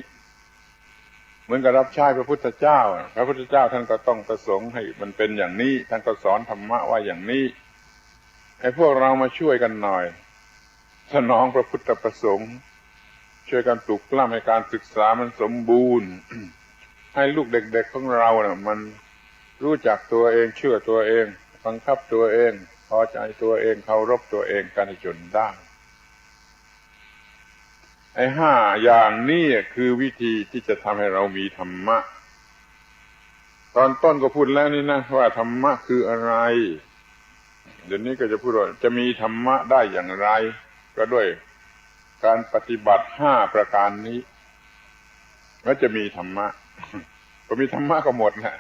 S1: เหมือนกับรับใช้พระพุทธเจ้าพระพุทธเจ้าท่านก็ต้องประสงค์ให้มันเป็นอย่างนี้ท่านก็สอนธรรมะว่าอย่างนี้ให้พวกเรามาช่วยกันหน่อยสนองพระพุทธประสงค์ช่วยกันปลุกปล้ำให้การศึกษามันสมบูรณ์ ให้ลูกเด็กๆของเราเนี่ยมันรู้จักตัวเองเชื่อตัวเองบังคับตัวเองพอใจตัวเองเคารพตัวเองกันจนได้ไอ้5อย่างนี้คือวิธีที่จะทำให้เรามีธรรมะตอนต้นก็พูดแล้วนี่นะว่าธรรมะคืออะไรเดี๋ยวนี้ก็จะพูดว่าจะมีธรรมะได้อย่างไรก็ด้วยการปฏิบัติ5ประการนี้แล้วจะมีธรรมะก็มีธรรมะก็หมดแหละ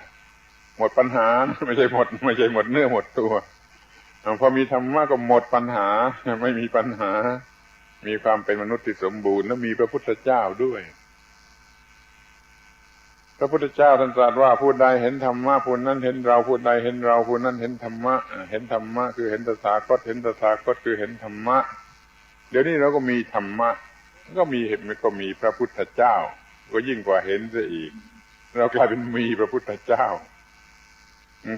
S1: หมดปัญหาไม่ใช่หมดเนื้อหมดตัวพอมีธรรมะก็หมดปัญหาไม่มีปัญหามีความเป็นมนุษย์ที่สมบูรณ์และมีพระพุทธเจ้าด้วยพระพุทธเจ้าท่านตรัสว่าผู้ใดเห็นธรรมะผู้นั้นเห็นเราผู้ใดเห็นเราผู้นั้นเห็นธรรมะเห็นธรรมะคือเห็นตถาคตเห็นตถาคตคือเห็นธรรมะเดี๋ยวนี้เราก็มีธรรมะก็มีพระพุทธเจ้าก็ยิ่งกว่าเห็นซะอีกเรากลายเป็นมีพระพุทธเจ้า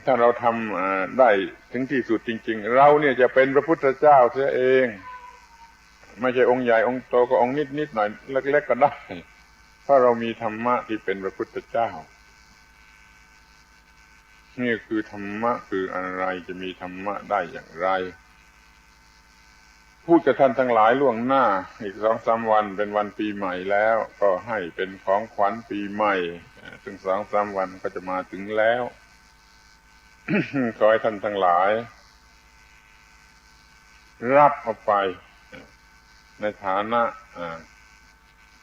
S1: ถ้าเราทำได้ถึงที่สุดจริงๆเราเนี่ยจะเป็นพระพุทธเจ้าเสียเองไม่ใช่องค์ใหญ่องค์โตก็องค์นิดๆหน่อยเล็กๆก็ได้ถ้าเรามีธรรมะที่เป็นพระพุทธเจ้านี่คือธรรมะคืออะไรจะมีธรรมะได้อย่างไรพูดกับท่านทั้งหลายล่วงหน้าอีก 2-3 วันเป็นวันปีใหม่แล้วก็ให้เป็นของขวัญปีใหม่ถึง 2-3 วันก็จะมาถึงแล้ว ขอให้ท่านทั้งหลายรับเอาไปในฐานะ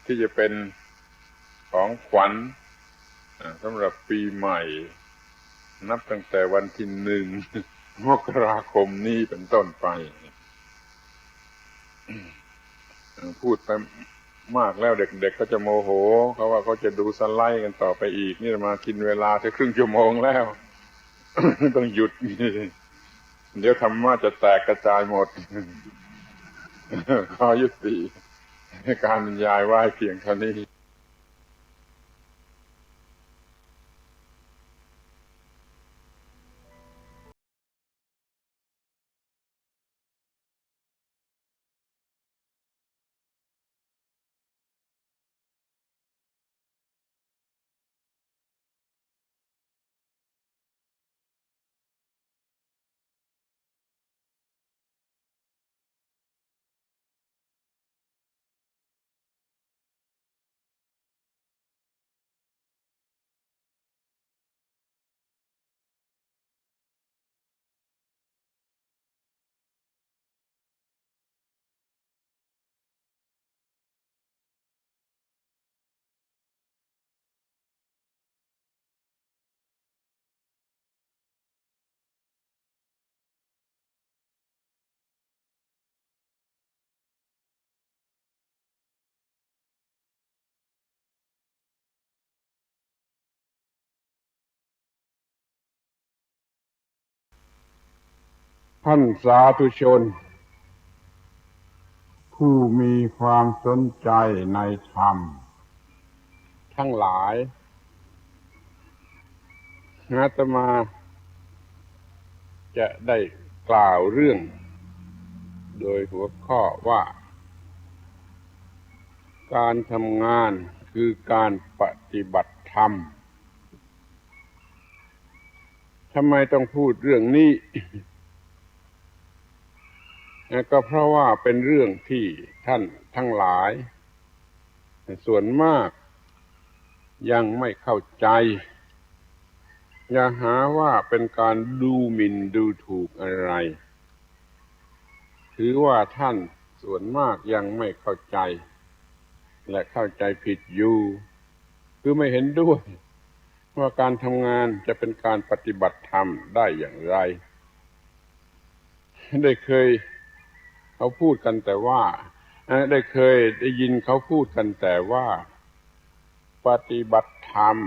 S1: ที่จะเป็นของขวัญสำหรับปีใหม่นับตั้งแต่วันที่1 มกราคมนี้เป็นต้นไปพูดไปมากแล้วเด็กๆก็จะโมโหเขาว่าเขาจะดูสไลด์กันต่อไปอีกนี่มากินเวลาแค่ครึ่งชั่วโมงแล้ว ต้องหยุดเดี๋ยวธรรมะจะแตกกระจายหมด ขอยุติ การบรรยายไว้เพียงเท่านี้ท่านสาธุชนผู้มีความสนใจในธรรมทั้งหลายอาตมาจะได้กล่าวเรื่องโดยหัวข้อว่าการทำงานคือการปฏิบัติธรรมทำไมต้องพูดเรื่องนี้ก็เพราะว่าเป็นเรื่องที่ท่านทั้งหลายส่วนมากยังไม่เข้าใจอย่าหาว่าเป็นการดูหมิ่นดูถูกอะไรถือว่าท่านส่วนมากยังไม่เข้าใจและเข้าใจผิดอยู่คือไม่เห็นด้วยว่าการทำงานจะเป็นการปฏิบัติธรรมได้อย่างไรได้เคยเขาพูดกันแต่ว่าเคยได้ยินเขาพูดกันแต่ว่าปฏิบัติธรรม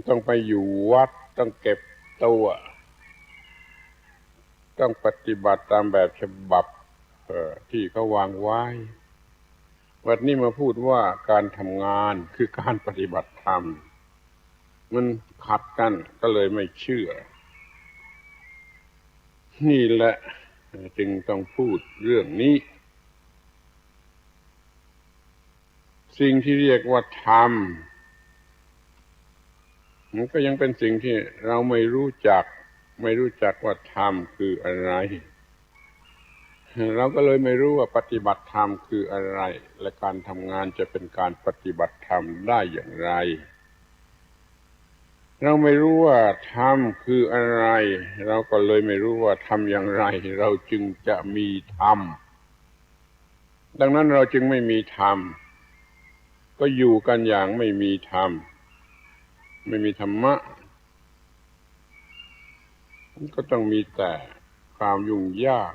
S1: ต้องไปอยู่วัดต้องเก็บตัวต้องปฏิบัติตามแบบฉบับที่เขาวางไว้วันนี้มาพูดว่าการทำงานคือการปฏิบัติธรรมมันขัดกันก็เลยไม่เชื่อนี่แหละจึงต้องพูดเรื่องนี้สิ่งที่เรียกว่าธรรมมันก็ยังเป็นสิ่งที่เราไม่รู้จักว่าธรรมคืออะไรเราก็เลยไม่รู้ว่าปฏิบัติธรรมคืออะไรและการทำงานจะเป็นการปฏิบัติธรรมได้อย่างไรเราไม่รู้ว่าธรรมคืออะไรเราก็เลยไม่รู้ว่าทำอย่างไรเราจึงจะมีธรรมดังนั้นเราจึงไม่มีธรรมก็อยู่กันอย่างไม่มีธรรมไม่มีธรรมะก็ต้องมีแต่ความยุ่งยาก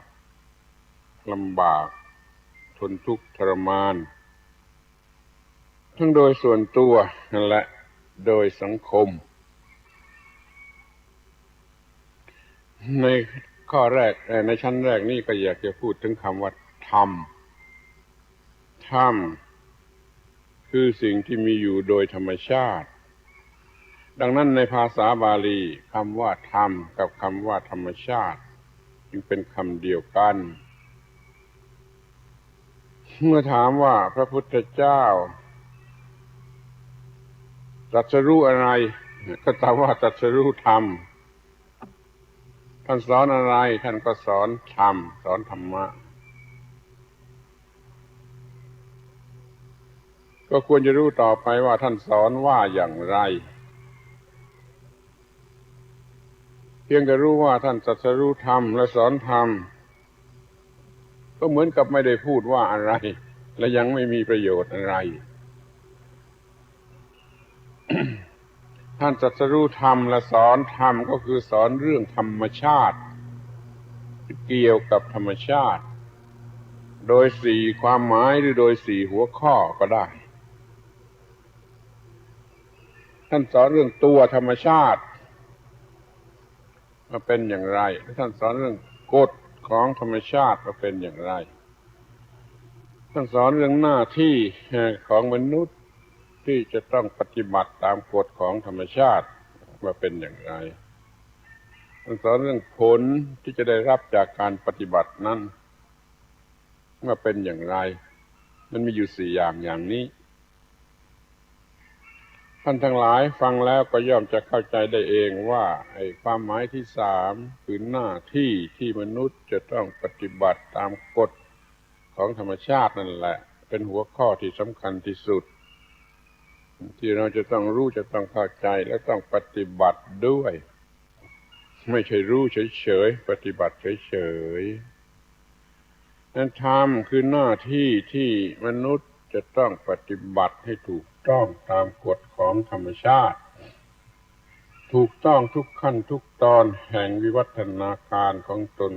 S1: ลำบากทนทุกข์ทรมานทั้งโดยส่วนตัวและโดยสังคมในข้อแรกในชั้นแรกนี่ก็อยากจะพูดถึงคำว่าธรรมคือสิ่งที่มีอยู่โดยธรรมชาติดังนั้นในภาษาบาลีคำว่าธรรมกับคำว่าธรรมชาติจึงเป็นคำเดียวกันเมื่อถามว่าพระพุทธเจ้าตรัสรู้อะไรก็ตอบว่าตรัสรู้ธรรมท่านสอนอะไรท่านก็สอนธรรมสอนธรรมะก็ควรจะรู้ต่อไปว่าท่านสอนว่าอย่างไรเพียงแต่รู้ว่าท่านตรัสรู้ธรรมและสอนธรรมก็เหมือนกับไม่ได้พูดว่าอะไรและยังไม่มีประโยชน์อะไร ท่านตรัสรู้ธรรมและสอนธรรมก็คือสอนเรื่องธรรมชาติเกี่ยวกับธรรมชาติโดย4ความหมายหรือโดย4หัวข้อก็ได้ท่านสอนเรื่องตัวธรรมชาติว่าเป็นอย่างไรท่านสอนเรื่องกฎของธรรมชาติว่าเป็นอย่างไร ท่านสอนเรื่องหน้าที่ของมนุษย์ที่จะต้องปฏิบัติตามกฎของธรรมชาติว่าเป็นอย่างไรท่านสอนเรื่องผลที่จะได้รับจากการปฏิบัตินั้นว่าเป็นอย่างไรมันมีอยู่4 อย่างนี้ท่านทั้งหลายฟังแล้วก็ย่อมจะเข้าใจได้เองว่าไอ้ความหมายที่3คือหน้าที่ที่มนุษย์จะต้องปฏิบัติตามกฎของธรรมชาตินั่นแหละเป็นหัวข้อที่สำคัญที่สุดที่เราจะต้องรู้จะต้องเข้าใจและต้องปฏิบัติด้วยไม่ใช่รู้เฉยๆปฏิบัติเฉยๆนั้นธรรมคือหน้าที่ที่มนุษย์จะต้องปฏิบัติให้ถูกต้องตามกฎของธรรมชาติถูกต้องทุกขั้นทุกตอนแห่งวิวัฒนาการของตน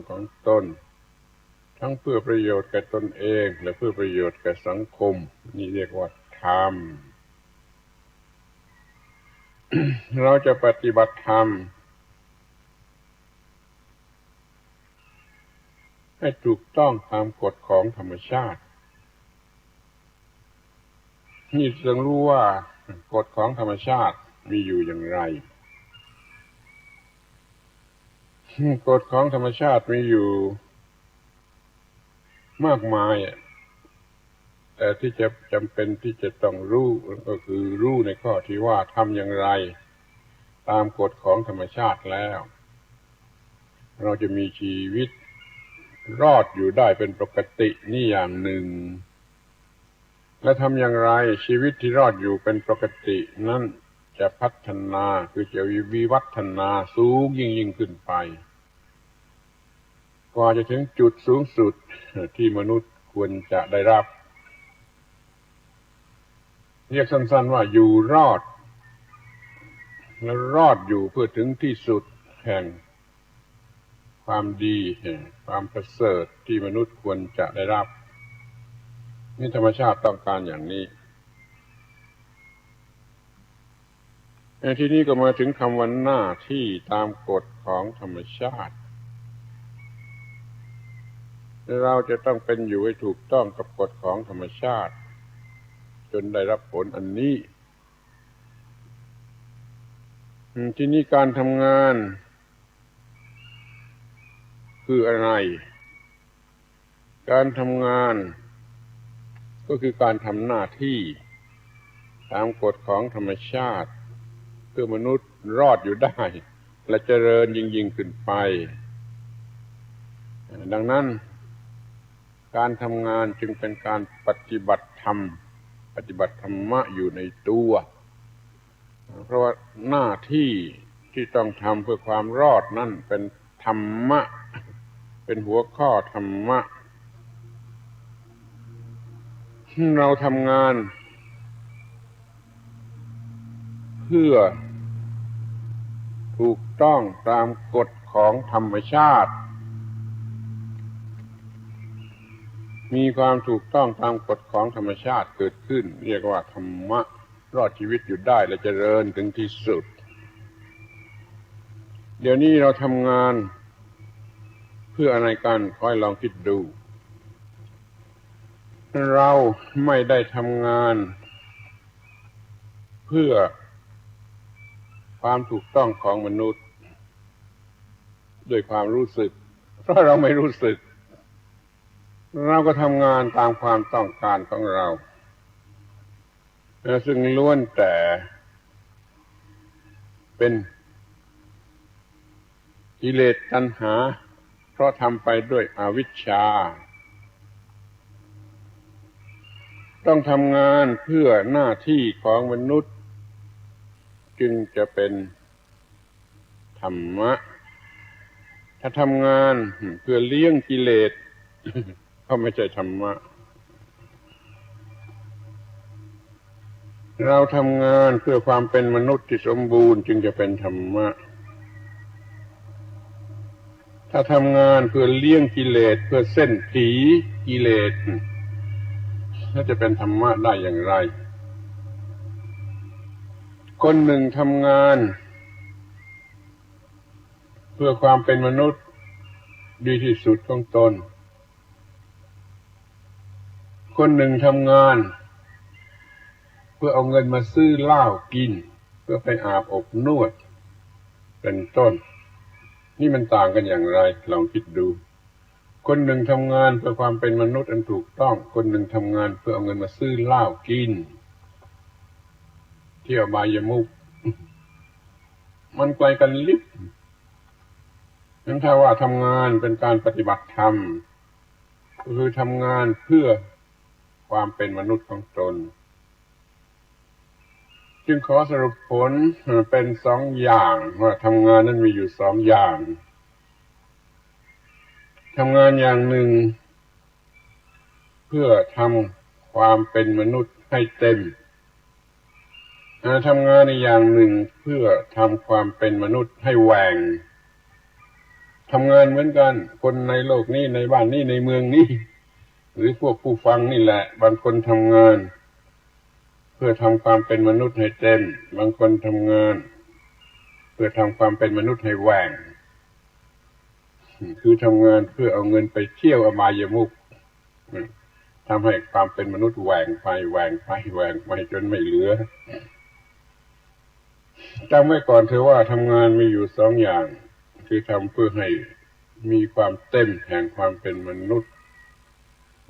S1: ทั้งเพื่อประโยชน์แก่ตนเองและเพื่อประโยชน์แก่สังคมนี่เรียกว่าธรรม เราจะปฏิบัติธรรมให้ถูกต้องตามกฎของธรรมชาตินี่ต้องรู้ว่ากฎของธรรมชาติมีอยู่อย่างไรกฎของธรรมชาติมีอยู่มากมายแต่ที่จะจำเป็นที่จะต้องรู้ก็คือรู้ในข้อที่ว่าทำอย่างไรตามกฎของธรรมชาติแล้วเราจะมีชีวิตรอดอยู่ได้เป็นปกตินี่อย่างหนึ่งและทำอย่างไรชีวิตที่รอดอยู่เป็นปกตินั้นจะพัฒนาคือจะวิวัฒนาสูงยิ่งขึ้นไปกว่าจะถึงจุดสูงสุดที่มนุษย์ควรจะได้รับเรียกสั้นๆว่าอยู่รอดและรอดอยู่เพื่อถึงที่สุดแห่งความดีแห่งความประเสริฐที่มนุษย์ควรจะได้รับนี่ธรรมชาติต้องการอย่างนี้ในที่นี้ก็มาถึงคำว่าหน้าที่ตามกฎของธรรมชาติเราจะต้องเป็นอยู่ให้ถูกต้องกับกฎของธรรมชาติจนได้รับผลอันนี้ที่นี่การทำงานคืออะไรการทำงานก็คือการทำหน้าที่ตามกฎของธรรมชาติเพื่อมนุษย์รอดอยู่ได้และเจริญยิ่งขึ้นไปดังนั้นการทำงานจึงเป็นการปฏิบัติธรรมปฏิบัติธรรมะอยู่ในตัวเพราะว่าหน้าที่ที่ต้องทำเพื่อความรอดนั่นเป็นธรรมะเป็นหัวข้อธรรมะเราทำงานเพื่อถูกต้องตามกฎของธรรมชาติมีความถูกต้องตามกฎของธรรมชาติเกิดขึ้นเรียกว่าธรรมะรอดชีวิตอยู่ได้และเจริญถึงที่สุดเดี๋ยวนี้เราทำงานเพื่ออะไรกันค่อยลองคิดดูเราไม่ได้ทำงานเพื่อความถูกต้องของมนุษย์ด้วยความรู้สึกเพราะเราไม่รู้สึกเราก็ทำงานตามความต้องการของเราซึ่งล้วนแต่เป็นกิเลสตัณหาเพราะทำไปด้วยอวิชชาต้องทำงานเพื่อหน้าที่ของมนุษย์จึงจะเป็นธรรมะถ้าทำงานเพื่อเลี้ยงกิเลสก็ไม่ใช่ธรรมะเราทำงานเพื่อความเป็นมนุษย์ที่สมบูรณ์จึงจะเป็นธรรมะถ้าทำงานเพื่อเลี้ยงกิเลสเพื่อเส้นผีกิเลสแล้วจะเป็นธรรมะได้อย่างไรคนหนึ่งทำงานเพื่อความเป็นมนุษย์ดีที่สุดของตนค คนหนึ่งทำงานเพื่อเอาเงินมาซื้อเหล้ากินเพื่อไปอาบอบนวดเป็นต้นนี่มันต่างกันอย่างไรลองคิดดูคนหนึ่งทำงานเพื่อความเป็นมนุษย์อันถูกต้องคนหนึ่งทำงานเพื่อเอาเงินมาซื้อเหล้ากินเที่ยวอบายมุขมันไกลกันลิบนั้นถ้าว่าทำงานเป็นการปฏิบัติธรรมก็คือทำงานเพื่อความเป็นมนุษย์ของตนจึงขอสรุปผลเป็นสองอย่างว่าทำงานนั้นมีอยู่สองอย่างทำงานอย่างหนึ่งเพื่อทำความเป็นมนุษย์ให้เต็มทำงานในอย่างหนึ่งเพื่อทำความเป็นมนุษย์ให้แหว่งทำงานเหมือนกันคนในโลกนี้ในบ้านนี้ในเมืองนี้หรือพวกผู้ฟังนี่แหละบางคนทำงานเพื่อทำความเป็นมนุษย์ให้เต็มบางคนทำงานเพื่อทำความเป็นมนุษย์ให้แหว่งคือทำงานเพื่อเอาเงินไปเที่ยวอบายมุขทำให้ความเป็นมนุษย์แหว่งไปแหว่งไปแหว่งไปจนไม่เหลือจำไว้ก่อนเถอะว่าทำงานมีอยู่สองอย่างคือทำเพื่อให้มีความเต็มแห่งความเป็นมนุษย์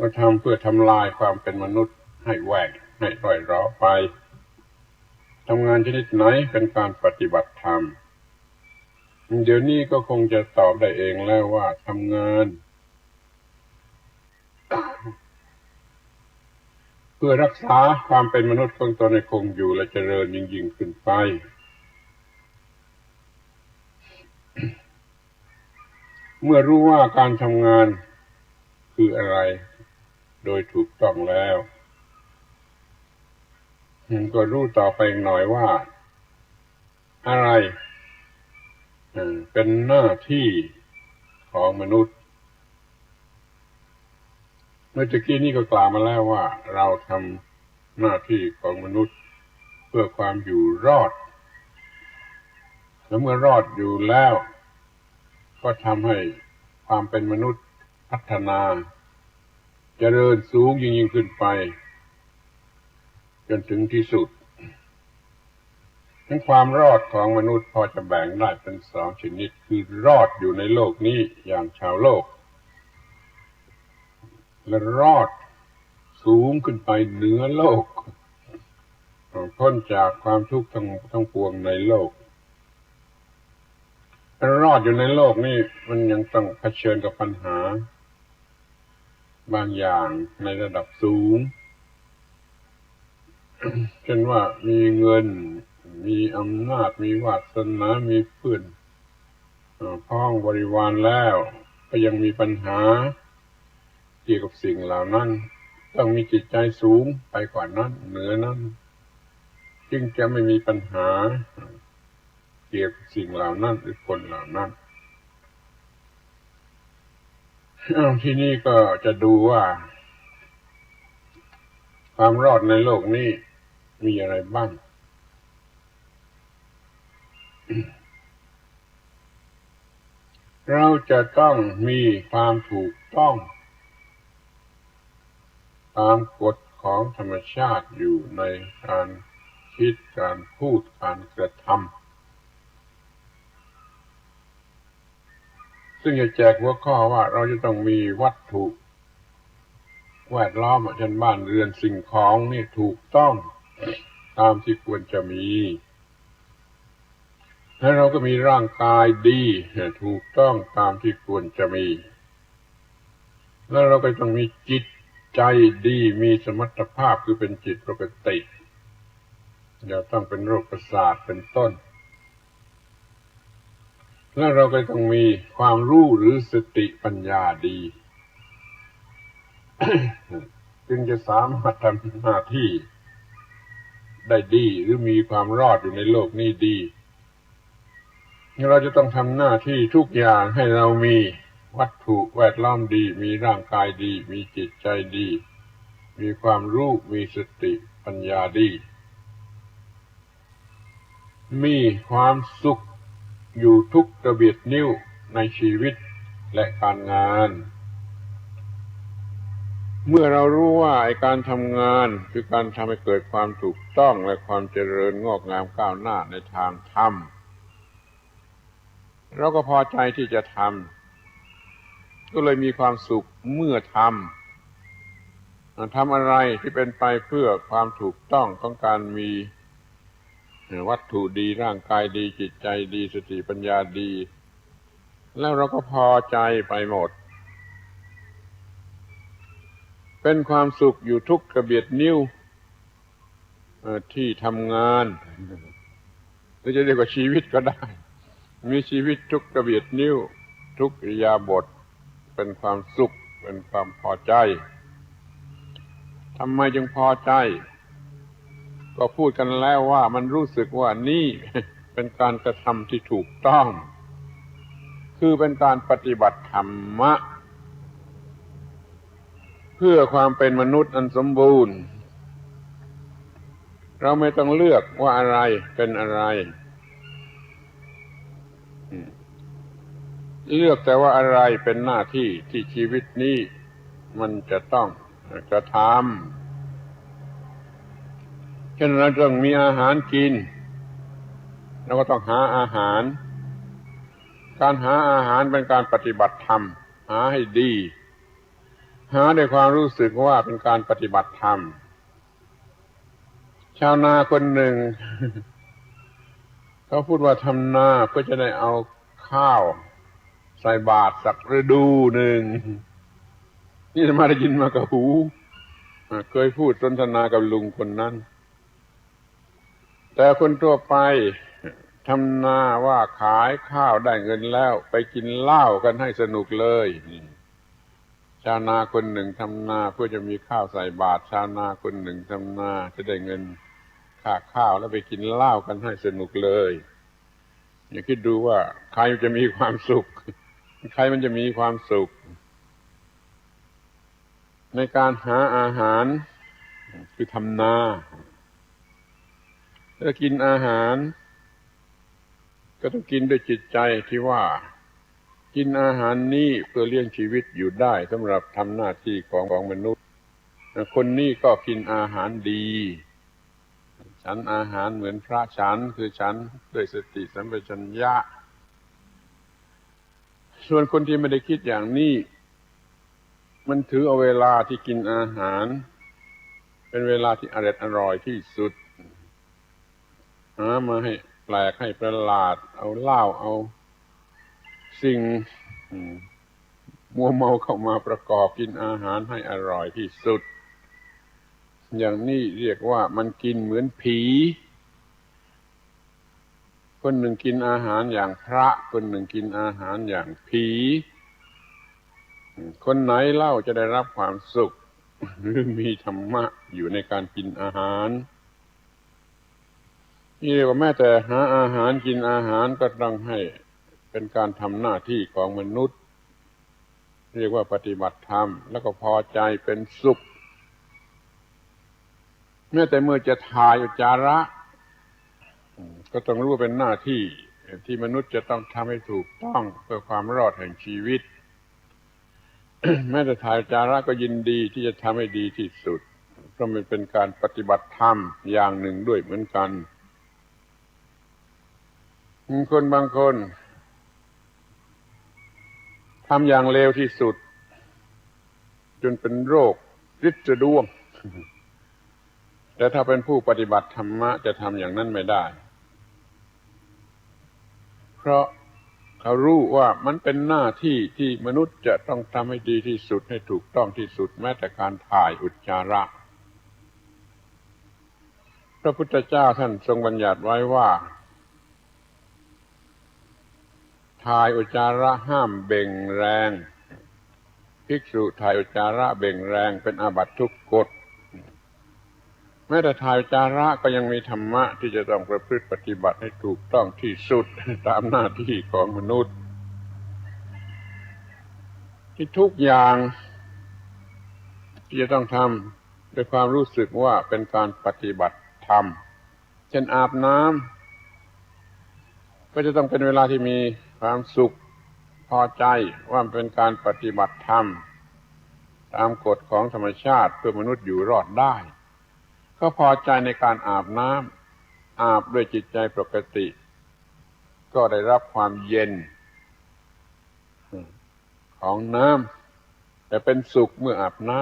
S1: ก็ทำเพื่อทำลายความเป็นมนุษย์ให้แหว่งให้ร่อยร้อไปทำงานชนิดไหนเป็นการปฏิบัติธรรมเดี๋ยวนี้ก็คงจะตอบได้เองแล้วว่าทำงานเพื่อรักษาความเป็นมนุษย์ของตนให้คงอยู่และเจริญยิ่งขึ้นไปเมื่อรู้ว่าการทำงานคืออะไรโดยถูกต้องแล้วก็รู้ต่อไปหน่อยว่าอะไรเป็นหน้าที่ของมนุษย์เมื่อกี้นี้ก็กล่าวมาแล้วว่าเราทำหน้าที่ของมนุษย์เพื่อความอยู่รอดแล้วเมื่อรอดอยู่แล้วก็ทำให้ความเป็นมนุษย์พัฒนาเจริญสูงยิ่งขึ้นไปจนถึงที่สุดทั้งความรอดของมนุษย์พอจะแบ่งได้เป็นสองชนิดคือรอดอยู่ในโลกนี้อย่างชาวโลกและรอดสูงขึ้นไปเหนือโลกพ้นจากความทุกข์ทั้งปวงในโลกรอดอยู่ในโลกนี้มันยังต้องเผชิญกับปัญหาบางอย่างในระดับสูงเช่นว่ามีเงินมีอำนาจมีวาสนามีเพื่อนพ้องบริวารแล้วก็ยังมีปัญหาเกี่ยวกับสิ่งเหล่านั้นต้องมีจิตใจสูงไปกว่านั้นเหนือนั้นจึงจะไม่มีปัญหาเกี่ยวกับสิ่งเหล่านั้นหรือคนเหล่านั้นที่นี่ก็จะดูว่าความรอดในโลกนี้มีอะไรบ้างเราจะต้องมีความถูกต้องตามกฎของธรรมชาติอยู่ในการคิดการพูดการกระทำซึ่งจะแจกหัวข้อว่าเราจะต้องมีวัตถุแวดล้อมเช่นบ้านเรือนสิ่งของนี่ถูกต้องตามที่ควรจะมีและเราก็มีร่างกายดีถูกต้องตามที่ควรจะมีแล้วเราก็ต้องมีจิตใจดีมีสมรรถภาพคือเป็นจิตปกติอย่าต้องเป็นโรคประสาทเป็นต้นแล้วเราก็ต้องมีความรู้หรือสติปัญญาดี จึงจะสามารถทำหน้าที่ได้ดีหรือมีความรอดอยู่ในโลกนี้ดีเราจะต้องทำหน้าที่ทุกอย่างให้เรามีวัตถุแวดล้อมดีมีร่างกายดีมีจิตใจดีมีความรู้มีสติปัญญาดีมีความสุขอยู่ทุกกระเบียดนิ้วในชีวิตและการงาน เมื่อเรารู้ว่าไอ้การทำงานคือการทำให้เกิดความถูกต้องและความเจริญงอกงามก้าวหน้าในทางธรรมเราก็พอใจที่จะทำก็เลยมีความสุขเมื่อทำอะไรที่เป็นไปเพื่อความถูกต้องของการมีวัตถุดีร่างกายดีจิตใจดีสติปัญญาดีแล้วเราก็พอใจไปหมดเป็นความสุขอยู่ทุกกระเบียดนิ้วที่ทำงานหรือจะเรียกว่าชีวิตก็ได้มีชีวิตทุกกระเบียดนิ้วทุกอิริยาบถเป็นความสุขเป็นความพอใจทำไมจึงพอใจก็พูดกันแล้วว่ามันรู้สึกว่านี่เป็นการกระทำที่ถูกต้องคือเป็นการปฏิบัติธรรมะเพื่อความเป็นมนุษย์อันสมบูรณ์เราไม่ต้องเลือกว่าอะไรเป็นอะไรเลือกแต่ว่าอะไรเป็นหน้าที่ที่ชีวิตนี้มันจะต้องกระทำเช่นเราต้องมีอาหารกินเราก็ต้องหาอาหารการหาอาหารเป็นการปฏิบัติธรรมหาให้ดีหาด้วยความรู้สึกว่าเป็นการปฏิบัติธรรมชาวนาคนหนึ่ง เขาพูดว่าทำนาเพื่อจะได้เอาข้าวใส่บาตรสักฤดูหนึ่งนี่มาได้ยินมากับหูเคยพูดสนทนากับลุงคนนั้นแต่คนทั่วไปทำนาว่าขายข้าวได้เงินแล้วไปกินเหล้ากันให้สนุกเลยชาวนาคนหนึ่งทำนาเพื่อจะมีข้าวใส่บาตรชาวนาคนหนึ่งทำนาจะได้เงินค่าข้าวแล้วไปกินเหล้ากันให้สนุกเลยอย่าคิดดูว่าใครจะมีความสุขใครมันจะมีความสุขในการหาอาหารคือทำนาถ้ากินอาหารก็ต้องกินด้วยจิตใจที่ว่ากินอาหารนี้เพื่อเลี้ยงชีวิตอยู่ได้สำหรับทำหน้าที่ของมนุษย์คนนี้ก็กินอาหารดีฉันอาหารเหมือนพระฉันคือฉันด้วยสติสัมปชัญญะส่วนคนที่ไม่ได้คิดอย่างนี้มันถือเอาเวลาที่กินอาหารเป็นเวลาที่อร่อยที่สุดหามาให้แปลกให้ประหลาดเอาเหล้าเอาสิ่งมัวเมาเข้ามาประกอบกินอาหารให้อร่อยที่สุดอย่างนี้เรียกว่ามันกินเหมือนผีคนหนึ่งกินอาหารอย่างพระคนหนึ่งกินอาหารอย่างผีคนไหนเล่าจะได้รับความสุขหรือมีธรรมะอยู่ในการกินอาหารนี่เรียกว่าแม้แต่หาอาหารกินอาหารก็ต้องให้เป็นการทำหน้าที่ของมนุษย์เรียกว่าปฏิบัติธรรมแล้วก็พอใจเป็นสุขแม้แต่เมื่อจะถ่ายอุจจาระก็ต้องรู้ว่าเป็นหน้าที่ที่มนุษย์จะต้องทำให้ถูกต้องเพื่อความรอดแห่งชีวิต แม้แต่ถ่ายอุจจาระก็ยินดีที่จะทำให้ดีที่สุดเพราะมันเป็นการปฏิบัติธรรมอย่างหนึ่งด้วยเหมือนกันคนบางคนทำอย่างเลวที่สุดจนเป็นโรคฤทธิ์สะดวงแต่ถ้าเป็นผู้ปฏิบัติธรรมะจะทำอย่างนั้นไม่ได้เพราะเขารู้ว่ามันเป็นหน้าที่ที่มนุษย์จะต้องทำให้ดีที่สุดให้ถูกต้องที่สุดแม้แต่การถ่ายอุจจาระพระพุทธเจ้าท่านทรงบัญญัติไว้ว่าถ่ายอุจจาระห้ามเบ่งแรงภิกษุถ่ายอุจจาระเบ่งแรงเป็นอาบัติทุกกฎแม้แต่ถ่ายอุจจาระก็ยังมีธรรมะที่จะต้องประพฤติปฏิบัติให้ถูกต้องที่สุดตามหน้าที่ของมนุษย์ที่ทุกอย่างที่จะต้องทำด้วยความรู้สึกว่าเป็นการปฏิบัติธรรมเช่นอาบน้ำก็จะต้องเป็นเวลาที่มีความสุขพอใจว่าเป็นการปฏิบัติธรรม ตามกฎของธรรมชาติเพื่อมนุษย์อยู่รอดได้ก็พอใจในการอาบน้ำอาบด้วยจิตใจปกติก็ได้รับความเย็นของน้ำแต่เป็นสุขเมื่ออาบน้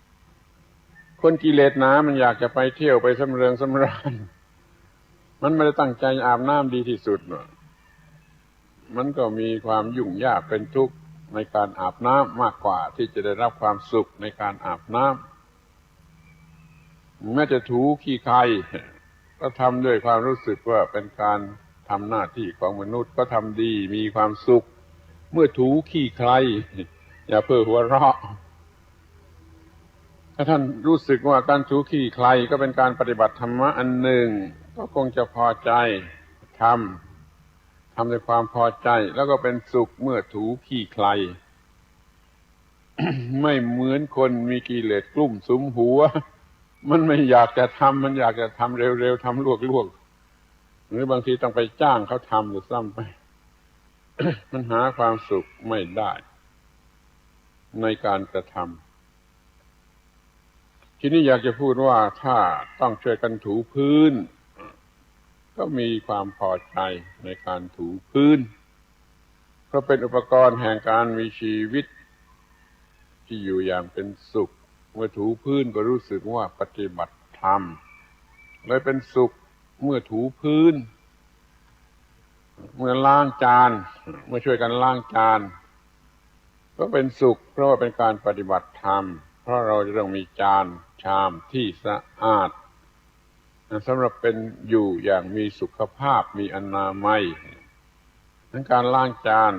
S1: ำคนกิเลสหนามันอยากจะไปเที่ยวไปสำเริงสำราญมันไม่ได้ตั้งใจอาบน้ำดีที่สุดมันก็มีความยุ่งยากเป็นทุกข์ในการอาบน้ำมากกว่าที่จะได้รับความสุขในการอาบน้ำแม้จะถูขี้ใครก็ทำด้วยความรู้สึกว่าเป็นการทำหน้าที่ของมนุษย์ก็ทำดีมีความสุขเมื่อถูขี้ใครอย่าเพ้อหัวเราะถ้าท่านรู้สึกว่าการถูขี้ใครก็เป็นการปฏิบัติธรรมะอันหนึ่งก็คงจะพอใจทำด้วยความพอใจแล้วก็เป็นสุขเมื่อถูขี้ใคร ไม่เหมือนคนมีกิเลสกลุ่มสุมหัวมันไม่อยากจะทำมันอยากจะทำเร็วๆทำลวกๆหรือบางทีต้องไปจ้างเขาทำหรือซ้ำไป มันหาความสุขไม่ได้ในการกระทำทีนี้อยากจะพูดว่าถ้าต้องช่วยกันถูพื้นก็มีความพอใจในการถูพื้นเพราะเป็นอุปกรณ์แห่งการมีชีวิตที่อยู่อย่างเป็นสุขเมื่อถูพื้นก็รู้สึกว่าปฏิบัติธรรมเลยเป็นสุขเมื่อถูพื้นเมื่อล้างจานเมื่อช่วยกันล้างจานก็เป็นสุขเพราะว่าเป็นการปฏิบัติธรรมเพราะเราจะต้องมีจานชามที่สะอาดสำหรับเป็นอยู่อย่างมีสุขภาพมีอนามัยทั้งการล้างจาน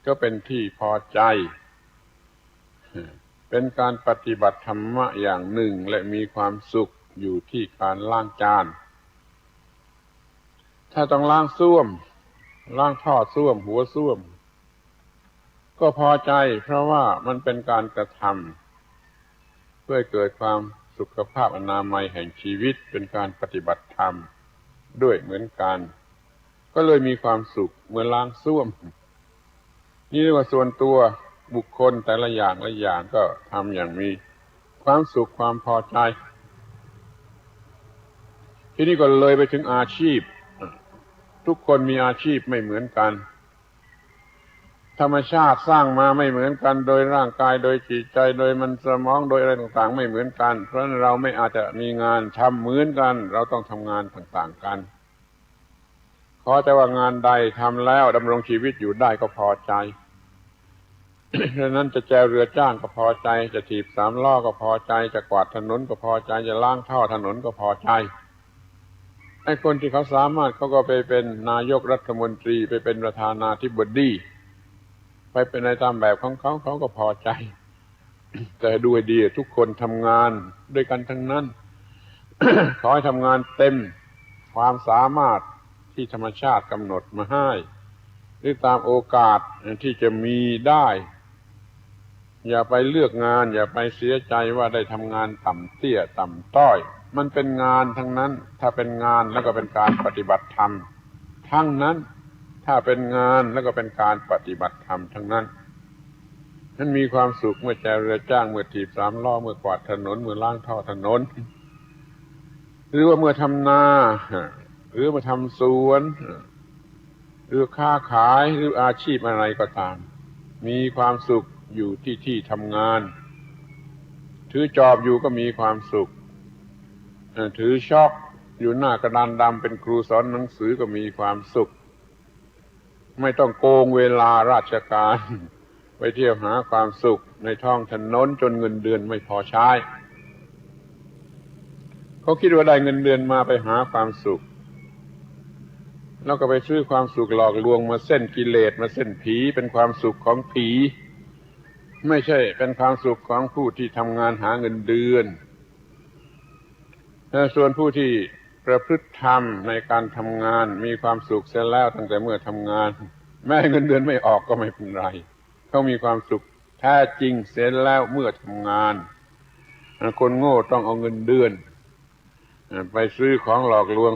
S1: ก็เป็นที่พอใจเป็นการปฏิบัติธรรมะอย่างหนึ่งและมีความสุขอยู่ที่การล้างจานถ้าต้องล้างส้วมล้างท่อส้วมหัวส้วมก็พอใจเพราะว่ามันเป็นการกระทำเพื่อเกิดความสุขภาพอนามัยแห่งชีวิตเป็นการปฏิบัติธรรมด้วยเหมือนกันก็เลยมีความสุขเมื่อล้างส้วมนี่เรียกว่าส่วนตัวบุคคลแต่ละอย่างละอย่างก็ทำอย่างมีความสุขความพอใจที่นี่ก็เลยไปถึงอาชีพทุกคนมีอาชีพไม่เหมือนกันธรรมชาติสร้างมาไม่เหมือนกันโดยร่างกายโดยจิตใจโดยมันสมองโดยอะไรต่างๆไม่เหมือนกันเพราะฉะนั้นเราไม่อาจจะมีงานทำเหมือนกันเราต้องทำงานต่างๆกันขอแต่ว่างานใดทำแล้วดำรงชีวิตอยู่ได้ก็พอใจดังนั้นจะแจวเรือจ้างก็พอใจจะถีบ3 ล้อก็พอใจจะกวาดถนนก็พอใจจะล้างท่อถนนก็พอใจไอ้คนที่เขาสามารถเขาก็ไปเป็นนายกรัฐมนตรีไปเป็นประธานาธิบดีไปเป็นในตามแบบของเขาเขาก็พอใจ แต่ด้วยดีทุกคนทำงานด้วยกันทั้งนั้น ขอให้ทำงานเต็มความสามารถที่ธรรมชาติกำหนดมาให้หรือตามโอกาสที่จะมีได้อย่าไปเลือกงานอย่าไปเสียใจว่าได้ทำงานต่ำเตี้ยต่ำต้อยมันเป็นงานทั้งนั้นถ้าเป็นงานแล้วก็เป็นการปฏิบัติธรรมทั้งนั้นถ้าเป็นงานแล้วก็เป็นการปฏิบัติธรรมทั้งนั้นนั้นมีความสุขเมื่อแจวเรือจ้างเมื่อถีบ3 ล้อเมื่อกวาดถนนเมื่อล้างท่อถนนหรือว่าเมื่อทำนาหรือมาทำสวนหรือค้าขายหรืออาชีพอะไรก็ตามมีความสุขอยู่ที่ทำงานถือจอบอยู่ก็มีความสุขถือช็อกอยู่หน้ากระดานดำเป็นครูสอนหนังสือก็มีความสุขไม่ต้องโกงเวลาราชการไปเที่ยวหาความสุขในท้องถนนจนเงินเดือนไม่พอใช้เขาคิดว่าได้เงินเดือนมาไปหาความสุขแล้วก็ไปซื้อความสุขหลอกลวงมาเส้นกิเลสมาเส้นผีเป็นความสุขของผีไม่ใช่เป็นความสุขของผู้ที่ทำงานหาเงินเดือนส่วนผู้ที่ประพฤติธรรมในการทำงานมีความสุขเสียแล้วตั้งแต่เมื่อทำงานแม้เงินเดือนไม่ออกก็ไม่เป็นไรเขามีความสุขแท้จริงเสียแล้วเมื่อทำงานคนโง่ต้องเอาเงินเดือนไปซื้อของหลอกลวง